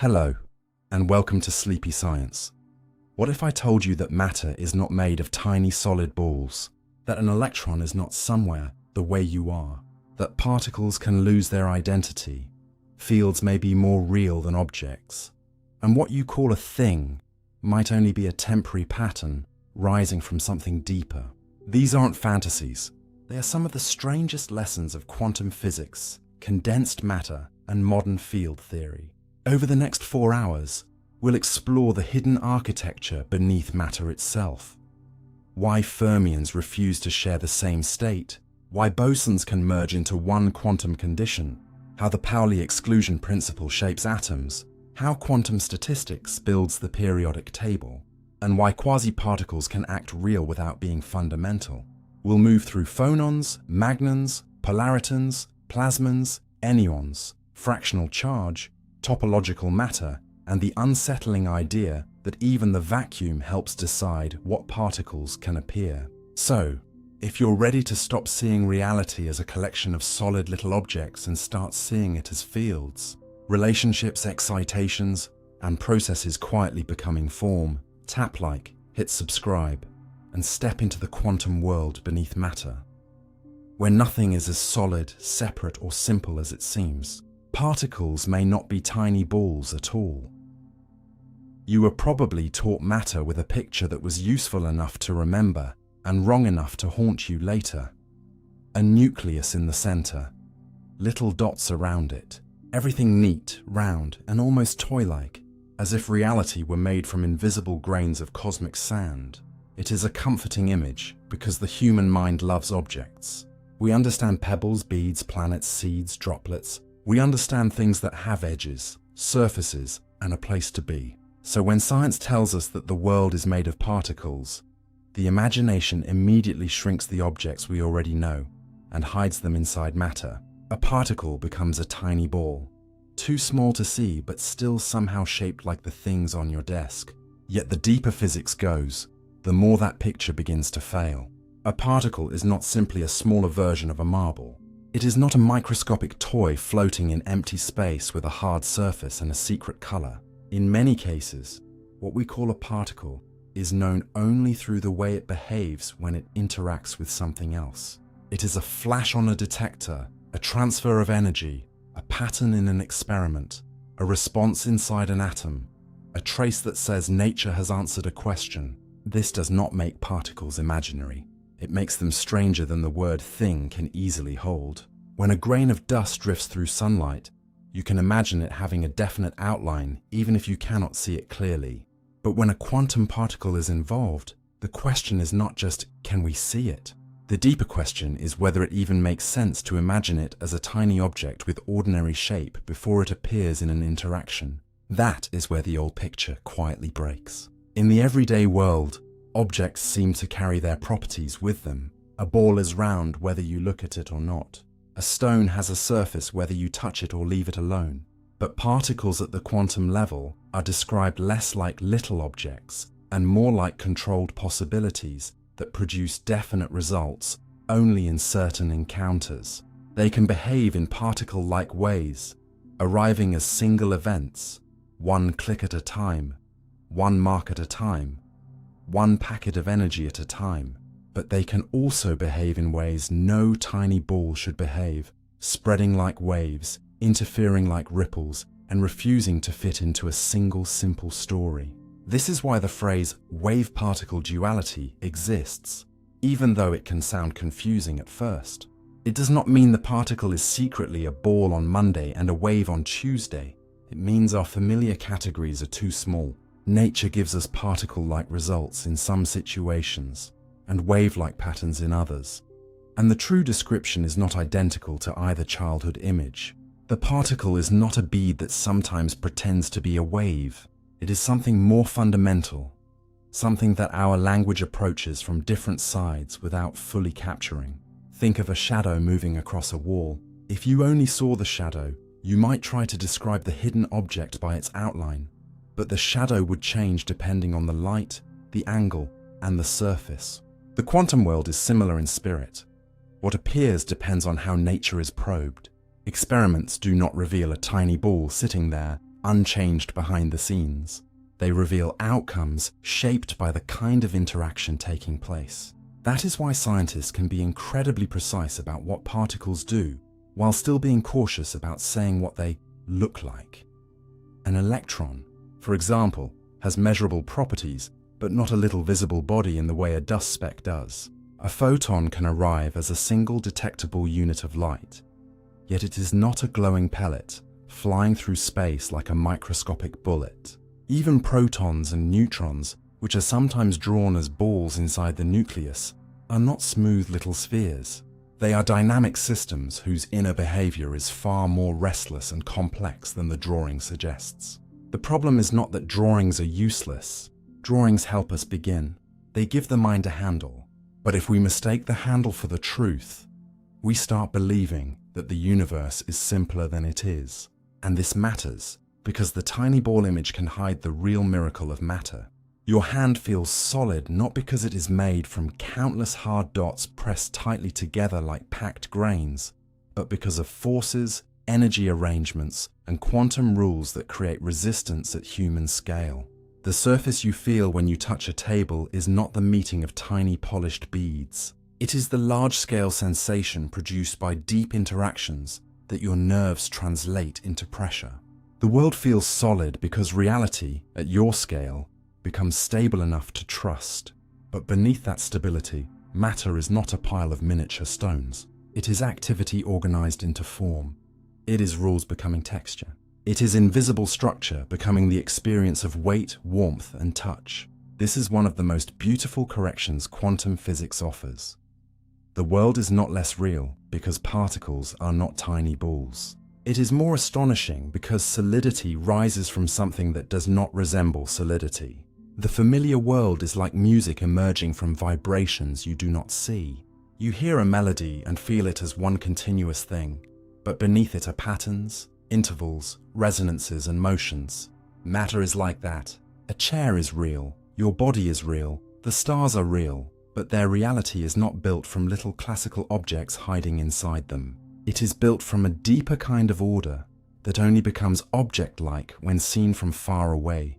Hello, and welcome to Sleepy Science. What if I told you that matter is not made of tiny solid balls, that an electron is not somewhere the way you are, that particles can lose their identity, fields may be more real than objects, and what you call a thing might only be a temporary pattern rising from something deeper? These aren't fantasies. They are some of the strangest lessons of quantum physics, condensed matter, and modern field theory. Over the next 4 hours, we'll explore the hidden architecture beneath matter itself. Why fermions refuse to share the same state, why bosons can merge into one quantum condition, how the Pauli exclusion principle shapes atoms, how quantum statistics builds the periodic table, and why quasiparticles can act real without being fundamental. We'll move through phonons, magnons, polaritons, plasmons, anyons, fractional charge, topological matter, and the unsettling idea that even the vacuum helps decide what particles can appear. So, if you're ready to stop seeing reality as a collection of solid little objects and start seeing it as fields, relationships, excitations, and processes quietly becoming form, tap like, hit subscribe, and step into the quantum world beneath matter, where nothing is as solid, separate, or simple as it seems. Particles may not be tiny balls at all. You were probably taught matter with a picture that was useful enough to remember and wrong enough to haunt you later. A nucleus in the center, little dots around it, everything neat, round, and almost toy-like, as if reality were made from invisible grains of cosmic sand. It is a comforting image because the human mind loves objects. We understand pebbles, beads, planets, seeds, droplets. We understand things that have edges, surfaces, and a place to be. So when science tells us that the world is made of particles, the imagination immediately shrinks the objects we already know and hides them inside matter. A particle becomes a tiny ball, too small to see but still somehow shaped like the things on your desk. Yet the deeper physics goes, the more that picture begins to fail. A particle is not simply a smaller version of a marble. It is not a microscopic toy floating in empty space with a hard surface and a secret color. In many cases, what we call a particle is known only through the way it behaves when it interacts with something else. It is a flash on a detector, a transfer of energy, a pattern in an experiment, a response inside an atom, a trace that says nature has answered a question. This does not make particles imaginary. It makes them stranger than the word thing can easily hold. When a grain of dust drifts through sunlight, you can imagine it having a definite outline even if you cannot see it clearly. But when a quantum particle is involved, the question is not just, can we see it? The deeper question is whether it even makes sense to imagine it as a tiny object with ordinary shape before it appears in an interaction. That is where the old picture quietly breaks. In the everyday world, objects seem to carry their properties with them. A ball is round whether you look at it or not. A stone has a surface whether you touch it or leave it alone. But particles at the quantum level are described less like little objects and more like controlled possibilities that produce definite results only in certain encounters. They can behave in particle-like ways, arriving as single events, one click at a time, one mark at a time, one packet of energy at a time. But they can also behave in ways no tiny ball should behave, spreading like waves, interfering like ripples, and refusing to fit into a single simple story. This is why the phrase wave-particle duality exists, even though it can sound confusing at first. It does not mean the particle is secretly a ball on Monday and a wave on Tuesday. It means our familiar categories are too small. Nature gives us particle-like results in some situations, and wave-like patterns in others. And the true description is not identical to either childhood image. The particle is not a bead that sometimes pretends to be a wave. It is something more fundamental, something that our language approaches from different sides without fully capturing. Think of a shadow moving across a wall. If you only saw the shadow, you might try to describe the hidden object by its outline, but the shadow would change depending on the light, the angle, and the surface. The quantum world is similar in spirit. What appears depends on how nature is probed. Experiments do not reveal a tiny ball sitting there, unchanged behind the scenes. They reveal outcomes shaped by the kind of interaction taking place. That is why scientists can be incredibly precise about what particles do, while still being cautious about saying what they look like. An electron, for example, has measurable properties, but not a little visible body in the way a dust speck does. A photon can arrive as a single detectable unit of light, yet it is not a glowing pellet, flying through space like a microscopic bullet. Even protons and neutrons, which are sometimes drawn as balls inside the nucleus, are not smooth little spheres. They are dynamic systems whose inner behavior is far more restless and complex than the drawing suggests. The problem is not that drawings are useless. Drawings help us begin. They give the mind a handle. But if we mistake the handle for the truth, we start believing that the universe is simpler than it is. And this matters, because the tiny ball image can hide the real miracle of matter. Your hand feels solid not because it is made from countless hard dots pressed tightly together like packed grains, but because of forces, energy arrangements, and quantum rules that create resistance at human scale. The surface you feel when you touch a table is not the meeting of tiny polished beads. It is the large-scale sensation produced by deep interactions that your nerves translate into pressure. The world feels solid because reality, at your scale, becomes stable enough to trust. But beneath that stability, matter is not a pile of miniature stones. It is activity organized into form. It is rules becoming texture. It is invisible structure becoming the experience of weight, warmth, and touch. This is one of the most beautiful corrections quantum physics offers. The world is not less real because particles are not tiny balls. It is more astonishing because solidity rises from something that does not resemble solidity. The familiar world is like music emerging from vibrations you do not see. You hear a melody and feel it as one continuous thing, but beneath it are patterns, intervals, resonances, and motions. Matter is like that. A chair is real, your body is real, the stars are real, but their reality is not built from little classical objects hiding inside them. It is built from a deeper kind of order that only becomes object-like when seen from far away,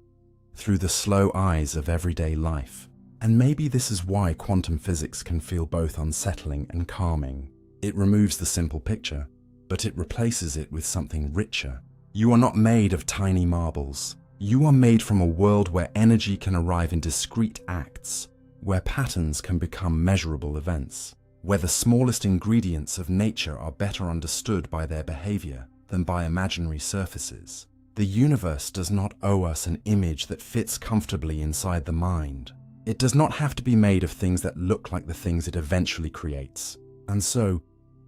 through the slow eyes of everyday life. And maybe this is why quantum physics can feel both unsettling and calming. It removes the simple picture, but it replaces it with something richer. You are not made of tiny marbles. You are made from a world where energy can arrive in discrete acts, where patterns can become measurable events, where the smallest ingredients of nature are better understood by their behavior than by imaginary surfaces. The universe does not owe us an image that fits comfortably inside the mind. It does not have to be made of things that look like the things it eventually creates. And so,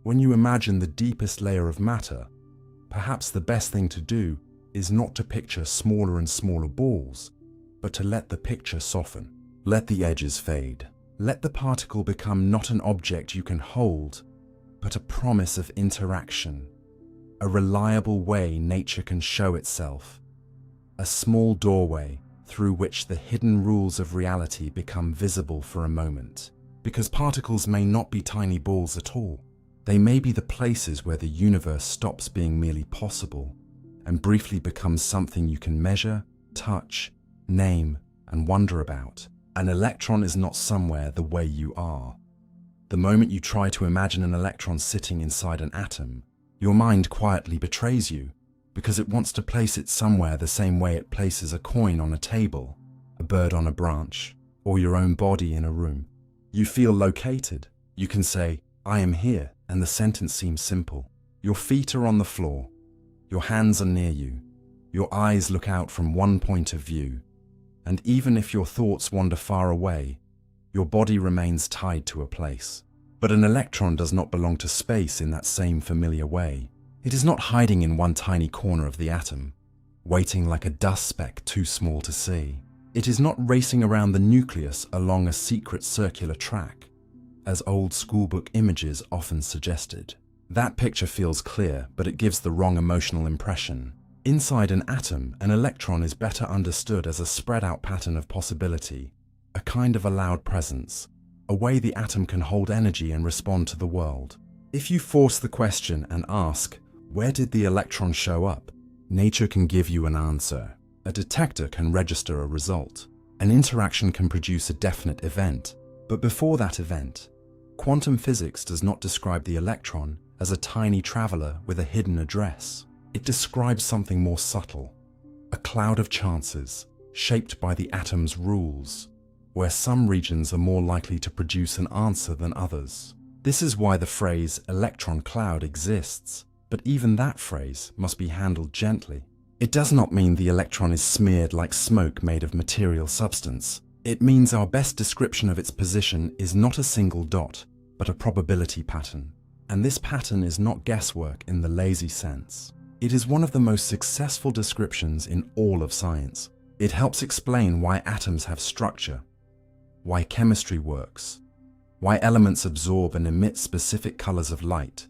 when you imagine the deepest layer of matter, perhaps the best thing to do is not to picture smaller and smaller balls, but to let the picture soften. Let the edges fade. Let the particle become not an object you can hold, but a promise of interaction, a reliable way nature can show itself, a small doorway through which the hidden rules of reality become visible for a moment. Because particles may not be tiny balls at all. They may be the places where the universe stops being merely possible and briefly becomes something you can measure, touch, name, and wonder about. An electron is not somewhere the way you are. The moment you try to imagine an electron sitting inside an atom, your mind quietly betrays you because it wants to place it somewhere the same way it places a coin on a table, a bird on a branch, or your own body in a room. You feel located. You can say, "I am here," and the sentence seems simple. Your feet are on the floor. Your hands are near you. Your eyes look out from one point of view. And even if your thoughts wander far away, your body remains tied to a place. But an electron does not belong to space in that same familiar way. It is not hiding in one tiny corner of the atom, waiting like a dust speck too small to see. It is not racing around the nucleus along a secret circular track, as old schoolbook images often suggested. That picture feels clear, but it gives the wrong emotional impression. Inside an atom, an electron is better understood as a spread-out pattern of possibility, a kind of allowed presence, a way the atom can hold energy and respond to the world. If you force the question and ask, where did the electron show up? Nature can give you an answer. A detector can register a result. An interaction can produce a definite event. But before that event, quantum physics does not describe the electron as a tiny traveler with a hidden address. It describes something more subtle, a cloud of chances shaped by the atom's rules, where some regions are more likely to produce an answer than others. This is why the phrase electron cloud exists, but even that phrase must be handled gently. It does not mean the electron is smeared like smoke made of material substance. It means our best description of its position is not a single dot, but a probability pattern. And this pattern is not guesswork in the lazy sense. It is one of the most successful descriptions in all of science. It helps explain why atoms have structure, why chemistry works, why elements absorb and emit specific colors of light,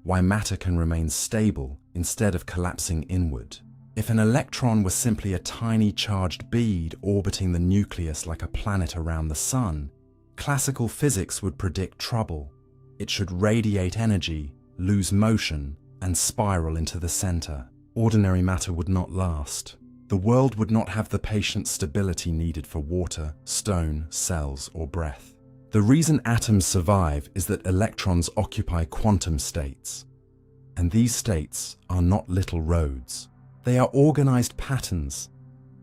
why matter can remain stable instead of collapsing inward. If an electron were simply a tiny charged bead orbiting the nucleus like a planet around the sun, classical physics would predict trouble. It should radiate energy, lose motion, and spiral into the center. Ordinary matter would not last. The world would not have the patient stability needed for water, stone, cells, or breath. The reason atoms survive is that electrons occupy quantum states. And these states are not little roads. They are organized patterns,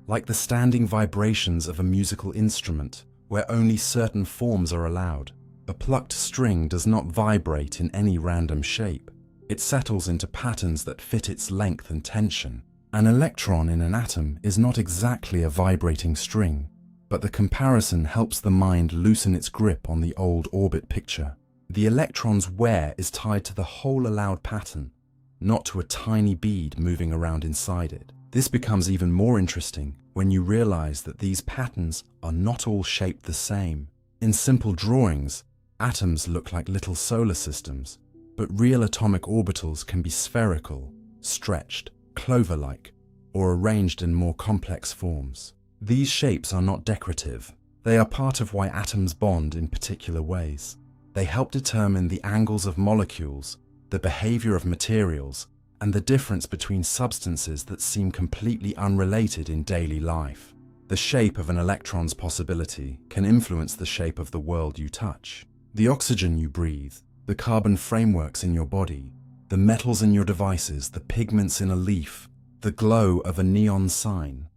like the standing vibrations of a musical instrument, where only certain forms are allowed. A plucked string does not vibrate in any random shape. It settles into patterns that fit its length and tension. An electron in an atom is not exactly a vibrating string, but the comparison helps the mind loosen its grip on the old orbit picture. The electron's wear is tied to the whole allowed pattern, not to a tiny bead moving around inside it. This becomes even more interesting when you realize that these patterns are not all shaped the same. In simple drawings, atoms look like little solar systems, but real atomic orbitals can be spherical, stretched, clover-like, or arranged in more complex forms. These shapes are not decorative. They are part of why atoms bond in particular ways. They help determine the angles of molecules, the behavior of materials, and the difference between substances that seem completely unrelated in daily life. The shape of an electron's possibility can influence the shape of the world you touch. The oxygen you breathe, the carbon frameworks in your body, the metals in your devices, the pigments in a leaf, the glow of a neon sign.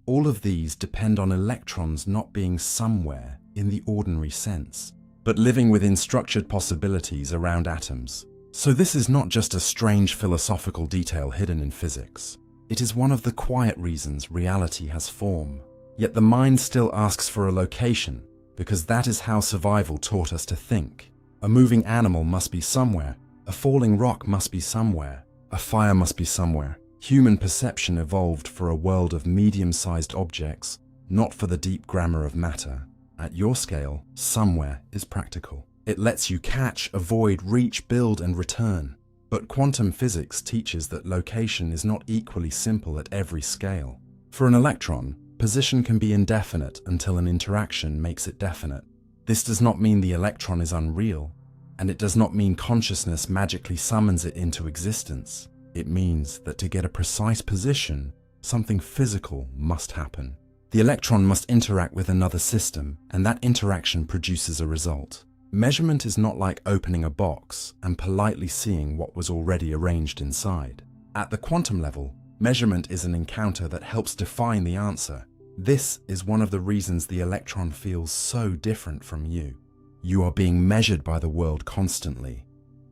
All of these depend on electrons not being somewhere in the ordinary sense, but living within structured possibilities around atoms. So this is not just a strange philosophical detail hidden in physics. It is one of the quiet reasons reality has form. Yet the mind still asks for a location, because that is how survival taught us to think. A moving animal must be somewhere, a falling rock must be somewhere, a fire must be somewhere. Human perception evolved for a world of medium-sized objects, not for the deep grammar of matter. At your scale, somewhere is practical. It lets you catch, avoid, reach, build, and return. But quantum physics teaches that location is not equally simple at every scale. For an electron, position can be indefinite until an interaction makes it definite. This does not mean the electron is unreal, and it does not mean consciousness magically summons it into existence. It means that to get a precise position, something physical must happen. The electron must interact with another system, and that interaction produces a result. Measurement is not like opening a box and politely seeing what was already arranged inside. At the quantum level, measurement is an encounter that helps define the answer. This is one of the reasons the electron feels so different from you. You are being measured by the world constantly.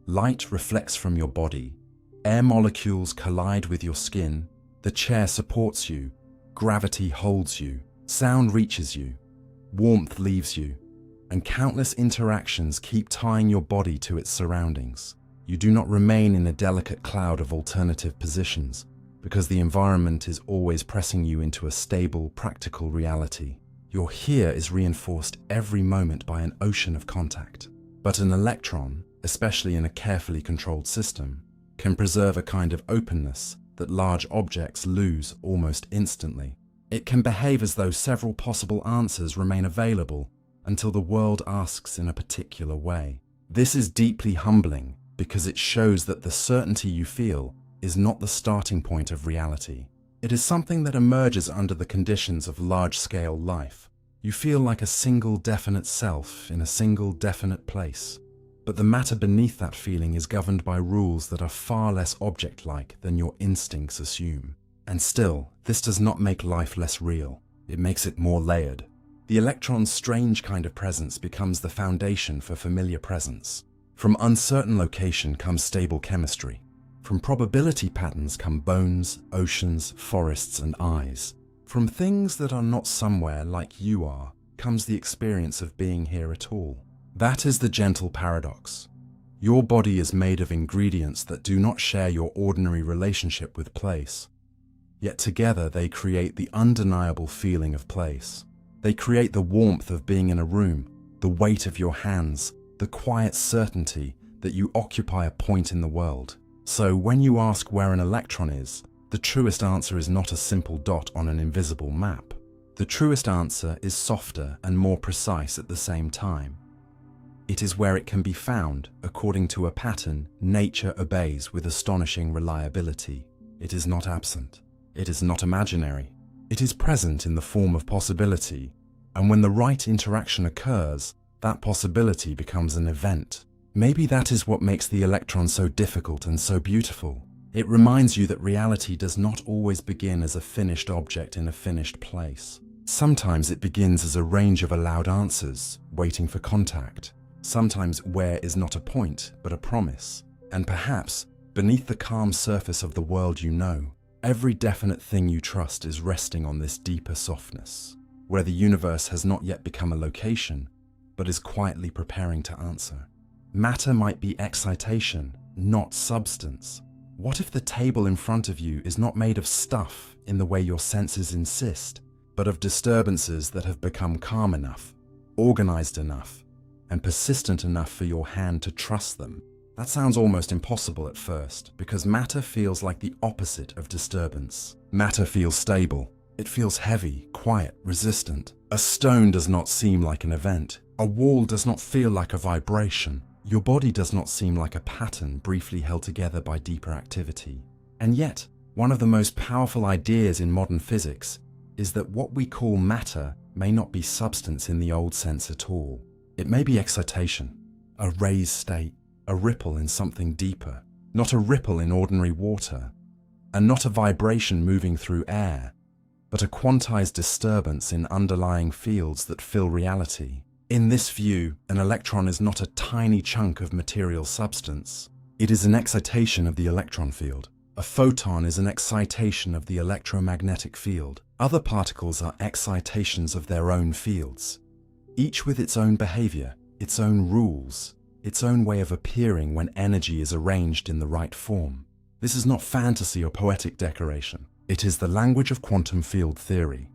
Light reflects from your body. Air molecules collide with your skin. The chair supports you. Gravity holds you. Sound reaches you. Warmth leaves you. And countless interactions keep tying your body to its surroundings. You do not remain in a delicate cloud of alternative positions, because the environment is always pressing you into a stable, practical reality. Your here is reinforced every moment by an ocean of contact. But an electron, especially in a carefully controlled system, can preserve a kind of openness that large objects lose almost instantly. It can behave as though several possible answers remain available until the world asks in a particular way. This is deeply humbling because it shows that the certainty you feel is not the starting point of reality. It is something that emerges under the conditions of large-scale life. You feel like a single definite self in a single definite place. But the matter beneath that feeling is governed by rules that are far less object-like than your instincts assume. And still, this does not make life less real. It makes it more layered. The electron's strange kind of presence becomes the foundation for familiar presence. From uncertain location comes stable chemistry. From probability patterns come bones, oceans, forests, and eyes. From things that are not somewhere like you are comes the experience of being here at all. That is the gentle paradox. Your body is made of ingredients that do not share your ordinary relationship with place. Yet together they create the undeniable feeling of place. They create the warmth of being in a room, the weight of your hands, the quiet certainty that you occupy a point in the world. So when you ask where an electron is, the truest answer is not a simple dot on an invisible map. The truest answer is softer and more precise at the same time. It is where it can be found, according to a pattern nature obeys with astonishing reliability. It is not absent. It is not imaginary. It is present in the form of possibility, and when the right interaction occurs, that possibility becomes an event. Maybe that is what makes the electron so difficult and so beautiful. It reminds you that reality does not always begin as a finished object in a finished place. Sometimes it begins as a range of allowed answers, waiting for contact. Sometimes where is not a point, but a promise. And perhaps, beneath the calm surface of the world you know, every definite thing you trust is resting on this deeper softness, where the universe has not yet become a location, but is quietly preparing to answer. Matter might be excitation, not substance. What if the table in front of you is not made of stuff in the way your senses insist, but of disturbances that have become calm enough, organized enough, and persistent enough for your hand to trust them? That sounds almost impossible at first, because matter feels like the opposite of disturbance. Matter feels stable. It feels heavy, quiet, resistant. A stone does not seem like an event. A wall does not feel like a vibration. Your body does not seem like a pattern briefly held together by deeper activity. And yet, one of the most powerful ideas in modern physics is that what we call matter may not be substance in the old sense at all. It may be excitation, a raised state, a ripple in something deeper, not a ripple in ordinary water, and not a vibration moving through air, but a quantized disturbance in underlying fields that fill reality. In this view, an electron is not a tiny chunk of material substance. It is an excitation of the electron field. A photon is an excitation of the electromagnetic field. Other particles are excitations of their own fields, each with its own behavior, its own rules, its own way of appearing when energy is arranged in the right form. This is not fantasy or poetic decoration. It is the language of quantum field theory,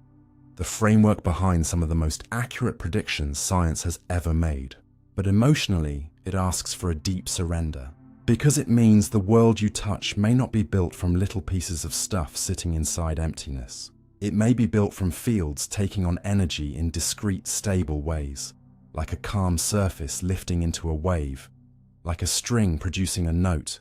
the framework behind some of the most accurate predictions science has ever made. But emotionally, it asks for a deep surrender, because it means the world you touch may not be built from little pieces of stuff sitting inside emptiness. It may be built from fields taking on energy in discrete, stable ways, like a calm surface lifting into a wave, like a string producing a note,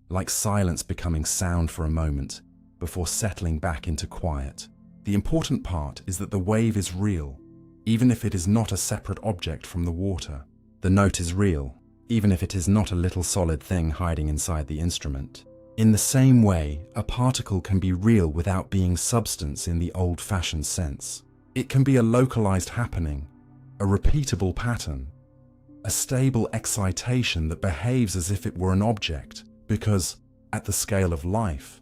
like silence becoming sound for a moment before settling back into quiet. The important part is that the wave is real, even if it is not a separate object from the water. The note is real, even if it is not a little solid thing hiding inside the instrument. In the same way, a particle can be real without being substance in the old-fashioned sense. It can be a localized happening, a repeatable pattern, a stable excitation that behaves as if it were an object, because, at the scale of life,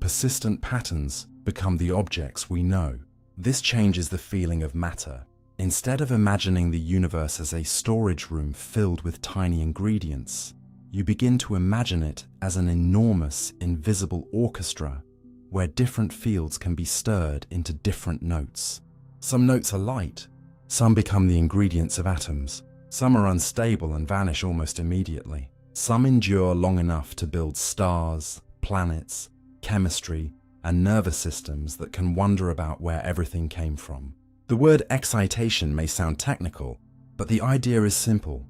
persistent patterns become the objects we know. This changes the feeling of matter. Instead of imagining the universe as a storage room filled with tiny ingredients, you begin to imagine it as an enormous, invisible orchestra where different fields can be stirred into different notes. Some notes are light, some become the ingredients of atoms, some are unstable and vanish almost immediately. Some endure long enough to build stars, planets, chemistry, and nervous systems that can wonder about where everything came from. The word excitation may sound technical, but the idea is simple.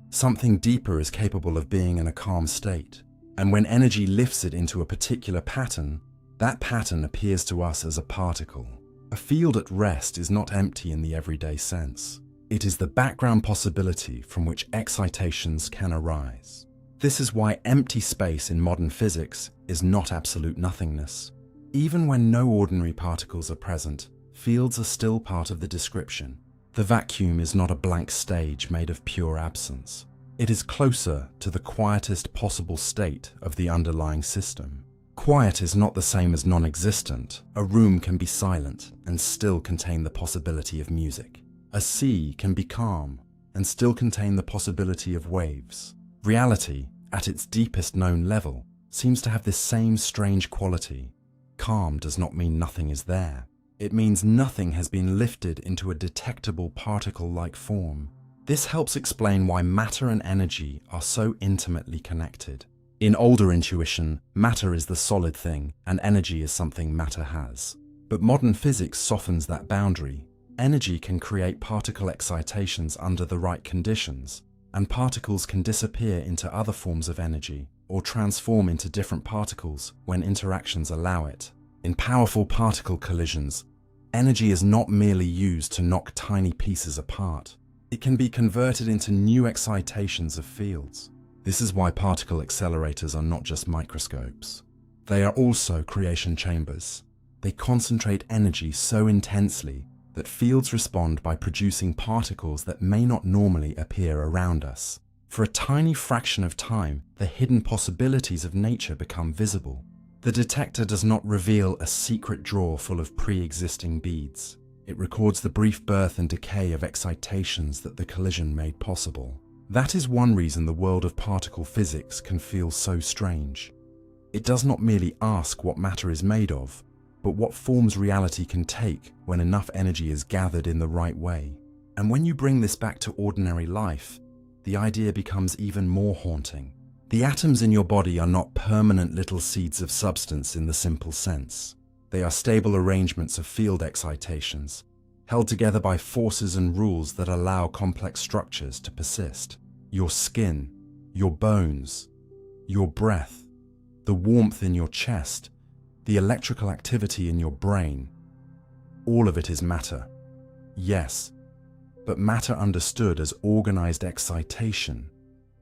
Something deeper is capable of being in a calm state, And when energy lifts it into a particular pattern, that pattern appears to us as a particle. A field at rest is not empty in the everyday sense. It is the background possibility from which excitations can arise. This is why empty space in modern physics is not absolute nothingness. Even when no ordinary particles are present, fields are still part of the description. The vacuum is not a blank stage made of pure absence. It is closer to the quietest possible state of the underlying system. Quiet is not the same as non-existent. A room can be silent and still contain the possibility of music. A sea can be calm and still contain the possibility of waves. Reality, at its deepest known level, seems to have this same strange quality. Calm does not mean nothing is there. It means nothing has been lifted into a detectable particle-like form. This helps explain why matter and energy are so intimately connected. In older intuition, matter is the solid thing and energy is something matter has. But modern physics softens that boundary. Energy can create particle excitations under the right conditions, and particles can disappear into other forms of energy or transform into different particles when interactions allow it. In powerful particle collisions, energy is not merely used to knock tiny pieces apart. It can be converted into new excitations of fields. This is why particle accelerators are not just microscopes. They are also creation chambers. They concentrate energy so intensely that fields respond by producing particles that may not normally appear around us. For a tiny fraction of time, the hidden possibilities of nature become visible. The detector does not reveal a secret drawer full of pre-existing beads. It records the brief birth and decay of excitations that the collision made possible. That is one reason the world of particle physics can feel so strange. It does not merely ask what matter is made of, but what forms reality can take when enough energy is gathered in the right way. And when you bring this back to ordinary life, the idea becomes even more haunting. The atoms in your body are not permanent little seeds of substance in the simple sense. They are stable arrangements of field excitations, held together by forces and rules that allow complex structures to persist. Your skin, your bones, your breath, the warmth in your chest, the electrical activity in your brain, all of it is matter. Yes, but matter understood as organized excitation,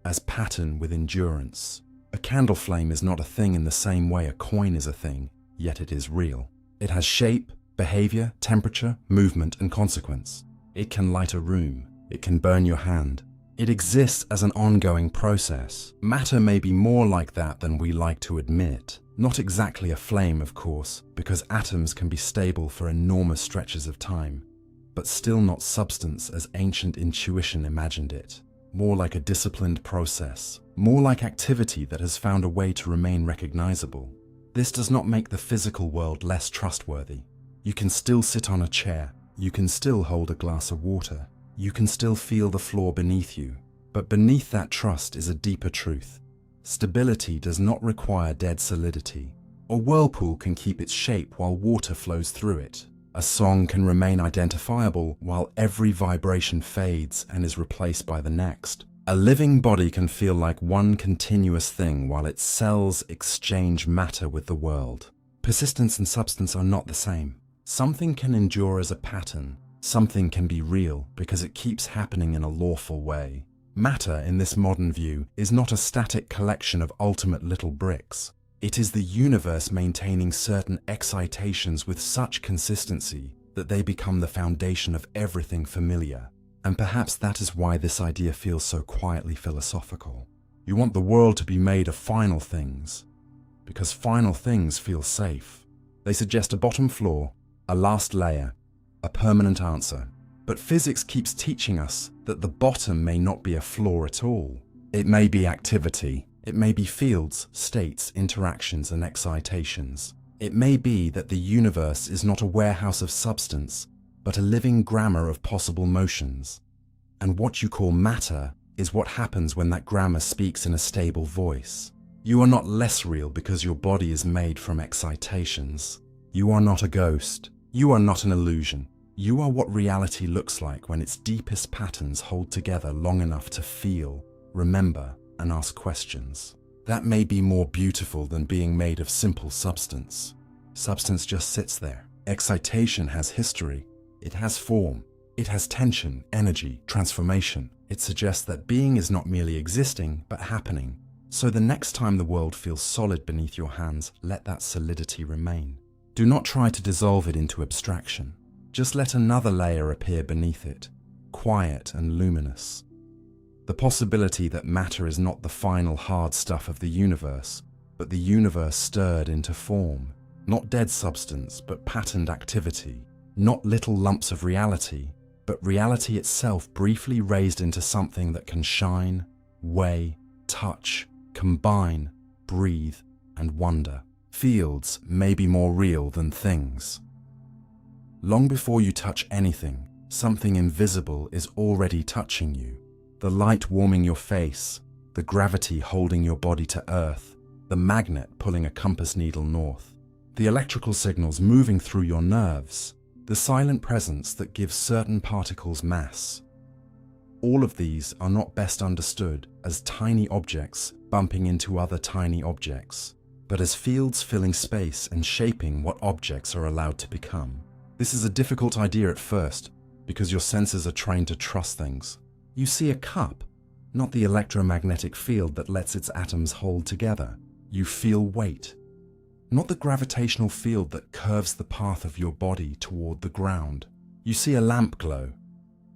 as pattern with endurance. A candle flame is not a thing in the same way a coin is a thing, yet it is real. It has shape, behavior, temperature, movement, and consequence. It can light a room. It can burn your hand. It exists as an ongoing process. Matter may be more like that than we like to admit. Not exactly a flame, of course, because atoms can be stable for enormous stretches of time, but still not substance as ancient intuition imagined it. More like a disciplined process, more like activity that has found a way to remain recognizable. This does not make the physical world less trustworthy. You can still sit on a chair, you can still hold a glass of water, you can still feel the floor beneath you, but beneath that trust is a deeper truth. Stability does not require dead solidity. A whirlpool can keep its shape while water flows through it. A song can remain identifiable while every vibration fades and is replaced by the next. A living body can feel like one continuous thing while its cells exchange matter with the world. Persistence and substance are not the same. Something can endure as a pattern. Something can be real because it keeps happening in a lawful way. Matter, in this modern view, is not a static collection of ultimate little bricks. It is the universe maintaining certain excitations with such consistency that they become the foundation of everything familiar. And perhaps that is why this idea feels so quietly philosophical. You want the world to be made of final things, because final things feel safe. They suggest a bottom floor, a last layer, a permanent answer. But physics keeps teaching us that the bottom may not be a floor at all. It may be activity. It may be fields, states, interactions, and excitations. It may be that the universe is not a warehouse of substance, but a living grammar of possible motions. And what you call matter is what happens when that grammar speaks in a stable voice. You are not less real because your body is made from excitations. You are not a ghost. You are not an illusion. You are what reality looks like when its deepest patterns hold together long enough to feel, remember, and ask questions. That may be more beautiful than being made of simple substance. Substance just sits there. Excitation has history. It has form. It has tension, energy, transformation. It suggests that being is not merely existing, but happening. So the next time the world feels solid beneath your hands, let that solidity remain. Do not try to dissolve it into abstraction. Just let another layer appear beneath it, quiet and luminous. The possibility that matter is not the final hard stuff of the universe, but the universe stirred into form. Not dead substance, but patterned activity. Not little lumps of reality, but reality itself briefly raised into something that can shine, weigh, touch, combine, breathe, and wonder. Fields may be more real than things. Long before you touch anything, something invisible is already touching you. The light warming your face, the gravity holding your body to Earth, the magnet pulling a compass needle north, the electrical signals moving through your nerves, the silent presence that gives certain particles mass. All of these are not best understood as tiny objects bumping into other tiny objects, but as fields filling space and shaping what objects are allowed to become. This is a difficult idea at first, because your senses are trained to trust things. You see a cup, not the electromagnetic field that lets its atoms hold together. You feel weight, not the gravitational field that curves the path of your body toward the ground. You see a lamp glow,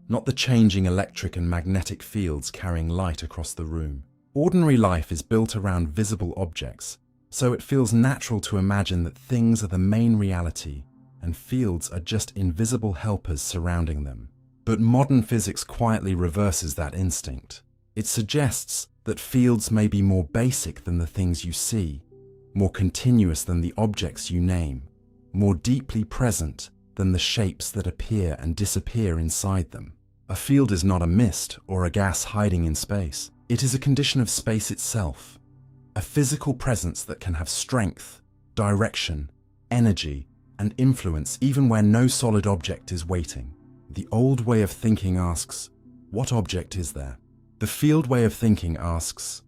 not the changing electric and magnetic fields carrying light across the room. Ordinary life is built around visible objects, so it feels natural to imagine that things are the main reality and fields are just invisible helpers surrounding them. But modern physics quietly reverses that instinct. It suggests that fields may be more basic than the things you see, more continuous than the objects you name, more deeply present than the shapes that appear and disappear inside them. A field is not a mist or a gas hiding in space. It is a condition of space itself, a physical presence that can have strength, direction, energy, and influence even where no solid object is waiting. The old way of thinking asks, what object is there? The field way of thinking asks,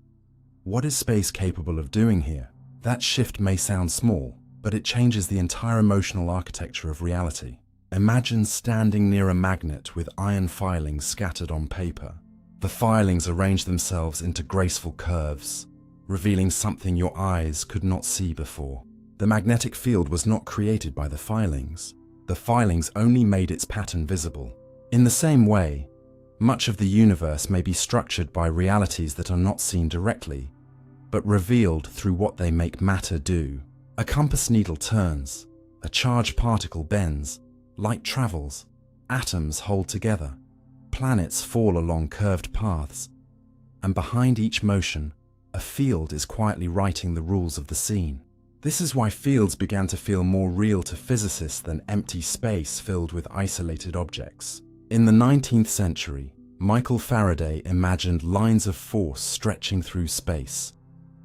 what is space capable of doing here? That shift may sound small, but it changes the entire emotional architecture of reality. Imagine standing near a magnet with iron filings scattered on paper. The filings arrange themselves into graceful curves, revealing something your eyes could not see before. The magnetic field was not created by the filings. The filings only made its pattern visible. In the same way, much of the universe may be structured by realities that are not seen directly, but revealed through what they make matter do. A compass needle turns, a charged particle bends, light travels, atoms hold together, planets fall along curved paths, and behind each motion, a field is quietly writing the rules of the scene. This is why fields began to feel more real to physicists than empty space filled with isolated objects. In the 19th century, Michael Faraday imagined lines of force stretching through space,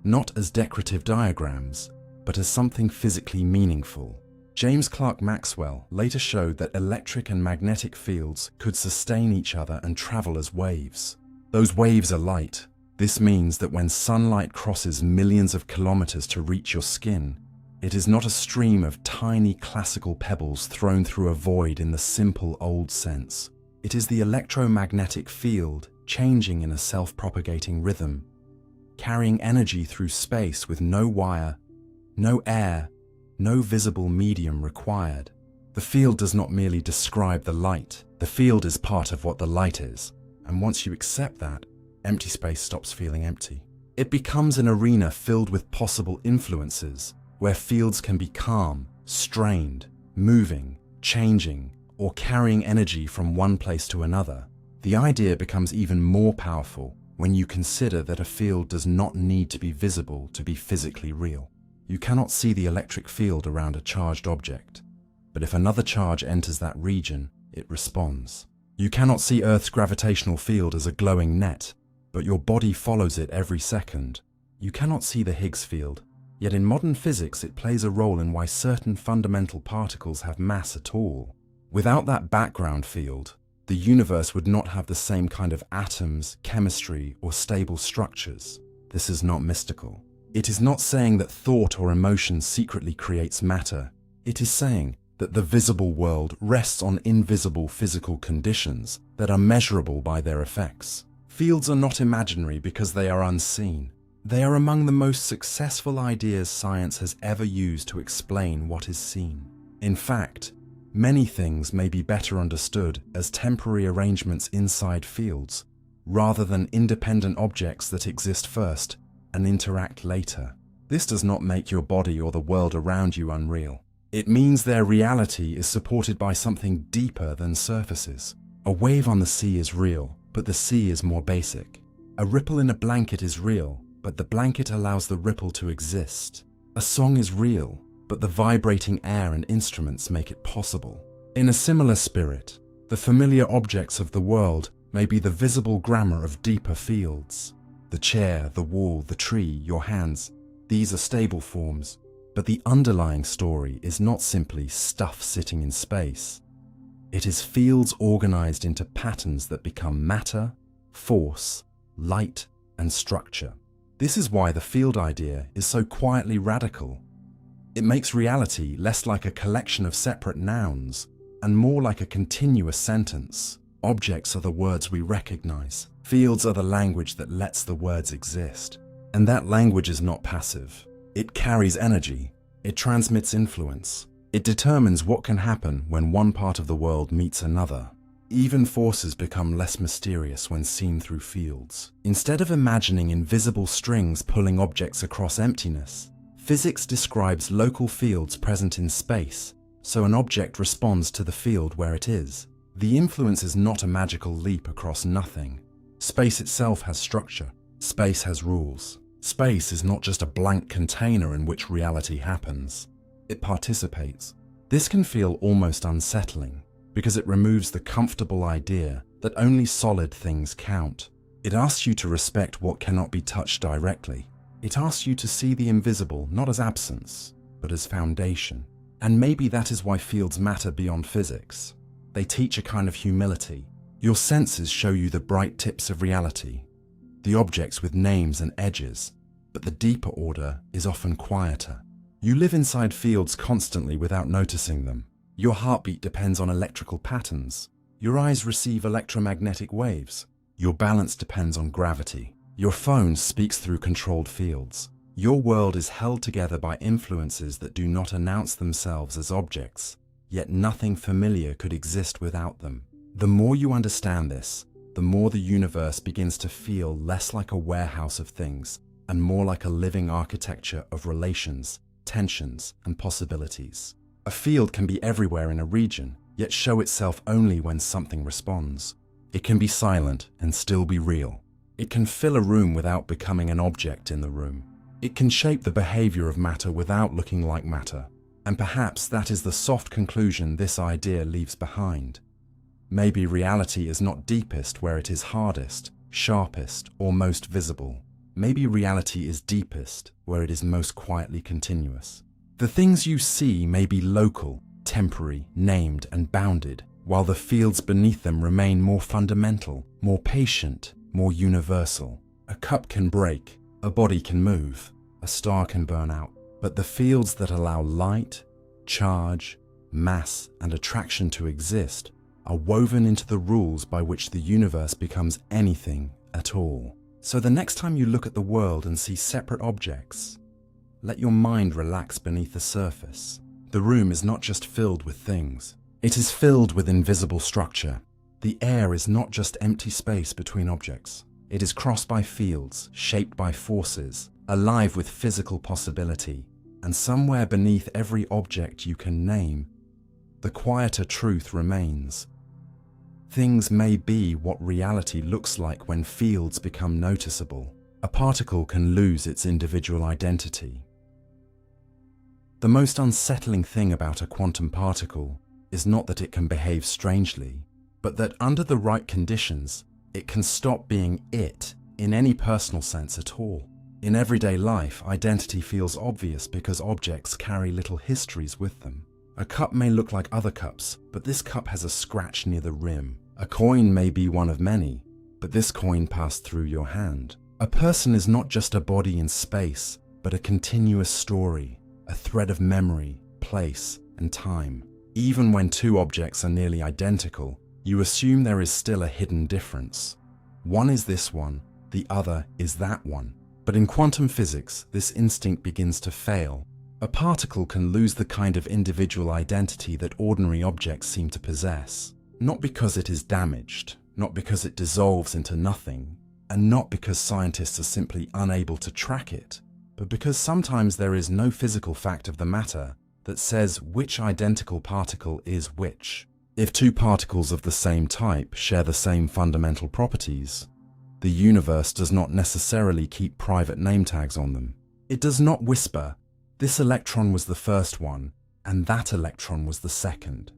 not as decorative diagrams, but as something physically meaningful. James Clerk Maxwell later showed that electric and magnetic fields could sustain each other and travel as waves. Those waves are light. This means that when sunlight crosses millions of kilometers to reach your skin, it is not a stream of tiny classical pebbles thrown through a void in the simple old sense. It is the electromagnetic field changing in a self-propagating rhythm, carrying energy through space with no wire, no air, no visible medium required. The field does not merely describe the light. The field is part of what the light is. And once you accept that, empty space stops feeling empty. It becomes an arena filled with possible influences, where fields can be calm, strained, moving, changing, or carrying energy from one place to another. The idea becomes even more powerful when you consider that a field does not need to be visible to be physically real. You cannot see the electric field around a charged object, but if another charge enters that region, it responds. You cannot see Earth's gravitational field as a glowing net, but your body follows it every second. You cannot see the Higgs field, yet in modern physics it plays a role in why certain fundamental particles have mass at all. Without that background field, the universe would not have the same kind of atoms, chemistry, or stable structures. This is not mystical. It is not saying that thought or emotion secretly creates matter. It is saying that the visible world rests on invisible physical conditions that are measurable by their effects. Fields are not imaginary because they are unseen. They are among the most successful ideas science has ever used to explain what is seen. In fact, many things may be better understood as temporary arrangements inside fields, rather than independent objects that exist first and interact later. This does not make your body or the world around you unreal. It means their reality is supported by something deeper than surfaces. A wave on the sea is real, but the sea is more basic. A ripple in a blanket is real, but the blanket allows the ripple to exist. A song is real, but the vibrating air and instruments make it possible. In a similar spirit, the familiar objects of the world may be the visible grammar of deeper fields. The chair, the wall, the tree, your hands, these are stable forms, but the underlying story is not simply stuff sitting in space. It is fields organized into patterns that become matter, force, light, and structure. This is why the field idea is so quietly radical. It makes reality less like a collection of separate nouns and more like a continuous sentence. Objects are the words we recognize. Fields are the language that lets the words exist. And that language is not passive. It carries energy. It transmits influence. It determines what can happen when one part of the world meets another. Even forces become less mysterious when seen through fields. Instead of imagining invisible strings pulling objects across emptiness, physics describes local fields present in space, so an object responds to the field where it is. The influence is not a magical leap across nothing. Space itself has structure. Space has rules. Space is not just a blank container in which reality happens. It participates. This can feel almost unsettling because it removes the comfortable idea that only solid things count. It asks you to respect what cannot be touched directly. It asks you to see the invisible not as absence, but as foundation. And maybe that is why fields matter beyond physics. They teach a kind of humility. Your senses show you the bright tips of reality, the objects with names and edges, but the deeper order is often quieter. You live inside fields constantly without noticing them. Your heartbeat depends on electrical patterns. Your eyes receive electromagnetic waves. Your balance depends on gravity. Your phone speaks through controlled fields. Your world is held together by influences that do not announce themselves as objects, yet nothing familiar could exist without them. The more you understand this, the more the universe begins to feel less like a warehouse of things and more like a living architecture of relations, tensions, and possibilities. A field can be everywhere in a region, yet show itself only when something responds. It can be silent and still be real. It can fill a room without becoming an object in the room. It can shape the behavior of matter without looking like matter. And perhaps that is the soft conclusion this idea leaves behind. Maybe reality is not deepest where it is hardest, sharpest, or most visible. Maybe reality is deepest where it is most quietly continuous. The things you see may be local, temporary, named, and bounded, while the fields beneath them remain more fundamental, more patient, more universal. A cup can break, a body can move, a star can burn out, but the fields that allow light, charge, mass, and attraction to exist are woven into the rules by which the universe becomes anything at all. So the next time you look at the world and see separate objects, let your mind relax beneath the surface. The room is not just filled with things. It is filled with invisible structure. The air is not just empty space between objects. It is crossed by fields, shaped by forces, alive with physical possibility. And somewhere beneath every object you can name, the quieter truth remains. Things may be what reality looks like when fields become noticeable. A particle can lose its individual identity. The most unsettling thing about a quantum particle is not that it can behave strangely, but that under the right conditions, it can stop being it in any personal sense at all. In everyday life, identity feels obvious because objects carry little histories with them. A cup may look like other cups, but this cup has a scratch near the rim. A coin may be one of many, but this coin passed through your hand. A person is not just a body in space, but a continuous story, a thread of memory, place, and time. Even when two objects are nearly identical, you assume there is still a hidden difference. One is this one, the other is that one. But in quantum physics, this instinct begins to fail. A particle can lose the kind of individual identity that ordinary objects seem to possess. Not because it is damaged, not because it dissolves into nothing, and not because scientists are simply unable to track it, but because sometimes there is no physical fact of the matter that says which identical particle is which. If two particles of the same type share the same fundamental properties, the universe does not necessarily keep private name tags on them. It does not whisper, "This electron was the first one, and that electron was the second."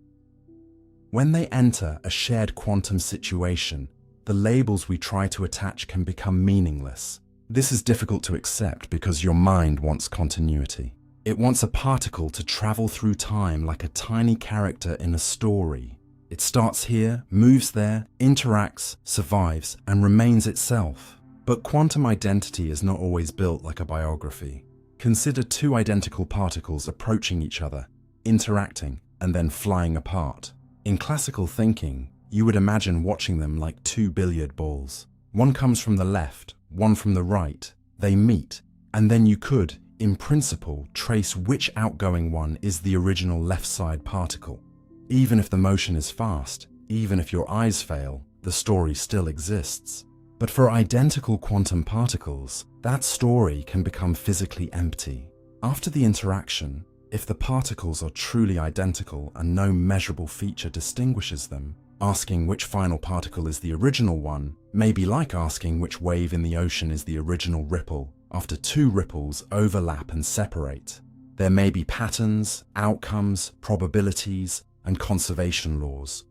When they enter a shared quantum situation, the labels we try to attach can become meaningless. This is difficult to accept because your mind wants continuity. It wants a particle to travel through time like a tiny character in a story. It starts here, moves there, interacts, survives, and remains itself. But quantum identity is not always built like a biography. Consider two identical particles approaching each other, interacting, and then flying apart. In classical thinking, you would imagine watching them like two billiard balls. One comes from the left, one from the right. They meet, and then you could, in principle, trace which outgoing one is the original left side particle. Even if the motion is fast, even if your eyes fail, the story still exists. But for identical quantum particles, that story can become physically empty. After the interaction, if the particles are truly identical and no measurable feature distinguishes them, asking which final particle is the original one may be like asking which wave in the ocean is the original ripple after two ripples overlap and separate. There may be patterns, outcomes, probabilities, and conservation laws,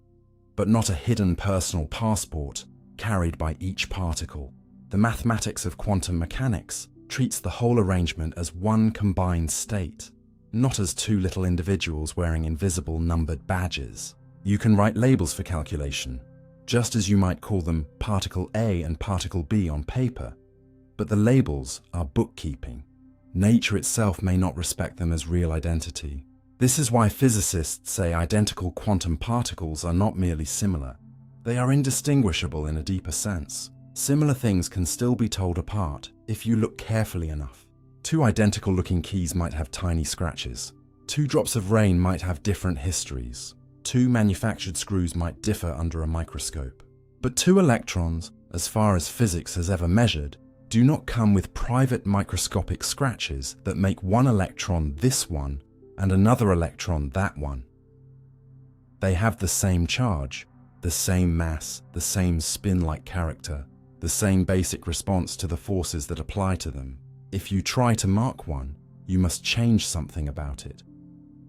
but not a hidden personal passport carried by each particle. The mathematics of quantum mechanics treats the whole arrangement as one combined state, not as two little individuals wearing invisible numbered badges. You can write labels for calculation, just as you might call them particle A and particle B on paper, but the labels are bookkeeping. Nature itself may not respect them as real identity. This is why physicists say identical quantum particles are not merely similar. They are indistinguishable in a deeper sense. Similar things can still be told apart if you look carefully enough. Two identical-looking keys might have tiny scratches. Two drops of rain might have different histories. Two manufactured screws might differ under a microscope. But two electrons, as far as physics has ever measured, do not come with private microscopic scratches that make one electron this one and another electron that one. They have the same charge, the same mass, the same spin-like character, the same basic response to the forces that apply to them. If you try to mark one, you must change something about it.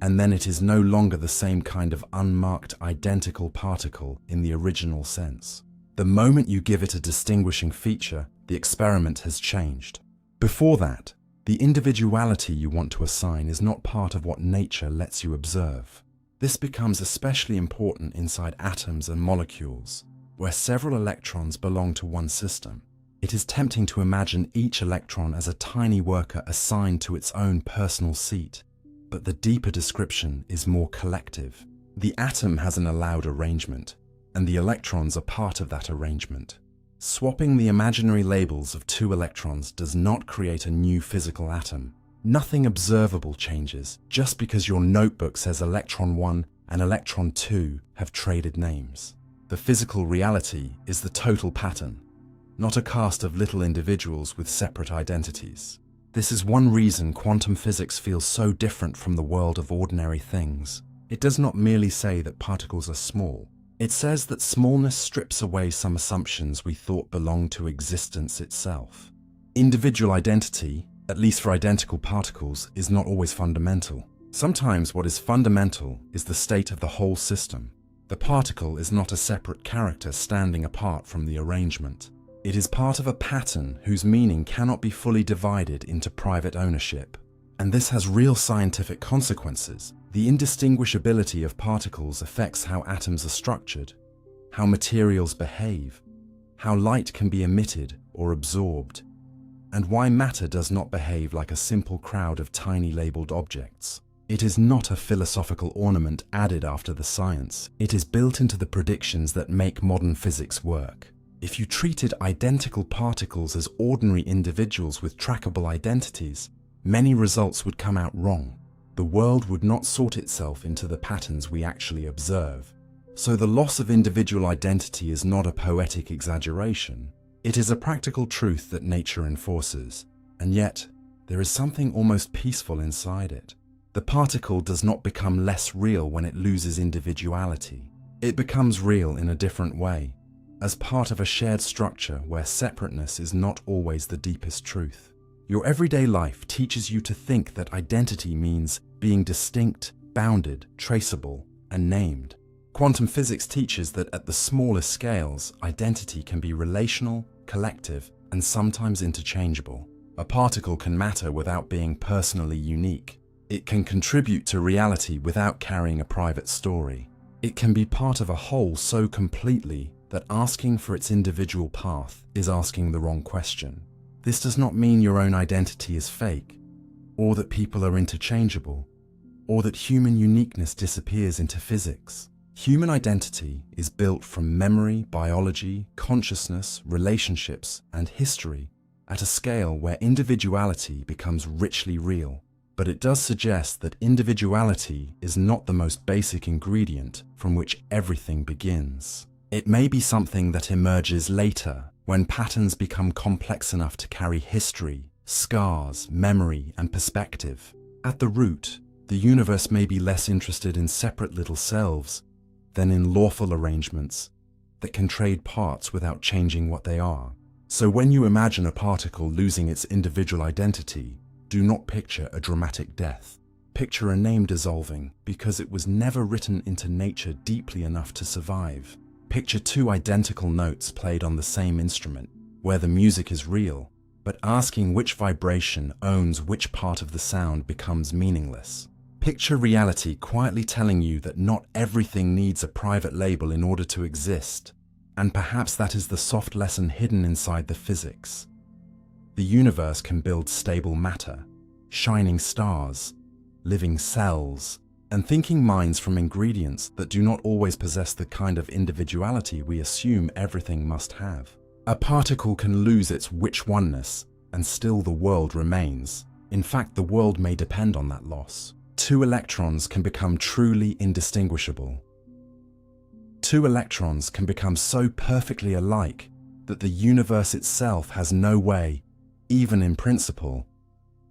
And then it is no longer the same kind of unmarked identical particle in the original sense. The moment you give it a distinguishing feature, the experiment has changed. Before that, the individuality you want to assign is not part of what nature lets you observe. This becomes especially important inside atoms and molecules, where several electrons belong to one system. It is tempting to imagine each electron as a tiny worker assigned to its own personal seat, but the deeper description is more collective. The atom has an allowed arrangement, and the electrons are part of that arrangement. Swapping the imaginary labels of two electrons does not create a new physical atom. Nothing observable changes just because your notebook says electron 1 and electron 2 have traded names. The physical reality is the total pattern, not a cast of little individuals with separate identities. This is one reason quantum physics feels so different from the world of ordinary things. It does not merely say that particles are small. It says that smallness strips away some assumptions we thought belonged to existence itself. Individual identity, at least for identical particles, is not always fundamental. Sometimes what is fundamental is the state of the whole system. The particle is not a separate character standing apart from the arrangement. It is part of a pattern whose meaning cannot be fully divided into private ownership. And this has real scientific consequences. The indistinguishability of particles affects how atoms are structured, how materials behave, how light can be emitted or absorbed, and why matter does not behave like a simple crowd of tiny labeled objects. It is not a philosophical ornament added after the science. It is built into the predictions that make modern physics work. If you treated identical particles as ordinary individuals with trackable identities, many results would come out wrong. The world would not sort itself into the patterns we actually observe. So the loss of individual identity is not a poetic exaggeration. It is a practical truth that nature enforces, and yet there is something almost peaceful inside it. The particle does not become less real when it loses individuality. It becomes real in a different way, as part of a shared structure where separateness is not always the deepest truth. Your everyday life teaches you to think that identity means being distinct, bounded, traceable, and named. Quantum physics teaches that at the smallest scales, identity can be relational, collective, and sometimes interchangeable. A particle can matter without being personally unique. It can contribute to reality without carrying a private story. It can be part of a whole so completely that asking for its individual path is asking the wrong question. This does not mean your own identity is fake, or that people are interchangeable, or that human uniqueness disappears into physics. Human identity is built from memory, biology, consciousness, relationships, and history at a scale where individuality becomes richly real. But it does suggest that individuality is not the most basic ingredient from which everything begins. It may be something that emerges later, when patterns become complex enough to carry history, scars, memory, and perspective. At the root, the universe may be less interested in separate little selves than in lawful arrangements that can trade parts without changing what they are. So when you imagine a particle losing its individual identity, do not picture a dramatic death. Picture a name dissolving because it was never written into nature deeply enough to survive. Picture two identical notes played on the same instrument, where the music is real, but asking which vibration owns which part of the sound becomes meaningless. Picture reality quietly telling you that not everything needs a private label in order to exist, and perhaps that is the soft lesson hidden inside the physics. The universe can build stable matter, shining stars, living cells, and thinking minds from ingredients that do not always possess the kind of individuality we assume everything must have. A particle can lose its which oneness, and still the world remains. In fact, the world may depend on that loss. Two electrons can become truly indistinguishable. Two electrons can become so perfectly alike that the universe itself has no way, even in principle,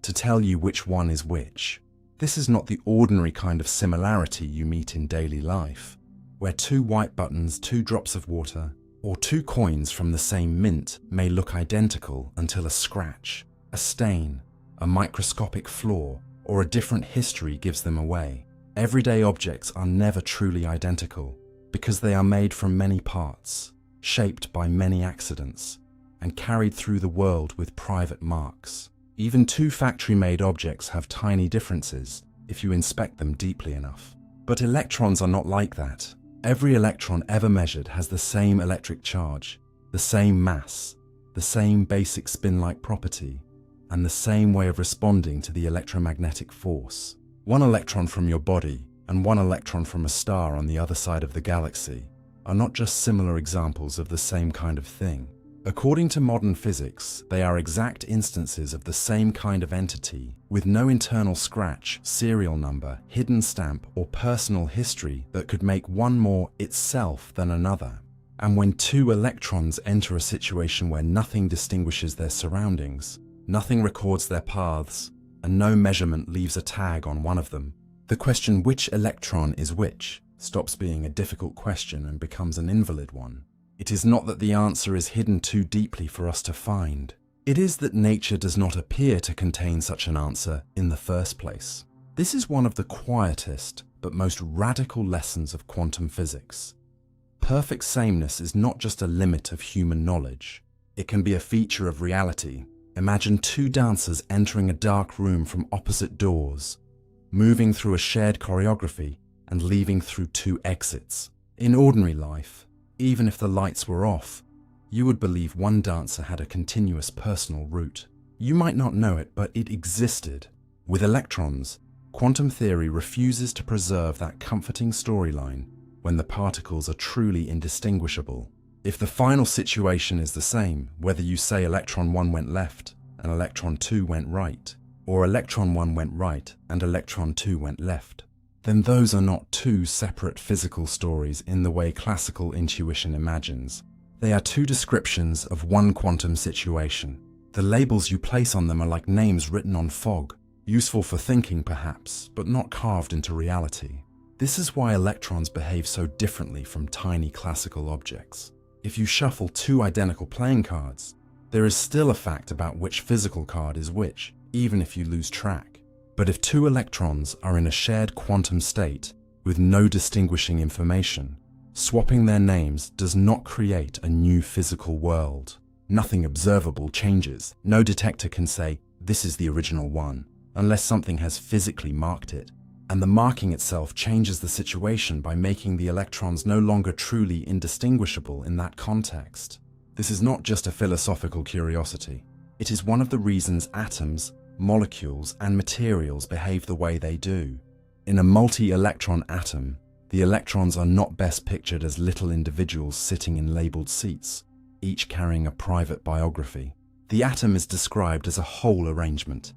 to tell you which one is which. This is not the ordinary kind of similarity you meet in daily life, where two white buttons, two drops of water, or two coins from the same mint may look identical until a scratch, a stain, a microscopic flaw, or a different history gives them away. Everyday objects are never truly identical because they are made from many parts, shaped by many accidents, and carried through the world with private marks. Even two factory-made objects have tiny differences if you inspect them deeply enough. But electrons are not like that. Every electron ever measured has the same electric charge, the same mass, the same basic spin-like property, and the same way of responding to the electromagnetic force. One electron from your body and one electron from a star on the other side of the galaxy are not just similar examples of the same kind of thing. According to modern physics, they are exact instances of the same kind of entity with no internal scratch, serial number, hidden stamp, or personal history that could make one more itself than another. And when two electrons enter a situation where nothing distinguishes their surroundings, nothing records their paths, and no measurement leaves a tag on one of them, the question which electron is which stops being a difficult question and becomes an invalid one. It is not that the answer is hidden too deeply for us to find. It is that nature does not appear to contain such an answer in the first place. This is one of the quietest but most radical lessons of quantum physics. Perfect sameness is not just a limit of human knowledge. It can be a feature of reality. Imagine two dancers entering a dark room from opposite doors, moving through a shared choreography and leaving through two exits. In ordinary life, even if the lights were off, you would believe one dancer had a continuous personal route. You might not know it, but it existed. With electrons, quantum theory refuses to preserve that comforting storyline when the particles are truly indistinguishable. If the final situation is the same, whether you say electron 1 went left and electron 2 went right, or electron 1 went right and electron 2 went left, then those are not two separate physical stories in the way classical intuition imagines. They are two descriptions of one quantum situation. The labels you place on them are like names written on fog, useful for thinking perhaps, but not carved into reality. This is why electrons behave so differently from tiny classical objects. If you shuffle two identical playing cards, there is still a fact about which physical card is which, even if you lose track. But if two electrons are in a shared quantum state with no distinguishing information, swapping their names does not create a new physical world. Nothing observable changes. No detector can say, "This is the original one," unless something has physically marked it. And the marking itself changes the situation by making the electrons no longer truly indistinguishable in that context. This is not just a philosophical curiosity. It is one of the reasons atoms, molecules, and materials behave the way they do. In a multi-electron atom, the electrons are not best pictured as little individuals sitting in labeled seats, each carrying a private biography. The atom is described as a whole arrangement,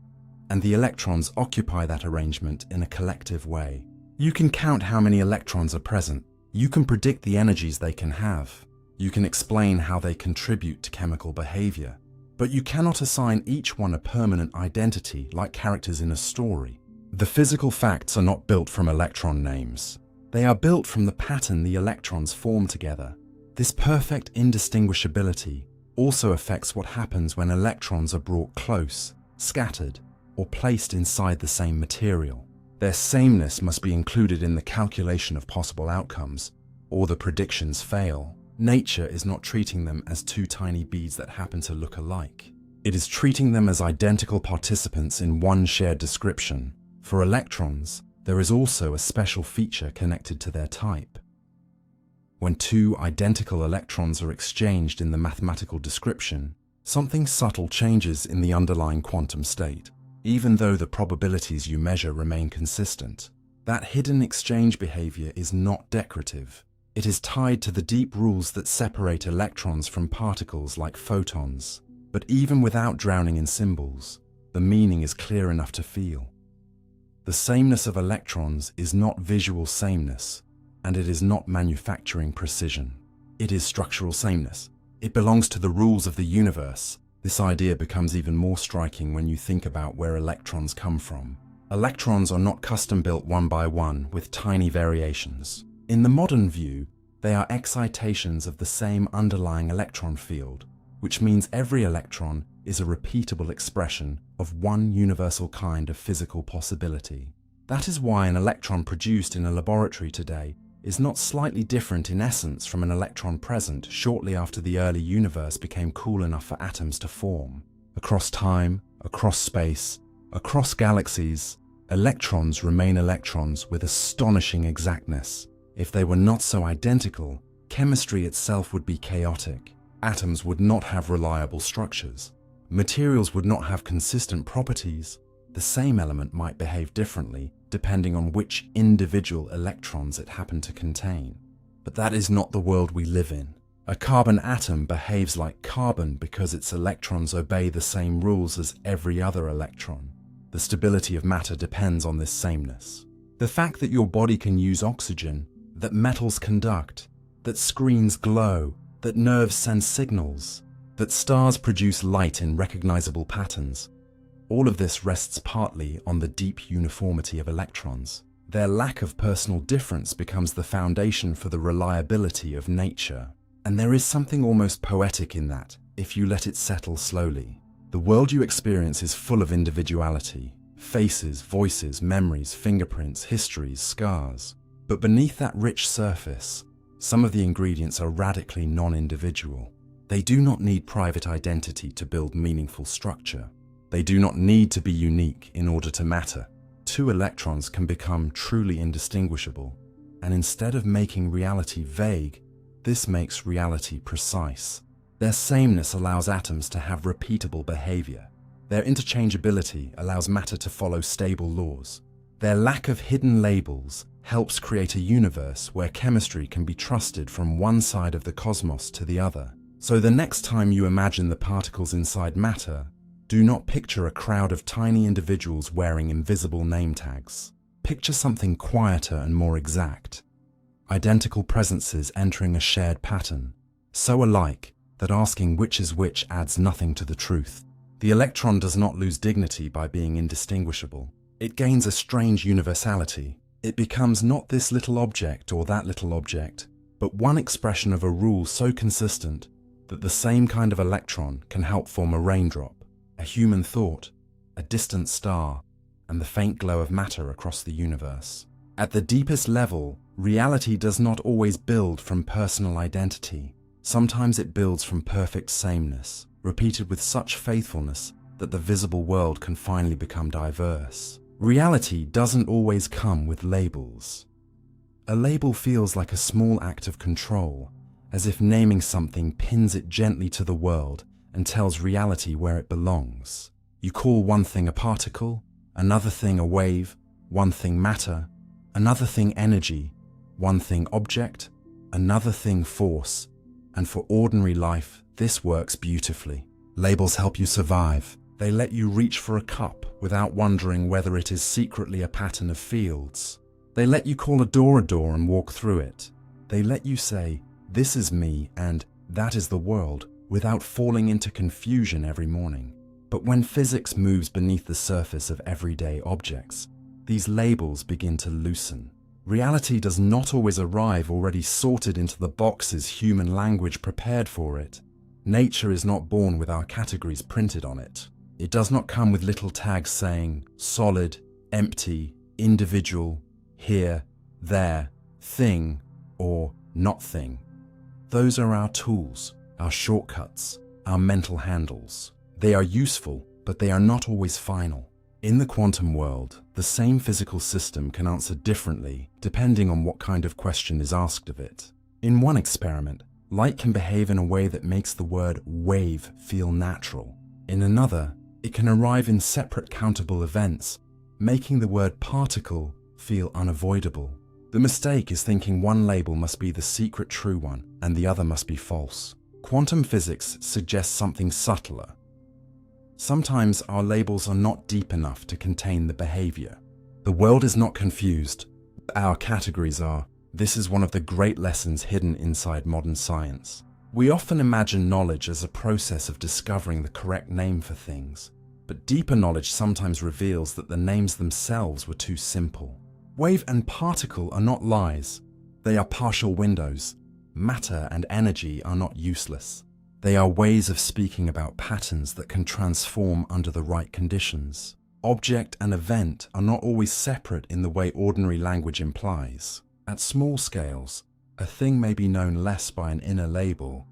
and the electrons occupy that arrangement in a collective way. You can count how many electrons are present. You can predict the energies they can have. You can explain how they contribute to chemical behavior. But you cannot assign each one a permanent identity like characters in a story. The physical facts are not built from electron names. They are built from the pattern the electrons form together. This perfect indistinguishability also affects what happens when electrons are brought close, scattered, or placed inside the same material. Their sameness must be included in the calculation of possible outcomes, or the predictions fail. Nature is not treating them as two tiny beads that happen to look alike. It is treating them as identical participants in one shared description. For electrons, there is also a special feature connected to their type. When two identical electrons are exchanged in the mathematical description, something subtle changes in the underlying quantum state. Even though the probabilities you measure remain consistent, that hidden exchange behavior is not decorative. It is tied to the deep rules that separate electrons from particles like photons. But even without drowning in symbols, the meaning is clear enough to feel. The sameness of electrons is not visual sameness, and it is not manufacturing precision. It is structural sameness. It belongs to the rules of the universe. This idea becomes even more striking when you think about where electrons come from. Electrons are not custom-built one by one with tiny variations. In the modern view, they are excitations of the same underlying electron field, which means every electron is a repeatable expression of one universal kind of physical possibility. That is why an electron produced in a laboratory today is not slightly different in essence from an electron present shortly after the early universe became cool enough for atoms to form. Across time, across space, across galaxies, electrons remain electrons with astonishing exactness. If they were not so identical, chemistry itself would be chaotic. Atoms would not have reliable structures. Materials would not have consistent properties. The same element might behave differently depending on which individual electrons it happened to contain. But that is not the world we live in. A carbon atom behaves like carbon because its electrons obey the same rules as every other electron. The stability of matter depends on this sameness. The fact that your body can use oxygen, that metals conduct, that screens glow, that nerves send signals, that stars produce light in recognizable patterns, all of this rests partly on the deep uniformity of electrons. Their lack of personal difference becomes the foundation for the reliability of nature. And there is something almost poetic in that, if you let it settle slowly. The world you experience is full of individuality, faces, voices, memories, fingerprints, histories, scars. But beneath that rich surface, some of the ingredients are radically non-individual. They do not need private identity to build meaningful structure. They do not need to be unique in order to matter. Two electrons can become truly indistinguishable, and instead of making reality vague, this makes reality precise. Their sameness allows atoms to have repeatable behavior. Their interchangeability allows matter to follow stable laws. Their lack of hidden labels helps create a universe where chemistry can be trusted from one side of the cosmos to the other. So the next time you imagine the particles inside matter, do not picture a crowd of tiny individuals wearing invisible name tags. Picture something quieter and more exact. Identical presences entering a shared pattern, so alike that asking which is which adds nothing to the truth. The electron does not lose dignity by being indistinguishable. It gains a strange universality. It becomes not this little object or that little object, but one expression of a rule so consistent that the same kind of electron can help form a raindrop, a human thought, a distant star, and the faint glow of matter across the universe. At the deepest level, reality does not always build from personal identity. Sometimes it builds from perfect sameness, repeated with such faithfulness that the visible world can finally become diverse. Reality doesn't always come with labels. A label feels like a small act of control, as if naming something pins it gently to the world and tells reality where it belongs. You call one thing a particle, another thing a wave, one thing matter, another thing energy, one thing object, another thing force, and for ordinary life, this works beautifully. Labels help you survive. They let you reach for a cup without wondering whether it is secretly a pattern of fields. They let you call a door and walk through it. They let you say, this is me and that is the world, without falling into confusion every morning. But when physics moves beneath the surface of everyday objects, these labels begin to loosen. Reality does not always arrive already sorted into the boxes human language prepared for it. Nature is not born with our categories printed on it. It does not come with little tags saying solid, empty, individual, here, there, thing, or not thing. Those are our tools, our shortcuts, our mental handles. They are useful, but they are not always final. In the quantum world, the same physical system can answer differently depending on what kind of question is asked of it. In one experiment, light can behave in a way that makes the word wave feel natural. In another, it can arrive in separate countable events, making the word particle feel unavoidable. The mistake is thinking one label must be the secret true one and the other must be false. Quantum physics suggests something subtler. Sometimes our labels are not deep enough to contain the behavior. The world is not confused. Our categories are. This is one of the great lessons hidden inside modern science. We often imagine knowledge as a process of discovering the correct name for things, but deeper knowledge sometimes reveals that the names themselves were too simple. Wave and particle are not lies. They are partial windows. Matter and energy are not useless. They are ways of speaking about patterns that can transform under the right conditions. Object and event are not always separate in the way ordinary language implies. At small scales, a thing may be known less by an inner label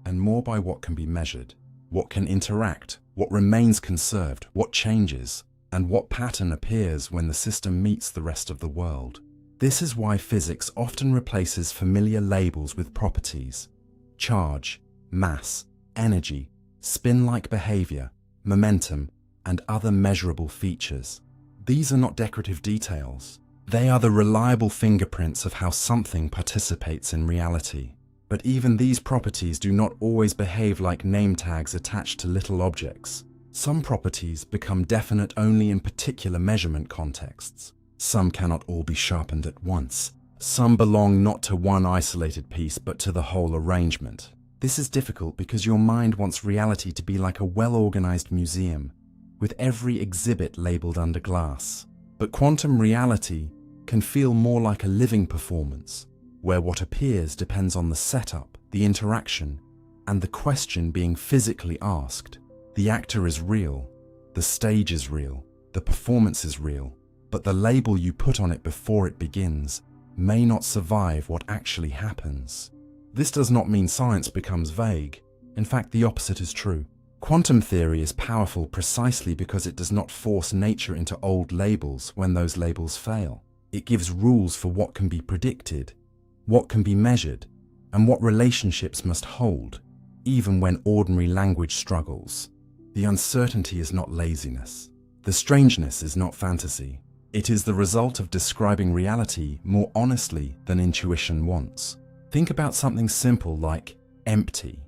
and more by what can be measured, what can interact, what remains conserved, what changes, and what pattern appears when the system meets the rest of the world. This is why physics often replaces familiar labels with properties: charge, mass, energy, spin-like behavior, momentum, and other measurable features. These are not decorative details. They are the reliable fingerprints of how something participates in reality. But even these properties do not always behave like name tags attached to little objects. Some properties become definite only in particular measurement contexts. Some cannot all be sharpened at once. Some belong not to one isolated piece but to the whole arrangement. This is difficult because your mind wants reality to be like a well-organized museum, with every exhibit labeled under glass. But quantum reality can feel more like a living performance, where what appears depends on the setup, the interaction, and the question being physically asked. The actor is real, the stage is real, the performance is real, but the label you put on it before it begins may not survive what actually happens. This does not mean science becomes vague. In fact, the opposite is true. Quantum theory is powerful precisely because it does not force nature into old labels when those labels fail. It gives rules for what can be predicted, what can be measured, and what relationships must hold, even when ordinary language struggles. The uncertainty is not laziness. The strangeness is not fantasy. It is the result of describing reality more honestly than intuition wants. Think about something simple like empty.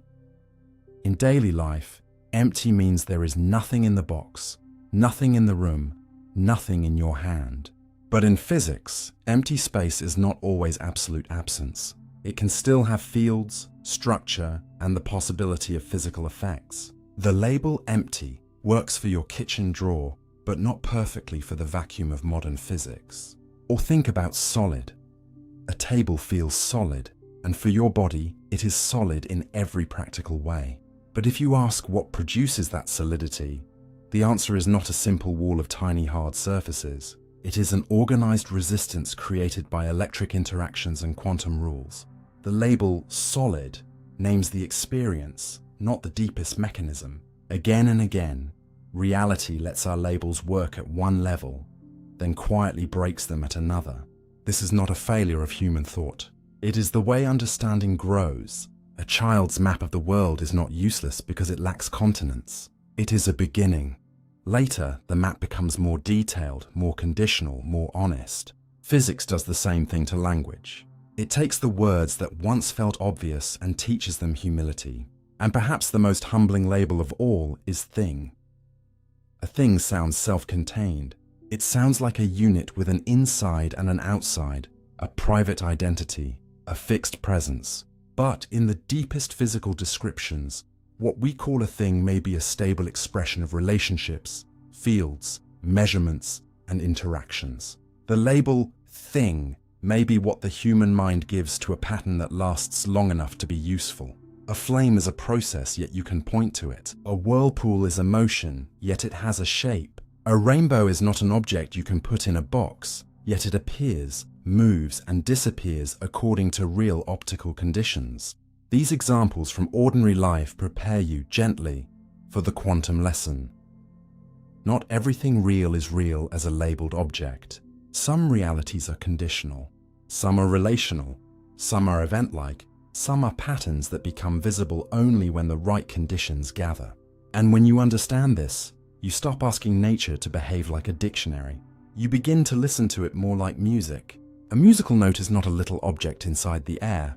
In daily life, empty means there is nothing in the box, nothing in the room, nothing in your hand. But in physics, empty space is not always absolute absence. It can still have fields, structure, and the possibility of physical effects. The label empty works for your kitchen drawer, but not perfectly for the vacuum of modern physics. Or think about solid. A table feels solid, and for your body, it is solid in every practical way. But if you ask what produces that solidity, the answer is not a simple wall of tiny hard surfaces. It is an organized resistance created by electric interactions and quantum rules. The label solid names the experience, not the deepest mechanism. Again and again, reality lets our labels work at one level, then quietly breaks them at another. This is not a failure of human thought. It is the way understanding grows. A child's map of the world is not useless because it lacks continents. It is a beginning. Later, the map becomes more detailed, more conditional, more honest. Physics does the same thing to language. It takes the words that once felt obvious and teaches them humility. And perhaps the most humbling label of all is thing. A thing sounds self-contained. It sounds like a unit with an inside and an outside, a private identity, a fixed presence. But in the deepest physical descriptions, what we call a thing may be a stable expression of relationships, fields, measurements, and interactions. The label thing may be what the human mind gives to a pattern that lasts long enough to be useful. A flame is a process, yet you can point to it. A whirlpool is a motion, yet it has a shape. A rainbow is not an object you can put in a box, yet it appears, moves, and disappears according to real optical conditions. These examples from ordinary life prepare you gently for the quantum lesson. Not everything real is real as a labeled object. Some realities are conditional, some are relational, some are event-like, some are patterns that become visible only when the right conditions gather. And when you understand this, you stop asking nature to behave like a dictionary. You begin to listen to it more like music. A musical note is not a little object inside the air,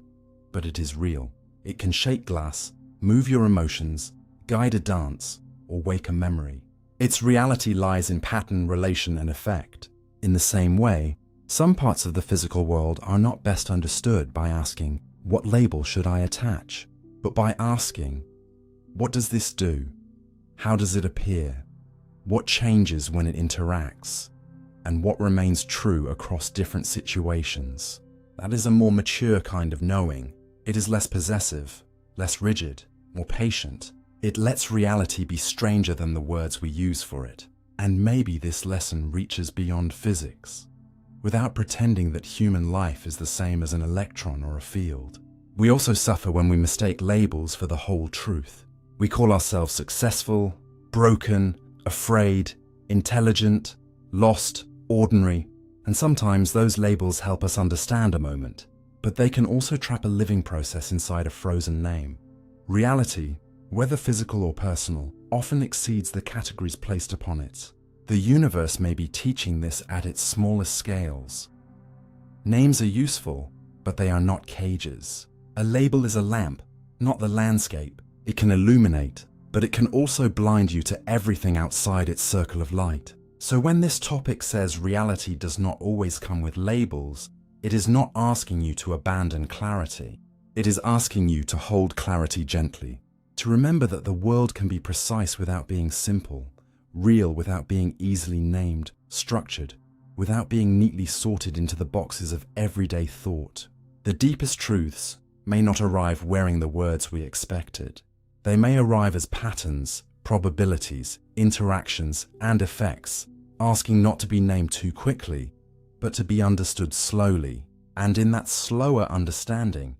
but it is real. It can shake glass, move your emotions, guide a dance, or wake a memory. Its reality lies in pattern, relation, and effect. In the same way, some parts of the physical world are not best understood by asking, what label should I attach? But by asking, what does this do? How does it appear? What changes when it interacts? And what remains true across different situations? That is a more mature kind of knowing. It is less possessive, less rigid, more patient. It lets reality be stranger than the words we use for it. And maybe this lesson reaches beyond physics, without pretending that human life is the same as an electron or a field. We also suffer when we mistake labels for the whole truth. We call ourselves successful, broken, afraid, intelligent, lost, ordinary, and sometimes those labels help us understand a moment, but they can also trap a living process inside a frozen name. Reality, whether physical or personal, often exceeds the categories placed upon it. The universe may be teaching this at its smallest scales. Names are useful, but they are not cages. A label is a lamp, not the landscape. It can illuminate, but it can also blind you to everything outside its circle of light. So when this topic says reality does not always come with labels, it is not asking you to abandon clarity. It is asking you to hold clarity gently, to remember that the world can be precise without being simple, real without being easily named, structured, without being neatly sorted into the boxes of everyday thought. The deepest truths may not arrive wearing the words we expected. They may arrive as patterns, probabilities, interactions, and effects, asking not to be named too quickly, but to be understood slowly. And in that slower understanding,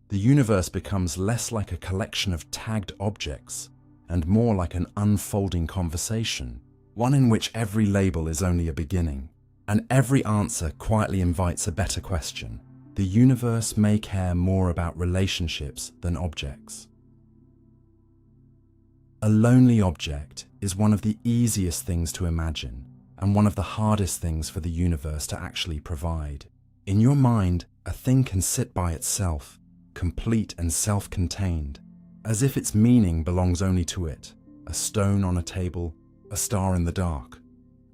the universe becomes less like a collection of tagged objects and more like an unfolding conversation, one in which every label is only a beginning, and every answer quietly invites a better question. The universe may care more about relationships than objects. A lonely object is one of the easiest things to imagine, and one of the hardest things for the universe to actually provide. In your mind, a thing can sit by itself, complete and self-contained, as if its meaning belongs only to it. A stone on a table, a star in the dark,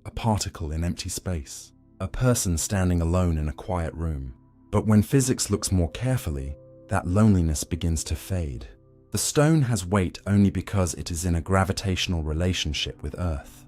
a particle in empty space, a person standing alone in a quiet room. But when physics looks more carefully, that loneliness begins to fade. The stone has weight only because it is in a gravitational relationship with Earth.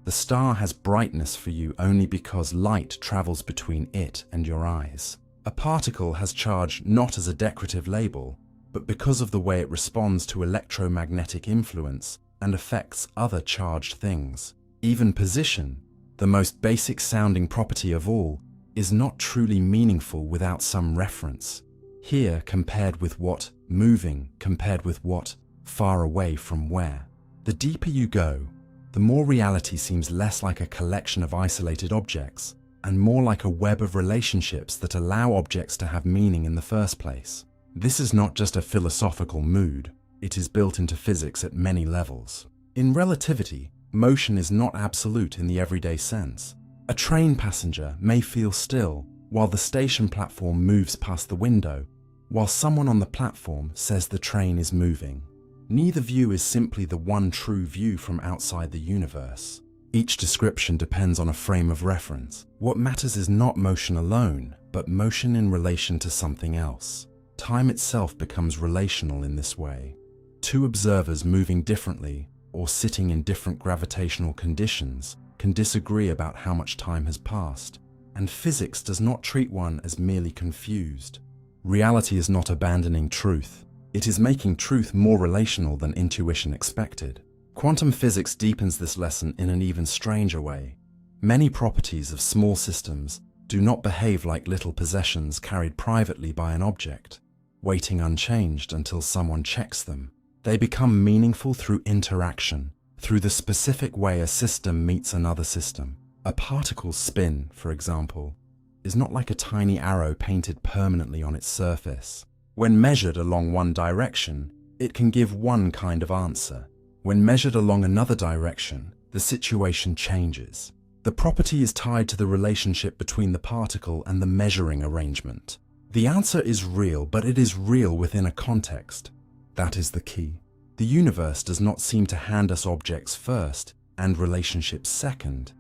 The star has brightness for you only because light travels between it and your eyes. A particle has charge not as a decorative label, but because of the way it responds to electromagnetic influence and affects other charged things. Even position, the most basic sounding property of all, is not truly meaningful without some reference. Here compared with what, moving compared with what, far away from where. The deeper you go, the more reality seems less like a collection of isolated objects and more like a web of relationships that allow objects to have meaning in the first place. This is not just a philosophical mood, it is built into physics at many levels. In relativity, motion is not absolute in the everyday sense. A train passenger may feel still while the station platform moves past the window, while someone on the platform says the train is moving. Neither view is simply the one true view from outside the universe. Each description depends on a frame of reference. What matters is not motion alone, but motion in relation to something else. Time itself becomes relational in this way. Two observers moving differently or sitting in different gravitational conditions can disagree about how much time has passed, and physics does not treat one as merely confused. Reality is not abandoning truth. It is making truth more relational than intuition expected. Quantum physics deepens this lesson in an even stranger way. Many properties of small systems do not behave like little possessions carried privately by an object, waiting unchanged until someone checks them. They become meaningful through interaction, through the specific way a system meets another system. A particle's spin, for example, is not like a tiny arrow painted permanently on its surface. When measured along one direction, it can give one kind of answer. When measured along another direction, the situation changes. The property is tied to the relationship between the particle and the measuring arrangement. The answer is real, but it is real within a context. That is the key. The universe does not seem to hand us objects first and relationships second,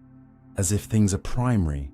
as if things are primary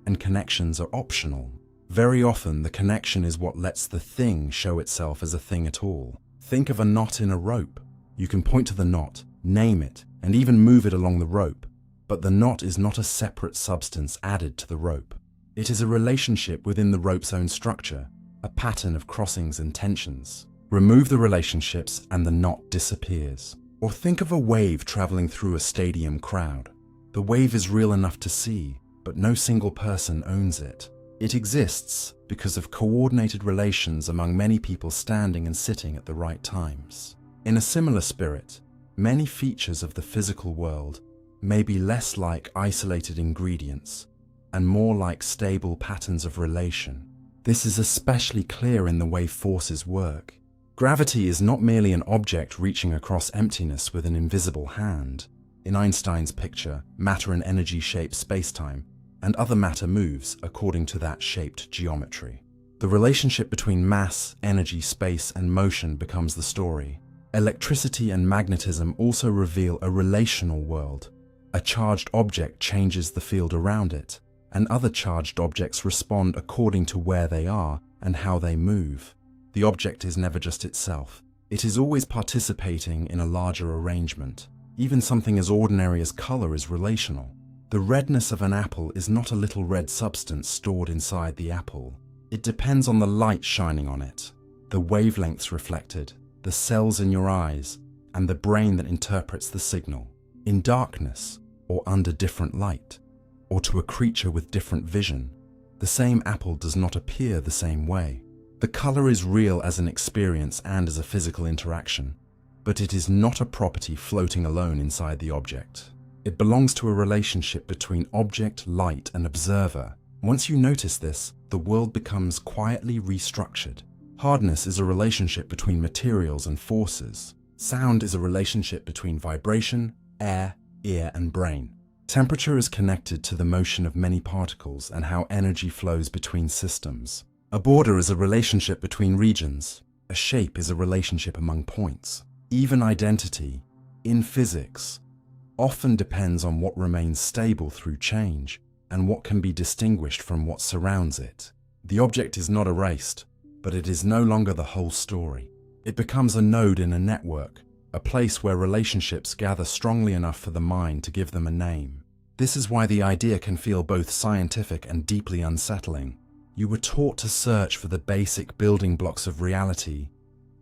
and connections are optional. Very often, the connection is what lets the thing show itself as a thing at all. Think of a knot in a rope. You can point to the knot, name it, and even move it along the rope, but the knot is not a separate substance added to the rope. It is a relationship within the rope's own structure, a pattern of crossings and tensions. Remove the relationships and the knot disappears. Or think of a wave traveling through a stadium crowd. The wave is real enough to see, but no single person owns it. It exists because of coordinated relations among many people standing and sitting at the right times. In a similar spirit, many features of the physical world may be less like isolated ingredients and more like stable patterns of relation. This is especially clear in the way forces work. Gravity is not merely an object reaching across emptiness with an invisible hand. In Einstein's picture, matter and energy shape spacetime, and other matter moves according to that shaped geometry. The relationship between mass, energy, space, and motion becomes the story. Electricity and magnetism also reveal a relational world. A charged object changes the field around it, and other charged objects respond according to where they are and how they move. The object is never just itself. It is always participating in a larger arrangement. Even something as ordinary as color is relational. The redness of an apple is not a little red substance stored inside the apple. It depends on the light shining on it, the wavelengths reflected, the cells in your eyes, and the brain that interprets the signal. In darkness, or under different light, or to a creature with different vision, the same apple does not appear the same way. The color is real as an experience and as a physical interaction, but it is not a property floating alone inside the object. It belongs to a relationship between object, light, and observer. Once you notice this, the world becomes quietly restructured. Hardness is a relationship between materials and forces. Sound is a relationship between vibration, air, ear, and brain. Temperature is connected to the motion of many particles and how energy flows between systems. A border is a relationship between regions. A shape is a relationship among points. Even identity, in physics, often depends on what remains stable through change and what can be distinguished from what surrounds it. The object is not erased, but it is no longer the whole story. It becomes a node in a network, a place where relationships gather strongly enough for the mind to give them a name. This is why the idea can feel both scientific and deeply unsettling. You were taught to search for the basic building blocks of reality,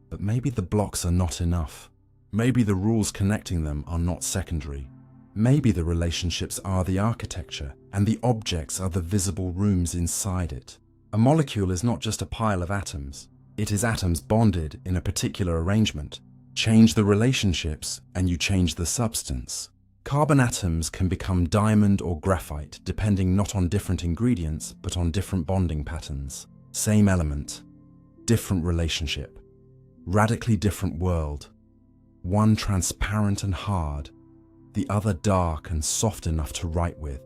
but maybe the blocks are not enough. Maybe the rules connecting them are not secondary. Maybe the relationships are the architecture, and the objects are the visible rooms inside it. A molecule is not just a pile of atoms. It is atoms bonded in a particular arrangement. Change the relationships, and you change the substance. Carbon atoms can become diamond or graphite, depending not on different ingredients, but on different bonding patterns. Same element, different relationship. Radically different world. One transparent and hard, the other dark and soft enough to write with.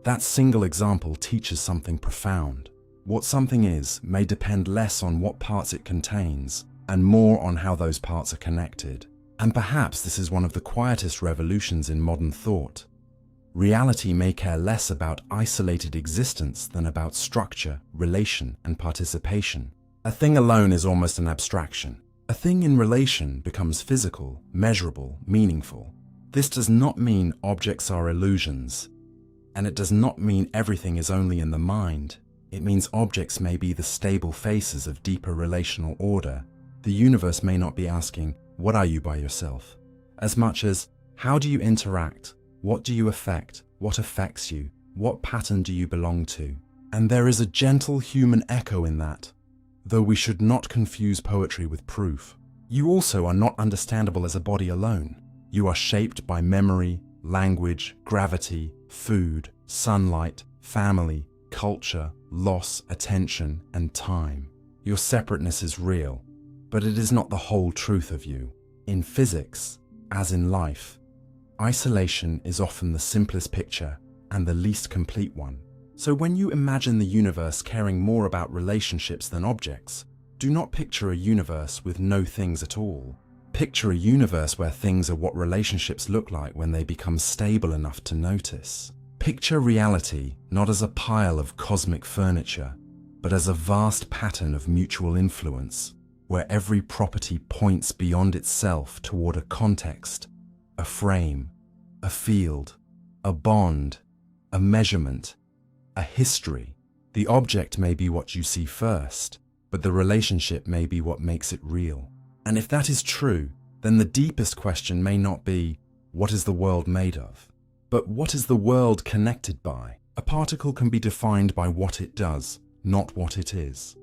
That single example teaches something profound. What something is may depend less on what parts it contains and more on how those parts are connected. And perhaps this is one of the quietest revolutions in modern thought. Reality may care less about isolated existence than about structure, relation, and participation. A thing alone is almost an abstraction. A thing in relation becomes physical, measurable, meaningful. This does not mean objects are illusions, and it does not mean everything is only in the mind. It means objects may be the stable faces of deeper relational order. The universe may not be asking, "What are you by yourself?" as much as, "How do you interact? What do you affect? What affects you? What pattern do you belong to?" And there is a gentle human echo in that, though we should not confuse poetry with proof. You also are not understandable as a body alone. You are shaped by memory, language, gravity, food, sunlight, family, culture, loss, attention, and time. Your separateness is real, but it is not the whole truth of you. In physics, as in life, isolation is often the simplest picture and the least complete one. So when you imagine the universe caring more about relationships than objects, do not picture a universe with no things at all. Picture a universe where things are what relationships look like when they become stable enough to notice. Picture reality not as a pile of cosmic furniture, but as a vast pattern of mutual influence, where every property points beyond itself toward a context, a frame, a field, a bond, a measurement, a history. The object may be what you see first, but the relationship may be what makes it real. And if that is true, then the deepest question may not be, what is the world made of? But what is the world connected by? A particle can be defined by what it does, not what it is.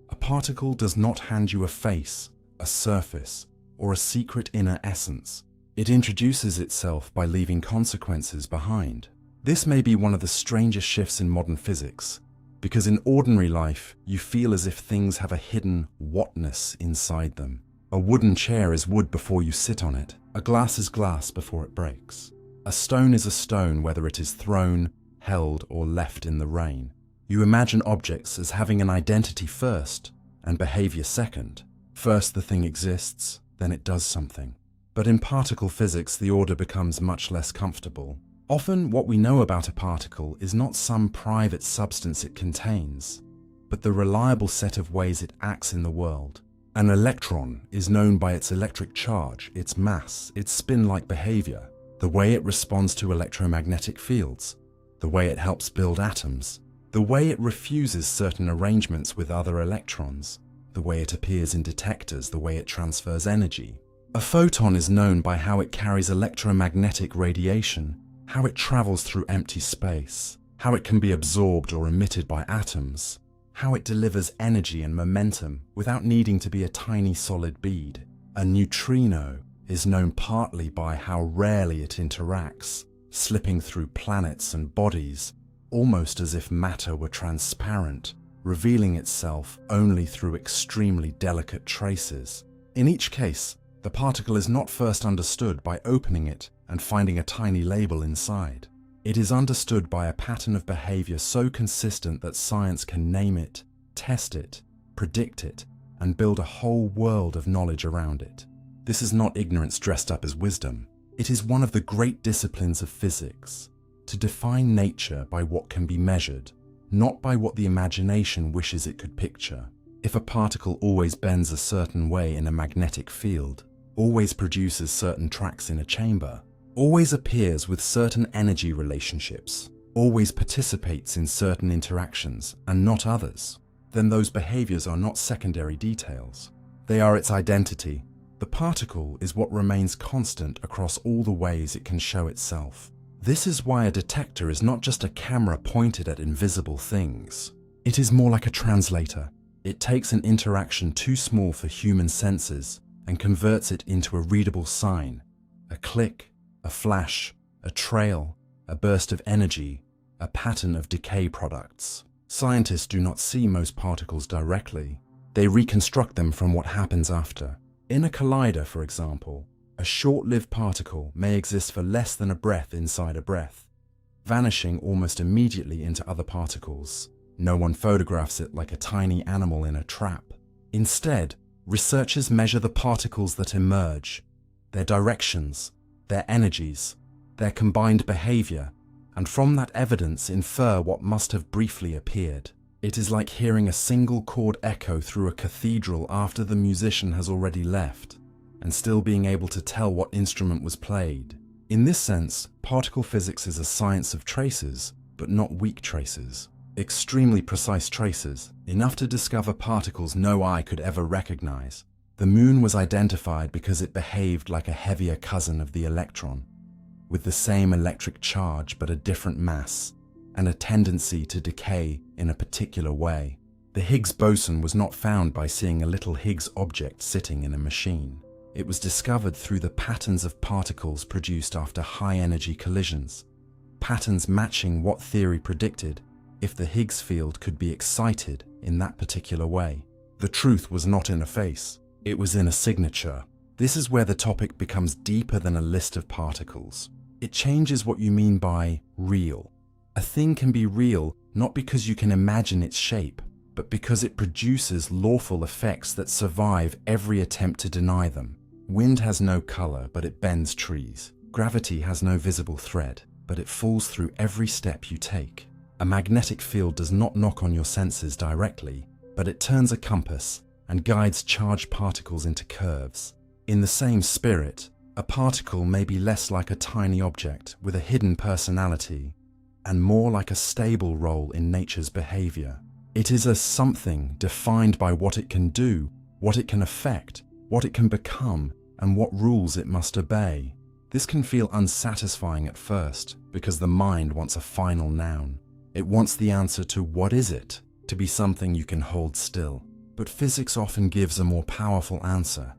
A particle does not hand you a face, a surface, or a secret inner essence. It introduces itself by leaving consequences behind. This may be one of the strangest shifts in modern physics, because in ordinary life, you feel as if things have a hidden whatness inside them. A wooden chair is wood before you sit on it. A glass is glass before it breaks. A stone is a stone whether it is thrown, held, or left in the rain. You imagine objects as having an identity first and behavior second. First the thing exists, then it does something. But in particle physics, the order becomes much less comfortable. Often what we know about a particle is not some private substance it contains, but the reliable set of ways it acts in the world. An electron is known by its electric charge, its mass, its spin-like behavior, the way it responds to electromagnetic fields, the way it helps build atoms, the way it refuses certain arrangements with other electrons, the way it appears in detectors, the way it transfers energy. A photon is known by how it carries electromagnetic radiation, how it travels through empty space, how it can be absorbed or emitted by atoms, how it delivers energy and momentum without needing to be a tiny solid bead. A neutrino is known partly by how rarely it interacts, slipping through planets and bodies, almost as if matter were transparent, revealing itself only through extremely delicate traces. In each case, The particle is not first understood by opening it and finding a tiny label inside. It is understood by a pattern of behavior so consistent that science can name it, test it, predict it, and build a whole world of knowledge around it. This is not ignorance dressed up as wisdom. It is one of the great disciplines of physics, to define nature by what can be measured, not by what the imagination wishes it could picture. If a particle always bends a certain way in a magnetic field, always produces certain tracks in a chamber, always appears with certain energy relationships, always participates in certain interactions and not others, then those behaviors are not secondary details. They are its identity. The particle is what remains constant across all the ways it can show itself. This is why a detector is not just a camera pointed at invisible things. It is more like a translator. It takes an interaction too small for human senses and converts it into a readable sign, a click, a flash, a trail, a burst of energy, a pattern of decay products. Scientists do not see most particles directly. They reconstruct them from what happens after. In a collider, for example, a short-lived particle may exist for less than a breath inside a breath, vanishing almost immediately into other particles. No one photographs it like a tiny animal in a trap. Instead, researchers measure the particles that emerge, their directions, their energies, their combined behavior, and from that evidence infer what must have briefly appeared. It is like hearing a single chord echo through a cathedral after the musician has already left, and still being able to tell what instrument was played. In this sense, particle physics is a science of traces, but not weak traces. Extremely precise traces, enough to discover particles no eye could ever recognize. The moon was identified because it behaved like a heavier cousin of the electron, with the same electric charge but a different mass, and a tendency to decay in a particular way. The Higgs boson was not found by seeing a little Higgs object sitting in a machine. It was discovered through the patterns of particles produced after high-energy collisions, patterns matching what theory predicted if the Higgs field could be excited in that particular way. The truth was not in a face, it was in a signature. This is where the topic becomes deeper than a list of particles. It changes what you mean by real. A thing can be real not because you can imagine its shape, but because it produces lawful effects that survive every attempt to deny them. Wind has no color, but it bends trees. Gravity has no visible thread, but it falls through every step you take. A magnetic field does not knock on your senses directly, but it turns a compass and guides charged particles into curves. In the same spirit, a particle may be less like a tiny object with a hidden personality and more like a stable role in nature's behavior. It is a something defined by what it can do, what it can affect, what it can become, and what rules it must obey. This can feel unsatisfying at first because the mind wants a final noun. It wants the answer to what is it, to be something you can hold still. But physics often gives a more powerful answer.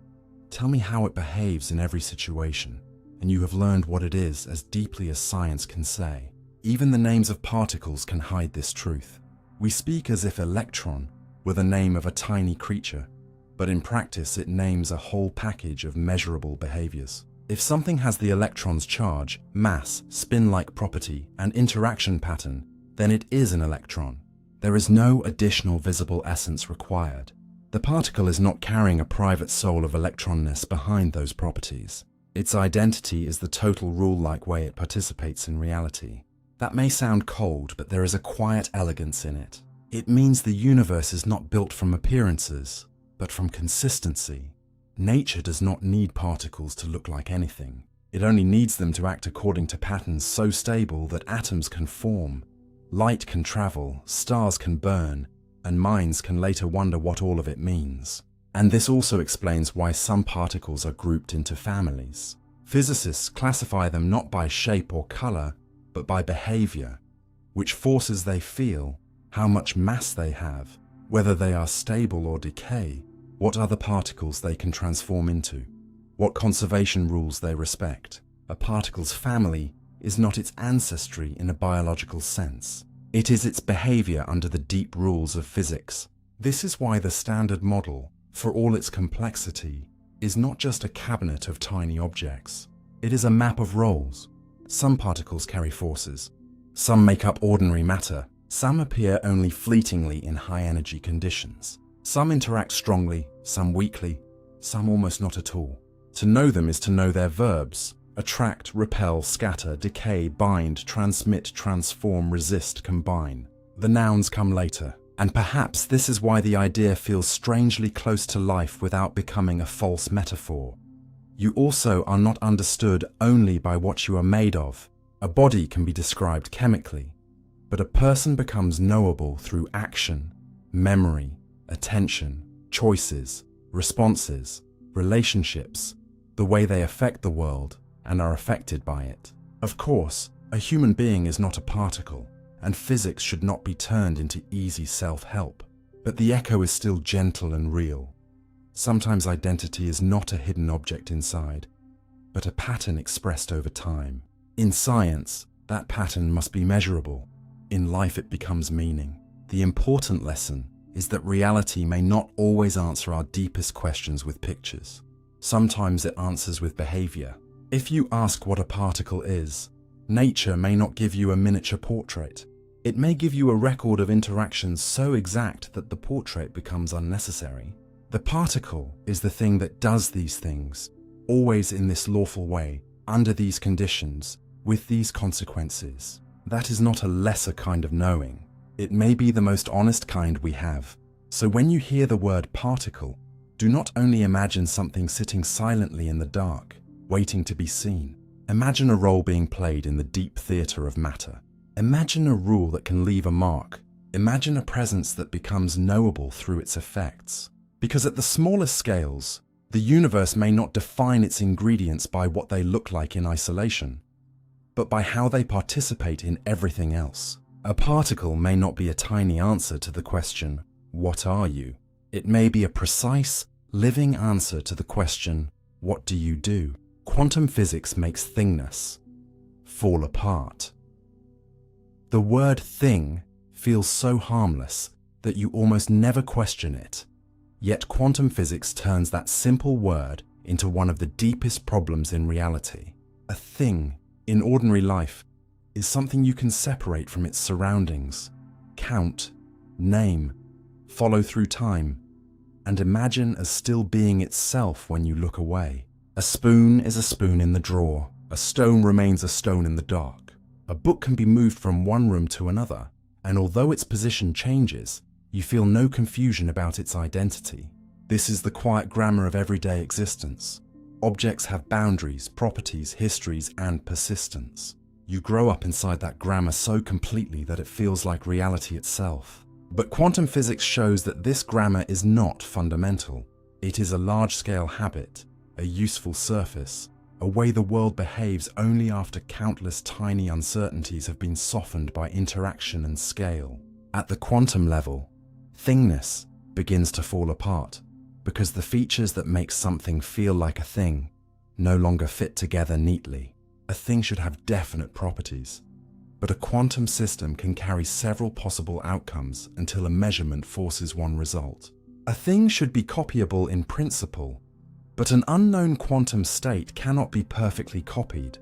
Tell me how it behaves in every situation, and you have learned what it is as deeply as science can say. Even the names of particles can hide this truth. We speak as if electron were the name of a tiny creature, but in practice it names a whole package of measurable behaviors. If something has the electron's charge, mass, spin-like property, and interaction pattern, then it is an electron. There is no additional visible essence required. The particle is not carrying a private soul of electronness behind those properties. Its identity is the total rule-like way it participates in reality. That may sound cold, but there is a quiet elegance in it. It means the universe is not built from appearances, but from consistency. Nature does not need particles to look like anything. It only needs them to act according to patterns so stable that atoms can form, light can travel, stars can burn, and minds can later wonder what all of it means. And this also explains why some particles are grouped into families. Physicists classify them not by shape or color, but by behavior, which forces they feel, how much mass they have, whether they are stable or decay, what other particles they can transform into, what conservation rules they respect. A particle's family is not its ancestry in a biological sense. It is its behavior under the deep rules of physics. This is why the Standard Model, for all its complexity, is not just a cabinet of tiny objects. It is a map of roles. Some particles carry forces. Some make up ordinary matter. Some appear only fleetingly in high-energy conditions. Some interact strongly, some weakly, some almost not at all. To know them is to know their verbs: attract, repel, scatter, decay, bind, transmit, transform, resist, combine. The nouns come later, and perhaps this is why the idea feels strangely close to life without becoming a false metaphor. You also are not understood only by what you are made of. A body can be described chemically, but a person becomes knowable through action, memory, attention, choices, responses, relationships, the way they affect the world and are affected by it. Of course, a human being is not a particle, and physics should not be turned into easy self-help. But the echo is still gentle and real. Sometimes identity is not a hidden object inside, but a pattern expressed over time. In science, that pattern must be measurable. In life, it becomes meaning. The important lesson is that reality may not always answer our deepest questions with pictures. Sometimes it answers with behavior. If you ask what a particle is, nature may not give you a miniature portrait. It may give you a record of interactions so exact that the portrait becomes unnecessary. The particle is the thing that does these things, always in this lawful way, under these conditions, with these consequences. That is not a lesser kind of knowing. It may be the most honest kind we have. So when you hear the word particle, do not only imagine something sitting silently in the dark, waiting to be seen. Imagine a role being played in the deep theatre of matter. Imagine a rule that can leave a mark. Imagine a presence that becomes knowable through its effects. Because at the smallest scales, the universe may not define its ingredients by what they look like in isolation, but by how they participate in everything else. A particle may not be a tiny answer to the question, "What are you?" It may be a precise, living answer to the question, "What do you do?" Quantum physics makes thingness fall apart. The word thing feels so harmless that you almost never question it. Yet quantum physics turns that simple word into one of the deepest problems in reality. A thing, in ordinary life, is something you can separate from its surroundings, count, name, follow through time, and imagine as still being itself when you look away. A spoon is a spoon in the drawer. A stone remains a stone in the dark. A book can be moved from one room to another, and although its position changes, you feel no confusion about its identity. This is the quiet grammar of everyday existence. Objects have boundaries, properties, histories, and persistence. You grow up inside that grammar so completely that it feels like reality itself. But quantum physics shows that this grammar is not fundamental. It is a large-scale habit, a useful surface, a way the world behaves only after countless tiny uncertainties have been softened by interaction and scale. At the quantum level, thingness begins to fall apart because the features that make something feel like a thing no longer fit together neatly. A thing should have definite properties, but a quantum system can carry several possible outcomes until a measurement forces one result. A thing should be copyable in principle, but an unknown quantum state cannot be perfectly copied,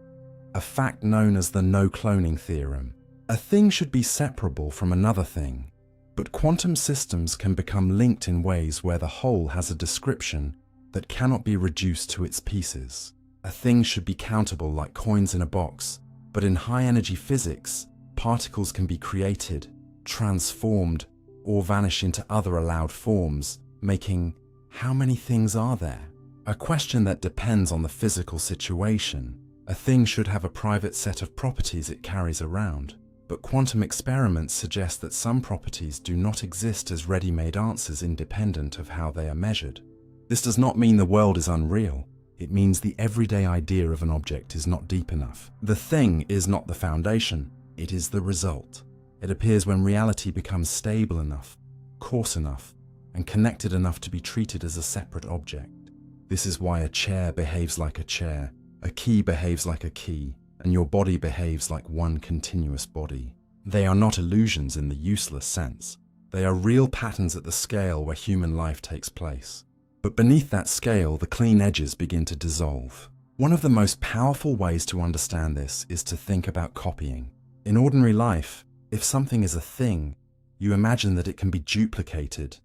a fact known as the no-cloning theorem. A thing should be separable from another thing, but quantum systems can become linked in ways where the whole has a description that cannot be reduced to its pieces. A thing should be countable like coins in a box, but in high-energy physics, particles can be created, transformed, or vanish into other allowed forms, making how many things are there? A question that depends on the physical situation. A thing should have a private set of properties it carries around. But quantum experiments suggest that some properties do not exist as ready-made answers independent of how they are measured. This does not mean the world is unreal. It means the everyday idea of an object is not deep enough. The thing is not the foundation, it is the result. It appears when reality becomes stable enough, coarse enough, and connected enough to be treated as a separate object. This is why a chair behaves like a chair, a key behaves like a key, and your body behaves like one continuous body. They are not illusions in the useless sense. They are real patterns at the scale where human life takes place. But beneath that scale, the clean edges begin to dissolve. One of the most powerful ways to understand this is to think about copying. In ordinary life, if something is a thing, you imagine that it can be duplicated,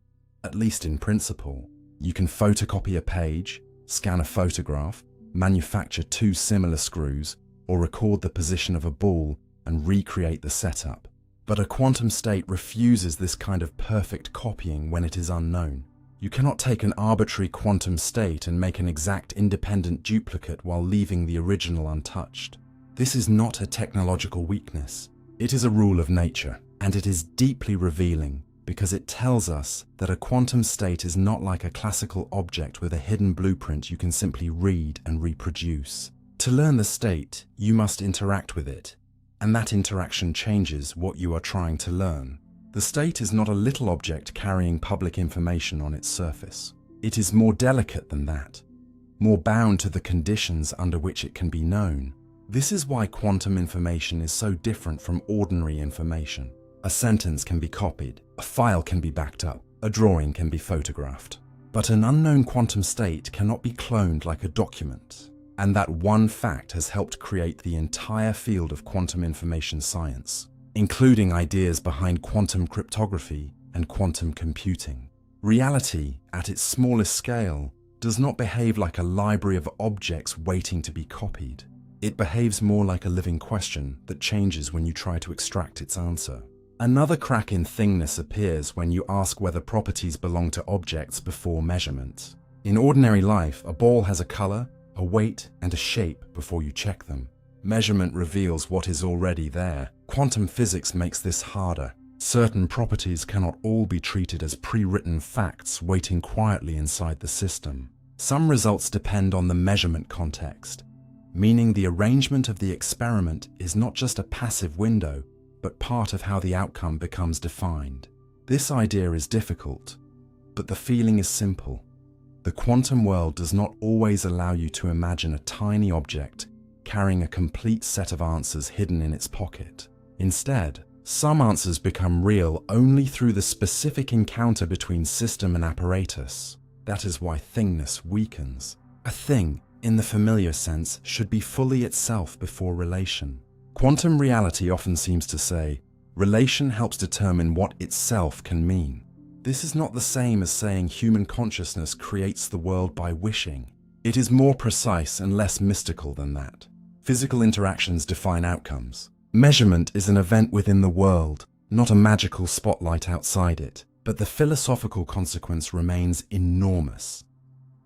at least in principle. You can photocopy a page, scan a photograph, manufacture two similar screws, or record the position of a ball and recreate the setup. But a quantum state refuses this kind of perfect copying when it is unknown. You cannot take an arbitrary quantum state and make an exact independent duplicate while leaving the original untouched. This is not a technological weakness. It is a rule of nature, and it is deeply revealing because it tells us that a quantum state is not like a classical object with a hidden blueprint you can simply read and reproduce. To learn the state, you must interact with it, and that interaction changes what you are trying to learn. The state is not a little object carrying public information on its surface. It is more delicate than that, more bound to the conditions under which it can be known. This is why quantum information is so different from ordinary information. A sentence can be copied, a file can be backed up, a drawing can be photographed. But an unknown quantum state cannot be cloned like a document. And that one fact has helped create the entire field of quantum information science, including ideas behind quantum cryptography and quantum computing. Reality, at its smallest scale, does not behave like a library of objects waiting to be copied. It behaves more like a living question that changes when you try to extract its answer. Another crack in Thingness appears when you ask whether properties belong to objects before measurement. In ordinary life, a ball has a color, a weight, and a shape before you check them. Measurement reveals what is already there. Quantum physics makes this harder. Certain properties cannot all be treated as pre-written facts waiting quietly inside the system. Some results depend on the measurement context, meaning the arrangement of the experiment is not just a passive window, but part of how the outcome becomes defined. This idea is difficult, but the feeling is simple. The quantum world does not always allow you to imagine a tiny object carrying a complete set of answers hidden in its pocket. Instead, some answers become real only through the specific encounter between system and apparatus. That is why Thingness weakens. A thing, in the familiar sense, should be fully itself before relation. Quantum reality often seems to say, relation helps determine what itself can mean. This is not the same as saying human consciousness creates the world by wishing. It is more precise and less mystical than that. Physical interactions define outcomes. Measurement is an event within the world, not a magical spotlight outside it. But the philosophical consequence remains enormous.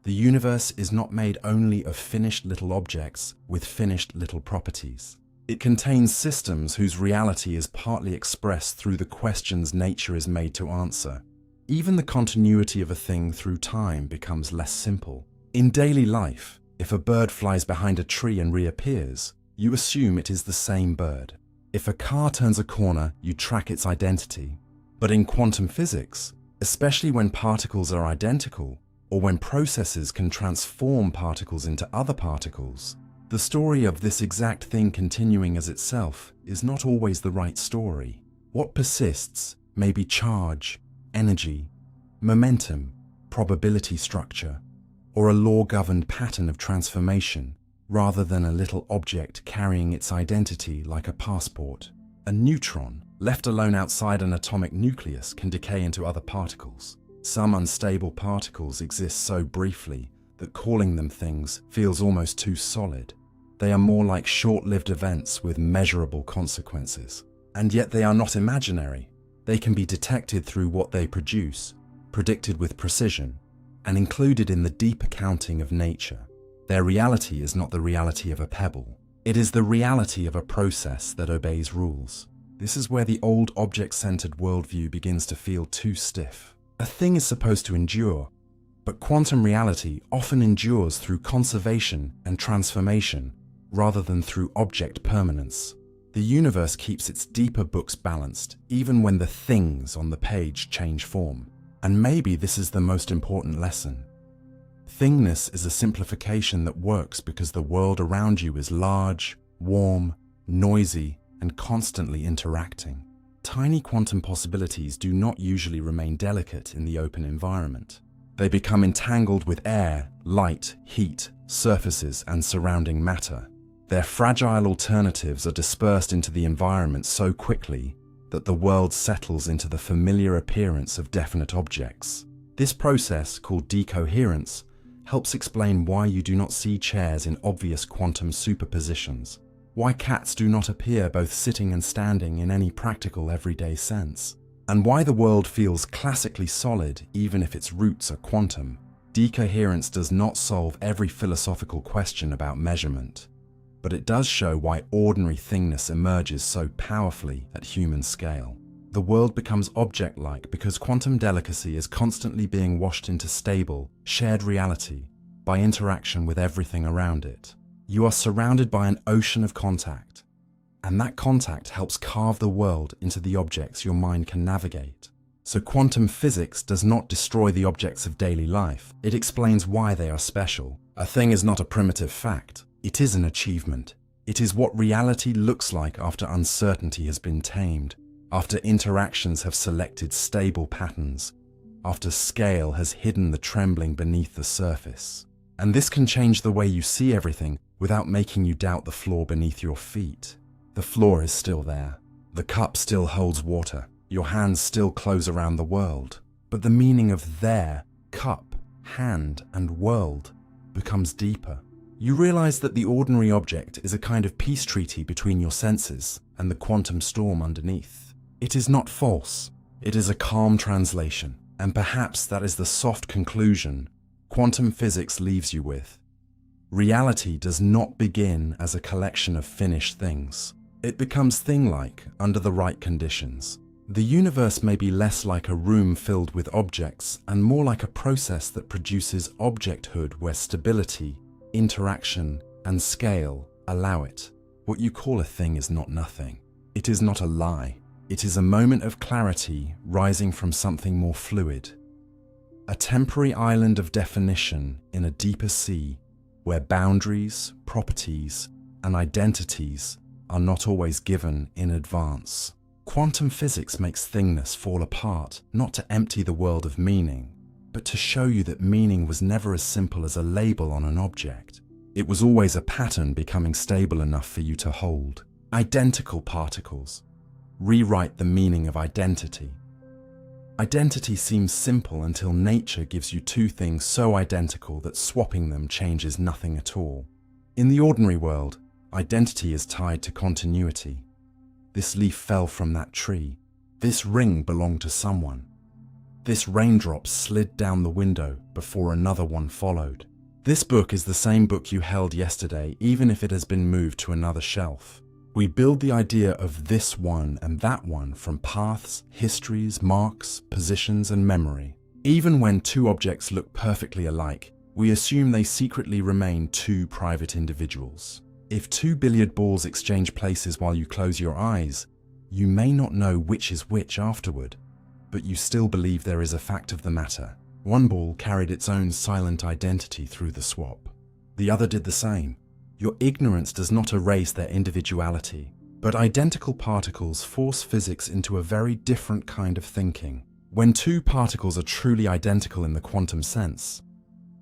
The universe is not made only of finished little objects with finished little properties. It contains systems whose reality is partly expressed through the questions nature is made to answer. Even the continuity of a thing through time becomes less simple. In daily life, if a bird flies behind a tree and reappears, you assume it is the same bird. If a car turns a corner, you track its identity. But in quantum physics, especially when particles are identical, or when processes can transform particles into other particles, the story of this exact thing continuing as itself is not always the right story. What persists may be charge, energy, momentum, probability structure, or a law-governed pattern of transformation, rather than a little object carrying its identity like a passport. A neutron, left alone outside an atomic nucleus, can decay into other particles. Some unstable particles exist so briefly that calling them things feels almost too solid. They are more like short-lived events with measurable consequences. And yet they are not imaginary. They can be detected through what they produce, predicted with precision, and included in the deep accounting of nature. Their reality is not the reality of a pebble. It is the reality of a process that obeys rules. This is where the old object-centered worldview begins to feel too stiff. A thing is supposed to endure, but quantum reality often endures through conservation and transformation rather than through object permanence. The universe keeps its deeper books balanced, even when the things on the page change form. And maybe this is the most important lesson. Thingness is a simplification that works because the world around you is large, warm, noisy, and constantly interacting. Tiny quantum possibilities do not usually remain delicate in the open environment. They become entangled with air, light, heat, surfaces, and surrounding matter. Their fragile alternatives are dispersed into the environment so quickly that the world settles into the familiar appearance of definite objects. This process, called decoherence, helps explain why you do not see chairs in obvious quantum superpositions, why cats do not appear both sitting and standing in any practical everyday sense, and why the world feels classically solid even if its roots are quantum. Decoherence does not solve every philosophical question about measurement, but it does show why ordinary thingness emerges so powerfully at human scale. The world becomes object-like because quantum delicacy is constantly being washed into stable, shared reality by interaction with everything around it. You are surrounded by an ocean of contact, and that contact helps carve the world into the objects your mind can navigate. So quantum physics does not destroy the objects of daily life. It explains why they are special. A thing is not a primitive fact. It is an achievement. It is what reality looks like after uncertainty has been tamed, after interactions have selected stable patterns, after scale has hidden the trembling beneath the surface. And this can change the way you see everything without making you doubt the floor beneath your feet. The floor is still there. The cup still holds water. Your hands still close around the world. But the meaning of there, cup, hand, and world becomes deeper. You realize that the ordinary object is a kind of peace treaty between your senses and the quantum storm underneath. It is not false. It is a calm translation. And perhaps that is the soft conclusion quantum physics leaves you with. Reality does not begin as a collection of finished things. It becomes thing-like under the right conditions. The universe may be less like a room filled with objects and more like a process that produces objecthood where stability, interaction, and scale allow it. What you call a thing is not nothing. It is not a lie. It is a moment of clarity rising from something more fluid. A temporary island of definition in a deeper sea where boundaries, properties, and identities are not always given in advance. Quantum physics makes thingness fall apart, not to empty the world of meaning, but to show you that meaning was never as simple as a label on an object. It was always a pattern becoming stable enough for you to hold. Identical particles rewrite the meaning of identity. Identity seems simple until nature gives you two things so identical that swapping them changes nothing at all. In the ordinary world, identity is tied to continuity. This leaf fell from that tree. This ring belonged to someone. This raindrop slid down the window before another one followed. This book is the same book you held yesterday, even if it has been moved to another shelf. We build the idea of this one and that one from paths, histories, marks, positions, and memory. Even when two objects look perfectly alike, we assume they secretly remain two private individuals. If two billiard balls exchange places while you close your eyes, you may not know which is which afterward, but you still believe there is a fact of the matter. One ball carried its own silent identity through the swap. The other did the same. Your ignorance does not erase their individuality, but identical particles force physics into a very different kind of thinking. When two particles are truly identical in the quantum sense,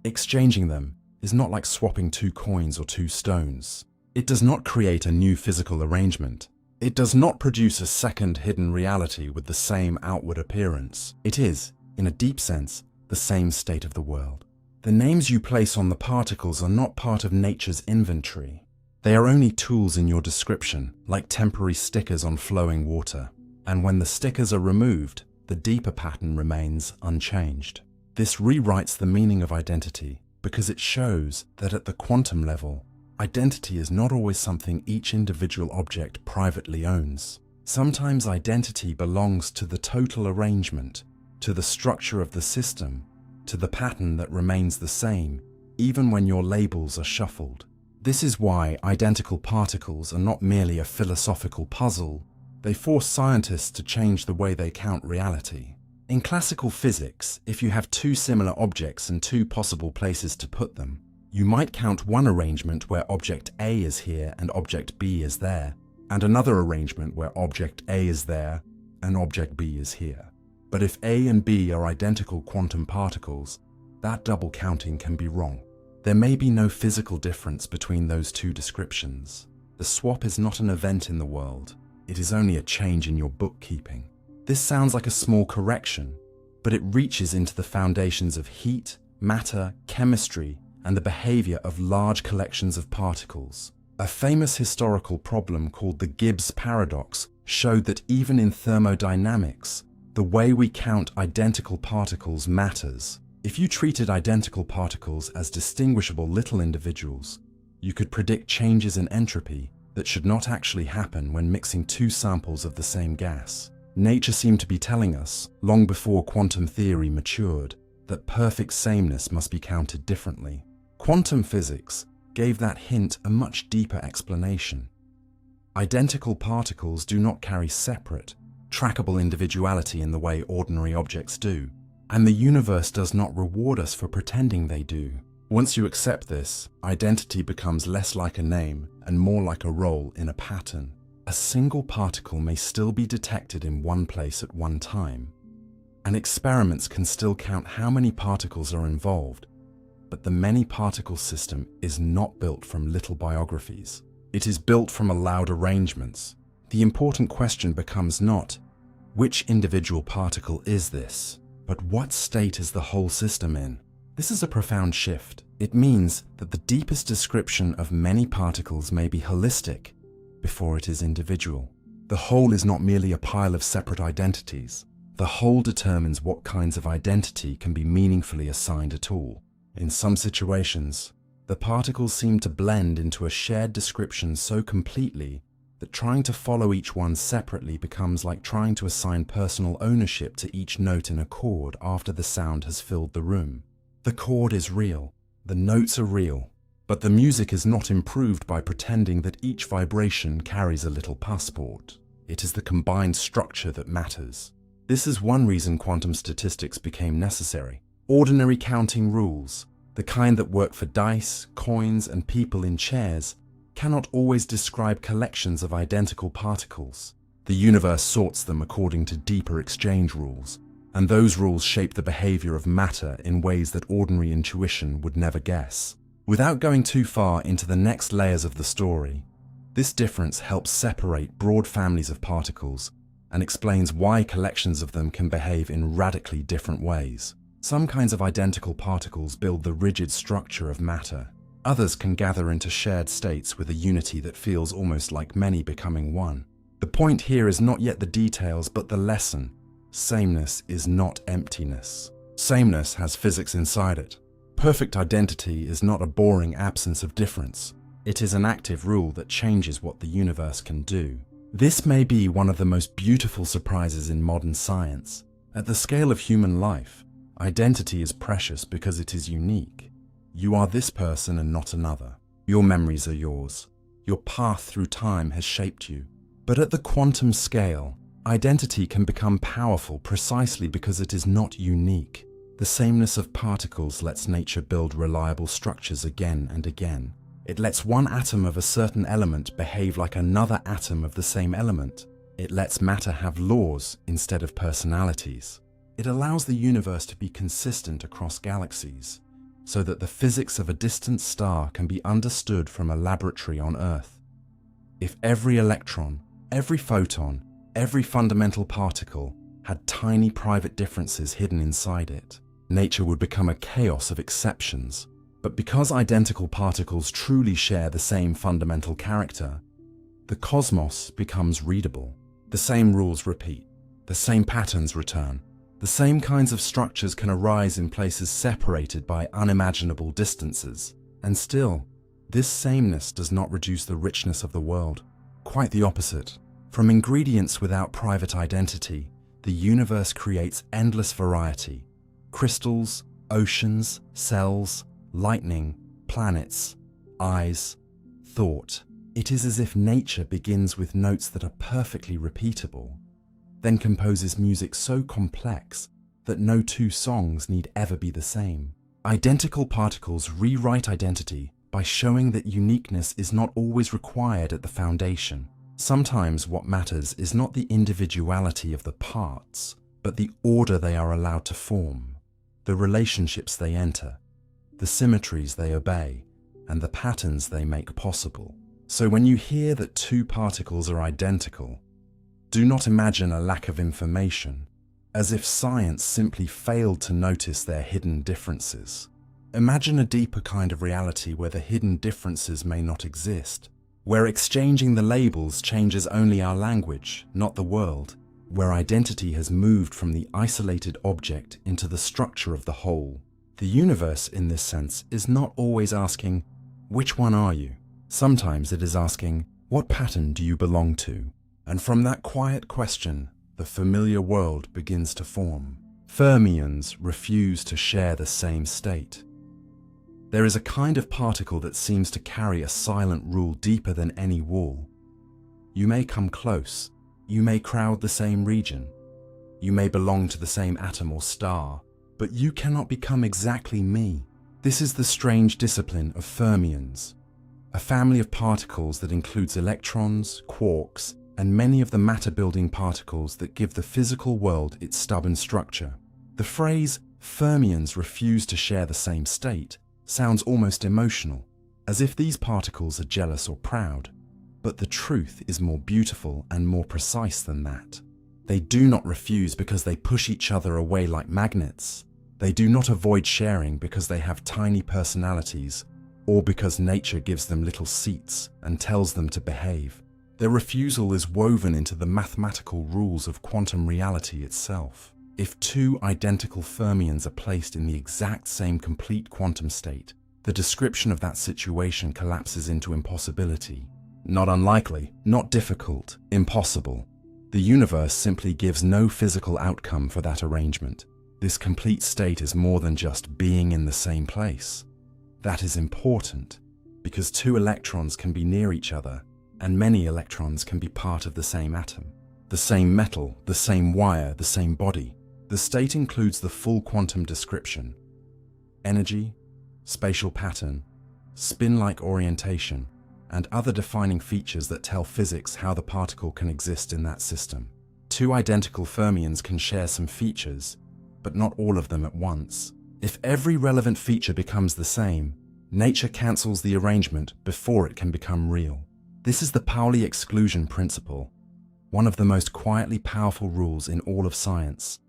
exchanging them is not like swapping two coins or two stones. It does not create a new physical arrangement. It does not produce a second hidden reality with the same outward appearance. It is, in a deep sense, the same state of the world. The names you place on the particles are not part of nature's inventory. They are only tools in your description, like temporary stickers on flowing water. And when the stickers are removed, the deeper pattern remains unchanged. This rewrites the meaning of identity because it shows that at the quantum level, identity is not always something each individual object privately owns. Sometimes identity belongs to the total arrangement, to the structure of the system, to the pattern that remains the same, even when your labels are shuffled. This is why identical particles are not merely a philosophical puzzle. They force scientists to change the way they count reality. In classical physics, if you have two similar objects and two possible places to put them, you might count one arrangement where object A is here and object B is there, and another arrangement where object A is there and object B is here. But if A and B are identical quantum particles, that double counting can be wrong. There may be no physical difference between those two descriptions. The swap is not an event in the world. It is only a change in your bookkeeping. This sounds like a small correction, but it reaches into the foundations of heat, matter, chemistry, and the behavior of large collections of particles. A famous historical problem called the Gibbs paradox showed that even in thermodynamics, the way we count identical particles matters. If you treated identical particles as distinguishable little individuals, you could predict changes in entropy that should not actually happen when mixing two samples of the same gas. Nature seemed to be telling us, long before quantum theory matured, that perfect sameness must be counted differently. Quantum physics gave that hint a much deeper explanation. Identical particles do not carry separate, trackable individuality in the way ordinary objects do, and the universe does not reward us for pretending they do. Once you accept this, identity becomes less like a name and more like a role in a pattern. A single particle may still be detected in one place at one time, and experiments can still count how many particles are involved, but the many-particle system is not built from little biographies. It is built from allowed arrangements. The important question becomes not, which individual particle is this, but what state is the whole system in? This is a profound shift. It means that the deepest description of many particles may be holistic before it is individual. The whole is not merely a pile of separate identities. The whole determines what kinds of identity can be meaningfully assigned at all. In some situations, the particles seem to blend into a shared description so completely that trying to follow each one separately becomes like trying to assign personal ownership to each note in a chord after the sound has filled the room. The chord is real, the notes are real, but the music is not improved by pretending that each vibration carries a little passport. It is the combined structure that matters. This is one reason quantum statistics became necessary. Ordinary counting rules, the kind that work for dice, coins, and people in chairs, cannot always describe collections of identical particles. The universe sorts them according to deeper exchange rules, and those rules shape the behavior of matter in ways that ordinary intuition would never guess. Without going too far into the next layers of the story, this difference helps separate broad families of particles and explains why collections of them can behave in radically different ways. Some kinds of identical particles build the rigid structure of matter. Others can gather into shared states with a unity that feels almost like many becoming one. The point here is not yet the details, but the lesson. Sameness is not emptiness. Sameness has physics inside it. Perfect identity is not a boring absence of difference. It is an active rule that changes what the universe can do. This may be one of the most beautiful surprises in modern science. At the scale of human life, identity is precious because it is unique. You are this person and not another. Your memories are yours. Your path through time has shaped you. But at the quantum scale, identity can become powerful precisely because it is not unique. The sameness of particles lets nature build reliable structures again and again. It lets one atom of a certain element behave like another atom of the same element. It lets matter have laws instead of personalities. It allows the universe to be consistent across galaxies, so that the physics of a distant star can be understood from a laboratory on Earth. If every electron, every photon, every fundamental particle had tiny private differences hidden inside it, nature would become a chaos of exceptions. But because identical particles truly share the same fundamental character, the cosmos becomes readable. The same rules repeat, the same patterns return. The same kinds of structures can arise in places separated by unimaginable distances. And still, this sameness does not reduce the richness of the world. Quite the opposite. From ingredients without private identity, the universe creates endless variety. Crystals, oceans, cells, lightning, planets, eyes, thought. It is as if nature begins with notes that are perfectly repeatable, then composes music so complex that no two songs need ever be the same. Identical particles rewrite identity by showing that uniqueness is not always required at the foundation. Sometimes what matters is not the individuality of the parts, but the order they are allowed to form. the relationships they enter, the symmetries they obey, and the patterns they make possible. So when you hear that two particles are identical, do not imagine a lack of information, as if science simply failed to notice their hidden differences. Imagine a deeper kind of reality where the hidden differences may not exist, where exchanging the labels changes only our language, not the world, where identity has moved from the isolated object into the structure of the whole. The universe, in this sense, is not always asking, "Which one are you?" Sometimes it is asking, "What pattern do you belong to?" And from that quiet question, the familiar world begins to form. Fermions refuse to share the same state. There is a kind of particle that seems to carry a silent rule deeper than any wall. You may come close, you may crowd the same region, you may belong to the same atom or star, but you cannot become exactly me. This is the strange discipline of fermions, a family of particles that includes electrons, quarks, and many of the matter-building particles that give the physical world its stubborn structure. The phrase, "fermions refuse to share the same state," sounds almost emotional, as if these particles are jealous or proud. But the truth is more beautiful and more precise than that. They do not refuse because they push each other away like magnets. They do not avoid sharing because they have tiny personalities, or because nature gives them little seats and tells them to behave. Their refusal is woven into the mathematical rules of quantum reality itself. If two identical fermions are placed in the exact same complete quantum state, the description of that situation collapses into impossibility. Not unlikely, not difficult, impossible. The universe simply gives no physical outcome for that arrangement. This complete state is more than just being in the same place. That is important, because two electrons can be near each other, and many electrons can be part of the same atom, the same metal, the same wire, the same body. The state includes the full quantum description: energy, spatial pattern, spin-like orientation, and other defining features that tell physics how the particle can exist in that system. Two identical fermions can share some features, but not all of them at once. If every relevant feature becomes the same, nature cancels the arrangement before it can become real. This is the Pauli exclusion principle, one of the most quietly powerful rules in all of science.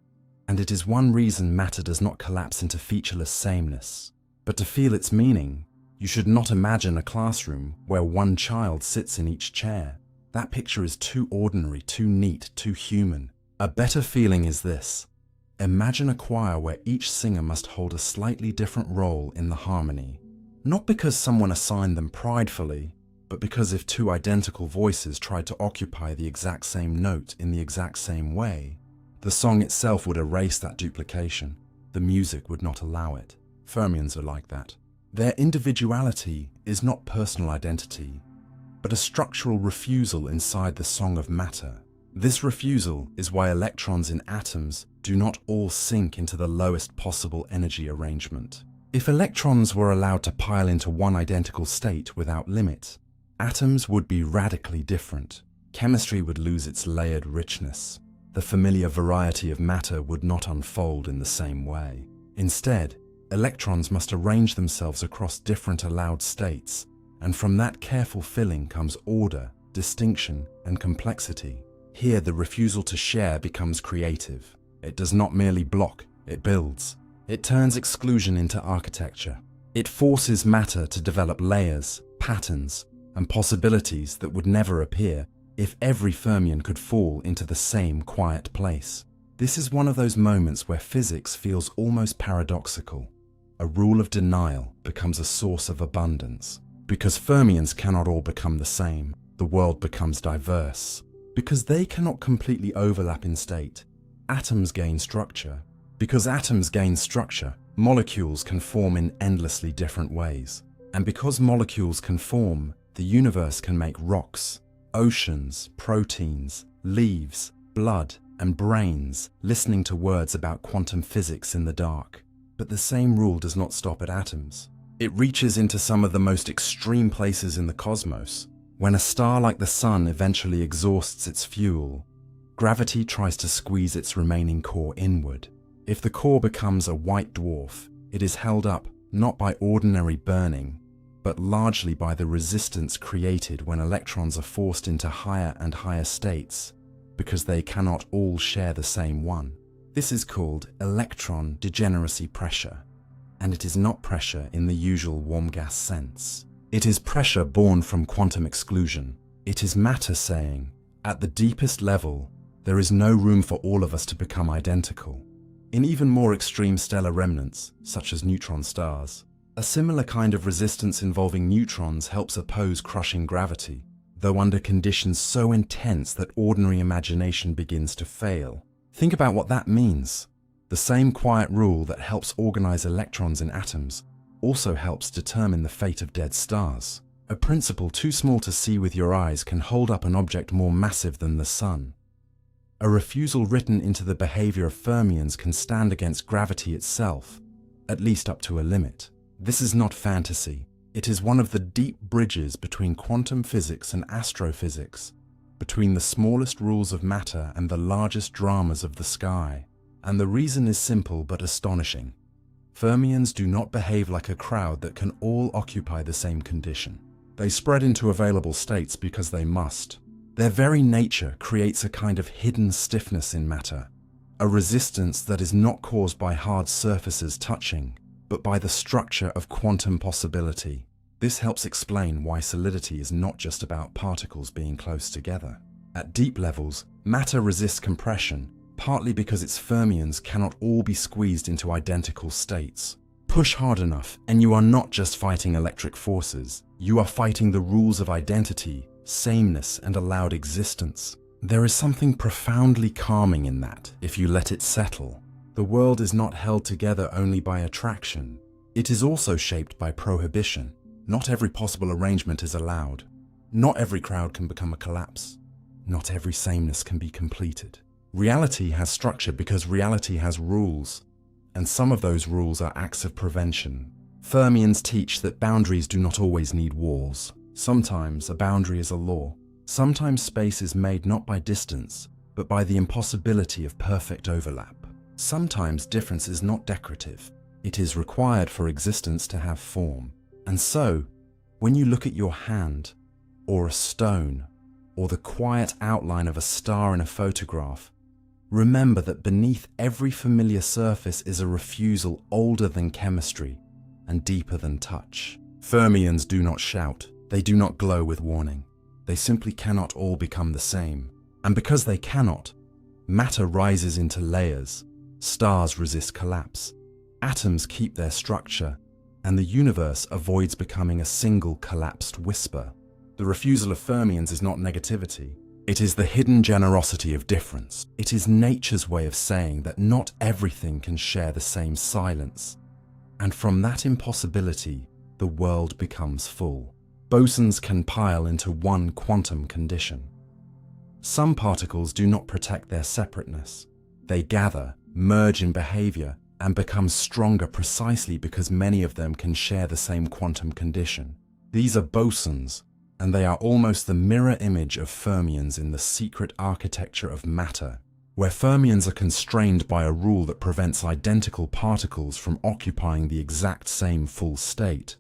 And it is one reason matter does not collapse into featureless sameness. But to feel its meaning, you should not imagine a classroom where one child sits in each chair. That picture is too ordinary, too neat, too human. A better feeling is this. Imagine a choir where each singer must hold a slightly different role in the harmony. Not because someone assigned them pridefully, but because if two identical voices tried to occupy the exact same note in the exact same way, the song itself would erase that duplication. The music would not allow it. Fermions are like that. Their individuality is not personal identity, but a structural refusal inside the song of matter. This refusal is why electrons in atoms do not all sink into the lowest possible energy arrangement. If electrons were allowed to pile into one identical state without limit, atoms would be radically different. Chemistry would lose its layered richness. The familiar variety of matter would not unfold in the same way. Instead, electrons must arrange themselves across different allowed states, and from that careful filling comes order, distinction, and complexity. Here, the refusal to share becomes creative. It does not merely block, it builds. It turns exclusion into architecture. It forces matter to develop layers, patterns, and possibilities that would never appear if every fermion could fall into the same quiet place. This is one of those moments where physics feels almost paradoxical. A rule of denial becomes a source of abundance. Because fermions cannot all become the same, the world becomes diverse. Because they cannot completely overlap in state, atoms gain structure. Because atoms gain structure, molecules can form in endlessly different ways. And because molecules can form, the universe can make rocks, oceans, proteins, leaves, blood, and brains, listening to words about quantum physics in the dark. But the same rule does not stop at atoms. It reaches into some of the most extreme places in the cosmos. When a star like the Sun eventually exhausts its fuel, gravity tries to squeeze its remaining core inward. If the core becomes a white dwarf, it is held up not by ordinary burning, but largely by the resistance created when electrons are forced into higher and higher states, because they cannot all share the same one. This is called electron degeneracy pressure, and it is not pressure in the usual warm gas sense. It is pressure born from quantum exclusion. It is matter saying, at the deepest level, there is no room for all of us to become identical. In even more extreme stellar remnants, such as neutron stars, a similar kind of resistance involving neutrons helps oppose crushing gravity, though under conditions so intense that ordinary imagination begins to fail. Think about what that means. The same quiet rule that helps organize electrons in atoms also helps determine the fate of dead stars. A principle too small to see with your eyes can hold up an object more massive than the sun. A refusal written into the behavior of fermions can stand against gravity itself, at least up to a limit. This is not fantasy. It is one of the deep bridges between quantum physics and astrophysics, between the smallest rules of matter and the largest dramas of the sky. And the reason is simple but astonishing. Fermions do not behave like a crowd that can all occupy the same condition. They spread into available states because they must. Their very nature creates a kind of hidden stiffness in matter, a resistance that is not caused by hard surfaces touching, but by the structure of quantum possibility. This helps explain why solidity is not just about particles being close together. At deep levels, matter resists compression, partly because its fermions cannot all be squeezed into identical states. Push hard enough, and you are not just fighting electric forces, you are fighting the rules of identity, sameness, and allowed existence. There is something profoundly calming in that, if you let it settle. The world is not held together only by attraction. It is also shaped by prohibition. Not every possible arrangement is allowed. Not every crowd can become a collapse. Not every sameness can be completed. Reality has structure because reality has rules, and some of those rules are acts of prevention. Fermions teach that boundaries do not always need walls. Sometimes a boundary is a law. Sometimes space is made not by distance, but by the impossibility of perfect overlap. Sometimes difference is not decorative. It is required for existence to have form. And so, when you look at your hand, or a stone, or the quiet outline of a star in a photograph, remember that beneath every familiar surface is a refusal older than chemistry and deeper than touch. Fermions do not shout. They do not glow with warning. They simply cannot all become the same. And because they cannot, matter rises into layers. Stars resist collapse. Atoms keep their structure, and the universe avoids becoming a single collapsed whisper. The refusal of fermions is not negativity. It is the hidden generosity of difference. It is nature's way of saying that not everything can share the same silence. And from that impossibility, the world becomes full. Bosons can pile into one quantum condition. Some particles do not protect their separateness. They gather, merge in behavior, and become stronger precisely because many of them can share the same quantum condition. These are bosons, and they are almost the mirror image of fermions in the secret architecture of matter, where fermions are constrained by a rule that prevents identical particles from occupying the exact same full state.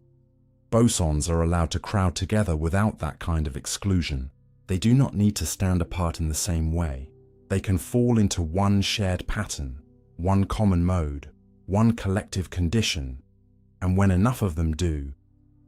Bosons are allowed to crowd together without that kind of exclusion. They do not need to stand apart in the same way. They can fall into one shared pattern, one common mode, one collective condition, and when enough of them do,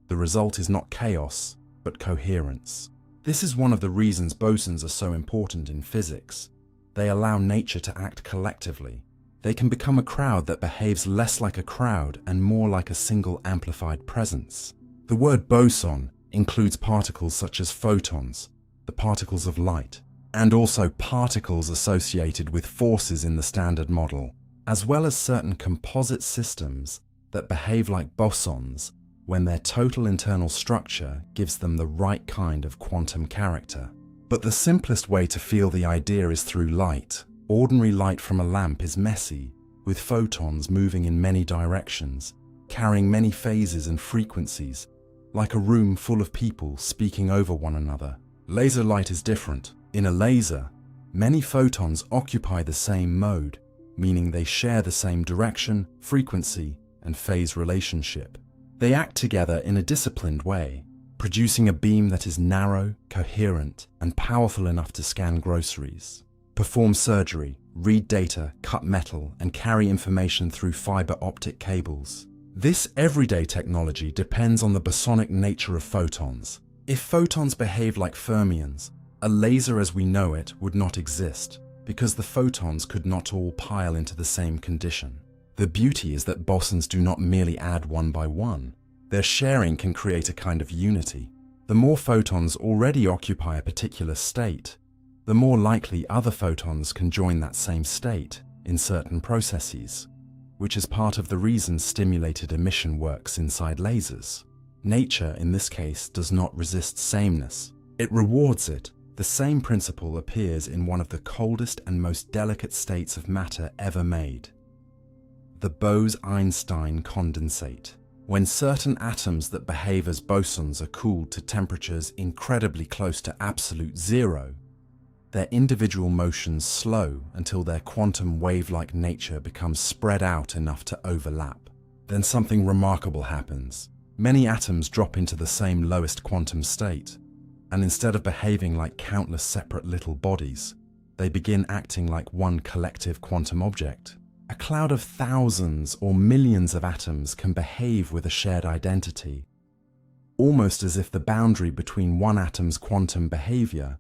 the result is not chaos, but coherence. This is one of the reasons bosons are so important in physics. They allow nature to act collectively. They can become a crowd that behaves less like a crowd and more like a single amplified presence. The word boson includes particles such as photons, the particles of light, and also particles associated with forces in the Standard Model, as well as certain composite systems that behave like bosons when their total internal structure gives them the right kind of quantum character. But the simplest way to feel the idea is through light. Ordinary light from a lamp is messy, with photons moving in many directions, carrying many phases and frequencies, like a room full of people speaking over one another. Laser light is different. In a laser, many photons occupy the same mode, meaning they share the same direction, frequency, and phase relationship. They act together in a disciplined way, producing a beam that is narrow, coherent, and powerful enough to scan groceries, perform surgery, read data, cut metal, and carry information through fiber optic cables. This everyday technology depends on the bosonic nature of photons. If photons behave like fermions, a laser as we know it would not exist, because the photons could not all pile into the same condition. The beauty is that bosons do not merely add one by one. Their sharing can create a kind of unity. The more photons already occupy a particular state, the more likely other photons can join that same state in certain processes, which is part of the reason stimulated emission works inside lasers. Nature, in this case, does not resist sameness. It rewards it. The same principle appears in one of the coldest and most delicate states of matter ever made, the Bose-Einstein condensate. When certain atoms that behave as bosons are cooled to temperatures incredibly close to absolute zero, their individual motions slow until their quantum wave-like nature becomes spread out enough to overlap. Then something remarkable happens. Many atoms drop into the same lowest quantum state, and instead of behaving like countless separate little bodies, they begin acting like one collective quantum object. A cloud of thousands or millions of atoms can behave with a shared identity, almost as if the boundary between one atom's quantum behavior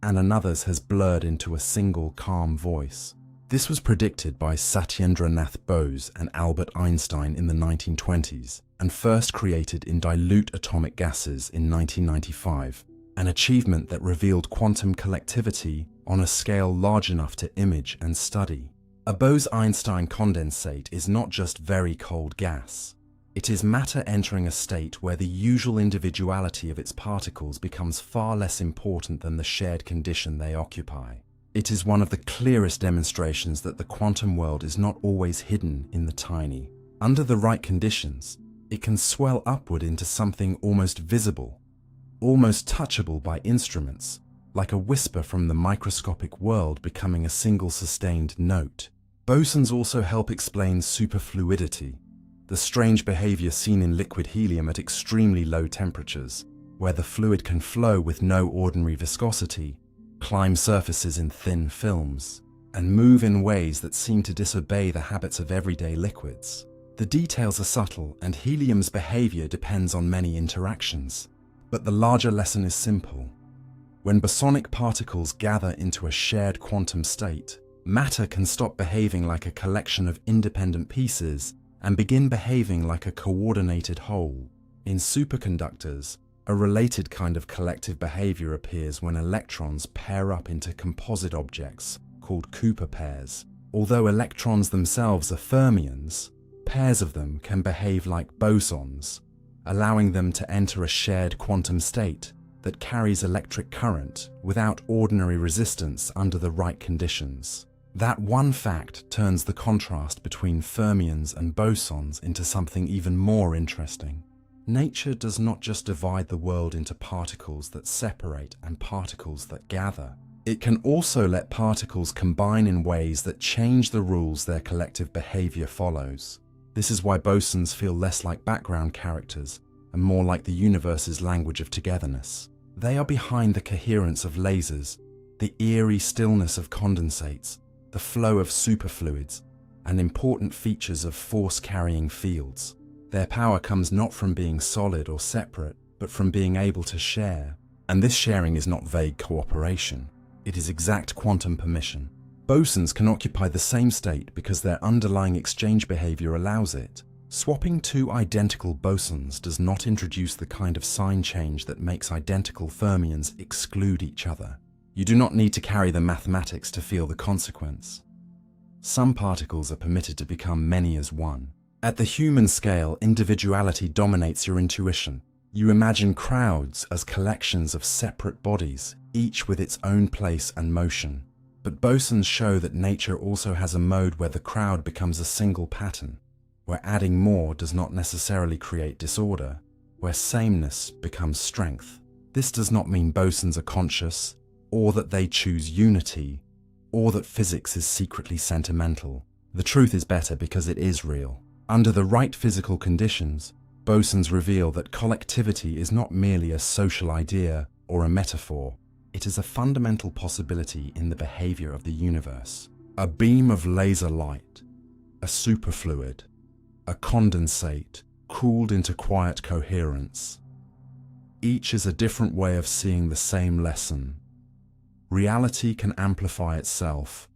and another's has blurred into a single calm voice. This was predicted by Satyendranath Bose and Albert Einstein in the 1920s and first created in dilute atomic gases in 1995, an achievement that revealed quantum collectivity on a scale large enough to image and study. A Bose-Einstein condensate is not just very cold gas. It is matter entering a state where the usual individuality of its particles becomes far less important than the shared condition they occupy. It is one of the clearest demonstrations that the quantum world is not always hidden in the tiny. Under the right conditions, it can swell upward into something almost visible, almost touchable by instruments, like a whisper from the microscopic world becoming a single sustained note. Bosons also help explain superfluidity, the strange behavior seen in liquid helium at extremely low temperatures, where the fluid can flow with no ordinary viscosity, climb surfaces in thin films, and move in ways that seem to disobey the habits of everyday liquids. The details are subtle, and helium's behavior depends on many interactions. But the larger lesson is simple. When bosonic particles gather into a shared quantum state, matter can stop behaving like a collection of independent pieces and begin behaving like a coordinated whole. In superconductors, a related kind of collective behavior appears when electrons pair up into composite objects called Cooper pairs. Although electrons themselves are fermions, pairs of them can behave like bosons, allowing them to enter a shared quantum state that carries electric current without ordinary resistance under the right conditions. That one fact turns the contrast between fermions and bosons into something even more interesting. Nature does not just divide the world into particles that separate and particles that gather. It can also let particles combine in ways that change the rules their collective behavior follows. This is why bosons feel less like background characters and more like the universe's language of togetherness. They are behind the coherence of lasers, the eerie stillness of condensates, the flow of superfluids, and important features of force-carrying fields. Their power comes not from being solid or separate, but from being able to share. And this sharing is not vague cooperation. It is exact quantum permission. Bosons can occupy the same state because their underlying exchange behavior allows it. Swapping two identical bosons does not introduce the kind of sign change that makes identical fermions exclude each other. You do not need to carry the mathematics to feel the consequence. Some particles are permitted to become many as one. At the human scale, individuality dominates your intuition. You imagine crowds as collections of separate bodies, each with its own place and motion. But bosons show that nature also has a mode where the crowd becomes a single pattern, where adding more does not necessarily create disorder, where sameness becomes strength. This does not mean bosons are conscious, or that they choose unity, or that physics is secretly sentimental. The truth is better because it is real. Under the right physical conditions, bosons reveal that collectivity is not merely a social idea or a metaphor. It is a fundamental possibility in the behavior of the universe. A beam of laser light, a superfluid, a condensate, cooled into quiet coherence. Each is a different way of seeing the same lesson. Reality can amplify itself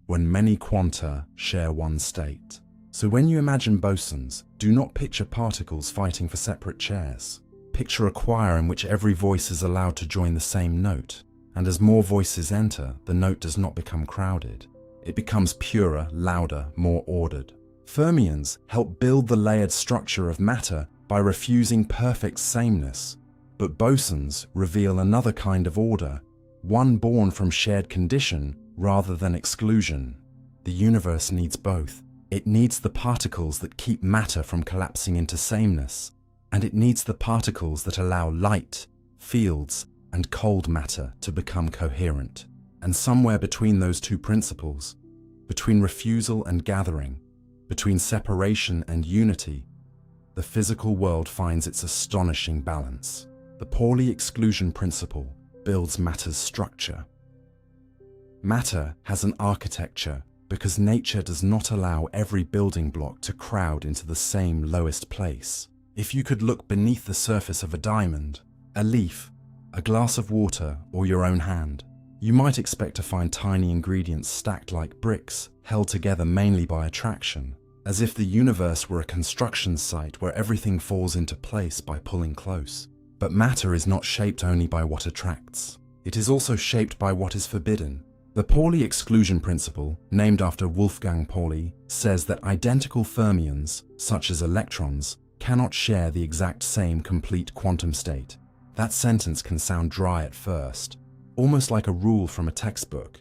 when many quanta share one state. So when you imagine bosons, do not picture particles fighting for separate chairs. Picture a choir in which every voice is allowed to join the same note, and as more voices enter, the note does not become crowded. It becomes purer, louder, more ordered. Fermions help build the layered structure of matter by refusing perfect sameness, but bosons reveal another kind of order, one born from shared condition rather than exclusion. The universe needs both. It needs the particles that keep matter from collapsing into sameness, and it needs the particles that allow light, fields, and cold matter to become coherent. And somewhere between those two principles, between refusal and gathering, between separation and unity, the physical world finds its astonishing balance. The Pauli exclusion principle builds matter's structure. Matter has an architecture because nature does not allow every building block to crowd into the same lowest place. If you could look beneath the surface of a diamond, a leaf, a glass of water, or your own hand, you might expect to find tiny ingredients stacked like bricks, held together mainly by attraction, as if the universe were a construction site where everything falls into place by pulling close. But matter is not shaped only by what attracts. It is also shaped by what is forbidden. The Pauli exclusion principle, named after Wolfgang Pauli, says that identical fermions, such as electrons, cannot share the exact same complete quantum state. That sentence can sound dry at first, almost like a rule from a textbook.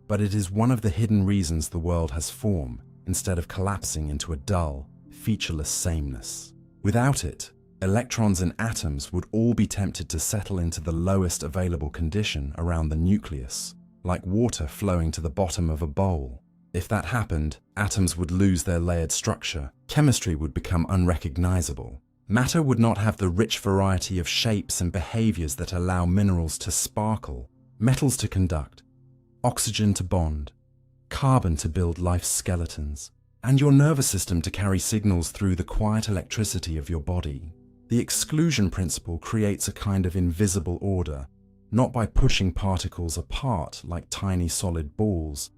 But it is one of the hidden reasons the world has form, instead of collapsing into a dull, featureless sameness. Without it, electrons and atoms would all be tempted to settle into the lowest available condition around the nucleus, like water flowing to the bottom of a bowl. If that happened, atoms would lose their layered structure, chemistry would become unrecognizable. Matter would not have the rich variety of shapes and behaviors that allow minerals to sparkle, metals to conduct, oxygen to bond, carbon to build life's skeletons, and your nervous system to carry signals through the quiet electricity of your body. The exclusion principle creates a kind of invisible order, not by pushing particles apart like tiny solid balls,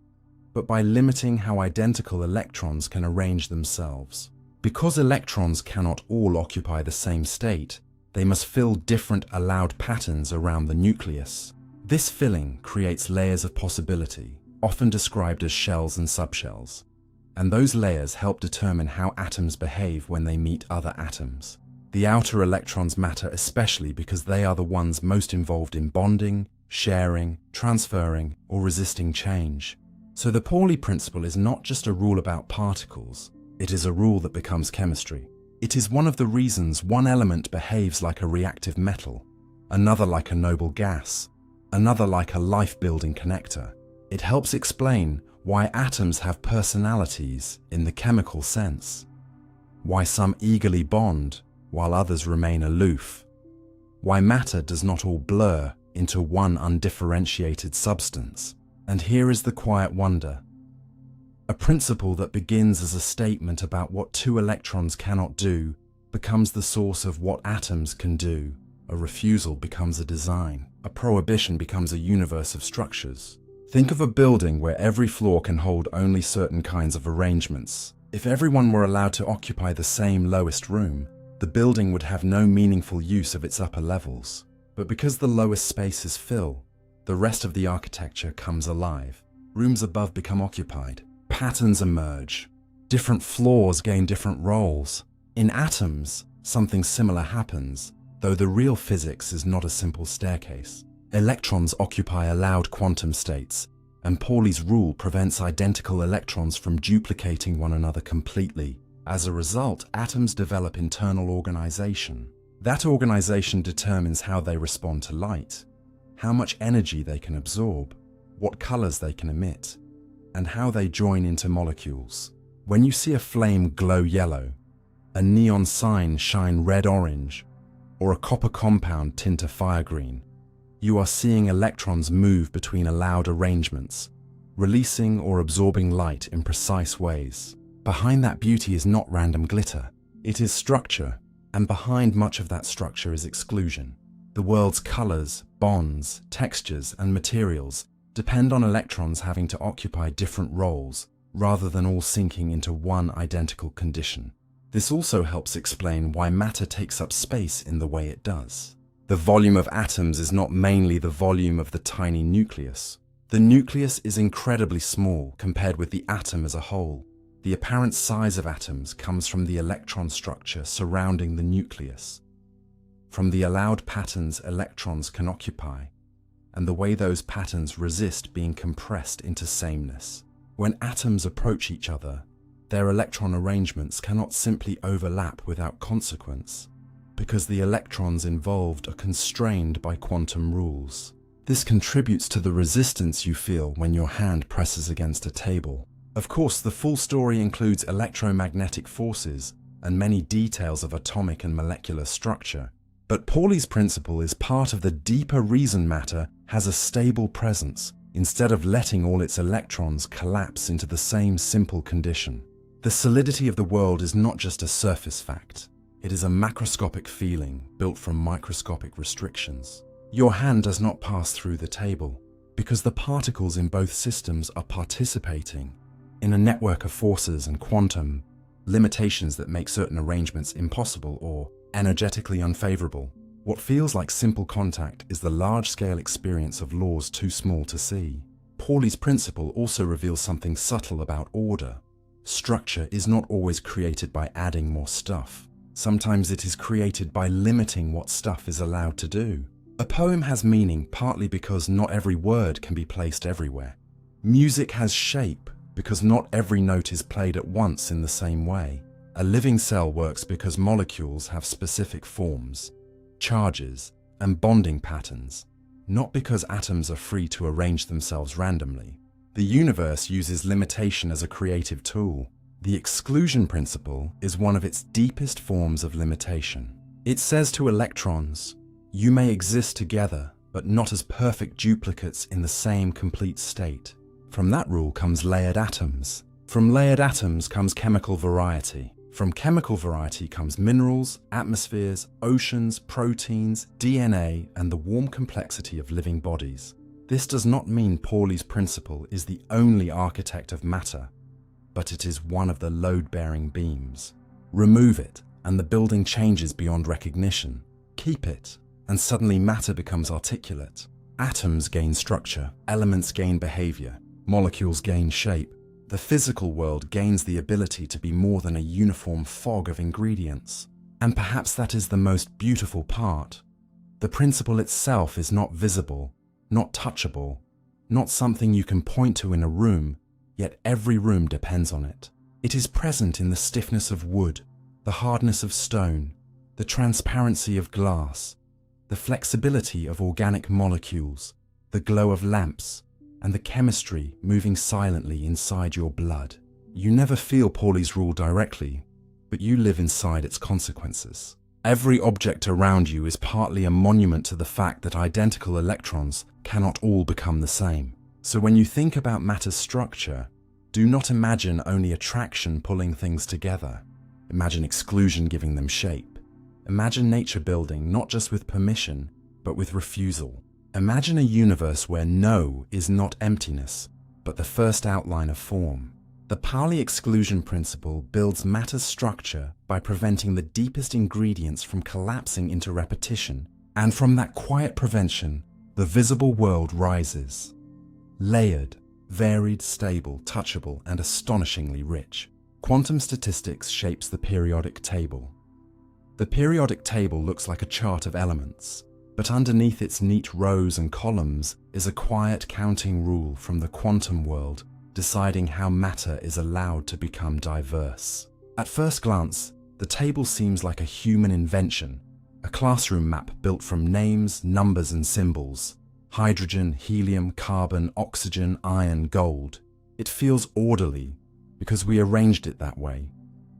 but by limiting how identical electrons can arrange themselves. Because electrons cannot all occupy the same state, they must fill different allowed patterns around the nucleus. This filling creates layers of possibility, often described as shells and subshells, and those layers help determine how atoms behave when they meet other atoms. The outer electrons matter especially because they are the ones most involved in bonding, sharing, transferring, or resisting change. So the Pauli principle is not just a rule about particles, it is a rule that becomes chemistry. It is one of the reasons one element behaves like a reactive metal, another like a noble gas, another like a life-building connector. It helps explain why atoms have personalities in the chemical sense, why some eagerly bond while others remain aloof, why matter does not all blur into one undifferentiated substance. And here is the quiet wonder. A principle that begins as a statement about what two electrons cannot do becomes the source of what atoms can do. A refusal becomes a design. A prohibition becomes a universe of structures. Think of a building where every floor can hold only certain kinds of arrangements. If everyone were allowed to occupy the same lowest room, the building would have no meaningful use of its upper levels. But because the lowest spaces fill, the rest of the architecture comes alive. Rooms above become occupied. Patterns emerge. Different floors gain different roles. In atoms, something similar happens, though the real physics is not a simple staircase. Electrons occupy allowed quantum states, and Pauli's rule prevents identical electrons from duplicating one another completely. As a result, atoms develop internal organization. That organization determines how they respond to light, how much energy they can absorb, what colors they can emit, and how they join into molecules. When you see a flame glow yellow, a neon sign shine red-orange, or a copper compound tint a fire green, you are seeing electrons move between allowed arrangements, releasing or absorbing light in precise ways. Behind that beauty is not random glitter, it is structure, and behind much of that structure is exclusion. The world's colors, bonds, textures, and materials depend on electrons having to occupy different roles, rather than all sinking into one identical condition. This also helps explain why matter takes up space in the way it does. The volume of atoms is not mainly the volume of the tiny nucleus. The nucleus is incredibly small compared with the atom as a whole. The apparent size of atoms comes from the electron structure surrounding the nucleus, from the allowed patterns electrons can occupy, and the way those patterns resist being compressed into sameness. When atoms approach each other, their electron arrangements cannot simply overlap without consequence, because the electrons involved are constrained by quantum rules. This contributes to the resistance you feel when your hand presses against a table. Of course, the full story includes electromagnetic forces and many details of atomic and molecular structure, but Pauli's principle is part of the deeper reason matter has a stable presence, instead of letting all its electrons collapse into the same simple condition. The solidity of the world is not just a surface fact. It is a macroscopic feeling built from microscopic restrictions. Your hand does not pass through the table, because the particles in both systems are participating in a network of forces and quantum limitations that make certain arrangements impossible or energetically unfavorable. What feels like simple contact is the large-scale experience of laws too small to see. Pauli's principle also reveals something subtle about order. Structure is not always created by adding more stuff. Sometimes it is created by limiting what stuff is allowed to do. A poem has meaning partly because not every word can be placed everywhere. Music has shape because not every note is played at once in the same way. A living cell works because molecules have specific forms, charges, and bonding patterns, not because atoms are free to arrange themselves randomly. The universe uses limitation as a creative tool. The exclusion principle is one of its deepest forms of limitation. It says to electrons, you may exist together, but not as perfect duplicates in the same complete state. From that rule comes layered atoms. From layered atoms comes chemical variety. From chemical variety comes minerals, atmospheres, oceans, proteins, DNA, and the warm complexity of living bodies. This does not mean Pauli's principle is the only architect of matter, but it is one of the load-bearing beams. Remove it, and the building changes beyond recognition. Keep it, and suddenly matter becomes articulate. Atoms gain structure, elements gain behavior, molecules gain shape. The physical world gains the ability to be more than a uniform fog of ingredients. And perhaps that is the most beautiful part. The principle itself is not visible, not touchable, not something you can point to in a room, yet every room depends on it. It is present in the stiffness of wood, the hardness of stone, the transparency of glass, the flexibility of organic molecules, the glow of lamps, and the chemistry moving silently inside your blood. You never feel Pauli's rule directly, but you live inside its consequences. Every object around you is partly a monument to the fact that identical electrons cannot all become the same. So when you think about matter's structure, do not imagine only attraction pulling things together. Imagine exclusion giving them shape. Imagine nature building not just with permission, but with refusal. Imagine a universe where no is not emptiness, but the first outline of form. The Pauli exclusion principle builds matter's structure by preventing the deepest ingredients from collapsing into repetition, and from that quiet prevention, the visible world rises. Layered, varied, stable, touchable, and astonishingly rich. Quantum statistics shapes the periodic table. The periodic table looks like a chart of elements, but underneath its neat rows and columns is a quiet counting rule from the quantum world, deciding how matter is allowed to become diverse. At first glance, the table seems like a human invention, a classroom map built from names, numbers, and symbols. Hydrogen, helium, carbon, oxygen, iron, gold. It feels orderly because we arranged it that way,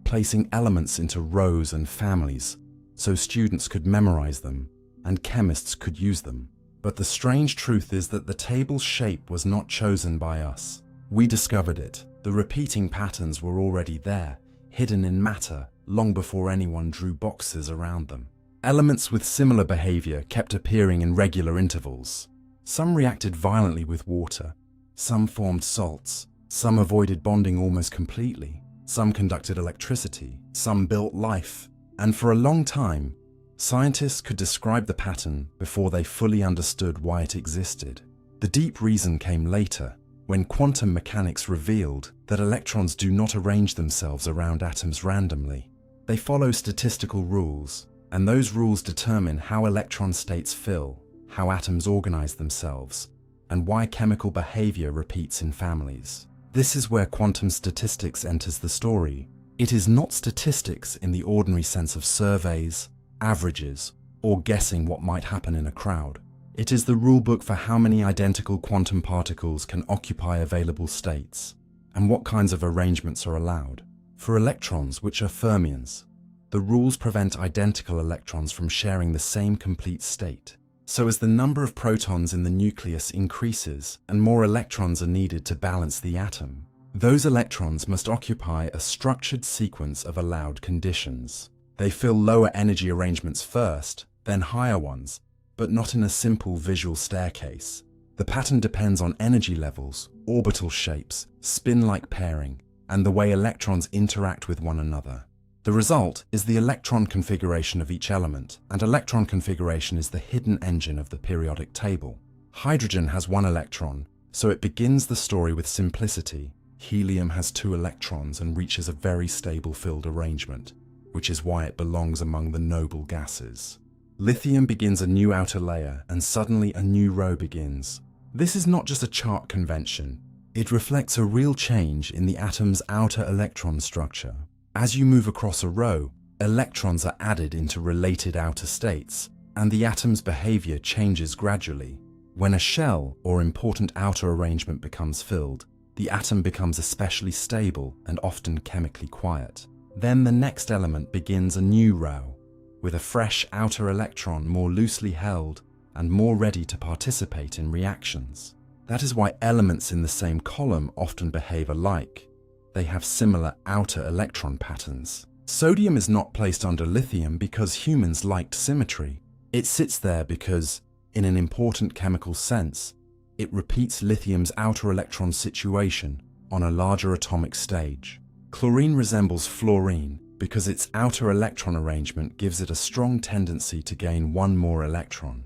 placing elements into rows and families so students could memorize them and chemists could use them. But the strange truth is that the table's shape was not chosen by us. We discovered it. The repeating patterns were already there, hidden in matter, long before anyone drew boxes around them. Elements with similar behavior kept appearing in regular intervals. Some reacted violently with water, some formed salts, some avoided bonding almost completely, some conducted electricity, some built life, and for a long time, scientists could describe the pattern before they fully understood why it existed. The deep reason came later, when quantum mechanics revealed that electrons do not arrange themselves around atoms randomly. They follow statistical rules, and those rules determine how electron states fill, how atoms organize themselves, and why chemical behavior repeats in families. This is where quantum statistics enters the story. It is not statistics in the ordinary sense of surveys, averages, or guessing what might happen in a crowd. It is the rulebook for how many identical quantum particles can occupy available states, and what kinds of arrangements are allowed. For electrons, which are fermions, the rules prevent identical electrons from sharing the same complete state. So as the number of protons in the nucleus increases and more electrons are needed to balance the atom, those electrons must occupy a structured sequence of allowed conditions. They fill lower energy arrangements first, then higher ones, but not in a simple visual staircase. The pattern depends on energy levels, orbital shapes, spin-like pairing, and the way electrons interact with one another. The result is the electron configuration of each element, and electron configuration is the hidden engine of the periodic table. Hydrogen has 1 electron, so it begins the story with simplicity. Helium has 2 electrons and reaches a very stable filled arrangement, which is why it belongs among the noble gases. Lithium begins a new outer layer, and suddenly a new row begins. This is not just a chart convention. It reflects a real change in the atom's outer electron structure. As you move across a row, electrons are added into related outer states, and the atom's behavior changes gradually. When a shell or important outer arrangement becomes filled, the atom becomes especially stable and often chemically quiet. Then the next element begins a new row, with a fresh outer electron more loosely held and more ready to participate in reactions. That is why elements in the same column often behave alike. They have similar outer electron patterns. Sodium is not placed under lithium because humans liked symmetry. It sits there because, in an important chemical sense, it repeats lithium's outer electron situation on a larger atomic stage. Chlorine resembles fluorine because its outer electron arrangement gives it a strong tendency to gain 1 more electron.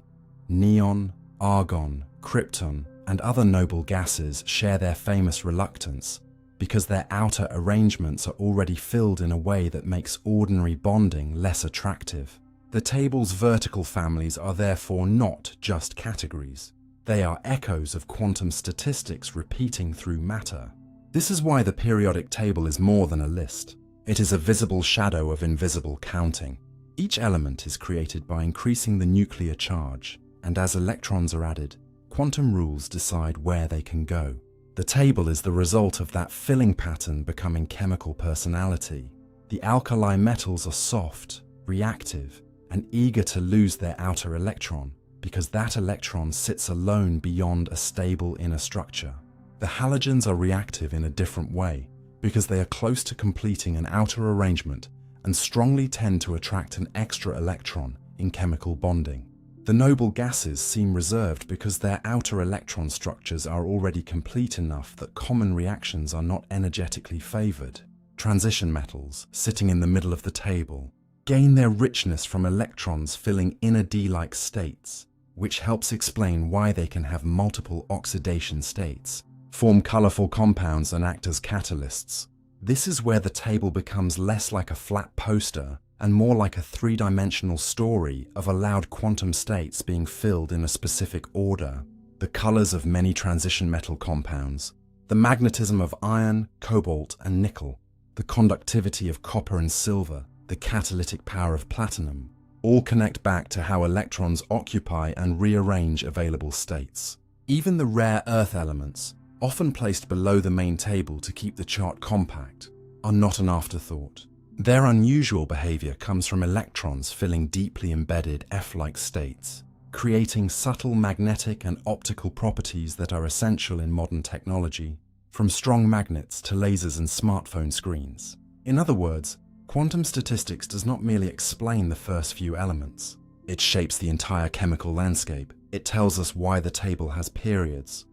Neon, argon, krypton, and other noble gases share their famous reluctance because their outer arrangements are already filled in a way that makes ordinary bonding less attractive. The table's vertical families are therefore not just categories. They are echoes of quantum statistics repeating through matter. This is why the periodic table is more than a list. It is a visible shadow of invisible counting. Each element is created by increasing the nuclear charge, and as electrons are added, quantum rules decide where they can go. The table is the result of that filling pattern becoming chemical personality. The alkali metals are soft, reactive, and eager to lose their outer electron, because that electron sits alone beyond a stable inner structure. The halogens are reactive in a different way, because they are close to completing an outer arrangement and strongly tend to attract an extra electron in chemical bonding. The noble gases seem reserved because their outer electron structures are already complete enough that common reactions are not energetically favored. Transition metals, sitting in the middle of the table, gain their richness from electrons filling inner D-like states, which helps explain why they can have multiple oxidation states, form colorful compounds and act as catalysts. This is where the table becomes less like a flat poster and more like a 3-dimensional story of allowed quantum states being filled in a specific order. The colors of many transition metal compounds, the magnetism of iron, cobalt, and nickel, the conductivity of copper and silver, the catalytic power of platinum, all connect back to how electrons occupy and rearrange available states. Even the rare earth elements, often placed below the main table to keep the chart compact, are not an afterthought. Their unusual behavior comes from electrons filling deeply embedded F-like states, creating subtle magnetic and optical properties that are essential in modern technology, from strong magnets to lasers and smartphone screens. In other words, quantum statistics does not merely explain the first few elements. It shapes the entire chemical landscape. It tells us why the table has periods,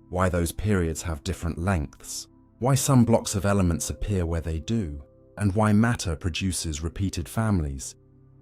why those periods have different lengths, why some blocks of elements appear where they do, and why matter produces repeated families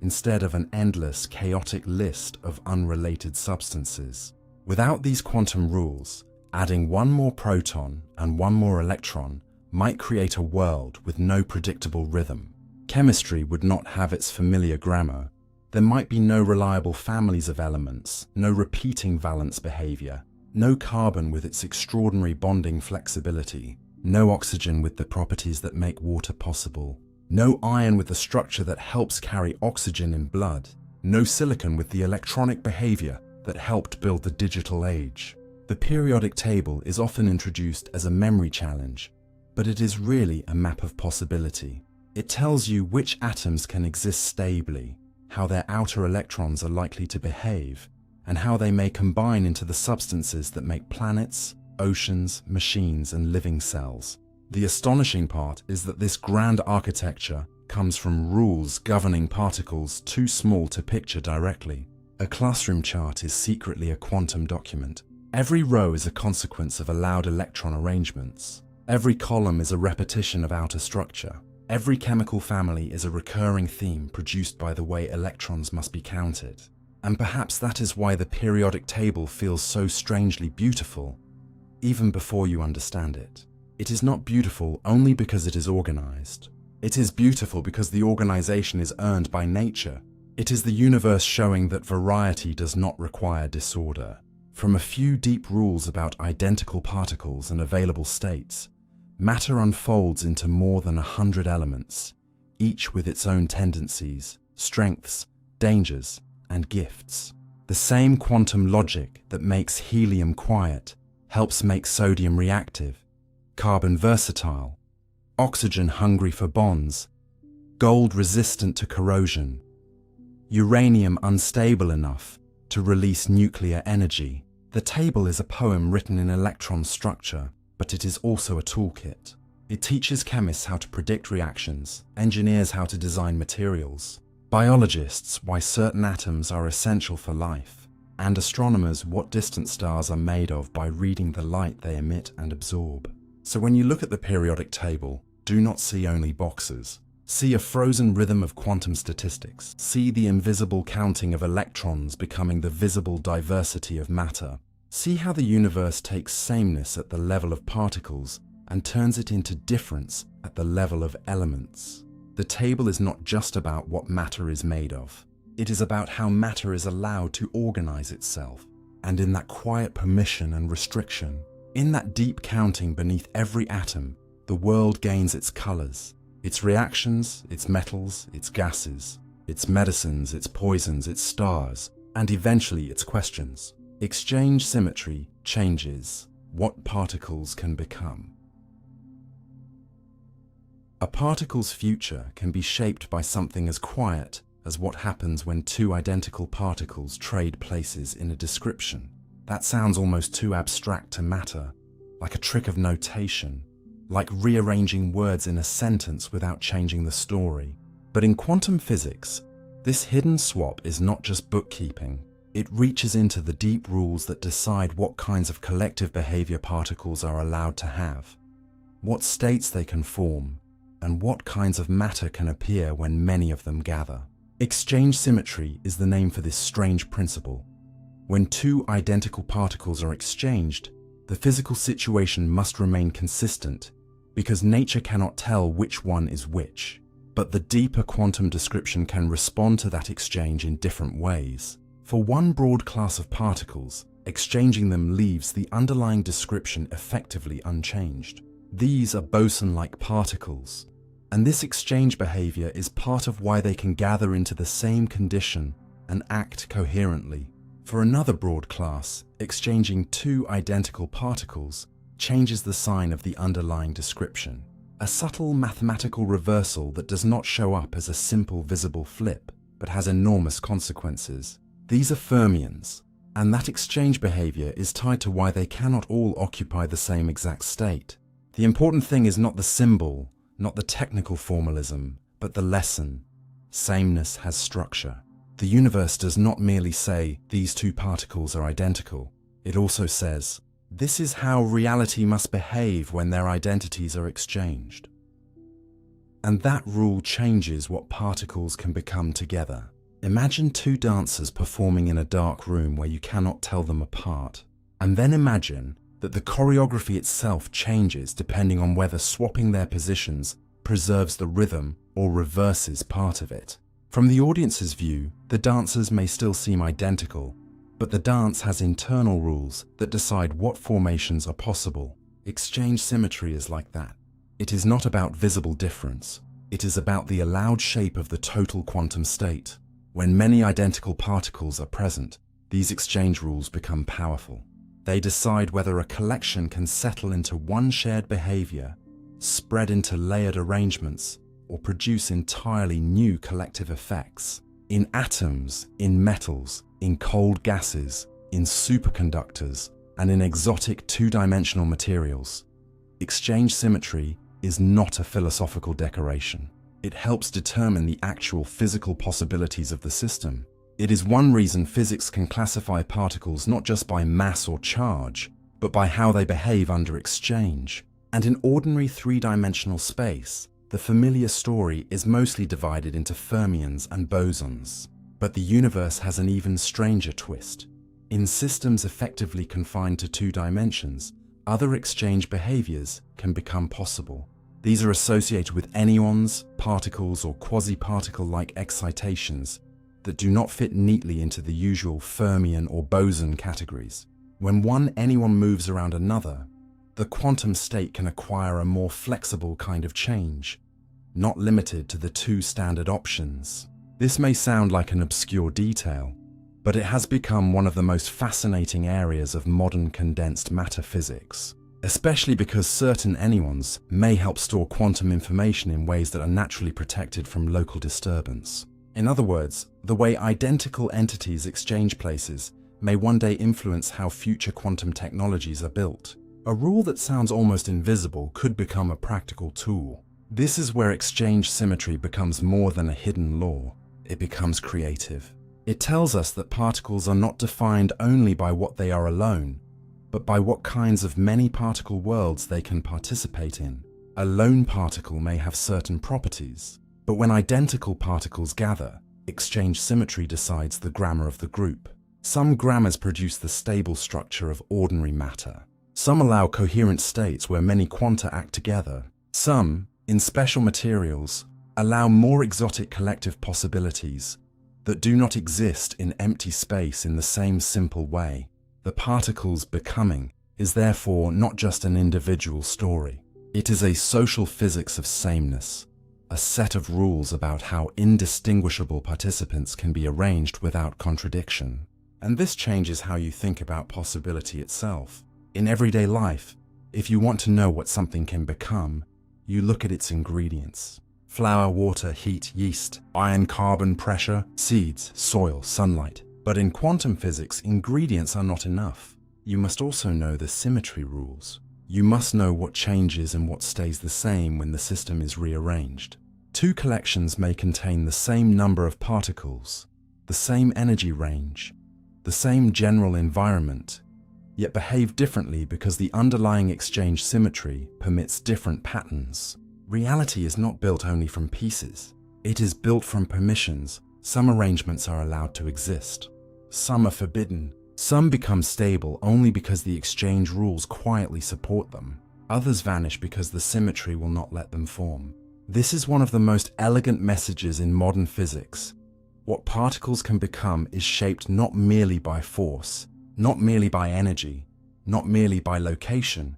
instead of an endless, chaotic list of unrelated substances. Without these quantum rules, adding one more proton and one more electron might create a world with no predictable rhythm. Chemistry would not have its familiar grammar. There might be no reliable families of elements, no repeating valence behavior, no carbon with its extraordinary bonding flexibility, no oxygen with the properties that make water possible, no iron with the structure that helps carry oxygen in blood, no silicon with the electronic behavior that helped build the digital age. The periodic table is often introduced as a memory challenge, but it is really a map of possibility. It tells you which atoms can exist stably, how their outer electrons are likely to behave, and how they may combine into the substances that make planets, oceans, machines, and living cells. The astonishing part is that this grand architecture comes from rules governing particles too small to picture directly. A classroom chart is secretly a quantum document. Every row is a consequence of allowed electron arrangements. Every column is a repetition of outer structure. Every chemical family is a recurring theme produced by the way electrons must be counted. And perhaps that is why the periodic table feels so strangely beautiful, even before you understand it. It is not beautiful only because it is organized. It is beautiful because the organization is earned by nature. It is the universe showing that variety does not require disorder. From a few deep rules about identical particles and available states, matter unfolds into more than 100 elements, each with its own tendencies, strengths, dangers, and gifts. The same quantum logic that makes helium quiet helps make sodium reactive, carbon versatile, oxygen hungry for bonds, gold resistant to corrosion, uranium unstable enough to release nuclear energy. The table is a poem written in electron structure, but it is also a toolkit. It teaches chemists how to predict reactions, engineers how to design materials, biologists why certain atoms are essential for life, and astronomers what distant stars are made of by reading the light they emit and absorb. So when you look at the periodic table, do not see only boxes. See a frozen rhythm of quantum statistics. See the invisible counting of electrons becoming the visible diversity of matter. See how the universe takes sameness at the level of particles and turns it into difference at the level of elements. The table is not just about what matter is made of. It is about how matter is allowed to organize itself. And in that quiet permission and restriction, in that deep counting beneath every atom, the world gains its colors, its reactions, its metals, its gases, its medicines, its poisons, its stars, and eventually its questions. Exchange symmetry changes what particles can become. A particle's future can be shaped by something as quiet as what happens when two identical particles trade places in a description. That sounds almost too abstract to matter, like a trick of notation, like rearranging words in a sentence without changing the story. But in quantum physics, this hidden swap is not just bookkeeping. It reaches into the deep rules that decide what kinds of collective behavior particles are allowed to have, what states they can form, and what kinds of matter can appear when many of them gather. Exchange symmetry is the name for this strange principle. When two identical particles are exchanged, the physical situation must remain consistent because nature cannot tell which one is which. But the deeper quantum description can respond to that exchange in different ways. For one broad class of particles, exchanging them leaves the underlying description effectively unchanged. These are boson-like particles, and this exchange behavior is part of why they can gather into the same condition and act coherently. For another broad class, exchanging two identical particles changes the sign of the underlying description. A subtle mathematical reversal that does not show up as a simple visible flip, but has enormous consequences. These are fermions, and that exchange behavior is tied to why they cannot all occupy the same exact state. The important thing is not the symbol, not the technical formalism, but the lesson. Sameness has structure. The universe does not merely say these two particles are identical. It also says, this is how reality must behave when their identities are exchanged. And that rule changes what particles can become together. Imagine two dancers performing in a dark room where you cannot tell them apart. And then imagine that the choreography itself changes depending on whether swapping their positions preserves the rhythm or reverses part of it. From the audience's view, the dancers may still seem identical, but the dance has internal rules that decide what formations are possible. Exchange symmetry is like that. It is not about visible difference. It is about the allowed shape of the total quantum state. When many identical particles are present, these exchange rules become powerful. They decide whether a collection can settle into one shared behavior, spread into layered arrangements, or produce entirely new collective effects. In atoms, in metals, in cold gases, in superconductors, and in exotic two-dimensional materials. Exchange symmetry is not a philosophical decoration. It helps determine the actual physical possibilities of the system. It is one reason physics can classify particles not just by mass or charge, but by how they behave under exchange. And in ordinary three-dimensional space, the familiar story is mostly divided into fermions and bosons. But the universe has an even stranger twist. In systems effectively confined to two dimensions, other exchange behaviors can become possible. These are associated with anyons, particles, or quasiparticle-like excitations that do not fit neatly into the usual fermion or boson categories. When one anyone moves around another, the quantum state can acquire a more flexible kind of change, not limited to the two standard options. This may sound like an obscure detail, but it has become one of the most fascinating areas of modern condensed matter physics, especially because certain anyons may help store quantum information in ways that are naturally protected from local disturbance. In other words, the way identical entities exchange places may one day influence how future quantum technologies are built. A rule that sounds almost invisible could become a practical tool. This is where exchange symmetry becomes more than a hidden law. It becomes creative. It tells us that particles are not defined only by what they are alone, but by what kinds of many particle worlds they can participate in. A lone particle may have certain properties, but when identical particles gather, exchange symmetry decides the grammar of the group. Some grammars produce the stable structure of ordinary matter. Some allow coherent states where many quanta act together. Some, in special materials, allow more exotic collective possibilities that do not exist in empty space in the same simple way. The particle's becoming is therefore not just an individual story. It is a social physics of sameness, a set of rules about how indistinguishable participants can be arranged without contradiction. And this changes how you think about possibility itself. In everyday life, if you want to know what something can become, you look at its ingredients. Flour, water, heat, yeast, iron, carbon, pressure, seeds, soil, sunlight. But in quantum physics, ingredients are not enough. You must also know the symmetry rules. You must know what changes and what stays the same when the system is rearranged. Two collections may contain the same number of particles, the same energy range, the same general environment, yet behave differently because the underlying exchange symmetry permits different patterns. Reality is not built only from pieces. It is built from permissions. Some arrangements are allowed to exist. Some are forbidden. Some become stable only because the exchange rules quietly support them. Others vanish because the symmetry will not let them form. This is one of the most elegant messages in modern physics. What particles can become is shaped not merely by force, not merely by energy, not merely by location,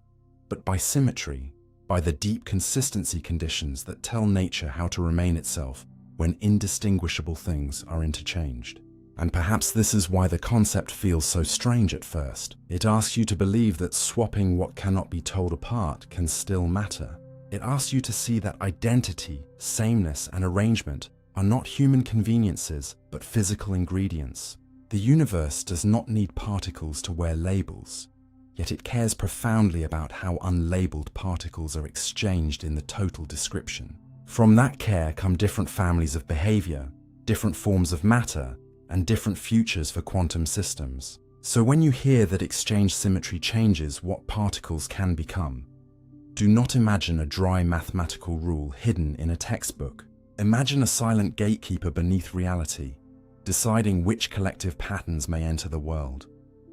but by symmetry, by the deep consistency conditions that tell nature how to remain itself when indistinguishable things are interchanged. And perhaps this is why the concept feels so strange at first. It asks you to believe that swapping what cannot be told apart can still matter. It asks you to see that identity, sameness, and arrangement are not human conveniences, but physical ingredients. The universe does not need particles to wear labels, yet it cares profoundly about how unlabeled particles are exchanged in the total description. From that care come different families of behavior, different forms of matter, and different futures for quantum systems. So when you hear that exchange symmetry changes what particles can become, do not imagine a dry mathematical rule hidden in a textbook. Imagine a silent gatekeeper beneath reality, deciding which collective patterns may enter the world.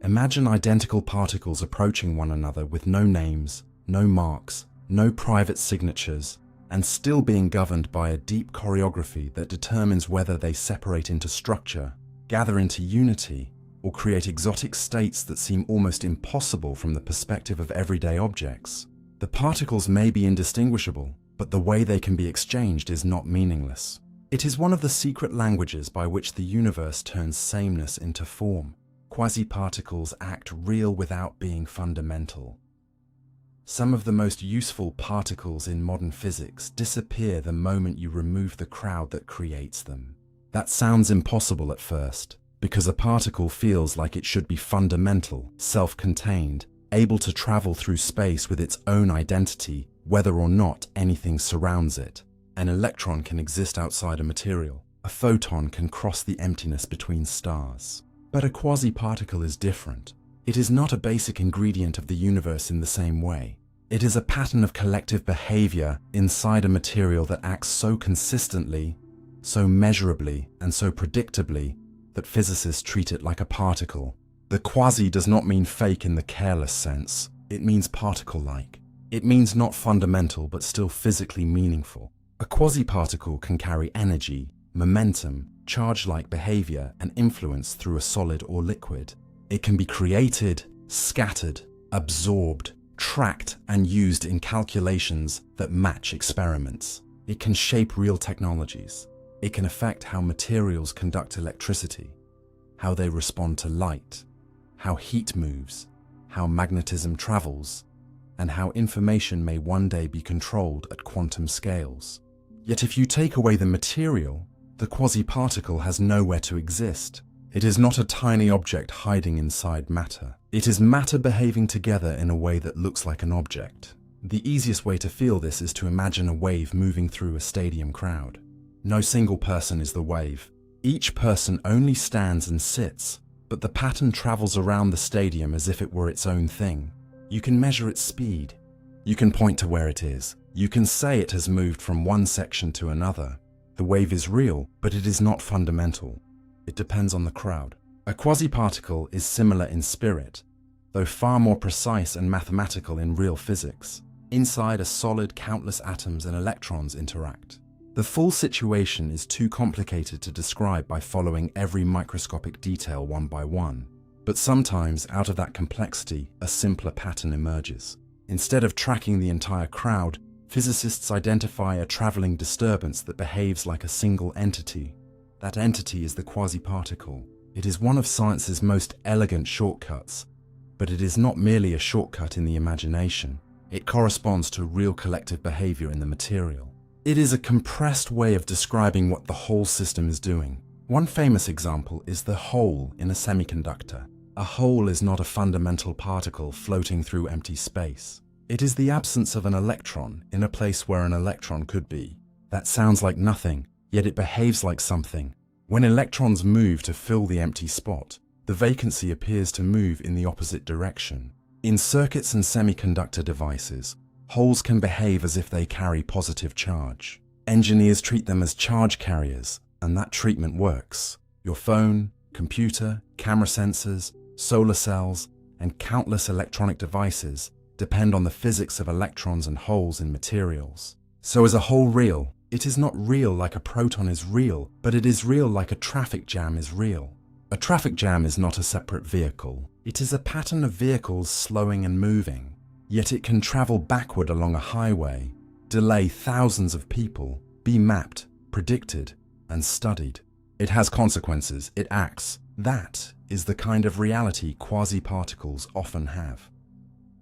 Imagine identical particles approaching one another with no names, no marks, no private signatures, and still being governed by a deep choreography that determines whether they separate into structure, gather into unity, or create exotic states that seem almost impossible from the perspective of everyday objects. The particles may be indistinguishable, but the way they can be exchanged is not meaningless. It is one of the secret languages by which the universe turns sameness into form. Quasiparticles act real without being fundamental. Some of the most useful particles in modern physics disappear the moment you remove the crowd that creates them. That sounds impossible at first, because a particle feels like it should be fundamental, self-contained, able to travel through space with its own identity, whether or not anything surrounds it. An electron can exist outside a material. A photon can cross the emptiness between stars. But a quasiparticle is different. It is not a basic ingredient of the universe in the same way. It is a pattern of collective behavior inside a material that acts so consistently, so measurably, and so predictably that physicists treat it like a particle. The quasi does not mean fake in the careless sense. It means particle-like. It means not fundamental but still physically meaningful. A quasiparticle can carry energy, momentum, charge-like behavior, and influence through a solid or liquid. It can be created, scattered, absorbed, tracked, and used in calculations that match experiments. It can shape real technologies. It can affect how materials conduct electricity, how they respond to light, how heat moves, how magnetism travels, and how information may one day be controlled at quantum scales. Yet if you take away the material, the quasiparticle has nowhere to exist. It is not a tiny object hiding inside matter. It is matter behaving together in a way that looks like an object. The easiest way to feel this is to imagine a wave moving through a stadium crowd. No single person is the wave. Each person only stands and sits, but the pattern travels around the stadium as if it were its own thing. You can measure its speed. You can point to where it is. You can say it has moved from one section to another. The wave is real, but it is not fundamental. It depends on the crowd. A quasiparticle is similar in spirit, though far more precise and mathematical in real physics. Inside a solid, countless atoms and electrons interact. The full situation is too complicated to describe by following every microscopic detail one by one. But sometimes, out of that complexity, a simpler pattern emerges. Instead of tracking the entire crowd, physicists identify a traveling disturbance that behaves like a single entity. That entity is the quasiparticle. It is one of science's most elegant shortcuts, but it is not merely a shortcut in the imagination. It corresponds to real collective behavior in the material. It is a compressed way of describing what the whole system is doing. One famous example is the hole in a semiconductor. A hole is not a fundamental particle floating through empty space. It is the absence of an electron in a place where an electron could be. That sounds like nothing, yet it behaves like something. When electrons move to fill the empty spot, the vacancy appears to move in the opposite direction. In circuits and semiconductor devices, holes can behave as if they carry positive charge. Engineers treat them as charge carriers, and that treatment works. Your phone, computer, camera sensors, solar cells, and countless electronic devices depend on the physics of electrons and holes in materials. So is a hole real? It is not real like a proton is real, but it is real like a traffic jam is real. A traffic jam is not a separate vehicle. It is a pattern of vehicles slowing and moving. Yet it can travel backward along a highway, delay thousands of people, be mapped, predicted, and studied. It has consequences, it acts. That is the kind of reality quasiparticles often have.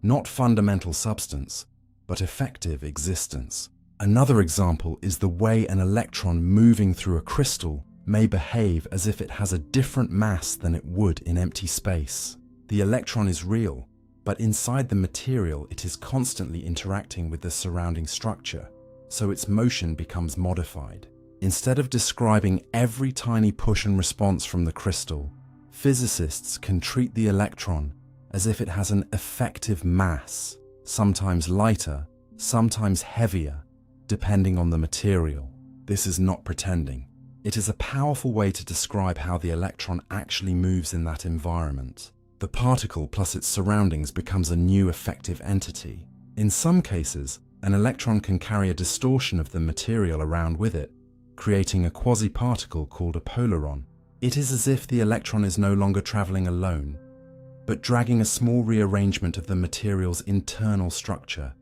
Not fundamental substance, but effective existence. Another example is the way an electron moving through a crystal may behave as if it has a different mass than it would in empty space. The electron is real, but inside the material it is constantly interacting with the surrounding structure, so its motion becomes modified. Instead of describing every tiny push and response from the crystal, physicists can treat the electron as if it has an effective mass, sometimes lighter, sometimes heavier, depending on the material. This is not pretending. It is a powerful way to describe how the electron actually moves in that environment. The particle plus its surroundings becomes a new effective entity. In some cases, an electron can carry a distortion of the material around with it, creating a quasiparticle called a polaron. It is as if the electron is no longer traveling alone, but dragging a small rearrangement of the material's internal structure,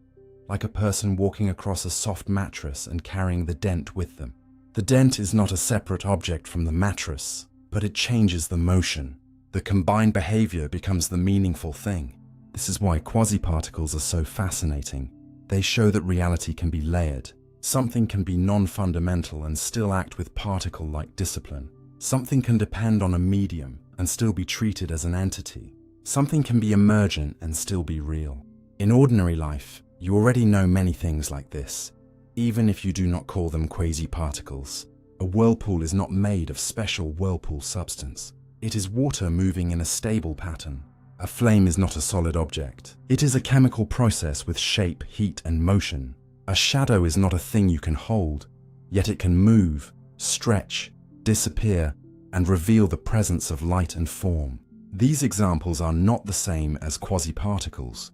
like a person walking across a soft mattress and carrying the dent with them. The dent is not a separate object from the mattress, but it changes the motion. The combined behavior becomes the meaningful thing. This is why quasiparticles are so fascinating. They show that reality can be layered. Something can be non-fundamental and still act with particle-like discipline. Something can depend on a medium and still be treated as an entity. Something can be emergent and still be real. In ordinary life, you already know many things like this, even if you do not call them quasiparticles. A whirlpool is not made of special whirlpool substance. It is water moving in a stable pattern. A flame is not a solid object. It is a chemical process with shape, heat, and motion. A shadow is not a thing you can hold, yet it can move, stretch, disappear, and reveal the presence of light and form. These examples are not the same as quasiparticles,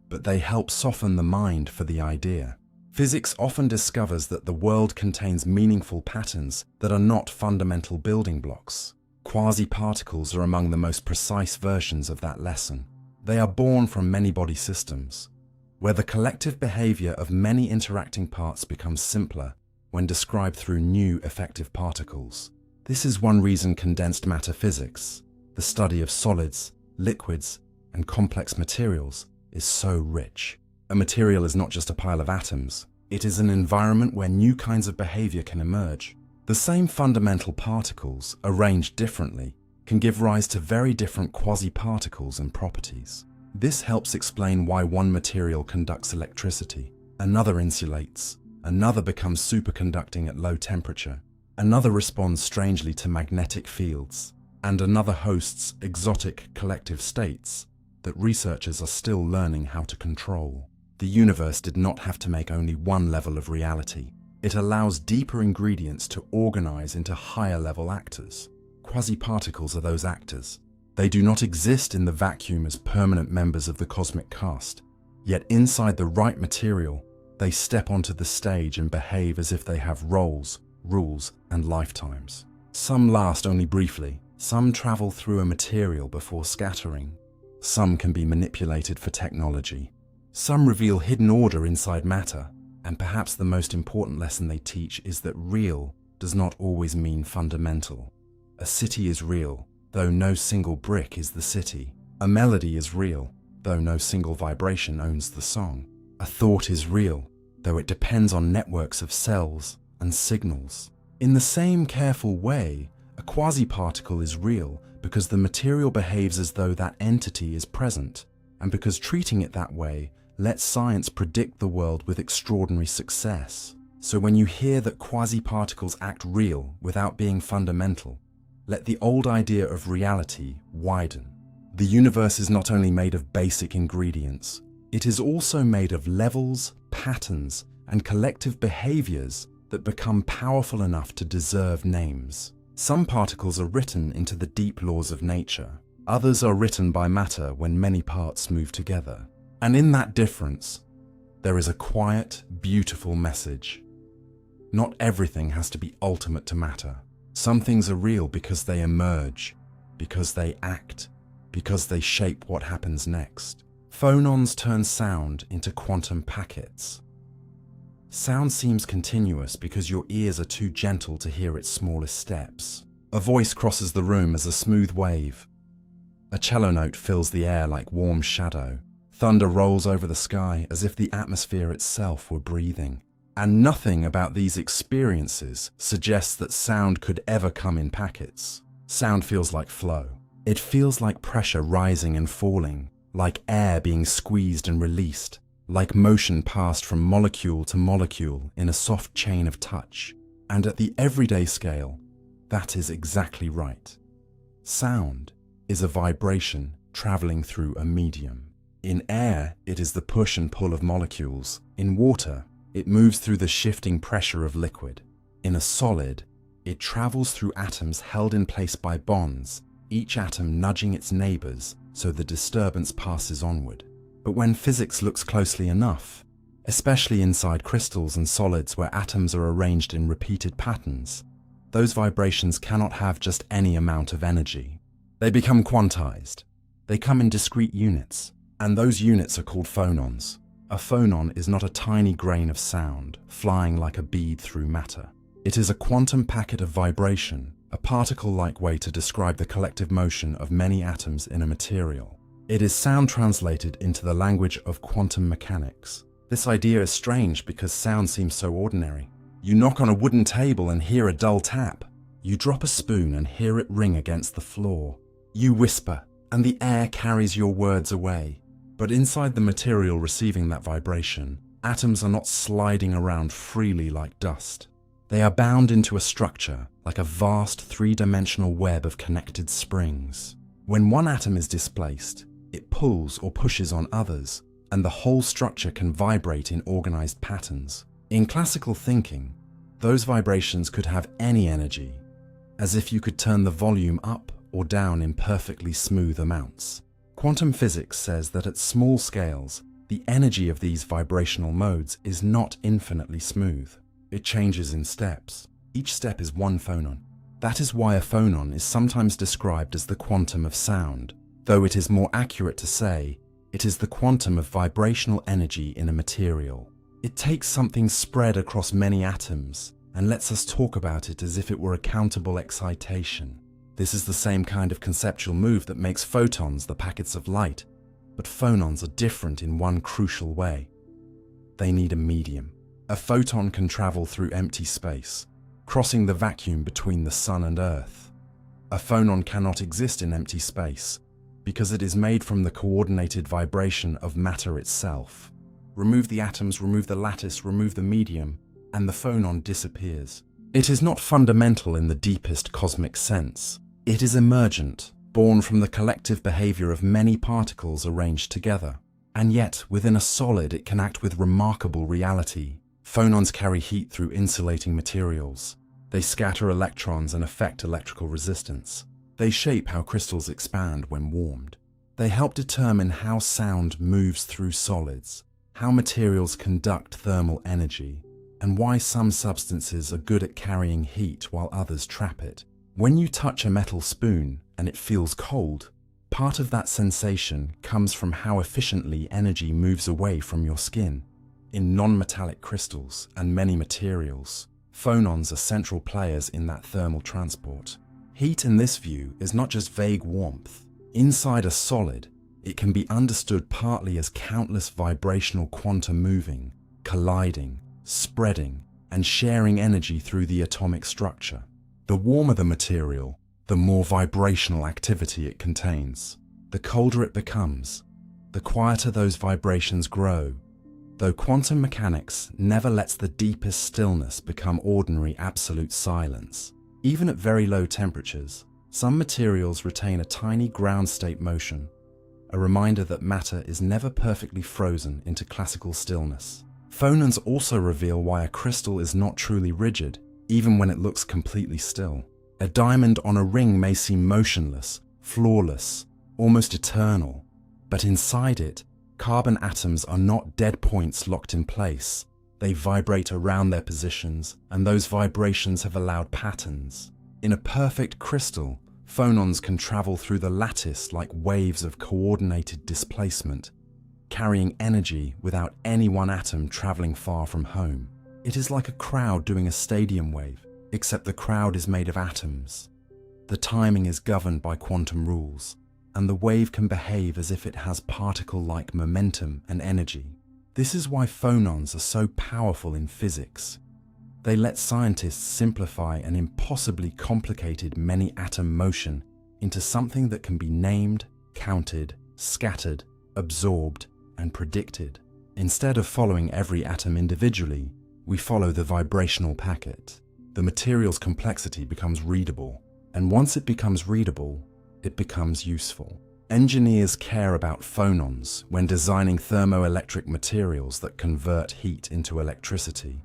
but they help soften the mind for the idea. Physics often discovers that the world contains meaningful patterns that are not fundamental building blocks. Quasiparticles are among the most precise versions of that lesson. They are born from many body systems, where the collective behavior of many interacting parts becomes simpler when described through new effective particles. This is one reason condensed matter physics, the study of solids, liquids, and complex materials, is so rich. A material is not just a pile of atoms. It is an environment where new kinds of behavior can emerge. The same fundamental particles, arranged differently, can give rise to very different quasiparticles and properties. This helps explain why one material conducts electricity, another insulates, another becomes superconducting at low temperature, another responds strangely to magnetic fields, and another hosts exotic collective states that researchers are still learning how to control. The universe did not have to make only one level of reality. It allows deeper ingredients to organize into higher level actors. Quasiparticles are those actors. They do not exist in the vacuum as permanent members of the cosmic cast, yet inside the right material, they step onto the stage and behave as if they have roles, rules, and lifetimes. Some last only briefly. Some travel through a material before scattering. Some can be manipulated for technology. Some reveal hidden order inside matter, and perhaps the most important lesson they teach is that real does not always mean fundamental. A city is real, though no single brick is the city. A melody is real, though no single vibration owns the song. A thought is real, though it depends on networks of cells and signals. In the same careful way, a quasiparticle is real because the material behaves as though that entity is present, and because treating it that way lets science predict the world with extraordinary success. So when you hear that quasiparticles act real without being fundamental, let the old idea of reality widen. The universe is not only made of basic ingredients, it is also made of levels, patterns, and collective behaviors that become powerful enough to deserve names. Some particles are written into the deep laws of nature. Others are written by matter when many parts move together. And in that difference, there is a quiet, beautiful message. Not everything has to be ultimate to matter. Some things are real because they emerge, because they act, because they shape what happens next. Phonons turn sound into quantum packets. Sound seems continuous because your ears are too gentle to hear its smallest steps. A voice crosses the room as a smooth wave. A cello note fills the air like warm shadow. Thunder rolls over the sky as if the atmosphere itself were breathing. And nothing about these experiences suggests that sound could ever come in packets. Sound feels like flow. It feels like pressure rising and falling, like air being squeezed and released, like motion passed from molecule to molecule in a soft chain of touch. And at the everyday scale, that is exactly right. Sound is a vibration traveling through a medium. In air, it is the push and pull of molecules. In water, it moves through the shifting pressure of liquid. In a solid, it travels through atoms held in place by bonds, each atom nudging its neighbors so the disturbance passes onward. But when physics looks closely enough, especially inside crystals and solids where atoms are arranged in repeated patterns, those vibrations cannot have just any amount of energy. They become quantized. They come in discrete units, and those units are called phonons. A phonon is not a tiny grain of sound flying like a bead through matter. It is a quantum packet of vibration, a particle-like way to describe the collective motion of many atoms in a material. It is sound translated into the language of quantum mechanics. This idea is strange because sound seems so ordinary. You knock on a wooden table and hear a dull tap. You drop a spoon and hear it ring against the floor. You whisper, and the air carries your words away. But inside the material receiving that vibration, atoms are not sliding around freely like dust. They are bound into a structure like a vast three-dimensional web of connected springs. When one atom is displaced, it pulls or pushes on others, and the whole structure can vibrate in organized patterns. In classical thinking, those vibrations could have any energy, as if you could turn the volume up or down in perfectly smooth amounts. Quantum physics says that at small scales, the energy of these vibrational modes is not infinitely smooth. It changes in steps. Each step is one phonon. That is why a phonon is sometimes described as the quantum of sound, though it is more accurate to say it is the quantum of vibrational energy in a material. It takes something spread across many atoms and lets us talk about it as if it were a countable excitation. This is the same kind of conceptual move that makes photons the packets of light, but phonons are different in one crucial way. They need a medium. A photon can travel through empty space, crossing the vacuum between the sun and earth. A phonon cannot exist in empty space because it is made from the coordinated vibration of matter itself. Remove the atoms, remove the lattice, remove the medium, and the phonon disappears. It is not fundamental in the deepest cosmic sense. It is emergent, born from the collective behavior of many particles arranged together. And yet, within a solid, it can act with remarkable reality. Phonons carry heat through insulating materials. They scatter electrons and affect electrical resistance. They shape how crystals expand when warmed. They help determine how sound moves through solids, how materials conduct thermal energy, and why some substances are good at carrying heat while others trap it. When you touch a metal spoon and it feels cold, part of that sensation comes from how efficiently energy moves away from your skin. In non-metallic crystals and many materials, phonons are central players in that thermal transport. Heat in this view is not just vague warmth. Inside a solid, it can be understood partly as countless vibrational quanta moving, colliding, spreading, and sharing energy through the atomic structure. The warmer the material, the more vibrational activity it contains. The colder it becomes, the quieter those vibrations grow, though quantum mechanics never lets the deepest stillness become ordinary absolute silence. Even at very low temperatures, some materials retain a tiny ground state motion, a reminder that matter is never perfectly frozen into classical stillness. Phonons also reveal why a crystal is not truly rigid, even when it looks completely still. A diamond on a ring may seem motionless, flawless, almost eternal, but inside it, carbon atoms are not dead points locked in place. They vibrate around their positions, and those vibrations have allowed patterns. In a perfect crystal, phonons can travel through the lattice like waves of coordinated displacement, carrying energy without any one atom traveling far from home. It is like a crowd doing a stadium wave, except the crowd is made of atoms. The timing is governed by quantum rules, and the wave can behave as if it has particle-like momentum and energy. This is why phonons are so powerful in physics. They let scientists simplify an impossibly complicated many-atom motion into something that can be named, counted, scattered, absorbed, and predicted. Instead of following every atom individually, we follow the vibrational packet. The material's complexity becomes readable, and once it becomes readable, it becomes useful. Engineers care about phonons when designing thermoelectric materials that convert heat into electricity,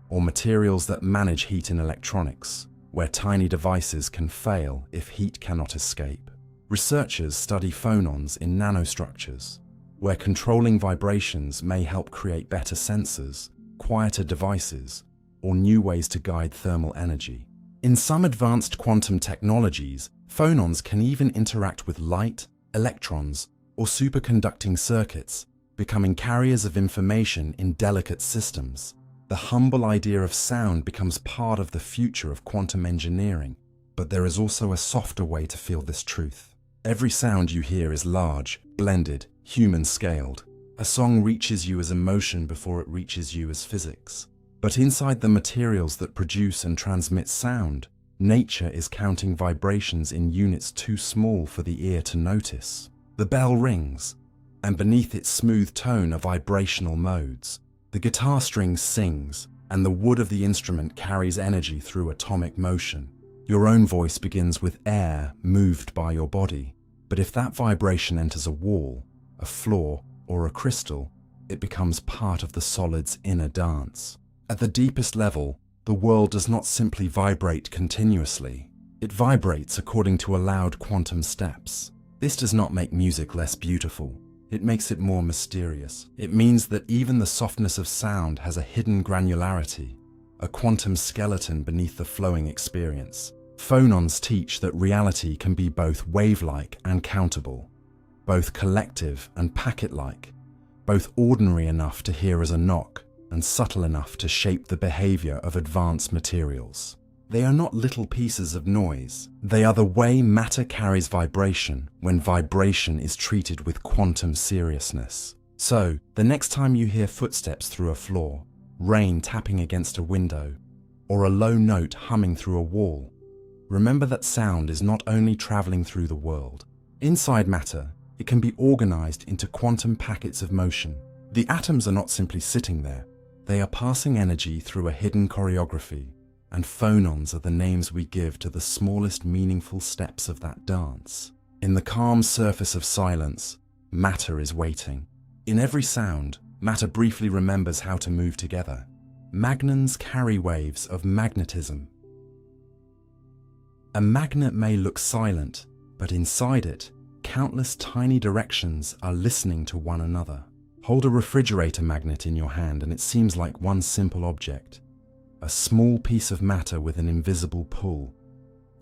or materials that manage heat in electronics, where tiny devices can fail if heat cannot escape. Researchers study phonons in nanostructures, where controlling vibrations may help create better sensors, quieter devices, or new ways to guide thermal energy. In some advanced quantum technologies, phonons can even interact with light, electrons, or superconducting circuits, becoming carriers of information in delicate systems. The humble idea of sound becomes part of the future of quantum engineering, but there is also a softer way to feel this truth. Every sound you hear is large, blended, human-scaled. A song reaches you as emotion before it reaches you as physics. But inside the materials that produce and transmit sound, nature is counting vibrations in units too small for the ear to notice. The bell rings, and beneath its smooth tone are vibrational modes. The guitar string sings, and the wood of the instrument carries energy through atomic motion. Your own voice begins with air moved by your body, but if that vibration enters a wall, a floor, or a crystal, it becomes part of the solid's inner dance. At the deepest level, the world does not simply vibrate continuously. It vibrates according to allowed quantum steps. This does not make music less beautiful. It makes it more mysterious. It means that even the softness of sound has a hidden granularity, a quantum skeleton beneath the flowing experience. Phonons teach that reality can be both wave-like and countable, both collective and packet-like, both ordinary enough to hear as a knock and subtle enough to shape the behavior of advanced materials. They are not little pieces of noise. They are the way matter carries vibration when vibration is treated with quantum seriousness. So, the next time you hear footsteps through a floor, rain tapping against a window, or a low note humming through a wall, remember that sound is not only traveling through the world. Inside matter, it can be organized into quantum packets of motion. The atoms are not simply sitting there. They are passing energy through a hidden choreography, and phonons are the names we give to the smallest meaningful steps of that dance. In the calm surface of silence, matter is waiting. In every sound, matter briefly remembers how to move together. Magnons carry waves of magnetism. A magnet may look silent, but inside it, countless tiny directions are listening to one another. Hold a refrigerator magnet in your hand and it seems like one simple object, a small piece of matter with an invisible pull,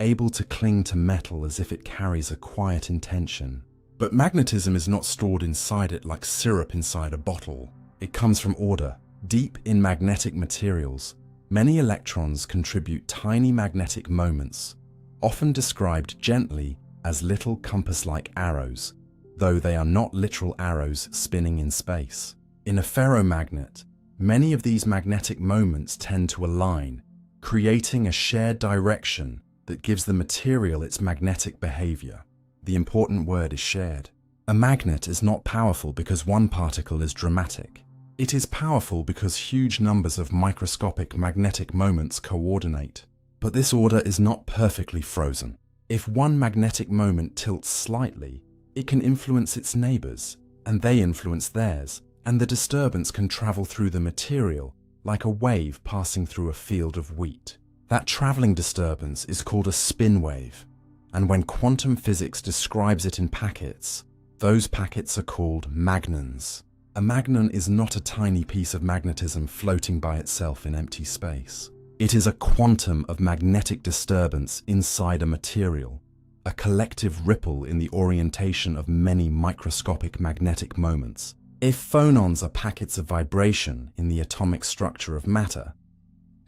able to cling to metal as if it carries a quiet intention. But magnetism is not stored inside it like syrup inside a bottle. It comes from order. Deep in magnetic materials, many electrons contribute tiny magnetic moments, often described gently as little compass-like arrows, though they are not literal arrows spinning in space. In a ferromagnet, many of these magnetic moments tend to align, creating a shared direction that gives the material its magnetic behavior. The important word is shared. A magnet is not powerful because one particle is dramatic. It is powerful because huge numbers of microscopic magnetic moments coordinate. But this order is not perfectly frozen. If one magnetic moment tilts slightly, it can influence its neighbors, and they influence theirs, and the disturbance can travel through the material like a wave passing through a field of wheat. That traveling disturbance is called a spin wave, and when quantum physics describes it in packets, those packets are called magnons. A magnon is not a tiny piece of magnetism floating by itself in empty space. It is a quantum of magnetic disturbance inside a material, a collective ripple in the orientation of many microscopic magnetic moments. If phonons are packets of vibration in the atomic structure of matter,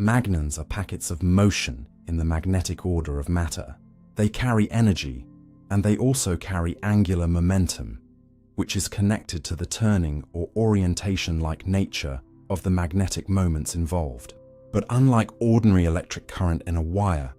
magnons are packets of motion in the magnetic order of matter. They carry energy, and they also carry angular momentum, which is connected to the turning or orientation-like nature of the magnetic moments involved. But unlike ordinary electric current in a wire,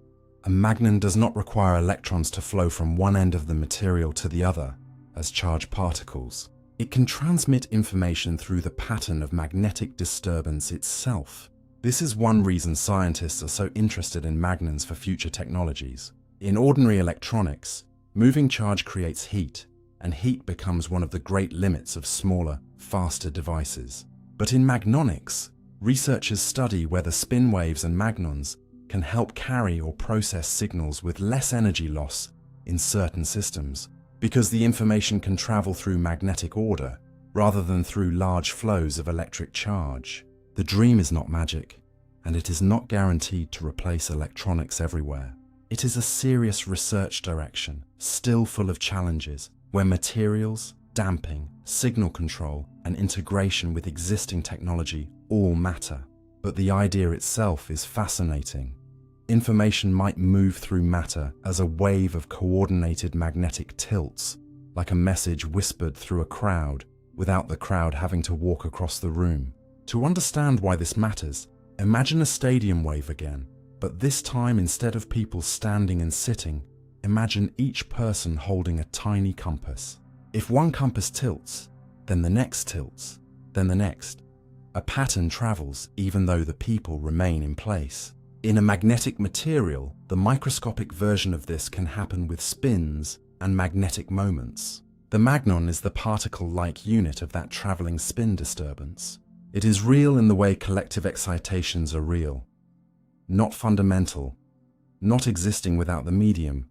a magnon does not require electrons to flow from one end of the material to the other as charged particles. It can transmit information through the pattern of magnetic disturbance itself. This is one reason scientists are so interested in magnons for future technologies. In ordinary electronics, moving charge creates heat, and heat becomes one of the great limits of smaller, faster devices. But in magnonics, researchers study whether spin waves and magnons can help carry or process signals with less energy loss in certain systems, because the information can travel through magnetic order rather than through large flows of electric charge. The dream is not magic, and it is not guaranteed to replace electronics everywhere. It is a serious research direction, still full of challenges, where materials, damping, signal control, and integration with existing technology all matter. But the idea itself is fascinating. Information might move through matter as a wave of coordinated magnetic tilts, like a message whispered through a crowd, without the crowd having to walk across the room. To understand why this matters, imagine a stadium wave again, but this time instead of people standing and sitting, imagine each person holding a tiny compass. If one compass tilts, then the next tilts, then the next. A pattern travels even though the people remain in place. In a magnetic material, the microscopic version of this can happen with spins and magnetic moments. The magnon is the particle-like unit of that traveling spin disturbance. It is real in the way collective excitations are real. Not fundamental, not existing without the medium,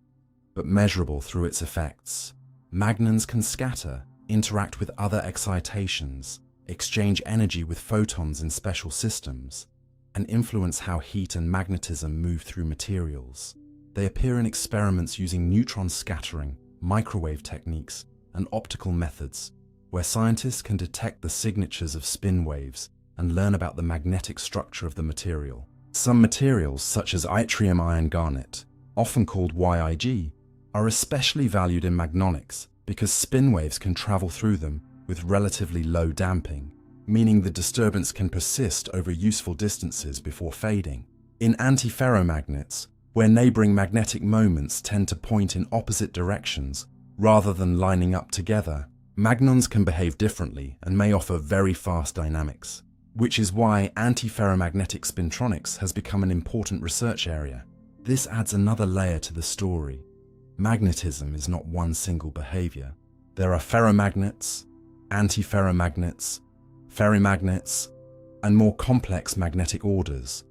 but measurable through its effects. Magnons can scatter, interact with other excitations, exchange energy with photons in special systems, and influence how heat and magnetism move through materials. They appear in experiments using neutron scattering, microwave techniques, and optical methods, where scientists can detect the signatures of spin waves and learn about the magnetic structure of the material. Some materials, such as yttrium iron garnet, often called YIG, are especially valued in magnonics because spin waves can travel through them with relatively low damping, meaning the disturbance can persist over useful distances before fading. In antiferromagnets, where neighboring magnetic moments tend to point in opposite directions rather than lining up together, magnons can behave differently and may offer very fast dynamics, which is why antiferromagnetic spintronics has become an important research area. This adds another layer to the story. Magnetism is not one single behavior. There are ferromagnets, antiferromagnets, ferrimagnets, and more complex magnetic orders,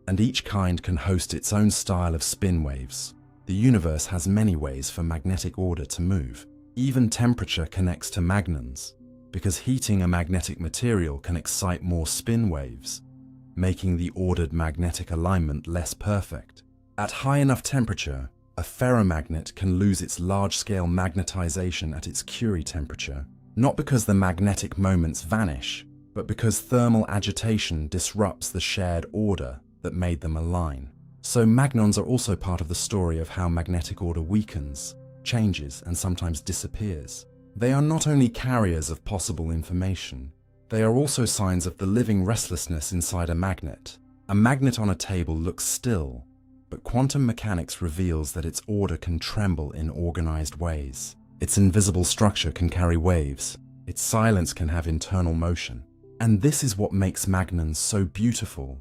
and each kind can host its own style of spin waves. The universe has many ways for magnetic order to move. Even temperature connects to magnons, because heating a magnetic material can excite more spin waves, making the ordered magnetic alignment less perfect. At high enough temperature, a ferromagnet can lose its large-scale magnetization at its Curie temperature, not because the magnetic moments vanish, but because thermal agitation disrupts the shared order that made them align. So magnons are also part of the story of how magnetic order weakens, changes, and sometimes disappears. They are not only carriers of possible information, they are also signs of the living restlessness inside a magnet. A magnet on a table looks still, but quantum mechanics reveals that its order can tremble in organized ways. Its invisible structure can carry waves. Its silence can have internal motion. And this is what makes magnons so beautiful.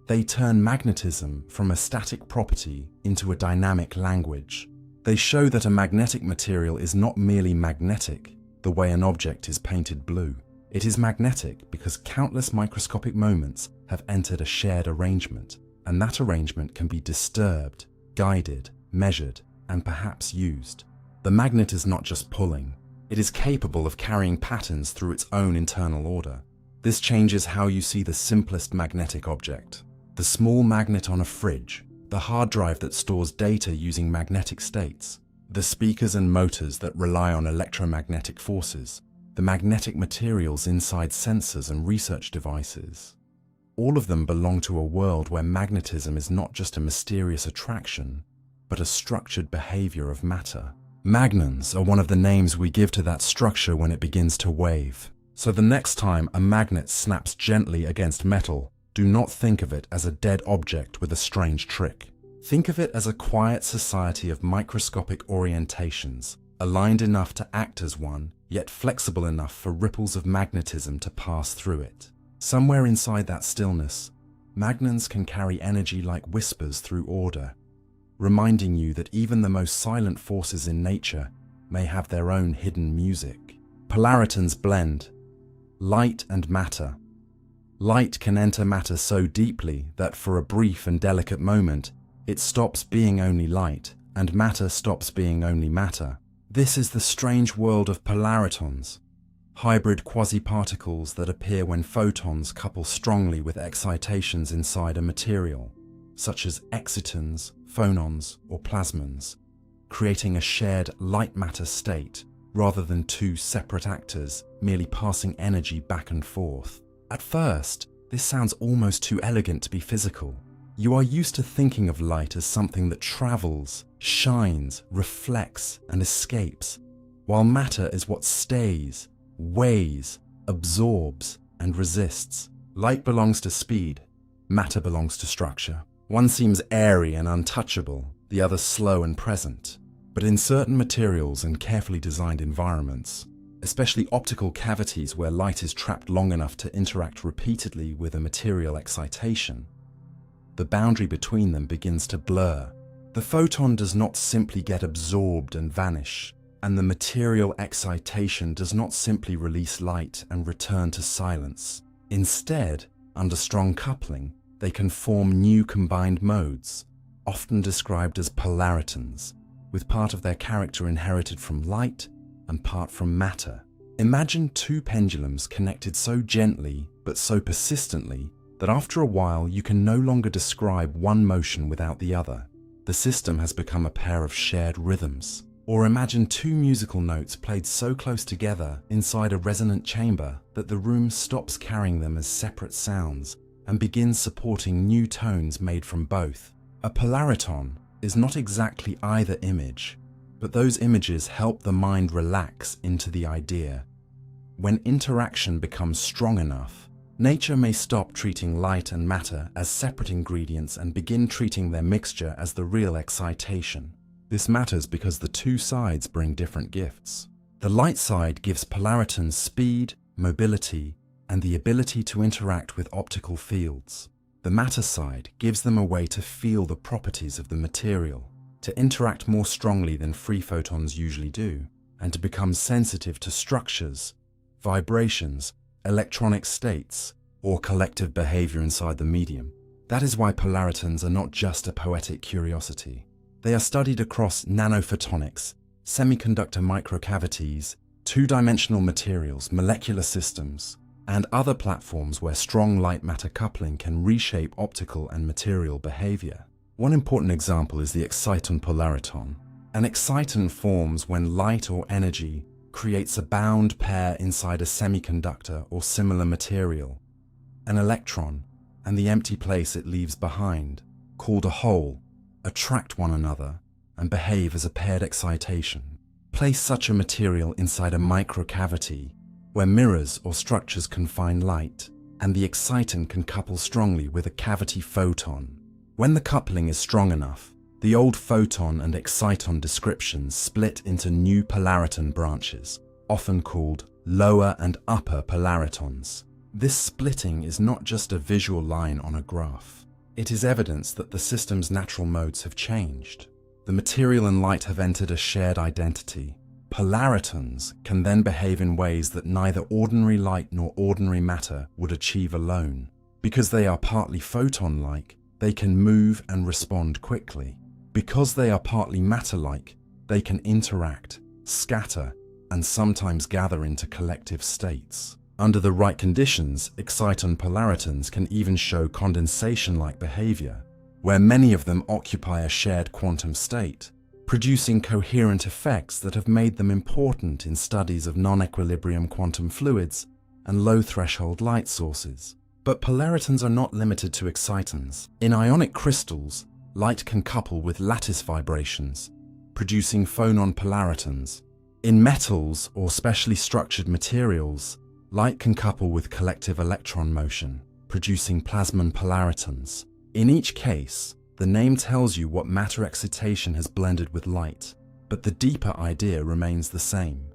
They turn magnetism from a static property into a dynamic language. They show that a magnetic material is not merely magnetic the way an object is painted blue. It is magnetic because countless microscopic moments have entered a shared arrangement, and that arrangement can be disturbed, guided, measured, and perhaps used. The magnet is not just pulling. It is capable of carrying patterns through its own internal order. This changes how you see the simplest magnetic object. The small magnet on a fridge, the hard drive that stores data using magnetic states, the speakers and motors that rely on electromagnetic forces, the magnetic materials inside sensors and research devices. All of them belong to a world where magnetism is not just a mysterious attraction, but a structured behavior of matter. Magnons are one of the names we give to that structure when it begins to wave. So the next time a magnet snaps gently against metal, do not think of it as a dead object with a strange trick. Think of it as a quiet society of microscopic orientations, aligned enough to act as one, yet flexible enough for ripples of magnetism to pass through it. Somewhere inside that stillness, magnons can carry energy like whispers through order, reminding you that even the most silent forces in nature may have their own hidden music. Polaritons blend light and matter. Light can enter matter so deeply that for a brief and delicate moment, it stops being only light, and matter stops being only matter. This is the strange world of polaritons, hybrid quasiparticles that appear when photons couple strongly with excitations inside a material, such as excitons, phonons, or plasmons, creating a shared light-matter state rather than two separate actors merely passing energy back and forth. At first, this sounds almost too elegant to be physical. You are used to thinking of light as something that travels, shines, reflects, and escapes, while matter is what stays, weighs, absorbs, and resists. Light belongs to speed, matter belongs to structure. One seems airy and untouchable, the other slow and present. But in certain materials and carefully designed environments, especially optical cavities where light is trapped long enough to interact repeatedly with a material excitation, the boundary between them begins to blur. The photon does not simply get absorbed and vanish, and the material excitation does not simply release light and return to silence. Instead, under strong coupling, they can form new combined modes, often described as polaritons, with part of their character inherited from light and part from matter. Imagine two pendulums connected so gently but so persistently that after a while you can no longer describe one motion without the other. The system has become a pair of shared rhythms. Or imagine two musical notes played so close together inside a resonant chamber that the room stops carrying them as separate sounds and begins supporting new tones made from both. A polariton is not exactly either image, but those images help the mind relax into the idea. When interaction becomes strong enough, nature may stop treating light and matter as separate ingredients and begin treating their mixture as the real excitation. This matters because the two sides bring different gifts. The light side gives polaritons speed, mobility, and the ability to interact with optical fields. The matter side gives them a way to feel the properties of the material, to interact more strongly than free photons usually do, and to become sensitive to structures, vibrations, electronic states, or collective behavior inside the medium. That is why polaritons are not just a poetic curiosity. They are studied across nanophotonics, semiconductor microcavities, two-dimensional materials, molecular systems, and other platforms where strong light-matter coupling can reshape optical and material behavior. One important example is the exciton polariton. An exciton forms when light or energy creates a bound pair inside a semiconductor or similar material. An electron and the empty place it leaves behind, called a hole, attract one another and behave as a paired excitation. Place such a material inside a microcavity where mirrors or structures confine light, and the exciton can couple strongly with a cavity photon. When the coupling is strong enough, the old photon and exciton descriptions split into new polariton branches, often called lower and upper polaritons. This splitting is not just a visual line on a graph. It is evidence that the system's natural modes have changed. The material and light have entered a shared identity. Polaritons can then behave in ways that neither ordinary light nor ordinary matter would achieve alone. Because they are partly photon-like, they can move and respond quickly. Because they are partly matter-like, they can interact, scatter, and sometimes gather into collective states. Under the right conditions, exciton polaritons can even show condensation-like behavior, where many of them occupy a shared quantum state, producing coherent effects that have made them important in studies of non-equilibrium quantum fluids and low-threshold light sources. But polaritons are not limited to excitons. In ionic crystals, light can couple with lattice vibrations, producing phonon polaritons. In metals or specially structured materials, light can couple with collective electron motion, producing plasmon polaritons. In each case, the name tells you what matter excitation has blended with light, but the deeper idea remains the same.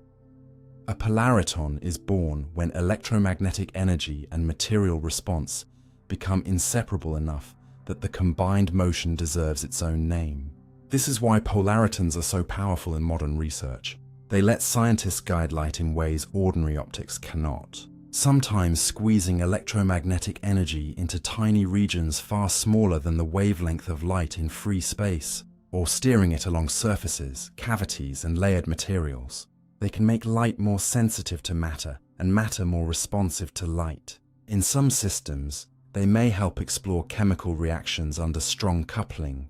A polariton is born when electromagnetic energy and material response become inseparable enough that the combined motion deserves its own name. This is why polaritons are so powerful in modern research. They let scientists guide light in ways ordinary optics cannot, sometimes squeezing electromagnetic energy into tiny regions far smaller than the wavelength of light in free space, or steering it along surfaces, cavities, and layered materials. They can make light more sensitive to matter and matter more responsive to light. In some systems, they may help explore chemical reactions under strong coupling,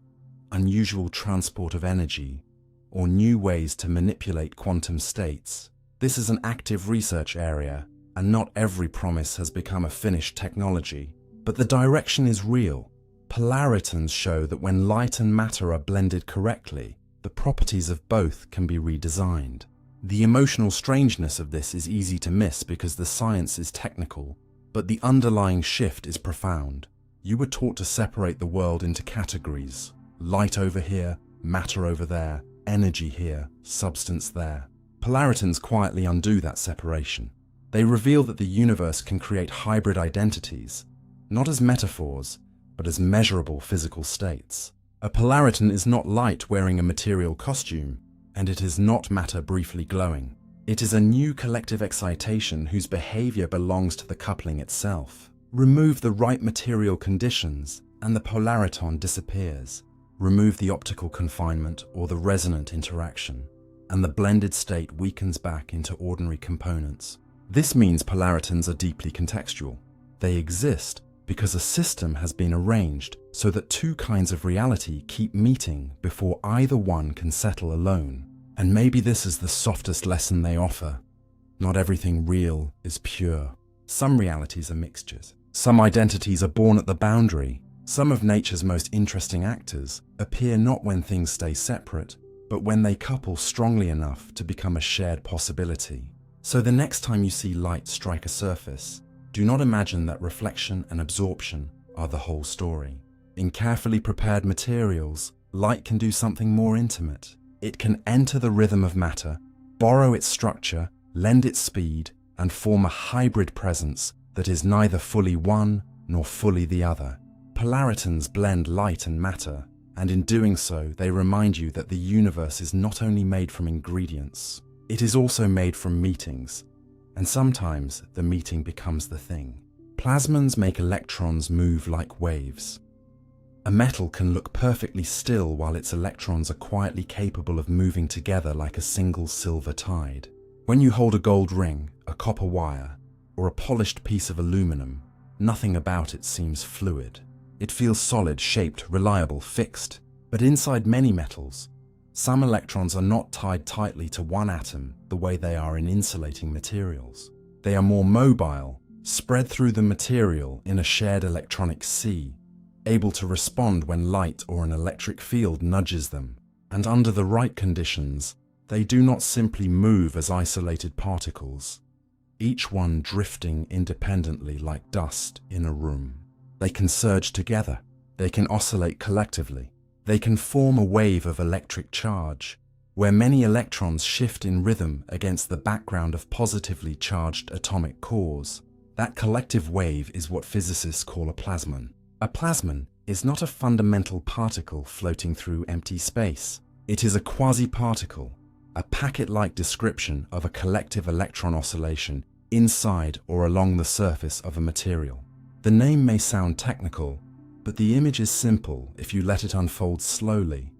unusual transport of energy, or new ways to manipulate quantum states. This is an active research area, and not every promise has become a finished technology, but the direction is real. Polaritons show that when light and matter are blended correctly, the properties of both can be redesigned. The emotional strangeness of this is easy to miss because the science is technical, but the underlying shift is profound. You were taught to separate the world into categories: light over here, matter over there, energy here, substance there. Polaritons quietly undo that separation. They reveal that the universe can create hybrid identities, not as metaphors, but as measurable physical states. A polariton is not light wearing a material costume, and it is not matter briefly glowing. It is a new collective excitation whose behavior belongs to the coupling itself. Remove the right material conditions, and the polariton disappears. Remove the optical confinement or the resonant interaction, and the blended state weakens back into ordinary components. This means polaritons are deeply contextual. They exist because a system has been arranged so that two kinds of reality keep meeting before either one can settle alone. And maybe this is the softest lesson they offer. Not everything real is pure. Some realities are mixtures. Some identities are born at the boundary. Some of nature's most interesting actors appear not when things stay separate, but when they couple strongly enough to become a shared possibility. So the next time you see light strike a surface, do not imagine that reflection and absorption are the whole story. In carefully prepared materials, light can do something more intimate. It can enter the rhythm of matter, borrow its structure, lend its speed, and form a hybrid presence that is neither fully one nor fully the other. Polaritons blend light and matter, and in doing so, they remind you that the universe is not only made from ingredients, it is also made from meetings, and sometimes the meeting becomes the thing. Plasmons make electrons move like waves. A metal can look perfectly still while its electrons are quietly capable of moving together like a single silver tide. When you hold a gold ring, a copper wire, or a polished piece of aluminum, nothing about it seems fluid. It feels solid, shaped, reliable, fixed. But inside many metals, some electrons are not tied tightly to one atom the way they are in insulating materials. They are more mobile, spread through the material in a shared electronic sea, able to respond when light or an electric field nudges them. And under the right conditions, they do not simply move as isolated particles, each one drifting independently like dust in a room. They can surge together. They can oscillate collectively. They can form a wave of electric charge, where many electrons shift in rhythm against the background of positively charged atomic cores. That collective wave is what physicists call a plasmon. A plasmon is not a fundamental particle floating through empty space. It is a quasiparticle, a packet-like description of a collective electron oscillation inside or along the surface of a material. The name may sound technical, but the image is simple if you let it unfold slowly.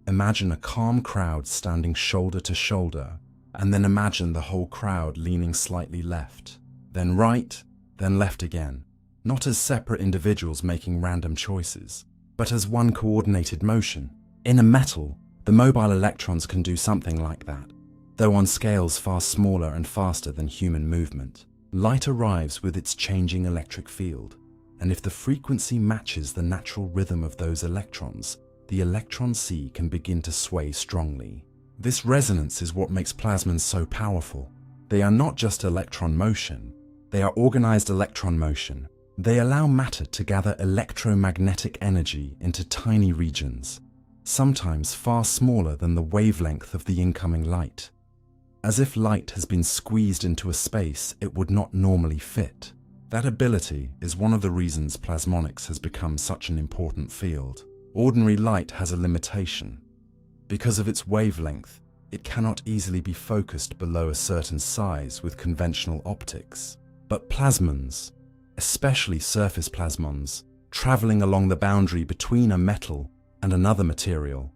Imagine a calm crowd standing shoulder to shoulder, and then imagine the whole crowd leaning slightly left, then right, then left again, not as separate individuals making random choices, but as one coordinated motion. In a metal, the mobile electrons can do something like that, though on scales far smaller and faster than human movement. Light arrives with its changing electric field. and if the frequency matches the natural rhythm of those electrons, the electron sea can begin to sway strongly. This resonance is what makes plasmons so powerful. They are not just electron motion, they are organized electron motion. They allow matter to gather electromagnetic energy into tiny regions, sometimes far smaller than the wavelength of the incoming light. As if light has been squeezed into a space it would not normally fit. That ability is one of the reasons plasmonics has become such an important field. Ordinary light has a limitation. Because of its wavelength, it cannot easily be focused below a certain size with conventional optics. But plasmons, especially surface plasmons, traveling along the boundary between a metal and another material,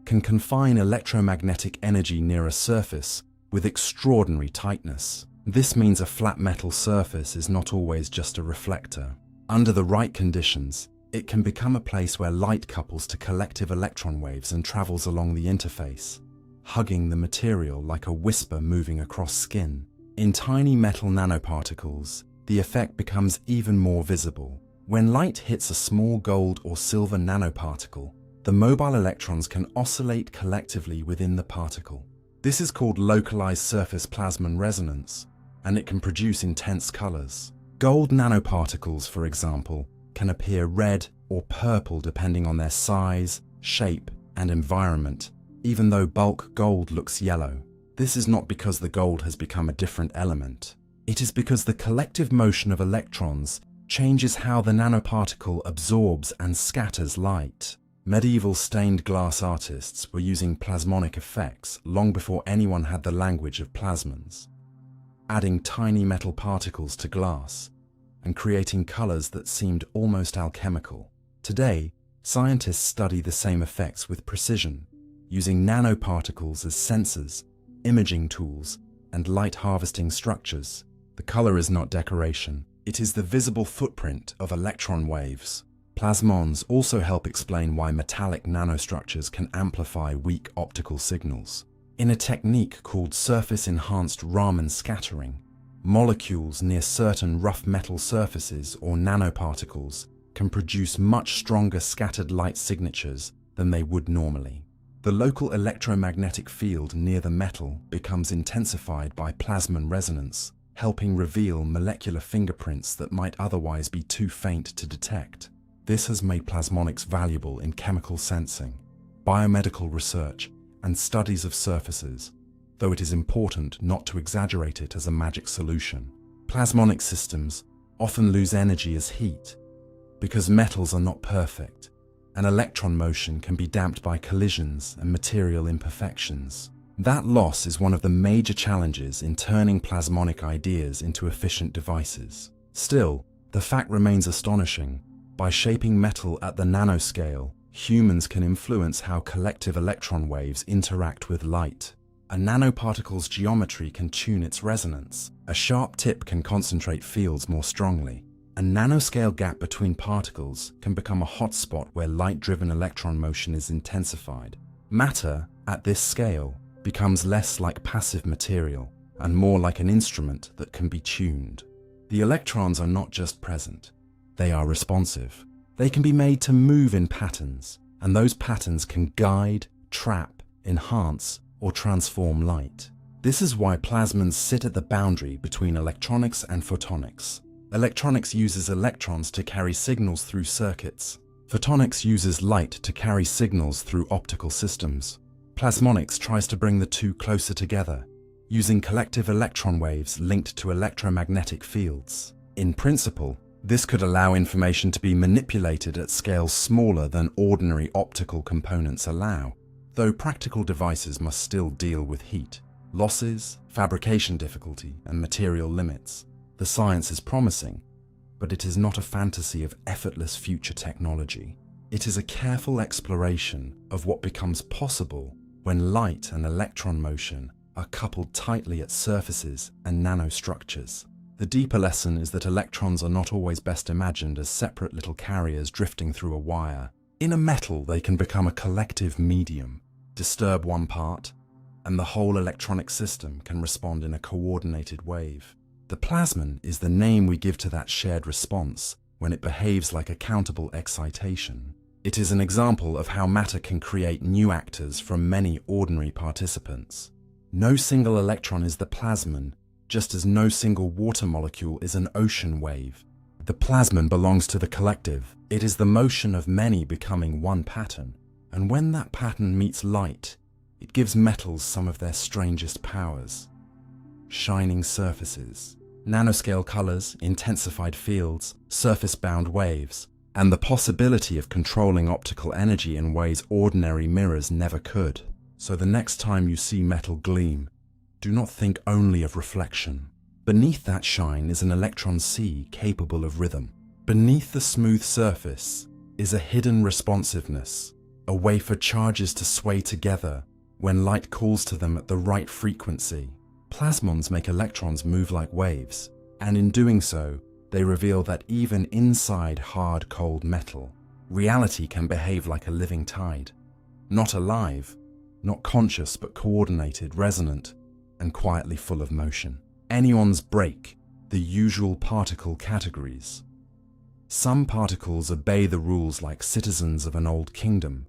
can confine electromagnetic energy near a surface with extraordinary tightness. This means a flat metal surface is not always just a reflector. Under the right conditions, it can become a place where light couples to collective electron waves and travels along the interface, hugging the material like a whisper moving across skin. In tiny metal nanoparticles, the effect becomes even more visible. When light hits a small gold or silver nanoparticle, the mobile electrons can oscillate collectively within the particle. This is called localized surface plasmon resonance, and it can produce intense colors. Gold nanoparticles, for example, can appear red or purple depending on their size, shape, and environment, even though bulk gold looks yellow. This is not because the gold has become a different element. It is because the collective motion of electrons changes how the nanoparticle absorbs and scatters light. Medieval stained glass artists were using plasmonic effects long before anyone had the language of plasmons, adding tiny metal particles to glass and creating colors that seemed almost alchemical. Today, scientists study the same effects with precision, using nanoparticles as sensors, imaging tools, and light harvesting structures. The color is not decoration, it is the visible footprint of electron waves. Plasmons also help explain why metallic nanostructures can amplify weak optical signals. In a technique called surface-enhanced Raman scattering, molecules near certain rough metal surfaces or nanoparticles can produce much stronger scattered light signatures than they would normally. The local electromagnetic field near the metal becomes intensified by plasmon resonance, helping reveal molecular fingerprints that might otherwise be too faint to detect. This has made plasmonics valuable in chemical sensing, biomedical research, and studies of surfaces, though it is important not to exaggerate it as a magic solution. Plasmonic systems often lose energy as heat because metals are not perfect, and electron motion can be damped by collisions and material imperfections. That loss is one of the major challenges in turning plasmonic ideas into efficient devices. Still, the fact remains astonishing. By shaping metal at the nanoscale, humans can influence how collective electron waves interact with light. A nanoparticle's geometry can tune its resonance. A sharp tip can concentrate fields more strongly. A nanoscale gap between particles can become a hotspot where light-driven electron motion is intensified. Matter, at this scale, becomes less like passive material and more like an instrument that can be tuned. The electrons are not just present, they are responsive. They can be made to move in patterns, and those patterns can guide, trap, enhance, or transform light. This is why plasmons sit at the boundary between electronics and photonics. Electronics uses electrons to carry signals through circuits. Photonics uses light to carry signals through optical systems. Plasmonics tries to bring the two closer together, using collective electron waves linked to electromagnetic fields. In principle, this could allow information to be manipulated at scales smaller than ordinary optical components allow, though practical devices must still deal with heat, losses, fabrication difficulty, and material limits. The science is promising, but it is not a fantasy of effortless future technology. It is a careful exploration of what becomes possible when light and electron motion are coupled tightly at surfaces and nanostructures. The deeper lesson is that electrons are not always best imagined as separate little carriers drifting through a wire. In a metal, they can become a collective medium. Disturb one part, and the whole electronic system can respond in a coordinated wave. The plasmon is the name we give to that shared response, when it behaves like a countable excitation. It is an example of how matter can create new actors from many ordinary participants. No single electron is the plasmon, just as no single water molecule is an ocean wave. The plasmon belongs to the collective. It is the motion of many becoming one pattern, and when that pattern meets light, it gives metals some of their strangest powers. Shining surfaces, nanoscale colors, intensified fields, surface-bound waves, and the possibility of controlling optical energy in ways ordinary mirrors never could. So the next time you see metal gleam, do not think only of reflection. Beneath that shine is an electron sea capable of rhythm. Beneath the smooth surface is a hidden responsiveness, a way for charges to sway together when light calls to them at the right frequency. Plasmons make electrons move like waves, and in doing so, they reveal that even inside hard, cold metal, reality can behave like a living tide. Not alive, not conscious, but coordinated, resonant, and quietly full of motion. Anyons break the usual particle categories. Some particles obey the rules like citizens of an old kingdom,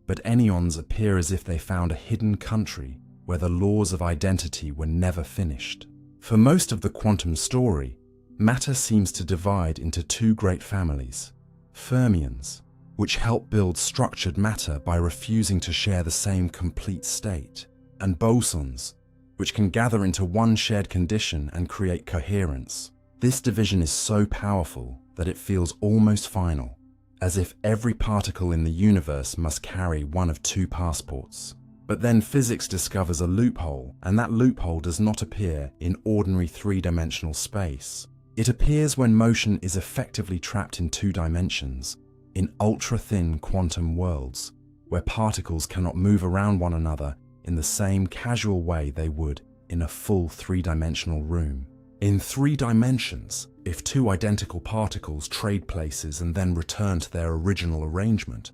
but anyons appear as if they found a hidden country where the laws of identity were never finished. For most of the quantum story, matter seems to divide into two great families: Fermions, which help build structured matter by refusing to share the same complete state, and Bosons, which can gather into one shared condition and create coherence. This division is so powerful that it feels almost final, as if every particle in the universe must carry one of two passports. But then physics discovers a loophole, and that loophole does not appear in ordinary three-dimensional space. It appears when motion is effectively trapped in two dimensions, in ultra-thin quantum worlds, where particles cannot move around one another in the same casual way they would in a full three-dimensional room. In 3 dimensions, if two identical particles trade places and then return to their original arrangement,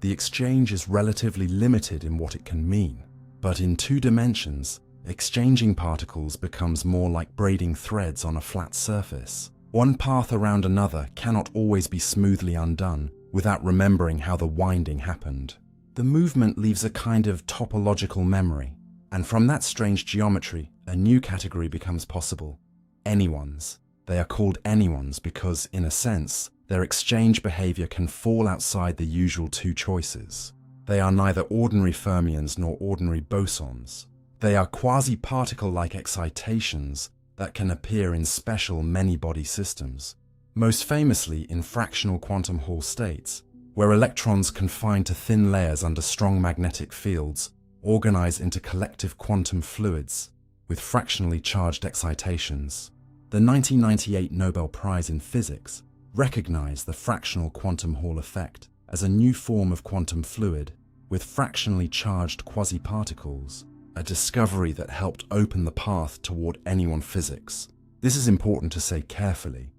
the exchange is relatively limited in what it can mean. But in 2 dimensions, exchanging particles becomes more like braiding threads on a flat surface. One path around another cannot always be smoothly undone without remembering how the winding happened. The movement leaves a kind of topological memory, and from that strange geometry, a new category becomes possible: anyons. They are called anyons because, in a sense, their exchange behavior can fall outside the usual 2 choices. They are neither ordinary fermions nor ordinary bosons. They are quasi-particle-like excitations that can appear in special many-body systems, most famously in fractional quantum Hall states, where electrons confined to thin layers under strong magnetic fields organize into collective quantum fluids with fractionally charged excitations. The 1998 Nobel Prize in Physics recognized the fractional quantum Hall effect as a new form of quantum fluid with fractionally charged quasiparticles, a discovery that helped open the path toward anyon physics. This is important to say carefully.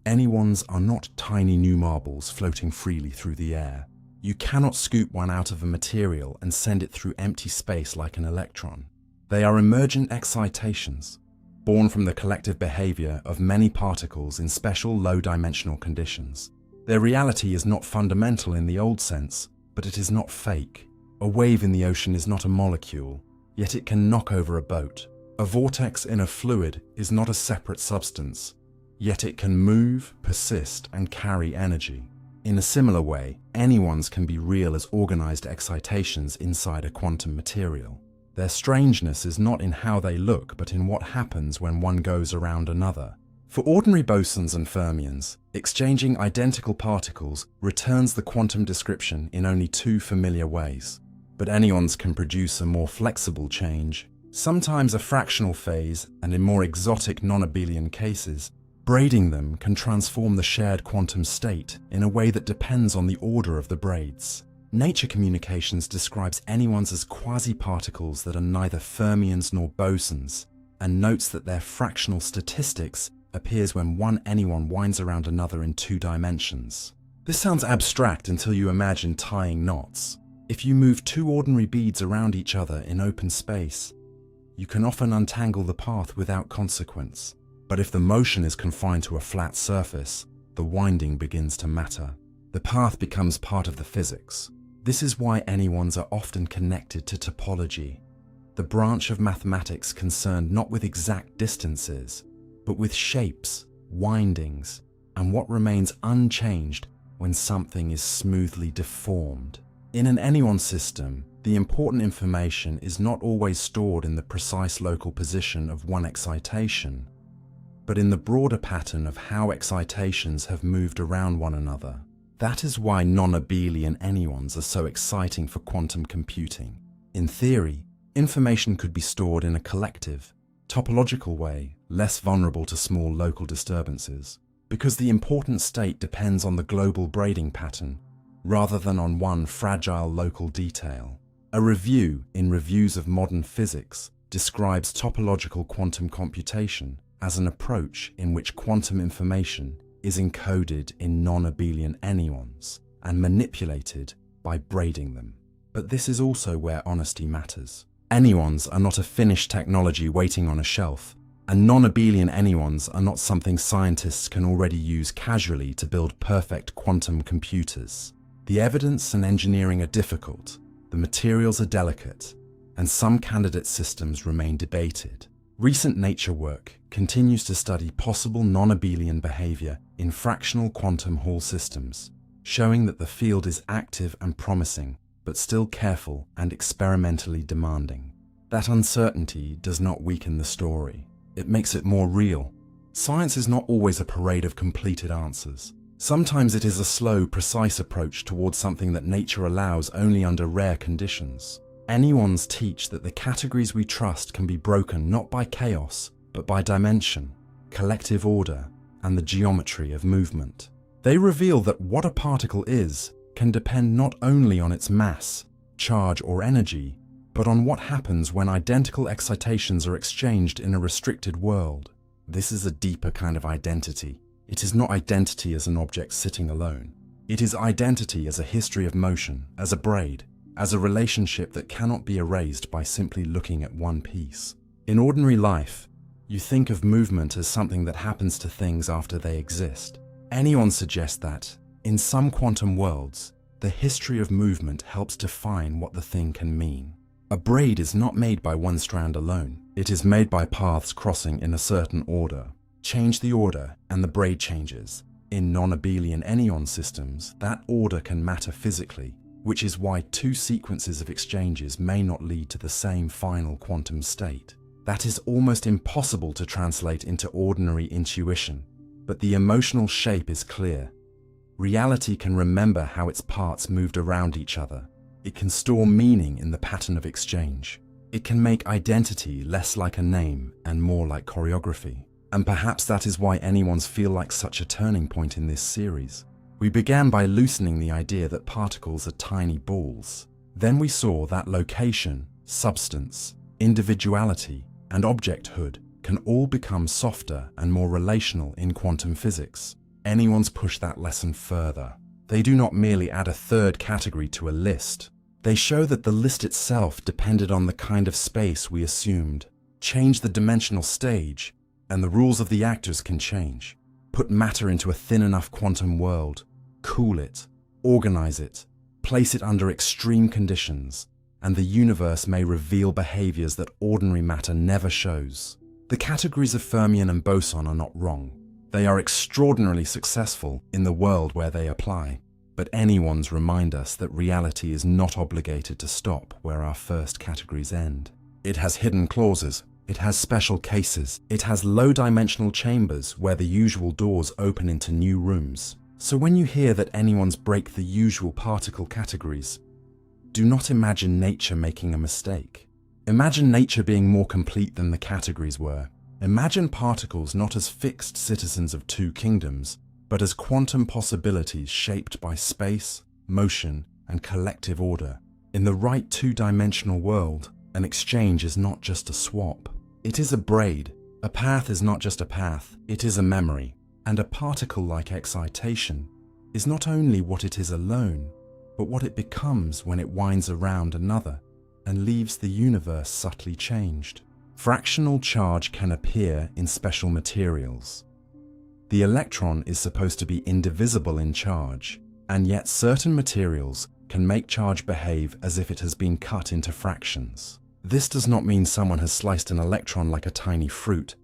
Anyons are not tiny new marbles floating freely through the air. You cannot scoop one out of a material and send it through empty space like an electron. They are emergent excitations, born from the collective behavior of many particles in special low-dimensional conditions. Their reality is not fundamental in the old sense, but it is not fake. A wave in the ocean is not a molecule, yet it can knock over a boat. A vortex in a fluid is not a separate substance, yet it can move, persist, and carry energy. In a similar way, anyons can be real as organized excitations inside a quantum material. Their strangeness is not in how they look, but in what happens when one goes around another. For ordinary bosons and fermions, exchanging identical particles returns the quantum description in only 2 familiar ways. But anyons can produce a more flexible change, sometimes a fractional phase, and in more exotic non-abelian cases, braiding them can transform the shared quantum state in a way that depends on the order of the braids. Nature Communications describes anyons as quasi-particles that are neither fermions nor bosons, and notes that their fractional statistics appears when one anyon winds around another in 2 dimensions. This sounds abstract until you imagine tying knots. If you move 2 ordinary beads around each other in open space, you can often untangle the path without consequence. But if the motion is confined to a flat surface, the winding begins to matter. The path becomes part of the physics. This is why anyons are often connected to topology, the branch of mathematics concerned not with exact distances, but with shapes, windings, and what remains unchanged when something is smoothly deformed. In an anyon system, the important information is not always stored in the precise local position of one excitation, but in the broader pattern of how excitations have moved around one another. That is why non-abelian anyons are so exciting for quantum computing. In theory, information could be stored in a collective, topological way, less vulnerable to small local disturbances, because the important state depends on the global braiding pattern, rather than on one fragile local detail. A review in Reviews of Modern Physics describes topological quantum computation as an approach in which quantum information is encoded in non-abelian anyons and manipulated by braiding them. But this is also where honesty matters. Anyons are not a finished technology waiting on a shelf, and non-abelian anyons are not something scientists can already use casually to build perfect quantum computers. The evidence and engineering are difficult, the materials are delicate, and some candidate systems remain debated. Recent Nature work continues to study possible non-abelian behavior in fractional quantum Hall systems, showing that the field is active and promising, but still careful and experimentally demanding. That uncertainty does not weaken the story. It makes it more real. Science is not always a parade of completed answers. Sometimes it is a slow, precise approach towards something that nature allows only under rare conditions. Anyons teach that the categories we trust can be broken not by chaos, but by dimension, collective order, and the geometry of movement. They reveal that what a particle is can depend not only on its mass, charge, or energy, but on what happens when identical excitations are exchanged in a restricted world. This is a deeper kind of identity. It is not identity as an object sitting alone. It is identity as a history of motion, as a braid, as a relationship that cannot be erased by simply looking at one piece. In ordinary life, you think of movement as something that happens to things after they exist. Anyone suggests that, in some quantum worlds, the history of movement helps define what the thing can mean. A braid is not made by one strand alone. It is made by paths crossing in a certain order. Change the order, and the braid changes. In non-abelian anyon systems, that order can matter physically, which is why two sequences of exchanges may not lead to the same final quantum state. That is almost impossible to translate into ordinary intuition, but the emotional shape is clear. Reality can remember how its parts moved around each other. It can store meaning in the pattern of exchange. It can make identity less like a name and more like choreography. And perhaps that is why anyons feel like such a turning point in this series. We began by loosening the idea that particles are tiny balls. Then we saw that location, substance, individuality, and objecthood can all become softer and more relational in quantum physics. Anyons push that lesson further. They do not merely add a third category to a list. They show that the list itself depended on the kind of space we assumed. Change the dimensional stage, and the rules of the actors can change. Put matter into a thin enough quantum world, cool it, organize it, place it under extreme conditions, and the universe may reveal behaviors that ordinary matter never shows. The categories of fermion and boson are not wrong. They are extraordinarily successful in the world where they apply. But anyons remind us that reality is not obligated to stop where our first categories end. It has hidden clauses. It has special cases. It has low-dimensional chambers where the usual doors open into new rooms. So when you hear that anyons break the usual particle categories, do not imagine nature making a mistake. Imagine nature being more complete than the categories were. Imagine particles not as fixed citizens of two kingdoms, but as quantum possibilities shaped by space, motion, and collective order. In the right two-dimensional world, an exchange is not just a swap. It is a braid. A path is not just a path, it is a memory. And a particle like excitation is not only what it is alone, but what it becomes when it winds around another and leaves the universe subtly changed. Fractional charge can appear in special materials. The electron is supposed to be indivisible in charge, and yet certain materials can make charge behave as if it has been cut into fractions. This does not mean someone has sliced an electron like a tiny fruit,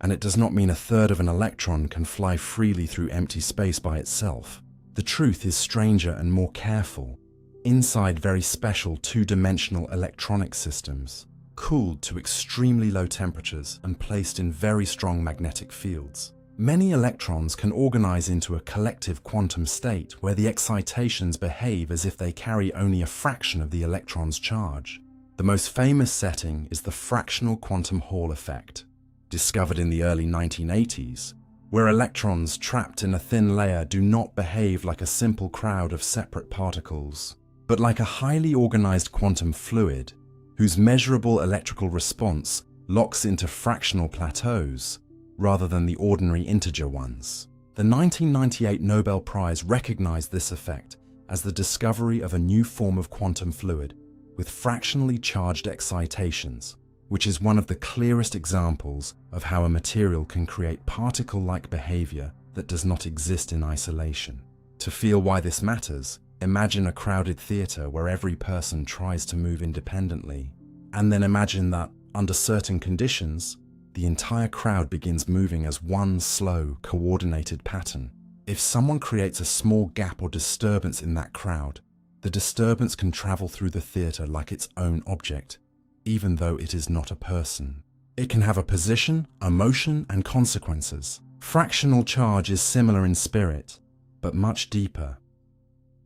and it does not mean a third of an electron can fly freely through empty space by itself. The truth is stranger and more careful, inside very special two-dimensional electronic systems, cooled to extremely low temperatures and placed in very strong magnetic fields. Many electrons can organize into a collective quantum state where the excitations behave as if they carry only a fraction of the electron's charge. The most famous setting is the fractional quantum Hall effect, discovered in the early 1980s, where electrons trapped in a thin layer do not behave like a simple crowd of separate particles, but like a highly organized quantum fluid whose measurable electrical response locks into fractional plateaus rather than the ordinary integer ones. The 1998 Nobel Prize recognized this effect as the discovery of a new form of quantum fluid with fractionally charged excitations, which is one of the clearest examples of how a material can create particle-like behavior that does not exist in isolation. To feel why this matters, imagine a crowded theater where every person tries to move independently, and then imagine that, under certain conditions, the entire crowd begins moving as one slow, coordinated pattern. If someone creates a small gap or disturbance in that crowd, the disturbance can travel through the theater like its own object, even though it is not a person. It can have a position, a motion, and consequences. Fractional charge is similar in spirit, but much deeper.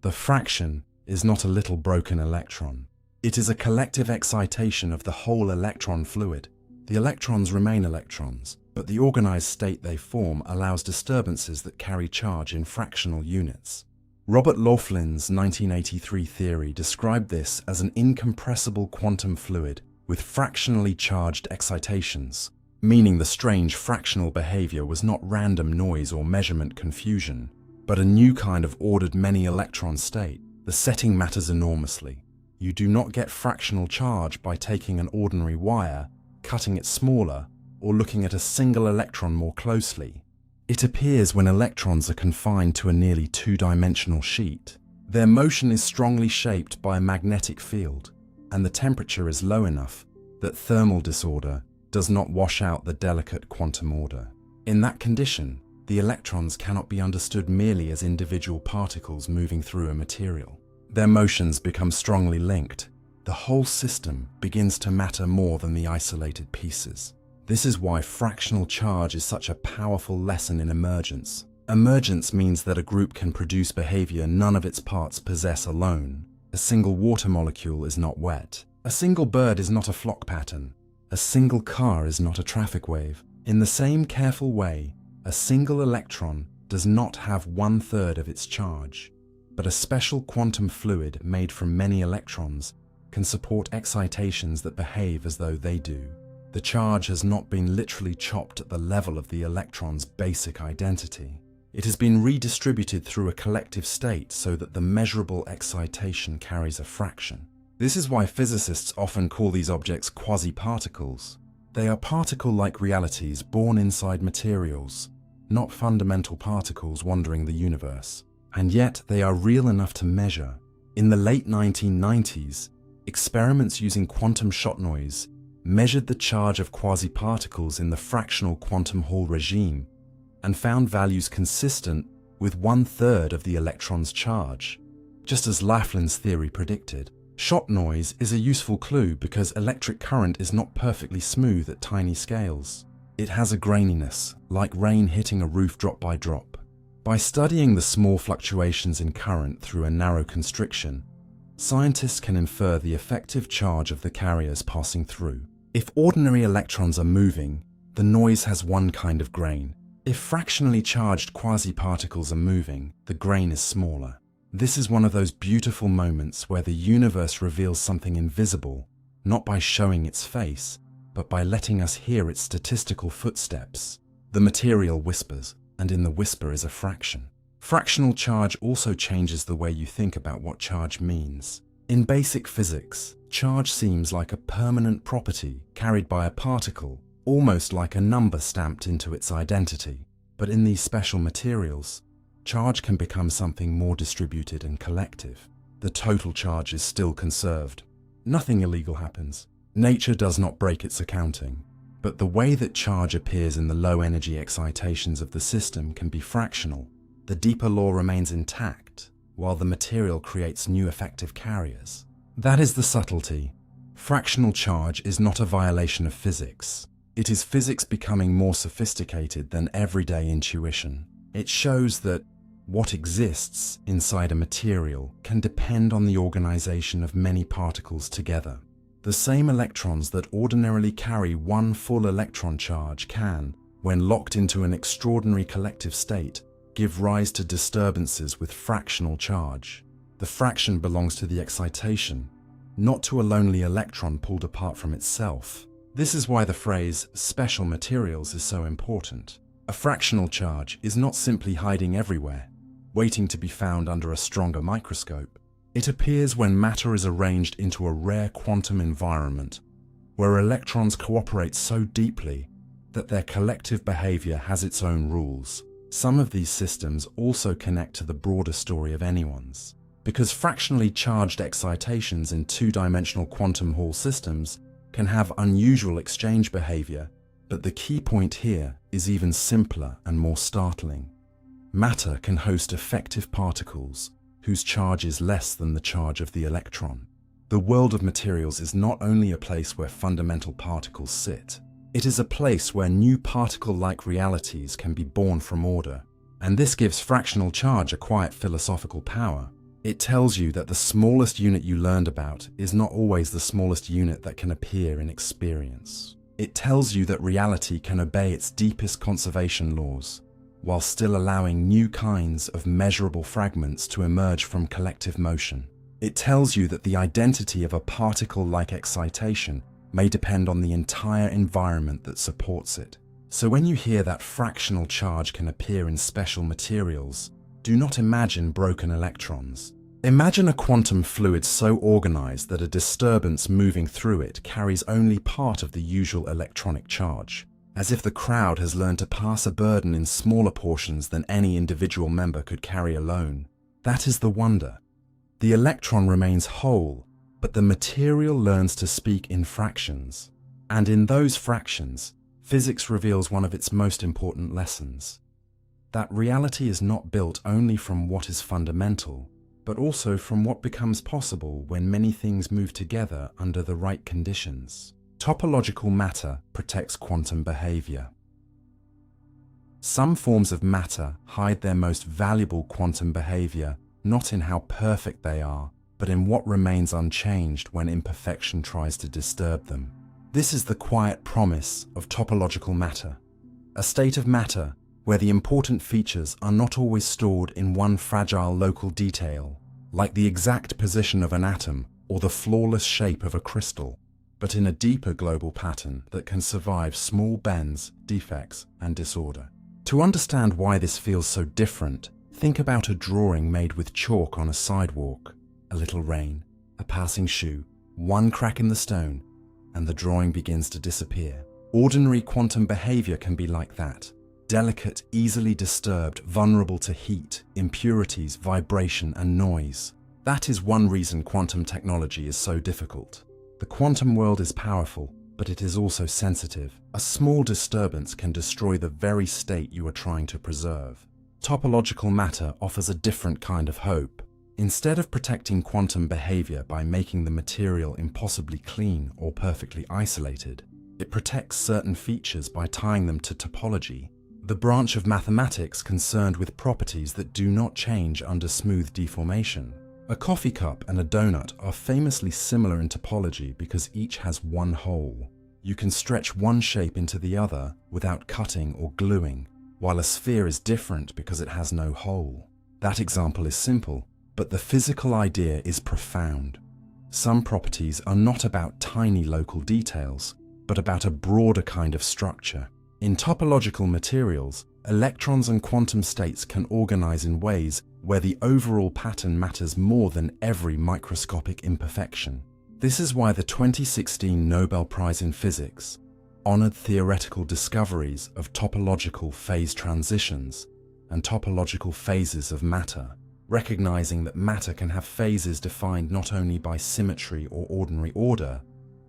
The fraction is not a little broken electron. It is a collective excitation of the whole electron fluid. The electrons remain electrons, but the organized state they form allows disturbances that carry charge in fractional units. Robert Laughlin's 1983 theory described this as an incompressible quantum fluid with fractionally charged excitations, meaning the strange fractional behavior was not random noise or measurement confusion, but a new kind of ordered many-electron state. The setting matters enormously. You do not get fractional charge by taking an ordinary wire, cutting it smaller, or looking at a single electron more closely. It appears when electrons are confined to a nearly two-dimensional sheet. Their motion is strongly shaped by a magnetic field, and the temperature is low enough that thermal disorder does not wash out the delicate quantum order. In that condition, the electrons cannot be understood merely as individual particles moving through a material. Their motions become strongly linked. The whole system begins to matter more than the isolated pieces. This is why fractional charge is such a powerful lesson in emergence. Emergence means that a group can produce behavior none of its parts possess alone. A single water molecule is not wet. A single bird is not a flock pattern. A single car is not a traffic wave. In the same careful way, a single electron does not have 1/3 of its charge, but a special quantum fluid made from many electrons can support excitations that behave as though they do. The charge has not been literally chopped at the level of the electron's basic identity. It has been redistributed through a collective state so that the measurable excitation carries a fraction. This is why physicists often call these objects quasiparticles. They are particle-like realities born inside materials, not fundamental particles wandering the universe. And yet they are real enough to measure. In the late 1990s, experiments using quantum shot noise measured the charge of quasiparticles in the fractional quantum Hall regime and found values consistent with 1/3 of the electron's charge, just as Laughlin's theory predicted. Shot noise is a useful clue because electric current is not perfectly smooth at tiny scales. It has a graininess, like rain hitting a roof drop by drop. By studying the small fluctuations in current through a narrow constriction, scientists can infer the effective charge of the carriers passing through. If ordinary electrons are moving, the noise has one kind of grain. If fractionally charged quasiparticles are moving, the grain is smaller. This is one of those beautiful moments where the universe reveals something invisible, not by showing its face, but by letting us hear its statistical footsteps. The material whispers, and in the whisper is a fraction. Fractional charge also changes the way you think about what charge means. In basic physics, charge seems like a permanent property carried by a particle, almost like a number stamped into its identity. But in these special materials, charge can become something more distributed and collective. The total charge is still conserved. Nothing illegal happens. Nature does not break its accounting. But the way that charge appears in the low-energy excitations of the system can be fractional. The deeper law remains intact, while the material creates new effective carriers. That is the subtlety. Fractional charge is not a violation of physics. It is physics becoming more sophisticated than everyday intuition. It shows that what exists inside a material can depend on the organization of many particles together. The same electrons that ordinarily carry one full electron charge can, when locked into an extraordinary collective state, give rise to disturbances with fractional charge. The fraction belongs to the excitation, not to a lonely electron pulled apart from itself. This is why the phrase special materials is so important. A fractional charge is not simply hiding everywhere, waiting to be found under a stronger microscope. It appears when matter is arranged into a rare quantum environment, where electrons cooperate so deeply that their collective behavior has its own rules. Some of these systems also connect to the broader story of anyone's. Because fractionally charged excitations in two-dimensional quantum Hall systems can have unusual exchange behavior, but the key point here is even simpler and more startling. Matter can host effective particles whose charge is less than the charge of the electron. The world of materials is not only a place where fundamental particles sit, it is a place where new particle-like realities can be born from order. And this gives fractional charge a quiet philosophical power. It tells you that the smallest unit you learned about is not always the smallest unit that can appear in experience. It tells you that reality can obey its deepest conservation laws, while still allowing new kinds of measurable fragments to emerge from collective motion. It tells you that the identity of a particle-like excitation may depend on the entire environment that supports it. So when you hear that fractional charge can appear in special materials, do not imagine broken electrons. Imagine a quantum fluid so organized that a disturbance moving through it carries only part of the usual electronic charge, as if the crowd has learned to pass a burden in smaller portions than any individual member could carry alone. That is the wonder. The electron remains whole, but the material learns to speak in fractions. And in those fractions, physics reveals one of its most important lessons. That reality is not built only from what is fundamental, but also from what becomes possible when many things move together under the right conditions. Topological matter protects quantum behavior. Some forms of matter hide their most valuable quantum behavior not in how perfect they are, but in what remains unchanged when imperfection tries to disturb them. This is the quiet promise of topological matter, a state of matter where the important features are not always stored in one fragile local detail, like the exact position of an atom or the flawless shape of a crystal, but in a deeper global pattern that can survive small bends, defects, and disorder. To understand why this feels so different, think about a drawing made with chalk on a sidewalk. A little rain, a passing shoe, one crack in the stone, and the drawing begins to disappear. Ordinary quantum behavior can be like that. Delicate, easily disturbed, vulnerable to heat, impurities, vibration, and noise. That is one reason quantum technology is so difficult. The quantum world is powerful, but it is also sensitive. A small disturbance can destroy the very state you are trying to preserve. Topological matter offers a different kind of hope. Instead of protecting quantum behavior by making the material impossibly clean or perfectly isolated, it protects certain features by tying them to topology, the branch of mathematics concerned with properties that do not change under smooth deformation. A coffee cup and a donut are famously similar in topology because each has one hole. You can stretch one shape into the other without cutting or gluing, while a sphere is different because it has no hole. That example is simple, but the physical idea is profound. Some properties are not about tiny local details, but about a broader kind of structure. In topological materials, electrons and quantum states can organize in ways where the overall pattern matters more than every microscopic imperfection. This is why the 2016 Nobel Prize in Physics, honored theoretical discoveries of topological phase transitions and topological phases of matter, recognizing that matter can have phases defined not only by symmetry or ordinary order,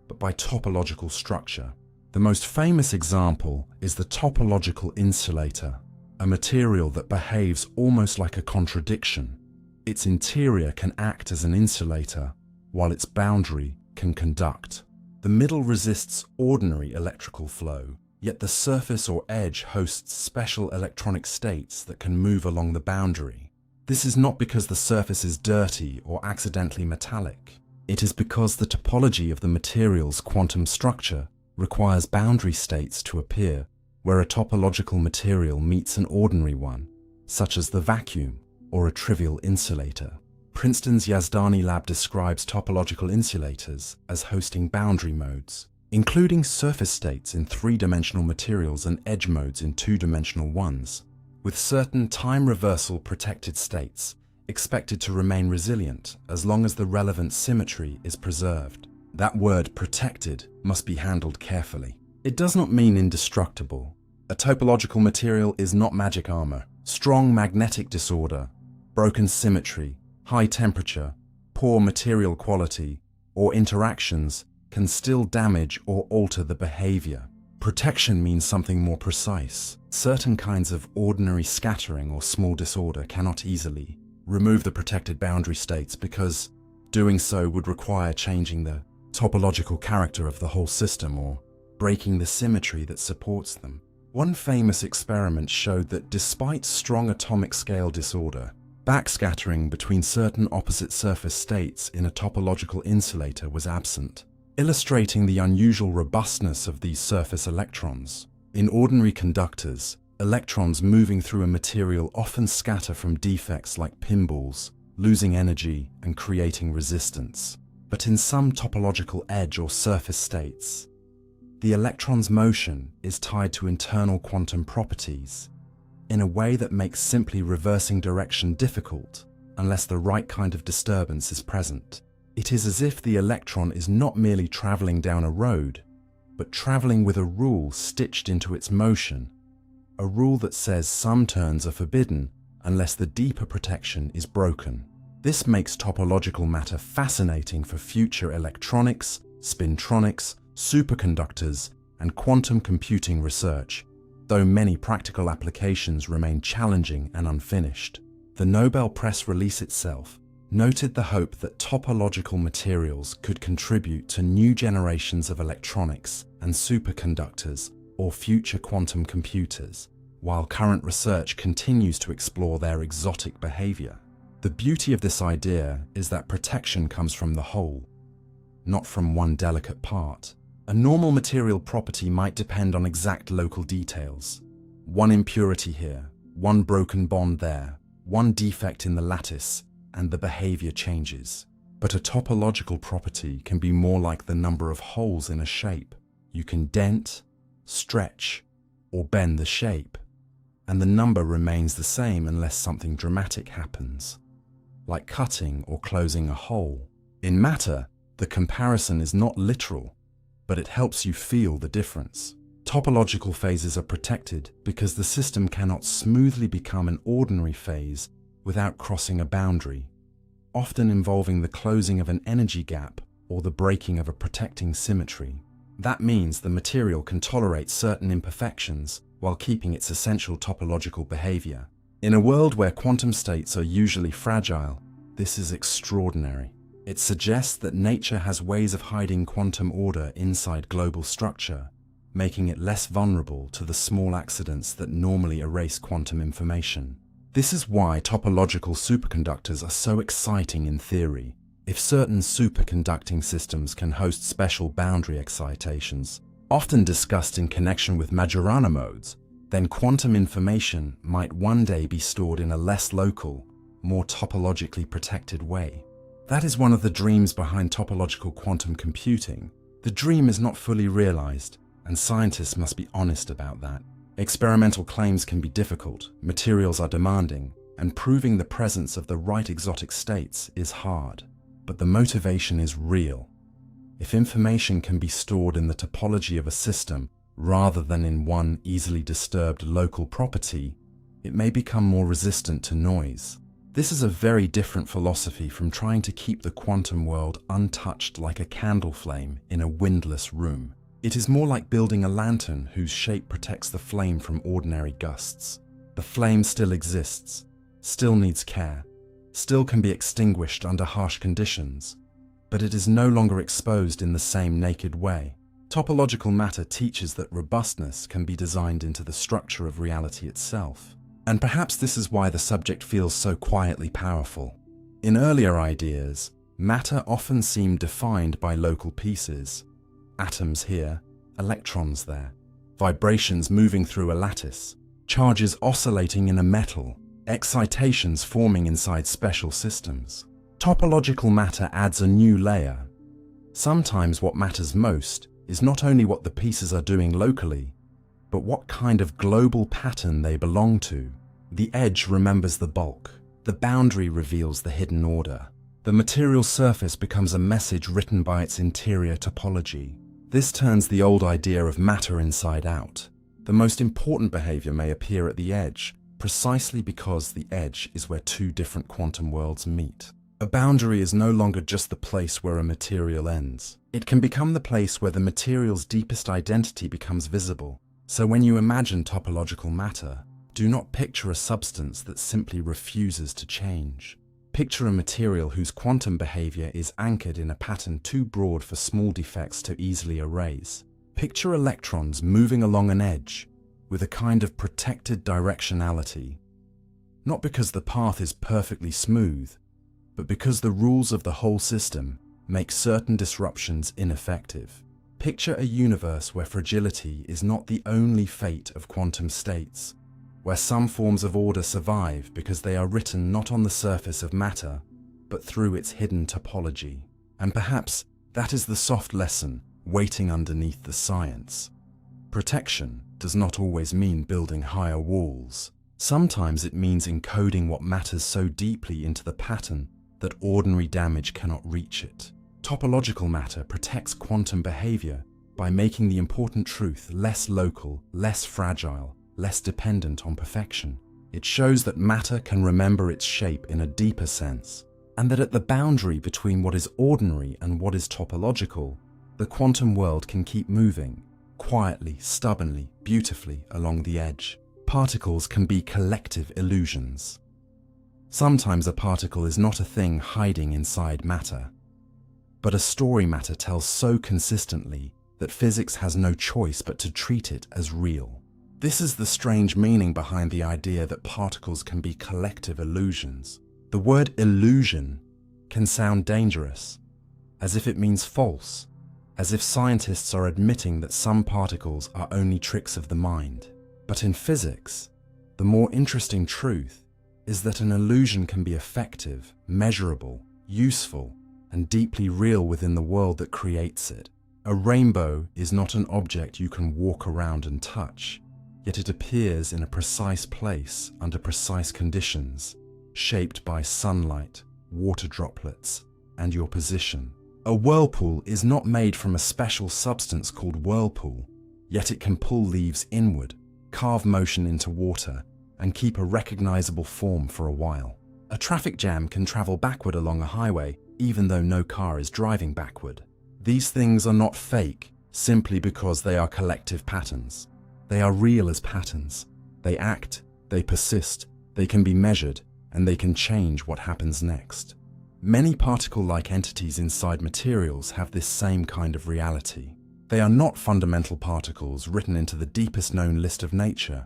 but by topological structure. The most famous example is the topological insulator, a material that behaves almost like a contradiction. Its interior can act as an insulator, while its boundary can conduct. The middle resists ordinary electrical flow, yet the surface or edge hosts special electronic states that can move along the boundary. This is not because the surface is dirty or accidentally metallic. It is because the topology of the material's quantum structure requires boundary states to appear where a topological material meets an ordinary one, such as the vacuum or a trivial insulator. Princeton's Yazdani lab describes topological insulators as hosting boundary modes, including surface states in three-dimensional materials and edge modes in two-dimensional ones, with certain time reversal protected states expected to remain resilient as long as the relevant symmetry is preserved. That word protected must be handled carefully. It does not mean indestructible. A topological material is not magic armor. Strong magnetic disorder, broken symmetry, high temperature, poor material quality, or interactions can still damage or alter the behavior. Protection means something more precise. Certain kinds of ordinary scattering or small disorder cannot easily remove the protected boundary states because doing so would require changing the topological character of the whole system or breaking the symmetry that supports them. One famous experiment showed that despite strong atomic scale disorder, backscattering between certain opposite surface states in a topological insulator was absent, illustrating the unusual robustness of these surface electrons. In ordinary conductors, electrons moving through a material often scatter from defects like pinballs, losing energy and creating resistance. But in some topological edge or surface states, the electron's motion is tied to internal quantum properties in a way that makes simply reversing direction difficult unless the right kind of disturbance is present. It is as if the electron is not merely traveling down a road, but traveling with a rule stitched into its motion, a rule that says some turns are forbidden unless the deeper protection is broken. This makes topological matter fascinating for future electronics, spintronics, superconductors, and quantum computing research, though many practical applications remain challenging and unfinished. The Nobel press release itself noted the hope that topological materials could contribute to new generations of electronics and superconductors or future quantum computers, while current research continues to explore their exotic behavior. The beauty of this idea is that protection comes from the whole, not from one delicate part. A normal material property might depend on exact local details. One impurity here, one broken bond there, one defect in the lattice, and the behavior changes. But a topological property can be more like the number of holes in a shape. You can dent, stretch, or bend the shape, and the number remains the same unless something dramatic happens, like cutting or closing a hole. In matter, the comparison is not literal, but it helps you feel the difference. Topological phases are protected because the system cannot smoothly become an ordinary phase without crossing a boundary, often involving the closing of an energy gap or the breaking of a protecting symmetry. That means the material can tolerate certain imperfections while keeping its essential topological behavior. In a world where quantum states are usually fragile, this is extraordinary. It suggests that nature has ways of hiding quantum order inside global structure, making it less vulnerable to the small accidents that normally erase quantum information. This is why topological superconductors are so exciting in theory. If certain superconducting systems can host special boundary excitations, often discussed in connection with Majorana modes, then quantum information might one day be stored in a less local, more topologically protected way. That is one of the dreams behind topological quantum computing. The dream is not fully realized, and scientists must be honest about that. Experimental claims can be difficult, materials are demanding, and proving the presence of the right exotic states is hard. But the motivation is real. If information can be stored in the topology of a system rather than in one easily disturbed local property, it may become more resistant to noise. This is a very different philosophy from trying to keep the quantum world untouched like a candle flame in a windless room. It is more like building a lantern whose shape protects the flame from ordinary gusts. The flame still exists, still needs care, still can be extinguished under harsh conditions, but it is no longer exposed in the same naked way. Topological matter teaches that robustness can be designed into the structure of reality itself. And perhaps this is why the subject feels so quietly powerful. In earlier ideas, matter often seemed defined by local pieces. Atoms here, electrons there, vibrations moving through a lattice, charges oscillating in a metal, excitations forming inside special systems. Topological matter adds a new layer. Sometimes what matters most is not only what the pieces are doing locally, but what kind of global pattern they belong to. The edge remembers the bulk. The boundary reveals the hidden order. The material surface becomes a message written by its interior topology. This turns the old idea of matter inside out. The most important behavior may appear at the edge, precisely because the edge is where two different quantum worlds meet. A boundary is no longer just the place where a material ends. It can become the place where the material's deepest identity becomes visible. So when you imagine topological matter, do not picture a substance that simply refuses to change. Picture a material whose quantum behavior is anchored in a pattern too broad for small defects to easily erase. Picture electrons moving along an edge with a kind of protected directionality. Not because the path is perfectly smooth, but because the rules of the whole system make certain disruptions ineffective. Picture a universe where fragility is not the only fate of quantum states, where some forms of order survive because they are written not on the surface of matter, but through its hidden topology. And perhaps that is the soft lesson waiting underneath the science. Protection does not always mean building higher walls. Sometimes it means encoding what matters so deeply into the pattern that ordinary damage cannot reach it. Topological matter protects quantum behavior by making the important truth less local, less fragile, less dependent on perfection. It shows that matter can remember its shape in a deeper sense, and that at the boundary between what is ordinary and what is topological, the quantum world can keep moving, quietly, stubbornly, beautifully along the edge. Particles can be collective illusions. Sometimes a particle is not a thing hiding inside matter, but a story matter tells so consistently that physics has no choice but to treat it as real. This is the strange meaning behind the idea that particles can be collective illusions. The word illusion can sound dangerous, as if it means false, as if scientists are admitting that some particles are only tricks of the mind. But in physics, the more interesting truth is that an illusion can be effective, measurable, useful, and deeply real within the world that creates it. A rainbow is not an object you can walk around and touch, yet it appears in a precise place under precise conditions, shaped by sunlight, water droplets, and your position. A whirlpool is not made from a special substance called whirlpool, yet it can pull leaves inward, carve motion into water, and keep a recognizable form for a while. A traffic jam can travel backward along a highway, even though no car is driving backward. These things are not fake simply because they are collective patterns. They are real as patterns. They act, they persist, they can be measured, and they can change what happens next. Many particle-like entities inside materials have this same kind of reality. They are not fundamental particles written into the deepest known list of nature,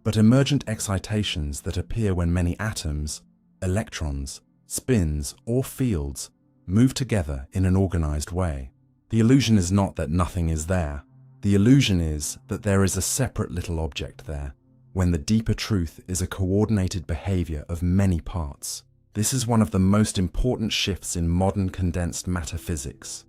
but emergent excitations that appear when many atoms, electrons, spins, or fields move together in an organized way. The illusion is not that nothing is there. The illusion is that there is a separate little object there, when the deeper truth is a coordinated behavior of many parts. This is one of the most important shifts in modern condensed matter physics.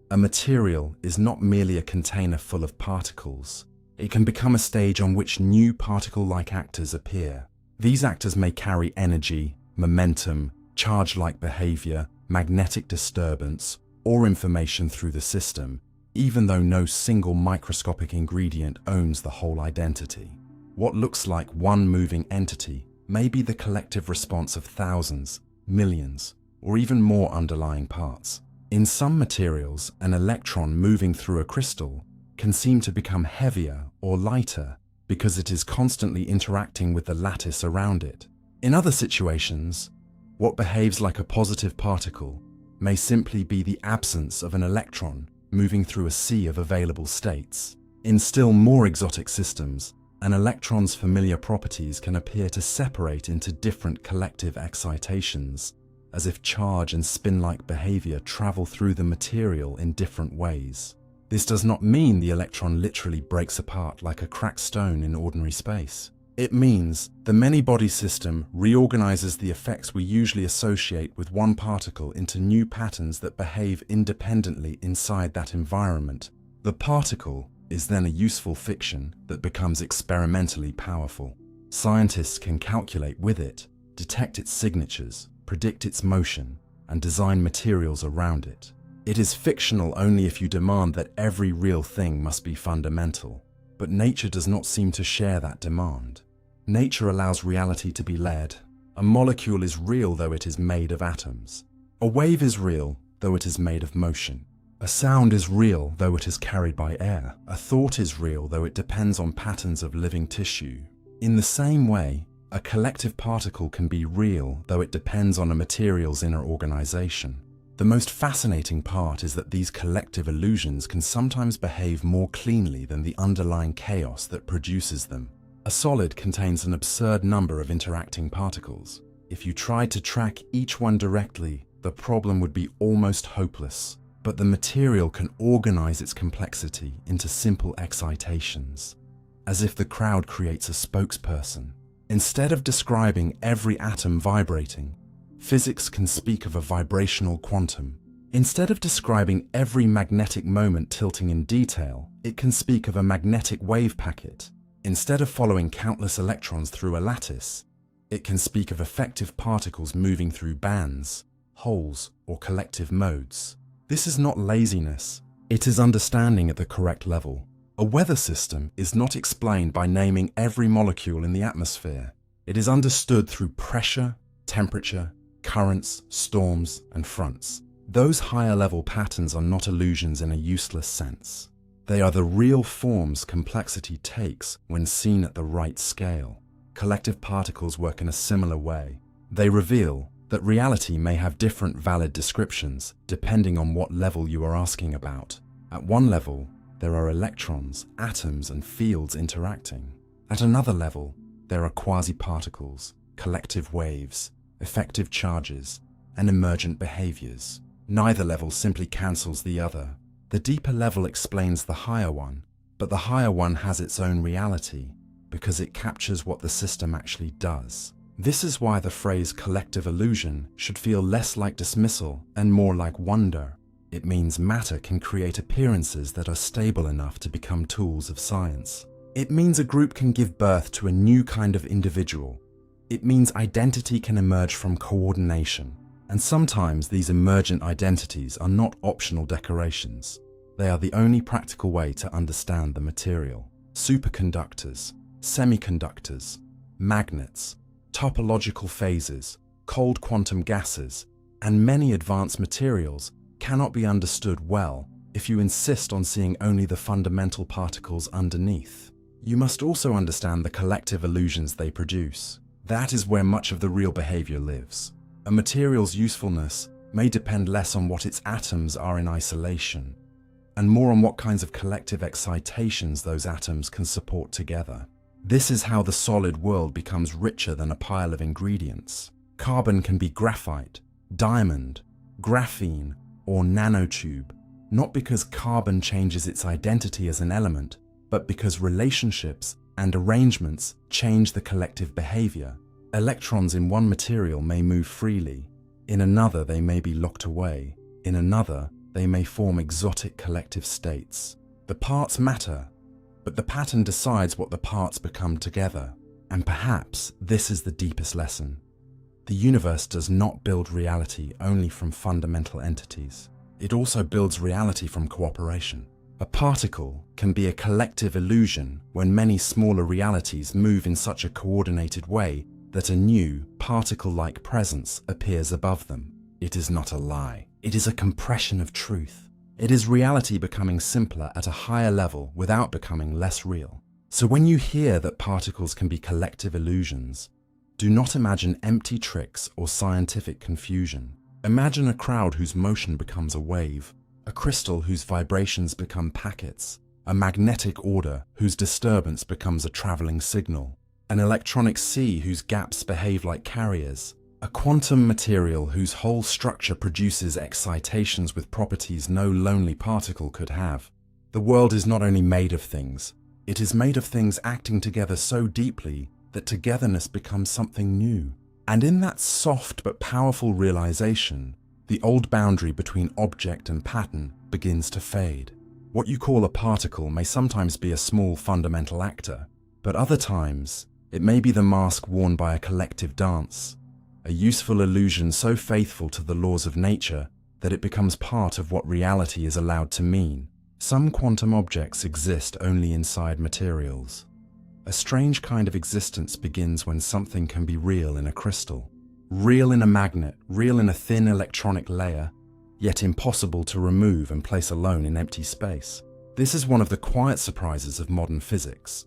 A material is not merely a container full of particles. It can become a stage on which new particle-like actors appear. These actors may carry energy, momentum, charge-like behavior, magnetic disturbance, or information through the system, even though no single microscopic ingredient owns the whole identity. What looks like one moving entity may be the collective response of thousands, millions, or even more underlying parts. In some materials, an electron moving through a crystal can seem to become heavier or lighter because it is constantly interacting with the lattice around it. In other situations, what behaves like a positive particle may simply be the absence of an electron moving through a sea of available states. In still more exotic systems, an electron's familiar properties can appear to separate into different collective excitations, as if charge and spin-like behavior travel through the material in different ways. This does not mean the electron literally breaks apart like a cracked stone in ordinary space. It means the many-body system reorganizes the effects we usually associate with one particle into new patterns that behave independently inside that environment. The particle is then a useful fiction that becomes experimentally powerful. Scientists can calculate with it, detect its signatures, predict its motion, and design materials around it. It is fictional only if you demand that every real thing must be fundamental. But nature does not seem to share that demand. Nature allows reality to be layered. A molecule is real though it is made of atoms. A wave is real though it is made of motion. A sound is real though it is carried by air. A thought is real though it depends on patterns of living tissue. In the same way, a collective particle can be real though it depends on a material's inner organization. The most fascinating part is that these collective illusions can sometimes behave more cleanly than the underlying chaos that produces them. A solid contains an absurd number of interacting particles. If you tried to track each one directly, the problem would be almost hopeless. But the material can organize its complexity into simple excitations, as if the crowd creates a spokesperson. Instead of describing every atom vibrating, physics can speak of a vibrational quantum. Instead of describing every magnetic moment tilting in detail, it can speak of a magnetic wave packet. Instead of following countless electrons through a lattice, it can speak of effective particles moving through bands, holes, or collective modes. This is not laziness, it is understanding at the correct level. A weather system is not explained by naming every molecule in the atmosphere. It is understood through pressure, temperature, currents, storms, and fronts. Those higher-level patterns are not illusions in a useless sense. They are the real forms complexity takes when seen at the right scale. Collective particles work in a similar way. They reveal that reality may have different valid descriptions depending on what level you are asking about. At one level, there are electrons, atoms, and fields interacting. At another level, there are quasiparticles, collective waves, effective charges, and emergent behaviors. Neither level simply cancels the other. The deeper level explains the higher one, but the higher one has its own reality because it captures what the system actually does. This is why the phrase collective illusion should feel less like dismissal and more like wonder. It means matter can create appearances that are stable enough to become tools of science. It means a group can give birth to a new kind of individual. It means identity can emerge from coordination. And sometimes these emergent identities are not optional decorations. They are the only practical way to understand the material. Superconductors, semiconductors, magnets, topological phases, cold quantum gases, and many advanced materials cannot be understood well if you insist on seeing only the fundamental particles underneath. You must also understand the collective illusions they produce. That is where much of the real behavior lives. A material's usefulness may depend less on what its atoms are in isolation, and more on what kinds of collective excitations those atoms can support together. This is how the solid world becomes richer than a pile of ingredients. Carbon can be graphite, diamond, graphene, or nanotube, not because carbon changes its identity as an element, but because relationships and arrangements change the collective behavior. Electrons in one material may move freely, in another they may be locked away, in another they may form exotic collective states. The parts matter, but the pattern decides what the parts become together. And perhaps this is the deepest lesson. The universe does not build reality only from fundamental entities. It also builds reality from cooperation. A particle can be a collective illusion when many smaller realities move in such a coordinated way that a new, particle-like presence appears above them. It is not a lie. It is a compression of truth. It is reality becoming simpler at a higher level without becoming less real. So when you hear that particles can be collective illusions, do not imagine empty tricks or scientific confusion. Imagine a crowd whose motion becomes a wave, a crystal whose vibrations become packets, a magnetic order whose disturbance becomes a traveling signal, an electronic sea whose gaps behave like carriers, a quantum material whose whole structure produces excitations with properties no lonely particle could have. The world is not only made of things, it is made of things acting together so deeply that togetherness becomes something new. And in that soft but powerful realization, the old boundary between object and pattern begins to fade. What you call a particle may sometimes be a small fundamental actor, but other times it may be the mask worn by a collective dance, a useful illusion so faithful to the laws of nature that it becomes part of what reality is allowed to mean. Some quantum objects exist only inside materials. A strange kind of existence begins when something can be real in a crystal, real in a magnet, real in a thin electronic layer, yet impossible to remove and place alone in empty space. This is one of the quiet surprises of modern physics.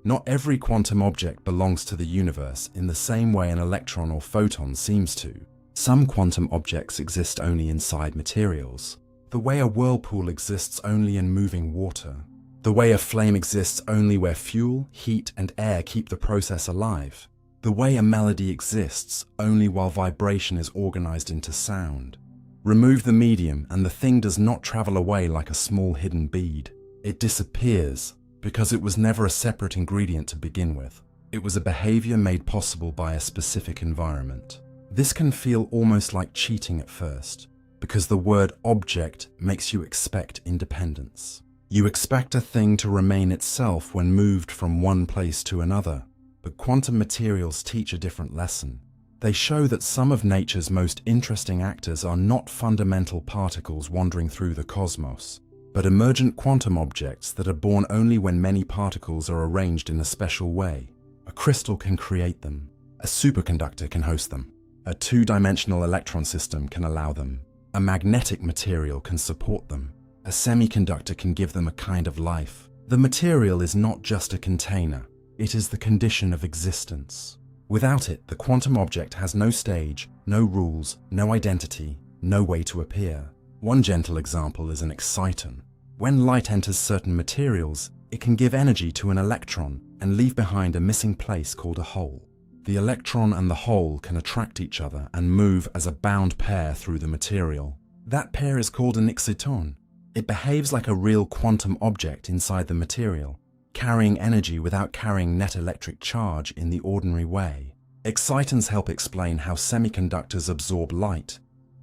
Not every quantum object belongs to the universe in the same way an electron or photon seems to. Some quantum objects exist only inside materials, the way a whirlpool exists only in moving water, the way a flame exists only where fuel, heat, and air keep the process alive, the way a melody exists only while vibration is organized into sound. Remove the medium and the thing does not travel away like a small hidden bead. It disappears because it was never a separate ingredient to begin with. It was a behavior made possible by a specific environment. This can feel almost like cheating at first, because the word object makes you expect independence. You expect a thing to remain itself when moved from one place to another. But quantum materials teach a different lesson. They show that some of nature's most interesting actors are not fundamental particles wandering through the cosmos, but emergent quantum objects that are born only when many particles are arranged in a special way. A crystal can create them. A superconductor can host them. A two-dimensional electron system can allow them. A magnetic material can support them. A semiconductor can give them a kind of life. The material is not just a container. It is the condition of existence. Without it, the quantum object has no stage, no rules, no identity, no way to appear. One gentle example is an exciton. When light enters certain materials, it can give energy to an electron and leave behind a missing place called a hole. The electron and the hole can attract each other and move as a bound pair through the material. That pair is called an exciton. It behaves like a real quantum object inside the material, carrying energy without carrying net electric charge in the ordinary way. Excitons help explain how semiconductors absorb light,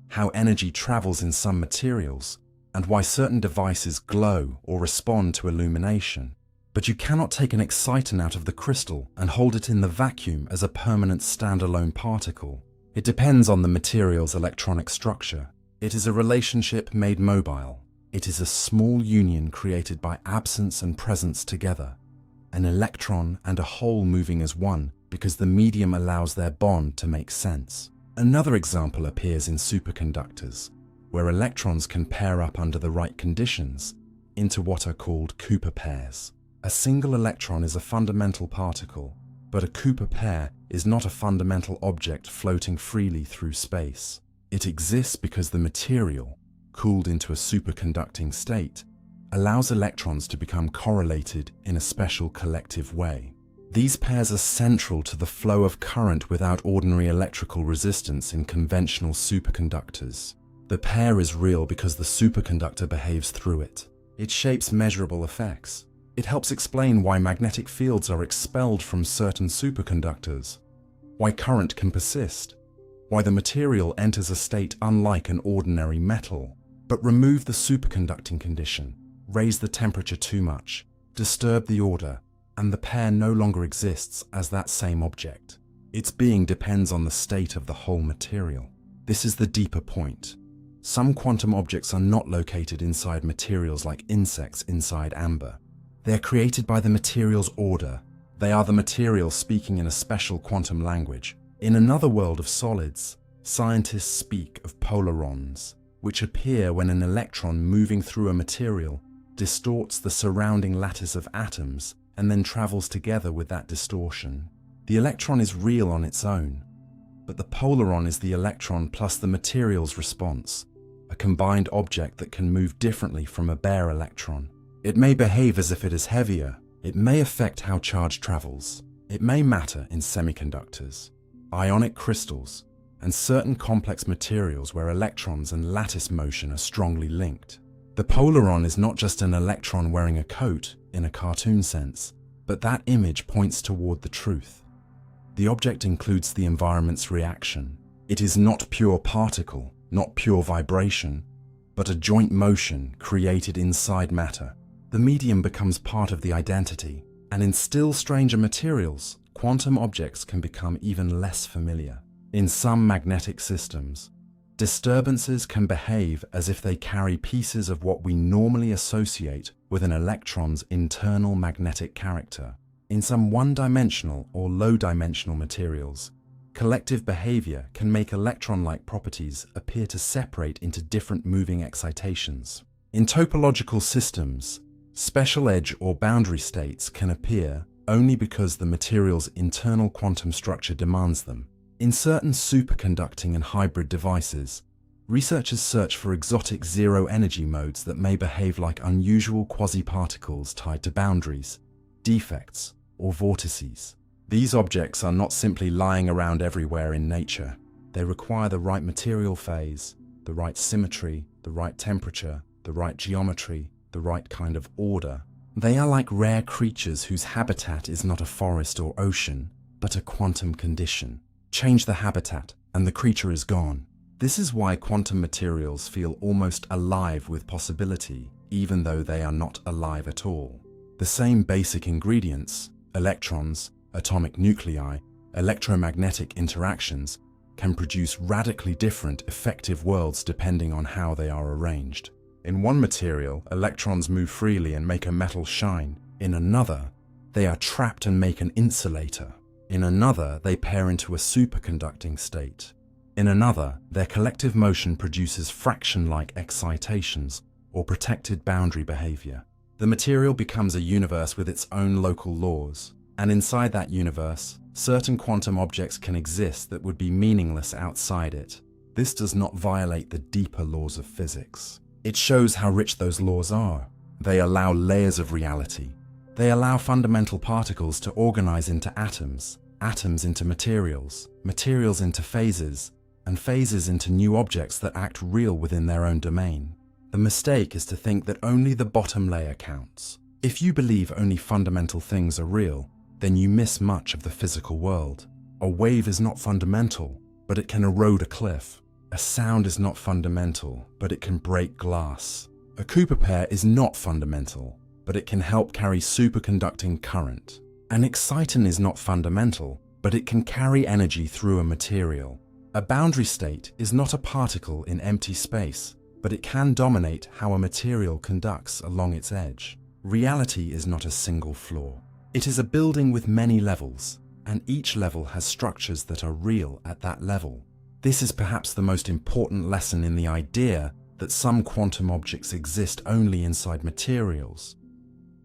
how energy travels in some materials, and why certain devices glow or respond to illumination. But you cannot take an exciton out of the crystal and hold it in the vacuum as a permanent standalone particle. It depends on the material's electronic structure. It is a relationship made mobile. It is a small union created by absence and presence together, an electron and a hole moving as one because the medium allows their bond to make sense. Another example appears in superconductors, where electrons can pair up under the right conditions into what are called Cooper pairs. A single electron is a fundamental particle, but a Cooper pair is not a fundamental object floating freely through space. It exists because the material, cooled into a superconducting state, allows electrons to become correlated in a special collective way. These pairs are central to the flow of current without ordinary electrical resistance in conventional superconductors. The pair is real because the superconductor behaves through it. It shapes measurable effects. It helps explain why magnetic fields are expelled from certain superconductors, why current can persist, why the material enters a state unlike an ordinary metal. But remove the superconducting condition, raise the temperature too much, disturb the order, and the pair no longer exists as that same object. Its being depends on the state of the whole material. This is the deeper point. Some quantum objects are not located inside materials like insects inside amber. They are created by the material's order. They are the material speaking in a special quantum language. In another world of solids, scientists speak of Polarons, which appear when an electron moving through a material distorts the surrounding lattice of atoms and then travels together with that distortion. The electron is real on its own, but the polaron is the electron plus the material's response, a combined object that can move differently from a bare electron. It may behave as if it is heavier. It may affect how charge travels. It may matter in semiconductors, ionic crystals, and certain complex materials where electrons and lattice motion are strongly linked. The polaron is not just an electron wearing a coat in a cartoon sense, but that image points toward the truth. The object includes the environment's reaction. It is not pure particle, not pure vibration, but a joint motion created inside matter. The medium becomes part of the identity, and in still stranger materials, quantum objects can become even less familiar. In some magnetic systems, disturbances can behave as if they carry pieces of what we normally associate with an electron's internal magnetic character. In some one-dimensional or low-dimensional materials, collective behavior can make electron-like properties appear to separate into different moving excitations. In topological systems, special edge or boundary states can appear only because the material's internal quantum structure demands them. In certain superconducting and hybrid devices, researchers search for exotic zero-energy modes that may behave like unusual quasiparticles tied to boundaries, defects, or vortices. These objects are not simply lying around everywhere in nature. They require the right material phase, the right symmetry, the right temperature, the right geometry, the right kind of order. They are like rare creatures whose habitat is not a forest or ocean, but a quantum condition. Change the habitat, and the creature is gone. This is why quantum materials feel almost alive with possibility, even though they are not alive at all. The same basic ingredients, electrons, atomic nuclei, electromagnetic interactions, can produce radically different effective worlds depending on how they are arranged. In one material, electrons move freely and make a metal shine. In another, they are trapped and make an insulator. In another, they pair into a superconducting state. In another, their collective motion produces fraction-like excitations or protected boundary behavior. The material becomes a universe with its own local laws, and inside that universe, certain quantum objects can exist that would be meaningless outside it. This does not violate the deeper laws of physics. It shows how rich those laws are. They allow layers of reality. They allow fundamental particles to organize into atoms, atoms into materials, materials into phases, and phases into new objects that act real within their own domain. The mistake is to think that only the bottom layer counts. If you believe only fundamental things are real, then you miss much of the physical world. A wave is not fundamental, but it can erode a cliff. A sound is not fundamental, but it can break glass. A Cooper pair is not fundamental, but it can help carry superconducting current. An exciton is not fundamental, but it can carry energy through a material. A boundary state is not a particle in empty space, but it can dominate how a material conducts along its edge. Reality is not a single floor. It is a building with many levels, and each level has structures that are real at that level. This is perhaps the most important lesson in the idea that some quantum objects exist only inside materials.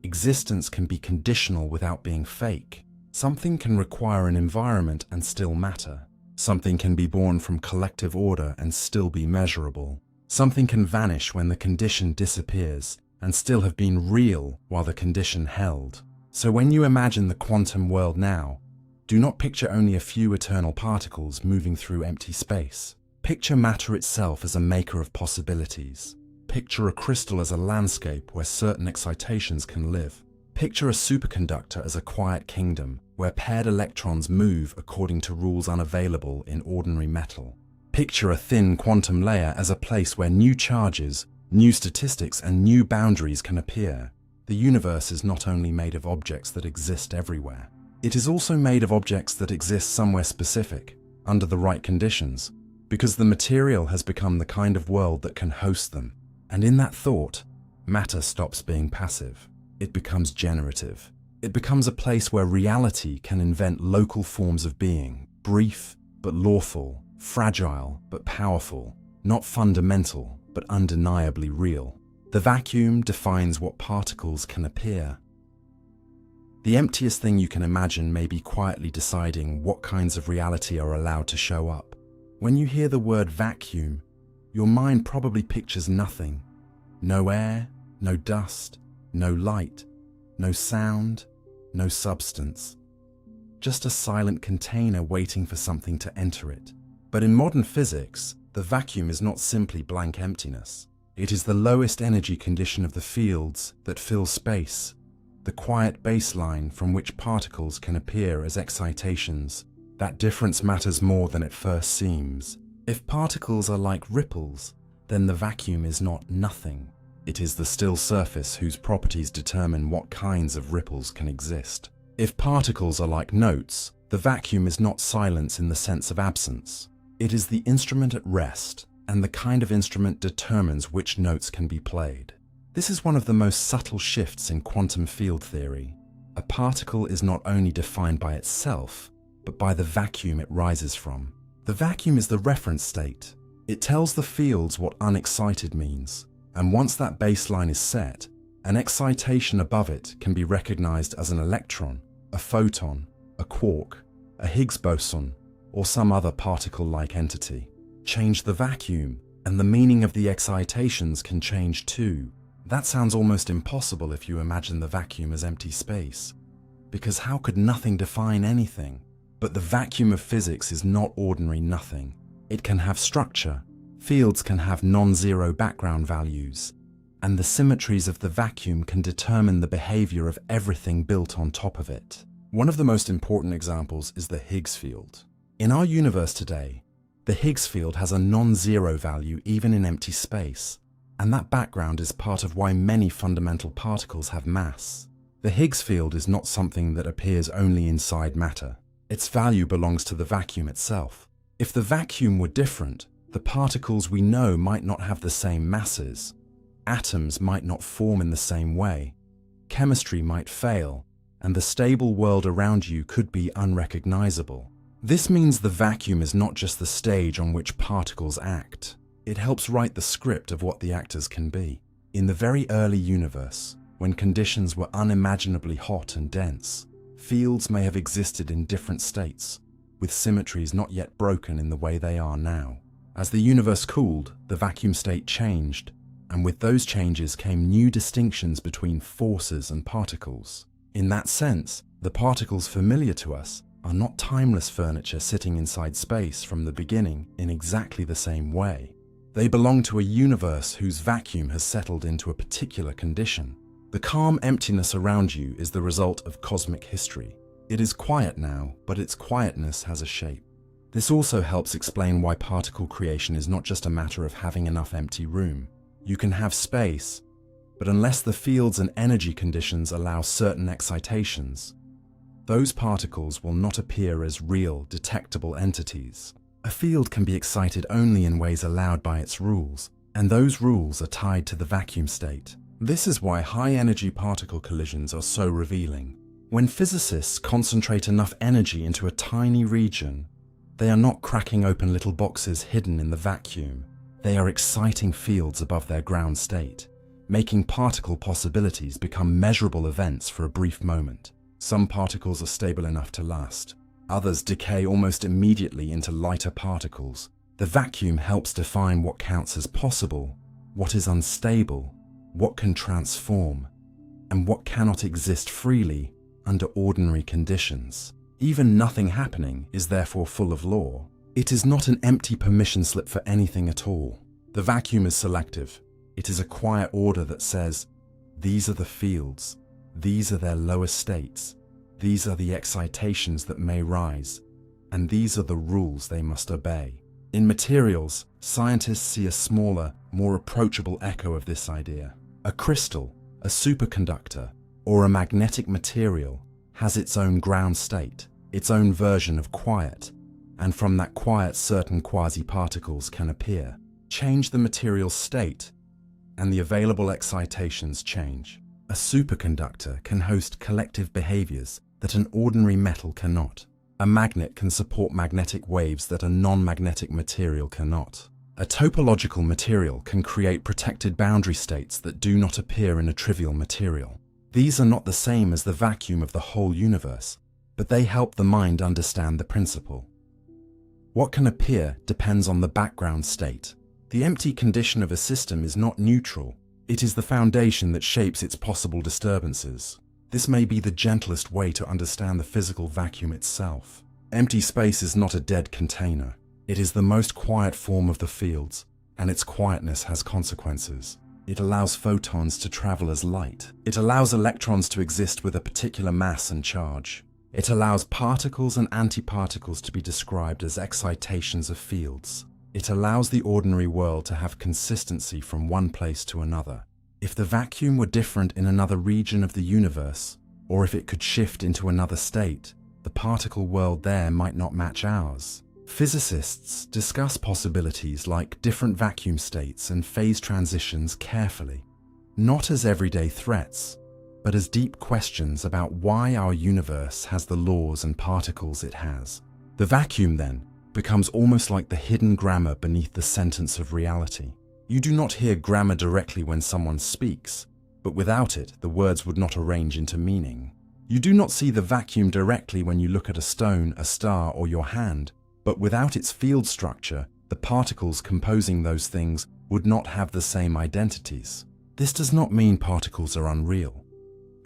Existence can be conditional without being fake. Something can require an environment and still matter. Something can be born from collective order and still be measurable. Something can vanish when the condition disappears and still have been real while the condition held. So when you imagine the quantum world now, do not picture only a few eternal particles moving through empty space. Picture matter itself as a maker of possibilities. Picture a crystal as a landscape where certain excitations can live. Picture a superconductor as a quiet kingdom where paired electrons move according to rules unavailable in ordinary metal. Picture a thin quantum layer as a place where new charges, new statistics, and new boundaries can appear. The universe is not only made of objects that exist everywhere. It is also made of objects that exist somewhere specific, under the right conditions, because the material has become the kind of world that can host them. And in that thought, matter stops being passive. It becomes generative. It becomes a place where reality can invent local forms of being, brief but lawful, fragile but powerful, not fundamental but undeniably real. The vacuum defines what particles can appear. The emptiest thing you can imagine may be quietly deciding what kinds of reality are allowed to show up. When you hear the word vacuum, your mind probably pictures nothing. No air, no dust, no light, no sound, no substance. Just a silent container waiting for something to enter it. But in modern physics, the vacuum is not simply blank emptiness. It is the lowest energy condition of the fields that fill space, the quiet baseline from which particles can appear as excitations. That difference matters more than it first seems. If particles are like ripples, then the vacuum is not nothing. It is the still surface whose properties determine what kinds of ripples can exist. If particles are like notes, the vacuum is not silence in the sense of absence. It is the instrument at rest, and the kind of instrument determines which notes can be played. This is one of the most subtle shifts in quantum field theory. A particle is not only defined by itself, but by the vacuum it rises from. The vacuum is the reference state. It tells the fields what unexcited means, and once that baseline is set, an excitation above it can be recognized as an electron, a photon, a quark, a Higgs boson, or some other particle-like entity. Change the vacuum, and the meaning of the excitations can change too. That sounds almost impossible if you imagine the vacuum as empty space, because how could nothing define anything? But the vacuum of physics is not ordinary nothing. It can have structure, fields can have non-zero background values, and the symmetries of the vacuum can determine the behavior of everything built on top of it. One of the most important examples is the Higgs field. In our universe today, the Higgs field has a non-zero value even in empty space, and that background is part of why many fundamental particles have mass. The Higgs field is not something that appears only inside matter. Its value belongs to the vacuum itself. If the vacuum were different, the particles we know might not have the same masses. Atoms might not form in the same way. Chemistry might fail, and the stable world around you could be unrecognizable. This means the vacuum is not just the stage on which particles act. It helps write the script of what the actors can be. In the very early universe, when conditions were unimaginably hot and dense, fields may have existed in different states, with symmetries not yet broken in the way they are now. As the universe cooled, the vacuum state changed, and with those changes came new distinctions between forces and particles. In that sense, the particles familiar to us are not timeless furniture sitting inside space from the beginning in exactly the same way. They belong to a universe whose vacuum has settled into a particular condition. The calm emptiness around you is the result of cosmic history. It is quiet now, but its quietness has a shape. This also helps explain why particle creation is not just a matter of having enough empty room. You can have space, but unless the fields and energy conditions allow certain excitations, those particles will not appear as real, detectable entities. A field can be excited only in ways allowed by its rules, and those rules are tied to the vacuum state. This is why high-energy particle collisions are so revealing. When physicists concentrate enough energy into a tiny region, they are not cracking open little boxes hidden in the vacuum. They are exciting fields above their ground state, making particle possibilities become measurable events for a brief moment. Some particles are stable enough to last. Others decay almost immediately into lighter particles. The vacuum helps define what counts as possible, what is unstable, what can transform, and what cannot exist freely under ordinary conditions. Even nothing happening is therefore full of law. It is not an empty permission slip for anything at all. The vacuum is selective. It is a quiet order that says, these are the fields, these are their lowest states, these are the excitations that may rise, and these are the rules they must obey. In materials, scientists see a smaller, more approachable echo of this idea. A crystal, a superconductor, or a magnetic material has its own ground state, its own version of quiet, and from that quiet certain quasiparticles can appear, change the material state, and the available excitations change. A superconductor can host collective behaviors that an ordinary metal cannot. A magnet can support magnetic waves that a non-magnetic material cannot. A topological material can create protected boundary states that do not appear in a trivial material. These are not the same as the vacuum of the whole universe, but they help the mind understand the principle. What can appear depends on the background state. The empty condition of a system is not neutral. It is the foundation that shapes its possible disturbances. This may be the gentlest way to understand the physical vacuum itself. Empty space is not a dead container. It is the most quiet form of the fields, and its quietness has consequences. It allows photons to travel as light. It allows electrons to exist with a particular mass and charge. It allows particles and antiparticles to be described as excitations of fields. It allows the ordinary world to have consistency from one place to another. If the vacuum were different in another region of the universe, or if it could shift into another state, the particle world there might not match ours. Physicists discuss possibilities like different vacuum states and phase transitions carefully, not as everyday threats, but as deep questions about why our universe has the laws and particles it has. The vacuum, then, becomes almost like the hidden grammar beneath the sentence of reality. You do not hear grammar directly when someone speaks, but without it, the words would not arrange into meaning. You do not see the vacuum directly when you look at a stone, a star, or your hand, but without its field structure, the particles composing those things would not have the same identities. This does not mean particles are unreal,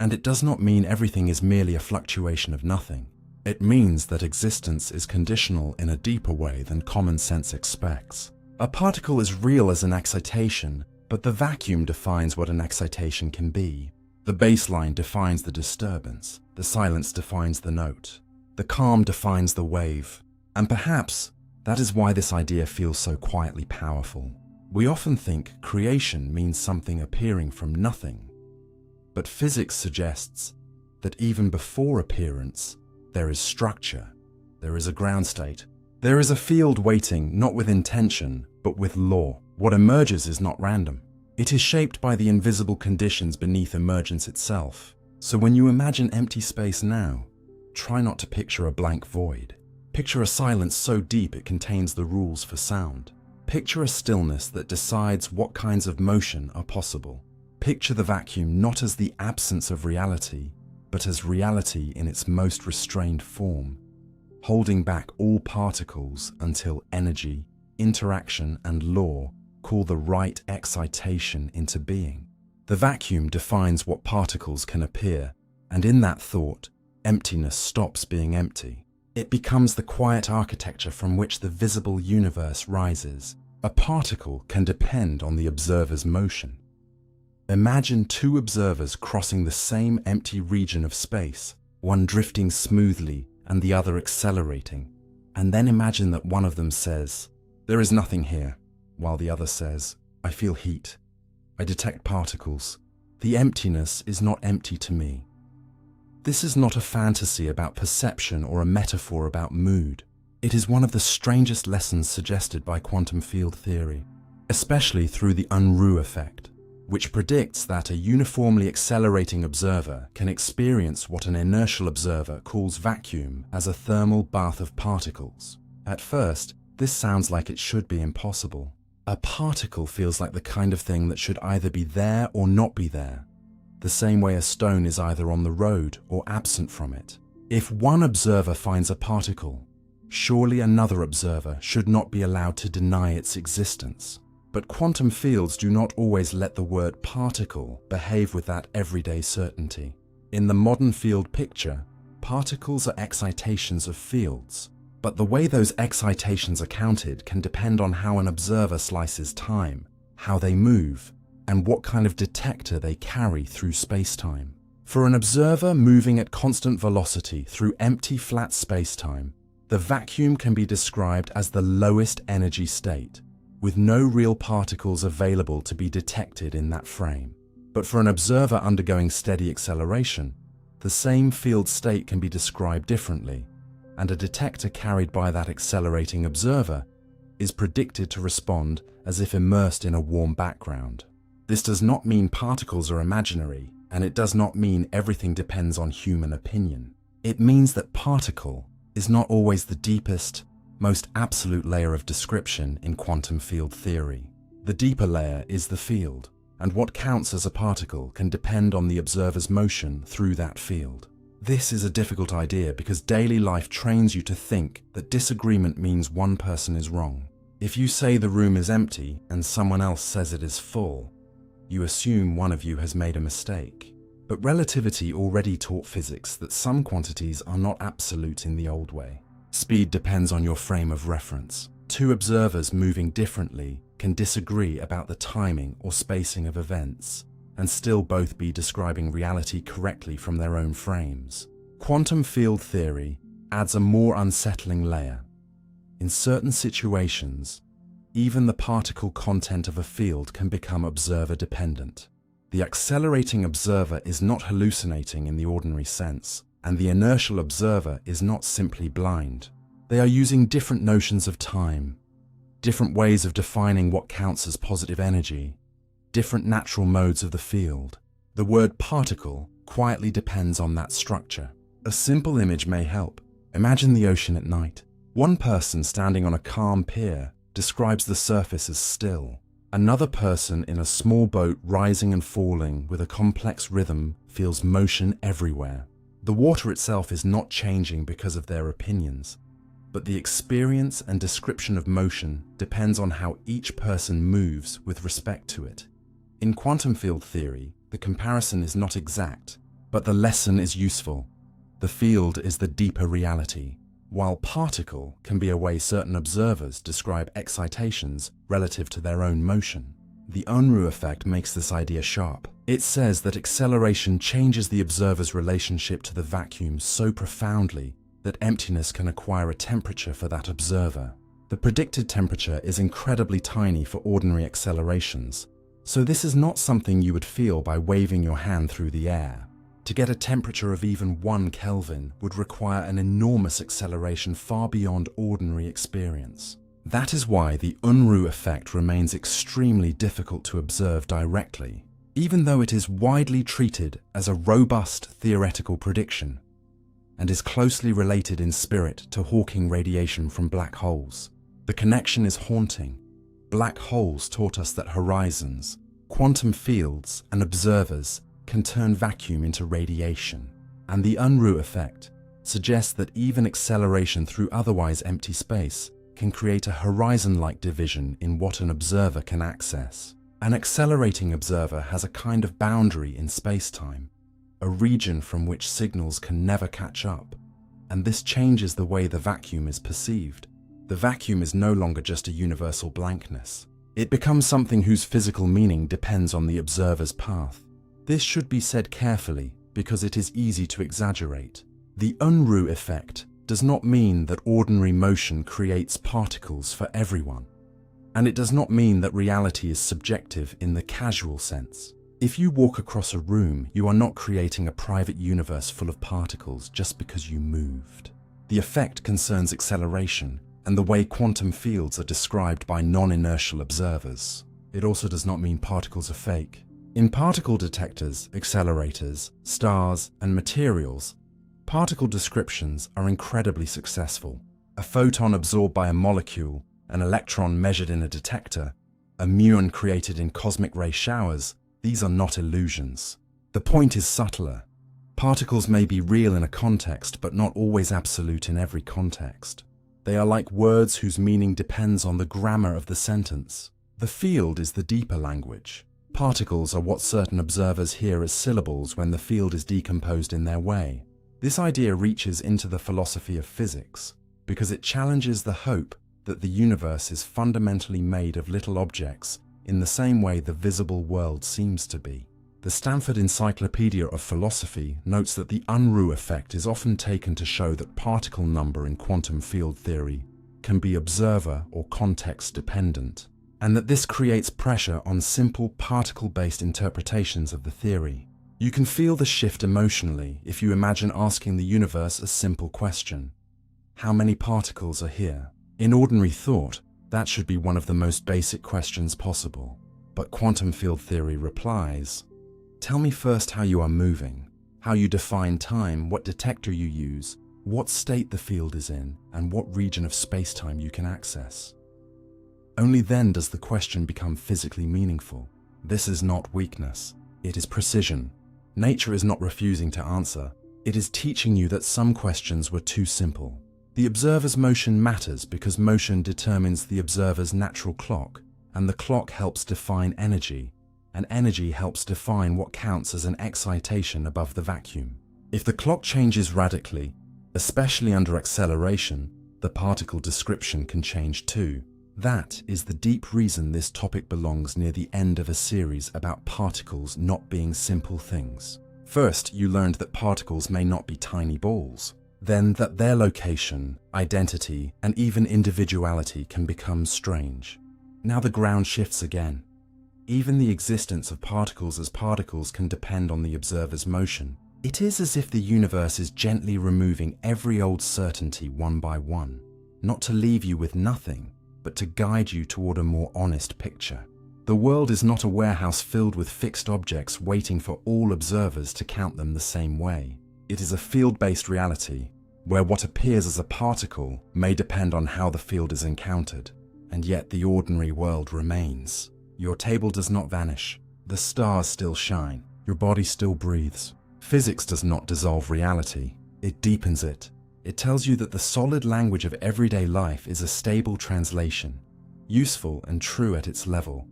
and it does not mean everything is merely a fluctuation of nothing. It means that existence is conditional in a deeper way than common sense expects. A particle is real as an excitation, but the vacuum defines what an excitation can be. The baseline defines the disturbance, the silence defines the note, the calm defines the wave, and perhaps that is why this idea feels so quietly powerful. We often think creation means something appearing from nothing, but physics suggests that even before appearance, there is structure, there is a ground state. There is a field waiting, not with intention, but with law. What emerges is not random. It is shaped by the invisible conditions beneath emergence itself. So when you imagine empty space now, try not to picture a blank void. Picture a silence so deep it contains the rules for sound. Picture a stillness that decides what kinds of motion are possible. Picture the vacuum not as the absence of reality, but as reality in its most restrained form, holding back all particles until energy, interaction, and law call the right excitation into being. The vacuum defines what particles can appear, and in that thought, emptiness stops being empty. It becomes the quiet architecture from which the visible universe rises. A particle can depend on the observer's motion. Imagine two observers crossing the same empty region of space, one drifting smoothly and the other accelerating, and then imagine that one of them says, "There is nothing here," while the other says, "I feel heat. I detect particles. The emptiness is not empty to me." This is not a fantasy about perception or a metaphor about mood. It is one of the strangest lessons suggested by quantum field theory, especially through the Unruh effect, which predicts that a uniformly accelerating observer can experience what an inertial observer calls vacuum as a thermal bath of particles. At first, this sounds like it should be impossible. A particle feels like the kind of thing that should either be there or not be there, the same way a stone is either on the road or absent from it. If one observer finds a particle, surely another observer should not be allowed to deny its existence. But quantum fields do not always let the word particle behave with that everyday certainty. In the modern field picture, particles are excitations of fields, but the way those excitations are counted can depend on how an observer slices time, how they move, and what kind of detector they carry through spacetime. For an observer moving at constant velocity through empty flat spacetime, the vacuum can be described as the lowest energy state, with no real particles available to be detected in that frame. But for an observer undergoing steady acceleration, the same field state can be described differently. and a detector carried by that accelerating observer is predicted to respond as if immersed in a warm background. This does not mean particles are imaginary, and it does not mean everything depends on human opinion. It means that particle is not always the deepest, most absolute layer of description in quantum field theory. The deeper layer is the field, and what counts as a particle can depend on the observer's motion through that field. This is a difficult idea because daily life trains you to think that disagreement means one person is wrong. If you say the room is empty and someone else says it is full, you assume one of you has made a mistake. But relativity already taught physics that some quantities are not absolute in the old way. Speed depends on your frame of reference. Two observers moving differently can disagree about the timing or spacing of events, and still both be describing reality correctly from their own frames. Quantum field theory adds a more unsettling layer. In certain situations, even the particle content of a field can become observer-dependent. The accelerating observer is not hallucinating in the ordinary sense, and the inertial observer is not simply blind. They are using different notions of time, different ways of defining what counts as positive energy, different natural modes of the field. The word particle quietly depends on that structure. A simple image may help. Imagine the ocean at night. One person standing on a calm pier describes the surface as still. Another person in a small boat rising and falling with a complex rhythm feels motion everywhere. The water itself is not changing because of their opinions, but the experience and description of motion depends on how each person moves with respect to it. In quantum field theory, the comparison is not exact, but the lesson is useful. The field is the deeper reality, while particle can be a way certain observers describe excitations relative to their own motion. The Unruh effect makes this idea sharp. It says that acceleration changes the observer's relationship to the vacuum so profoundly that emptiness can acquire a temperature for that observer. The predicted temperature is incredibly tiny for ordinary accelerations, so this is not something you would feel by waving your hand through the air. To get a temperature of even 1 Kelvin would require an enormous acceleration far beyond ordinary experience. That is why the Unruh effect remains extremely difficult to observe directly, even though it is widely treated as a robust theoretical prediction, and is closely related in spirit to Hawking radiation from black holes. The connection is haunting. Black holes taught us that horizons, quantum fields, and observers can turn vacuum into radiation, and the Unruh effect suggests that even acceleration through otherwise empty space can create a horizon-like division in what an observer can access. An accelerating observer has a kind of boundary in space-time, a region from which signals can never catch up, and this changes the way the vacuum is perceived. The vacuum is no longer just a universal blankness. It becomes something whose physical meaning depends on the observer's path. This should be said carefully because it is easy to exaggerate. The Unruh effect does not mean that ordinary motion creates particles for everyone, and it does not mean that reality is subjective in the casual sense. If you walk across a room, you are not creating a private universe full of particles just because you moved. The effect concerns acceleration and the way quantum fields are described by non-inertial observers. It also does not mean particles are fake. In particle detectors, accelerators, stars, and materials, particle descriptions are incredibly successful. A photon absorbed by a molecule, an electron measured in a detector, a muon created in cosmic ray showers, these are not illusions. The point is subtler. Particles may be real in a context, but not always absolute in every context. They are like words whose meaning depends on the grammar of the sentence. The field is the deeper language. Particles are what certain observers hear as syllables when the field is decomposed in their way. This idea reaches into the philosophy of physics because it challenges the hope that the universe is fundamentally made of little objects in the same way the visible world seems to be. The Stanford Encyclopedia of Philosophy notes that the Unruh effect is often taken to show that particle number in quantum field theory can be observer or context dependent, and that this creates pressure on simple particle-based interpretations of the theory. You can feel the shift emotionally if you imagine asking the universe a simple question. How many particles are here? In ordinary thought, that should be one of the most basic questions possible. But quantum field theory replies, tell me first how you are moving, how you define time, what detector you use, what state the field is in, and what region of space-time you can access. Only then does the question become physically meaningful. This is not weakness, it is precision. Nature is not refusing to answer, it is teaching you that some questions were too simple. The observer's motion matters because motion determines the observer's natural clock, and the clock helps define energy, and energy helps define what counts as an excitation above the vacuum. If the clock changes radically, especially under acceleration, the particle description can change too. That is the deep reason this topic belongs near the end of a series about particles not being simple things. First, you learned that particles may not be tiny balls. Then that their location, identity, and even individuality can become strange. Now the ground shifts again. Even the existence of particles as particles can depend on the observer's motion. It is as if the universe is gently removing every old certainty one by one, not to leave you with nothing, but to guide you toward a more honest picture. The world is not a warehouse filled with fixed objects waiting for all observers to count them the same way. It is a field-based reality, where what appears as a particle may depend on how the field is encountered, and yet the ordinary world remains. Your table does not vanish, the stars still shine, your body still breathes. Physics does not dissolve reality, it deepens it. It tells you that the solid language of everyday life is a stable translation, useful and true at its level,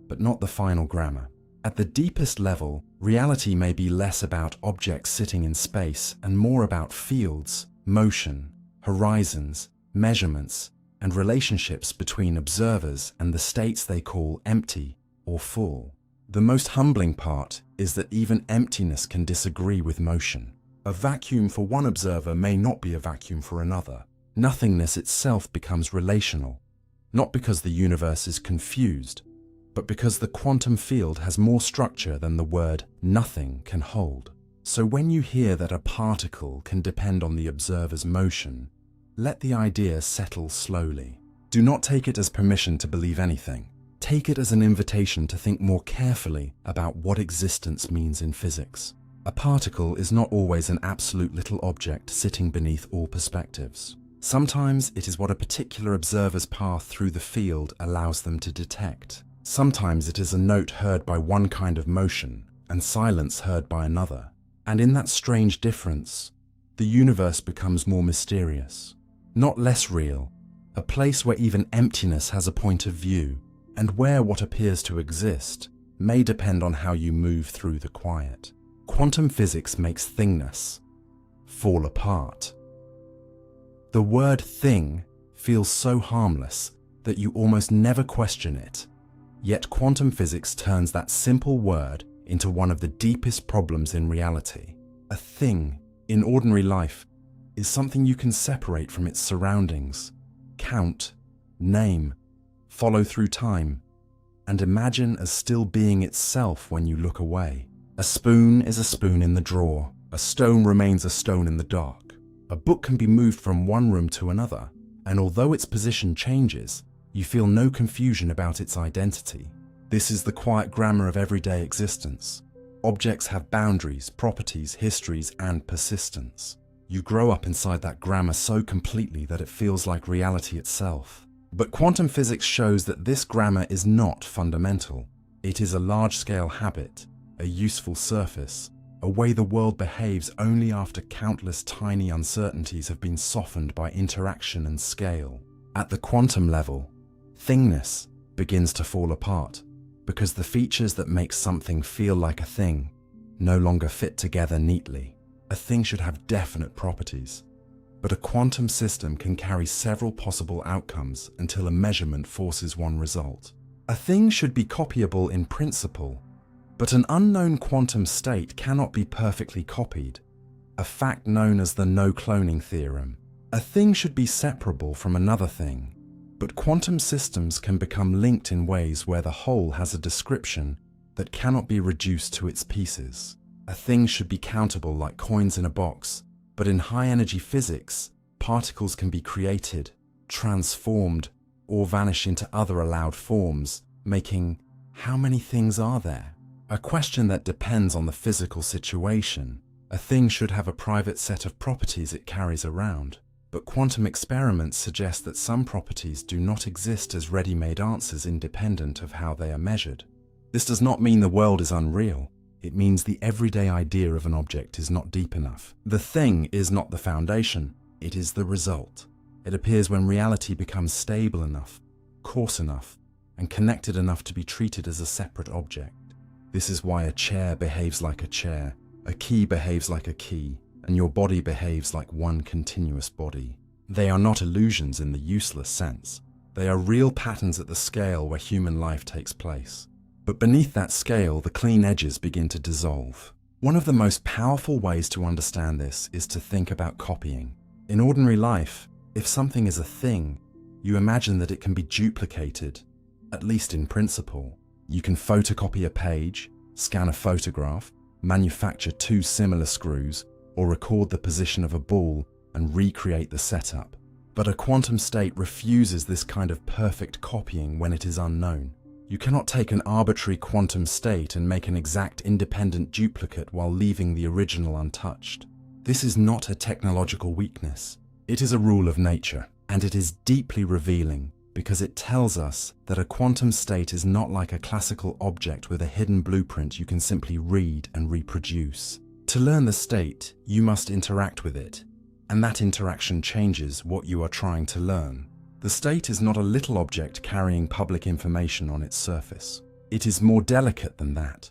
but not the final grammar. At the deepest level, reality may be less about objects sitting in space and more about fields, motion, horizons, measurements, and relationships between observers and the states they call empty or full. The most humbling part is that even emptiness can disagree with motion. A vacuum for one observer may not be a vacuum for another. Nothingness itself becomes relational, not because the universe is confused, but because the quantum field has more structure than the word nothing can hold. So when you hear that a particle can depend on the observer's motion, let the idea settle slowly. Do not take it as permission to believe anything. Take it as an invitation to think more carefully about what existence means in physics. A particle is not always an absolute little object sitting beneath all perspectives. Sometimes it is what a particular observer's path through the field allows them to detect. Sometimes it is a note heard by one kind of motion and silence heard by another. And in that strange difference, the universe becomes more mysterious, not less real, a place where even emptiness has a point of view, and where what appears to exist may depend on how you move through the quiet. Quantum physics makes thingness fall apart. The word thing feels so harmless that you almost never question it. Yet quantum physics turns that simple word into one of the deepest problems in reality. A thing, in ordinary life, is something you can separate from its surroundings, count, name, follow through time, and imagine as still being itself when you look away. A spoon is a spoon in the drawer. A stone remains a stone in the dark. A book can be moved from one room to another, and although its position changes, you feel no confusion about its identity. This is the quiet grammar of everyday existence. Objects have boundaries, properties, histories, and persistence. You grow up inside that grammar so completely that it feels like reality itself. But quantum physics shows that this grammar is not fundamental. It is a large-scale habit, a useful surface, a way the world behaves only after countless tiny uncertainties have been softened by interaction and scale. At the quantum level, thingness begins to fall apart because the features that make something feel like a thing no longer fit together neatly. A thing should have definite properties, but a quantum system can carry several possible outcomes until a measurement forces one result. A thing should be copyable in principle, but an unknown quantum state cannot be perfectly copied, a fact known as the no-cloning theorem. A thing should be separable from another thing, but quantum systems can become linked in ways where the whole has a description that cannot be reduced to its pieces. A thing should be countable like coins in a box, but in high-energy physics, particles can be created, transformed, or vanish into other allowed forms, making how many things are there? A question that depends on the physical situation. A thing should have a private set of properties it carries around, but quantum experiments suggest that some properties do not exist as ready-made answers independent of how they are measured. This does not mean the world is unreal. It means the everyday idea of an object is not deep enough. The thing is not the foundation, it is the result. It appears when reality becomes stable enough, coarse enough, and connected enough to be treated as a separate object. This is why a chair behaves like a chair, a key behaves like a key, and your body behaves like one continuous body. They are not illusions in the useless sense. They are real patterns at the scale where human life takes place. But beneath that scale, the clean edges begin to dissolve. One of the most powerful ways to understand this is to think about copying. In ordinary life, if something is a thing, you imagine that it can be duplicated, at least in principle. You can photocopy a page, scan a photograph, manufacture two similar screws, or record the position of a ball and recreate the setup. But a quantum state refuses this kind of perfect copying when it is unknown. You cannot take an arbitrary quantum state and make an exact independent duplicate while leaving the original untouched. This is not a technological weakness. It is a rule of nature, and it is deeply revealing because it tells us that a quantum state is not like a classical object with a hidden blueprint you can simply read and reproduce. To learn the state, you must interact with it, and that interaction changes what you are trying to learn. The state is not a little object carrying public information on its surface. It is more delicate than that,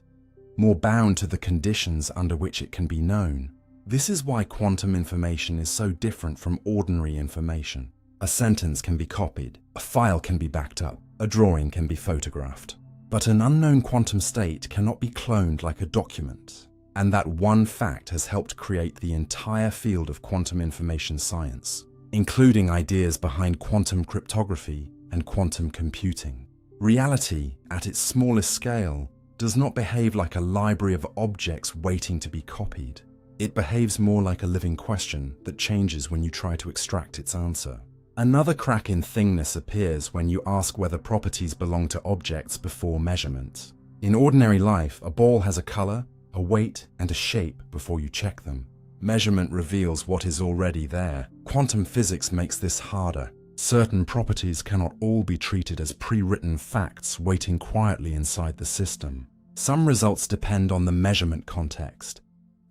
more bound to the conditions under which it can be known. This is why quantum information is so different from ordinary information. A sentence can be copied, a file can be backed up, a drawing can be photographed. But an unknown quantum state cannot be cloned like a document. And that one fact has helped create the entire field of quantum information science, including ideas behind quantum cryptography and quantum computing. Reality, at its smallest scale, does not behave like a library of objects waiting to be copied. It behaves more like a living question that changes when you try to extract its answer. Another crack in Thingness appears when you ask whether properties belong to objects before measurement. In ordinary life, a ball has a color, a weight, and a shape before you check them. Measurement reveals what is already there. Quantum physics makes this harder. Certain properties cannot all be treated as pre-written facts waiting quietly inside the system. Some results depend on the measurement context,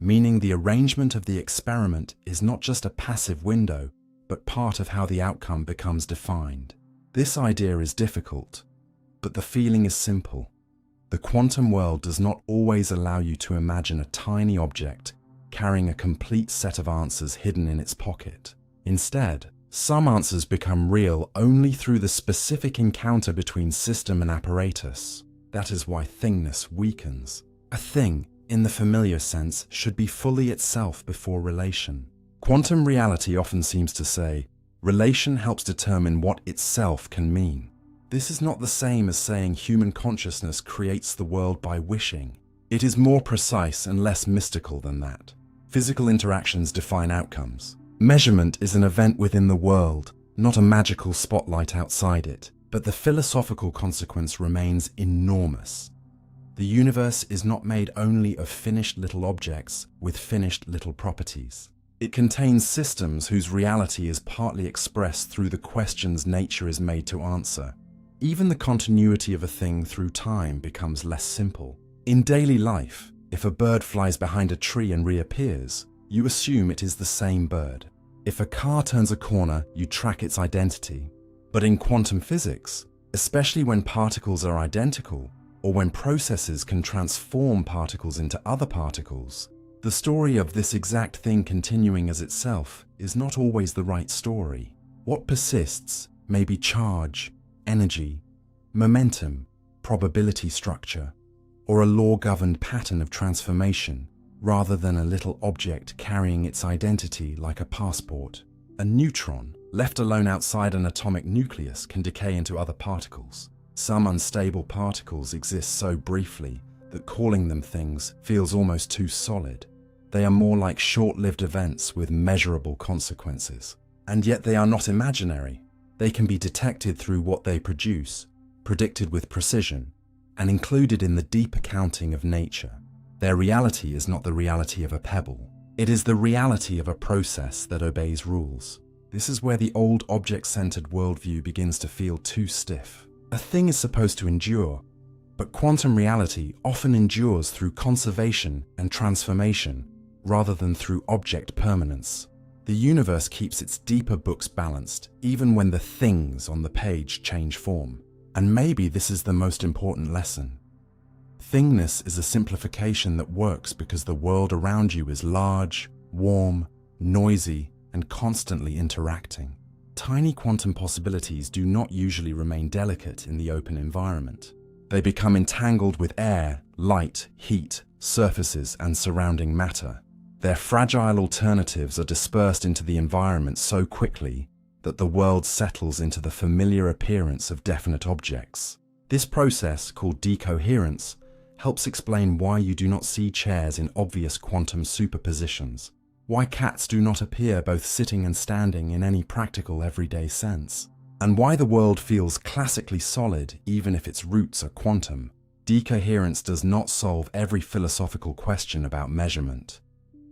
meaning the arrangement of the experiment is not just a passive window, but part of how the outcome becomes defined. This idea is difficult, but the feeling is simple. The quantum world does not always allow you to imagine a tiny object carrying a complete set of answers hidden in its pocket. Instead, some answers become real only through the specific encounter between system and apparatus. That is why Thingness weakens. A thing, in the familiar sense, should be fully itself before relation. Quantum reality often seems to say, relation helps determine what itself can mean. This is not the same as saying human consciousness creates the world by wishing. It is more precise and less mystical than that. Physical interactions define outcomes. Measurement is an event within the world, not a magical spotlight outside it, but the philosophical consequence remains enormous. The universe is not made only of finished little objects with finished little properties. It contains systems whose reality is partly expressed through the questions nature is made to answer. Even the continuity of a thing through time becomes less simple. In daily life, if a bird flies behind a tree and reappears, you assume it is the same bird. If a car turns a corner, you track its identity. But in quantum physics, especially when particles are identical, or when processes can transform particles into other particles, the story of this exact thing continuing as itself is not always the right story. What persists may be charge, energy, momentum, probability structure, or a law-governed pattern of transformation, rather than a little object carrying its identity like a passport. A neutron, left alone outside an atomic nucleus, can decay into other particles. Some unstable particles exist so briefly that calling them things feels almost too solid. They are more like short-lived events with measurable consequences. And yet they are not imaginary. They can be detected through what they produce, predicted with precision, and included in the deep accounting of nature. Their reality is not the reality of a pebble. It is the reality of a process that obeys rules. This is where the old object-centered worldview begins to feel too stiff. A thing is supposed to endure, but quantum reality often endures through conservation and transformation rather than through object permanence. The universe keeps its deeper books balanced even when the things on the page change form. And maybe this is the most important lesson. Thingness is a simplification that works because the world around you is large, warm, noisy, and constantly interacting. Tiny quantum possibilities do not usually remain delicate in the open environment. They become entangled with air, light, heat, surfaces, and surrounding matter. Their fragile alternatives are dispersed into the environment so quickly that the world settles into the familiar appearance of definite objects. This process, called decoherence, helps explain why you do not see chairs in obvious quantum superpositions, why cats do not appear both sitting and standing in any practical everyday sense, and why the world feels classically solid even if its roots are quantum. Decoherence does not solve every philosophical question about measurement,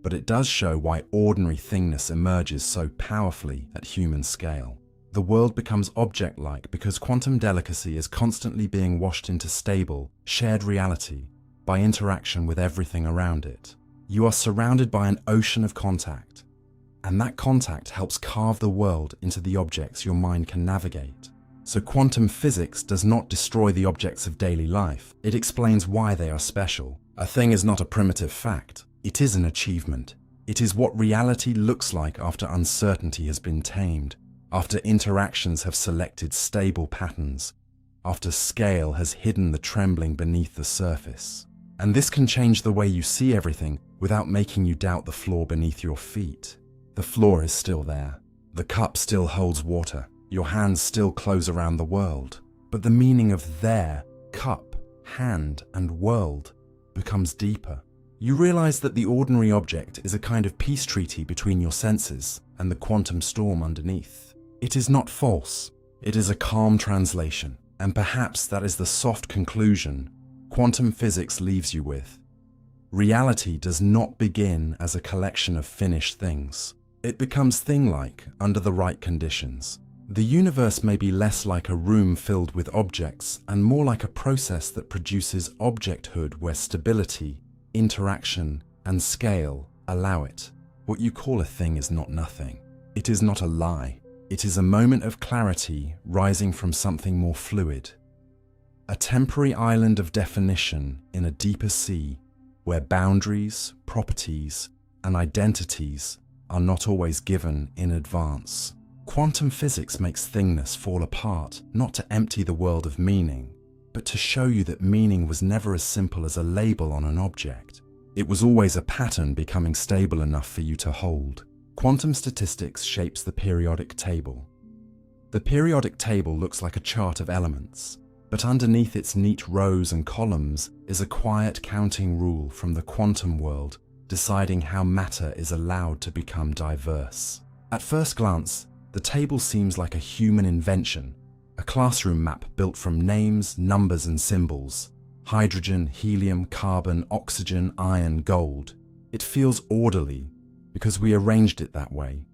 but it does show why ordinary thingness emerges so powerfully at human scale. The world becomes object-like because quantum delicacy is constantly being washed into stable, shared reality by interaction with everything around it. You are surrounded by an ocean of contact, and that contact helps carve the world into the objects your mind can navigate. So quantum physics does not destroy the objects of daily life, it explains why they are special. A thing is not a primitive fact, it is an achievement. It is what reality looks like after uncertainty has been tamed, after interactions have selected stable patterns, after scale has hidden the trembling beneath the surface. And this can change the way you see everything without making you doubt the floor beneath your feet. The floor is still there. The cup still holds water. Your hands still close around the world. But the meaning of there, cup, hand, and world becomes deeper. You realize that the ordinary object is a kind of peace treaty between your senses and the quantum storm underneath. It is not false. It is a calm translation. And perhaps that is the soft conclusion quantum physics leaves you with. Reality does not begin as a collection of finished things. It becomes thing-like under the right conditions. The universe may be less like a room filled with objects and more like a process that produces objecthood where stability, interaction, and scale allow it. What you call a thing is not nothing. It is not a lie. It is a moment of clarity rising from something more fluid. A temporary island of definition in a deeper sea where boundaries, properties, and identities are not always given in advance. Quantum physics makes thingness fall apart, not to empty the world of meaning, but to show you that meaning was never as simple as a label on an object. It was always a pattern becoming stable enough for you to hold. Quantum statistics shapes the periodic table. The periodic table looks like a chart of elements, but underneath its neat rows and columns is a quiet counting rule from the quantum world deciding how matter is allowed to become diverse. At first glance, the table seems like a human invention, a classroom map built from names, numbers, and symbols. Hydrogen, helium, carbon, oxygen, iron, gold. It feels orderly because we arranged it that way,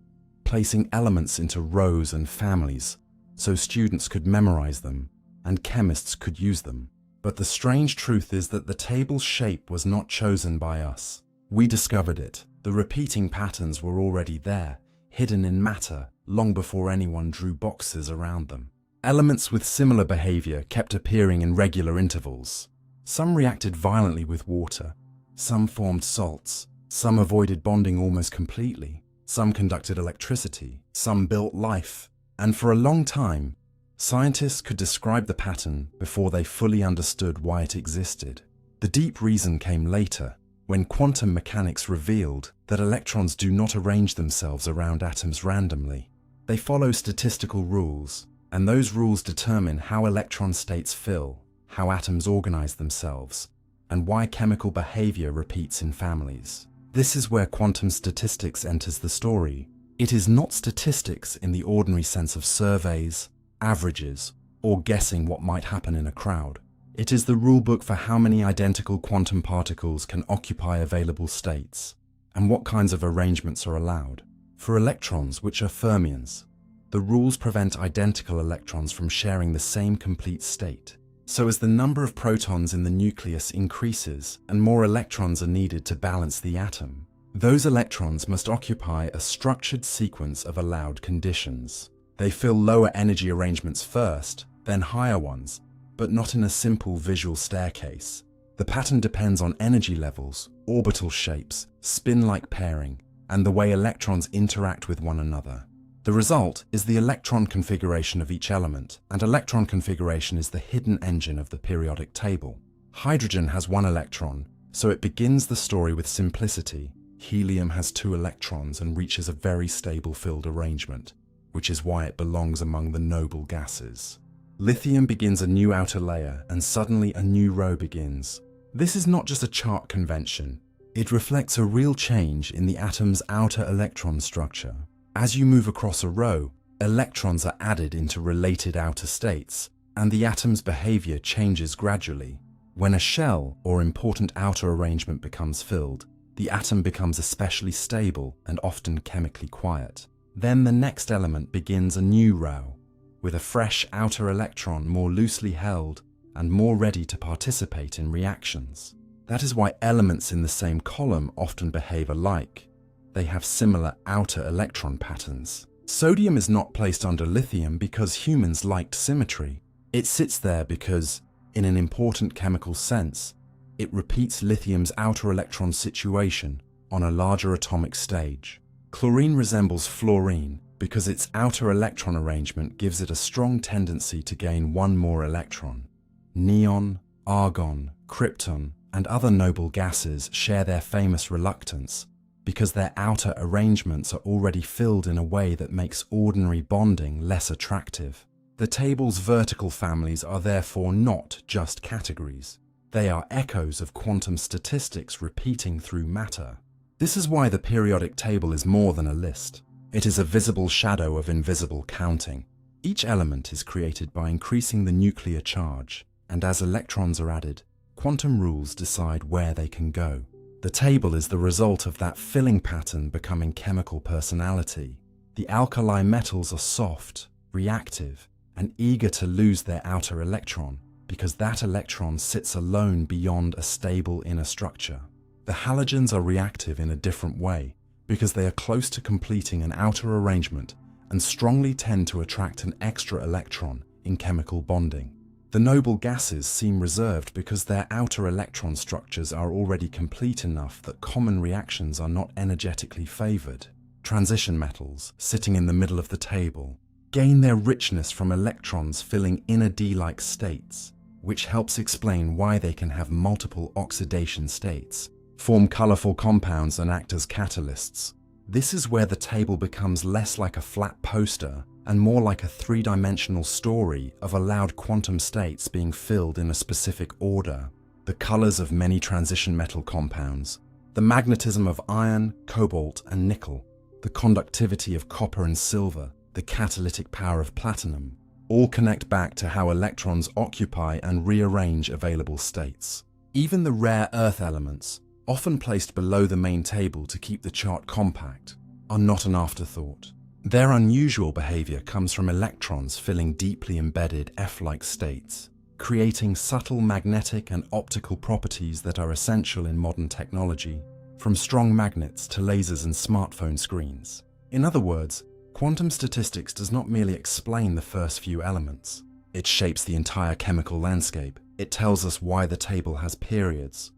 placing elements into rows and families so students could memorize them and chemists could use them. But the strange truth is that the table's shape was not chosen by us. We discovered it. The repeating patterns were already there, hidden in matter, long before anyone drew boxes around them. Elements with similar behavior kept appearing in regular intervals. Some reacted violently with water, some formed salts, some avoided bonding almost completely, some conducted electricity, some built life, and for a long time, scientists could describe the pattern before they fully understood why it existed. The deep reason came later, when quantum mechanics revealed that electrons do not arrange themselves around atoms randomly. They follow statistical rules, and those rules determine how electron states fill, how atoms organize themselves, and why chemical behavior repeats in families. This is where quantum statistics enters the story. It is not statistics in the ordinary sense of surveys, averages, or guessing what might happen in a crowd. It is the rulebook for how many identical quantum particles can occupy available states, and what kinds of arrangements are allowed. For electrons, which are fermions, the rules prevent identical electrons from sharing the same complete state. So as the number of protons in the nucleus increases and more electrons are needed to balance the atom, those electrons must occupy a structured sequence of allowed conditions. They fill lower energy arrangements first, then higher ones, but not in a simple visual staircase. The pattern depends on energy levels, orbital shapes, spin-like pairing, and the way electrons interact with one another. The result is the electron configuration of each element, and electron configuration is the hidden engine of the periodic table. Hydrogen has 1 electron, so it begins the story with simplicity. Helium has 2 electrons and reaches a very stable filled arrangement, which is why it belongs among the noble gases. Lithium begins a new outer layer, and suddenly a new row begins. This is not just a chart convention. It reflects a real change in the atom's outer electron structure. As you move across a row, electrons are added into related outer states, and the atom's behavior changes gradually. When a shell or important outer arrangement becomes filled, the atom becomes especially stable and often chemically quiet. Then the next element begins a new row, with a fresh outer electron more loosely held and more ready to participate in reactions. That is why elements in the same column often behave alike. They have similar outer electron patterns. Sodium is not placed under lithium because humans liked symmetry. It sits there because, in an important chemical sense, it repeats lithium's outer electron situation on a larger atomic stage. Chlorine resembles fluorine because its outer electron arrangement gives it a strong tendency to gain 1 more electron. Neon, argon, krypton, and other noble gases share their famous reluctance because their outer arrangements are already filled in a way that makes ordinary bonding less attractive. The table's vertical families are therefore not just categories. They are echoes of quantum statistics repeating through matter. This is why the periodic table is more than a list. It is a visible shadow of invisible counting. Each element is created by increasing the nuclear charge, and as electrons are added, quantum rules decide where they can go. The table is the result of that filling pattern becoming chemical personality. The alkali metals are soft, reactive, and eager to lose their outer electron, because that electron sits alone beyond a stable inner structure. The halogens are reactive in a different way, because they are close to completing an outer arrangement and strongly tend to attract an extra electron in chemical bonding. The noble gases seem reserved because their outer electron structures are already complete enough that common reactions are not energetically favored. Transition metals, sitting in the middle of the table, gain their richness from electrons filling inner D-like states, which helps explain why they can have multiple oxidation states, form colorful compounds and act as catalysts. This is where the table becomes less like a flat poster and more like a 3-dimensional story of allowed quantum states being filled in a specific order. The colors of many transition metal compounds, the magnetism of iron, cobalt, and nickel, the conductivity of copper and silver, the catalytic power of platinum, all connect back to how electrons occupy and rearrange available states. Even the rare earth elements, often placed below the main table to keep the chart compact, are not an afterthought. Their unusual behavior comes from electrons filling deeply embedded F-like states, creating subtle magnetic and optical properties that are essential in modern technology, from strong magnets to lasers and smartphone screens. In other words, quantum statistics does not merely explain the first few elements. It shapes the entire chemical landscape. It tells us why the table has periods,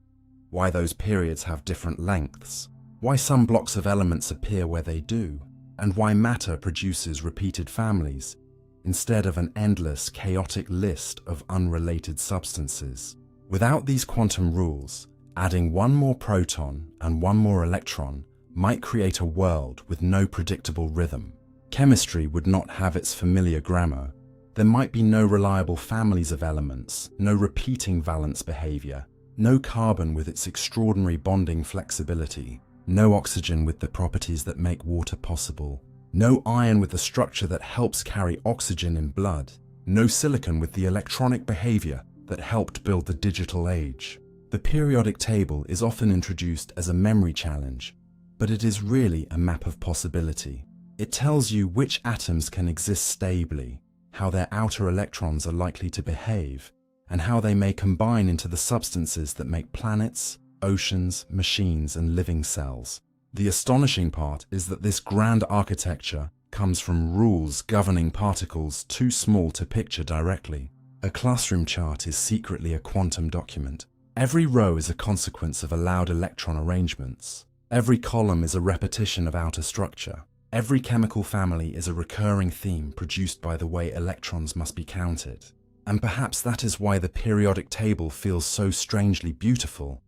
why those periods have different lengths, why some blocks of elements appear where they do, and why matter produces repeated families, instead of an endless, chaotic list of unrelated substances. Without these quantum rules, adding 1 more proton and 1 more electron might create a world with no predictable rhythm. Chemistry would not have its familiar grammar. There might be no reliable families of elements, no repeating valence behavior, no carbon with its extraordinary bonding flexibility. no oxygen with the properties that make water possible, no iron with the structure that helps carry oxygen in blood, no silicon with the electronic behavior that helped build the digital age. The periodic table is often introduced as a memory challenge, but it is really a map of possibility. It tells you which atoms can exist stably, how their outer electrons are likely to behave, and how they may combine into the substances that make planets, oceans, machines, and living cells. The astonishing part is that this grand architecture comes from rules governing particles too small to picture directly. A classroom chart is secretly a quantum document. Every row is a consequence of allowed electron arrangements. Every column is a repetition of outer structure. Every chemical family is a recurring theme produced by the way electrons must be counted. And perhaps that is why the periodic table feels so strangely beautiful,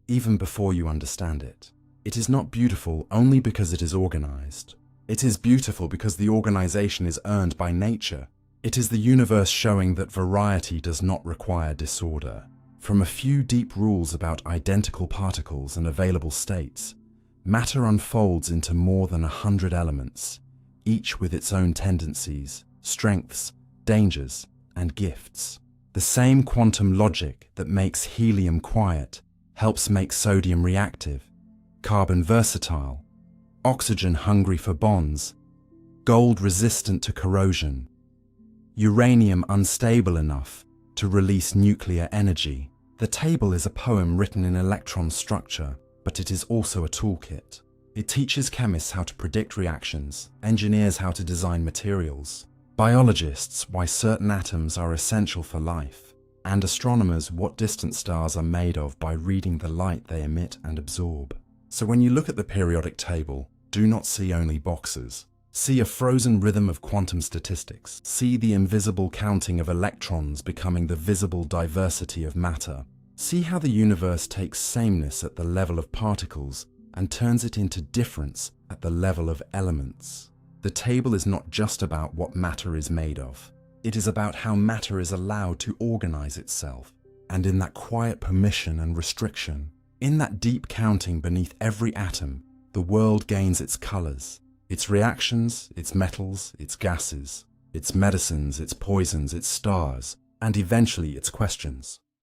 even before you understand it. It is not beautiful only because it is organized. It is beautiful because the organization is earned by nature. It is the universe showing that variety does not require disorder. From a few deep rules about identical particles and available states, matter unfolds into more than 100 elements, each with its own tendencies, strengths, dangers, and gifts. The same quantum logic that makes helium quiet helps make sodium reactive, carbon versatile, oxygen hungry for bonds, gold resistant to corrosion, uranium unstable enough to release nuclear energy. The table is a poem written in electron structure, but it is also a toolkit. It teaches chemists how to predict reactions, engineers how to design materials, biologists why certain atoms are essential for life, and astronomers what distant stars are made of by reading the light they emit and absorb. So when you look at the periodic table, do not see only boxes. See a frozen rhythm of quantum statistics. See the invisible counting of electrons becoming the visible diversity of matter. See how the universe takes sameness at the level of particles and turns it into difference at the level of elements. The table is not just about what matter is made of. It is about how matter is allowed to organize itself. And in that quiet permission and restriction, in that deep counting beneath every atom, the world gains its colors, its reactions, its metals, its gases, its medicines, its poisons, its stars, and eventually its questions.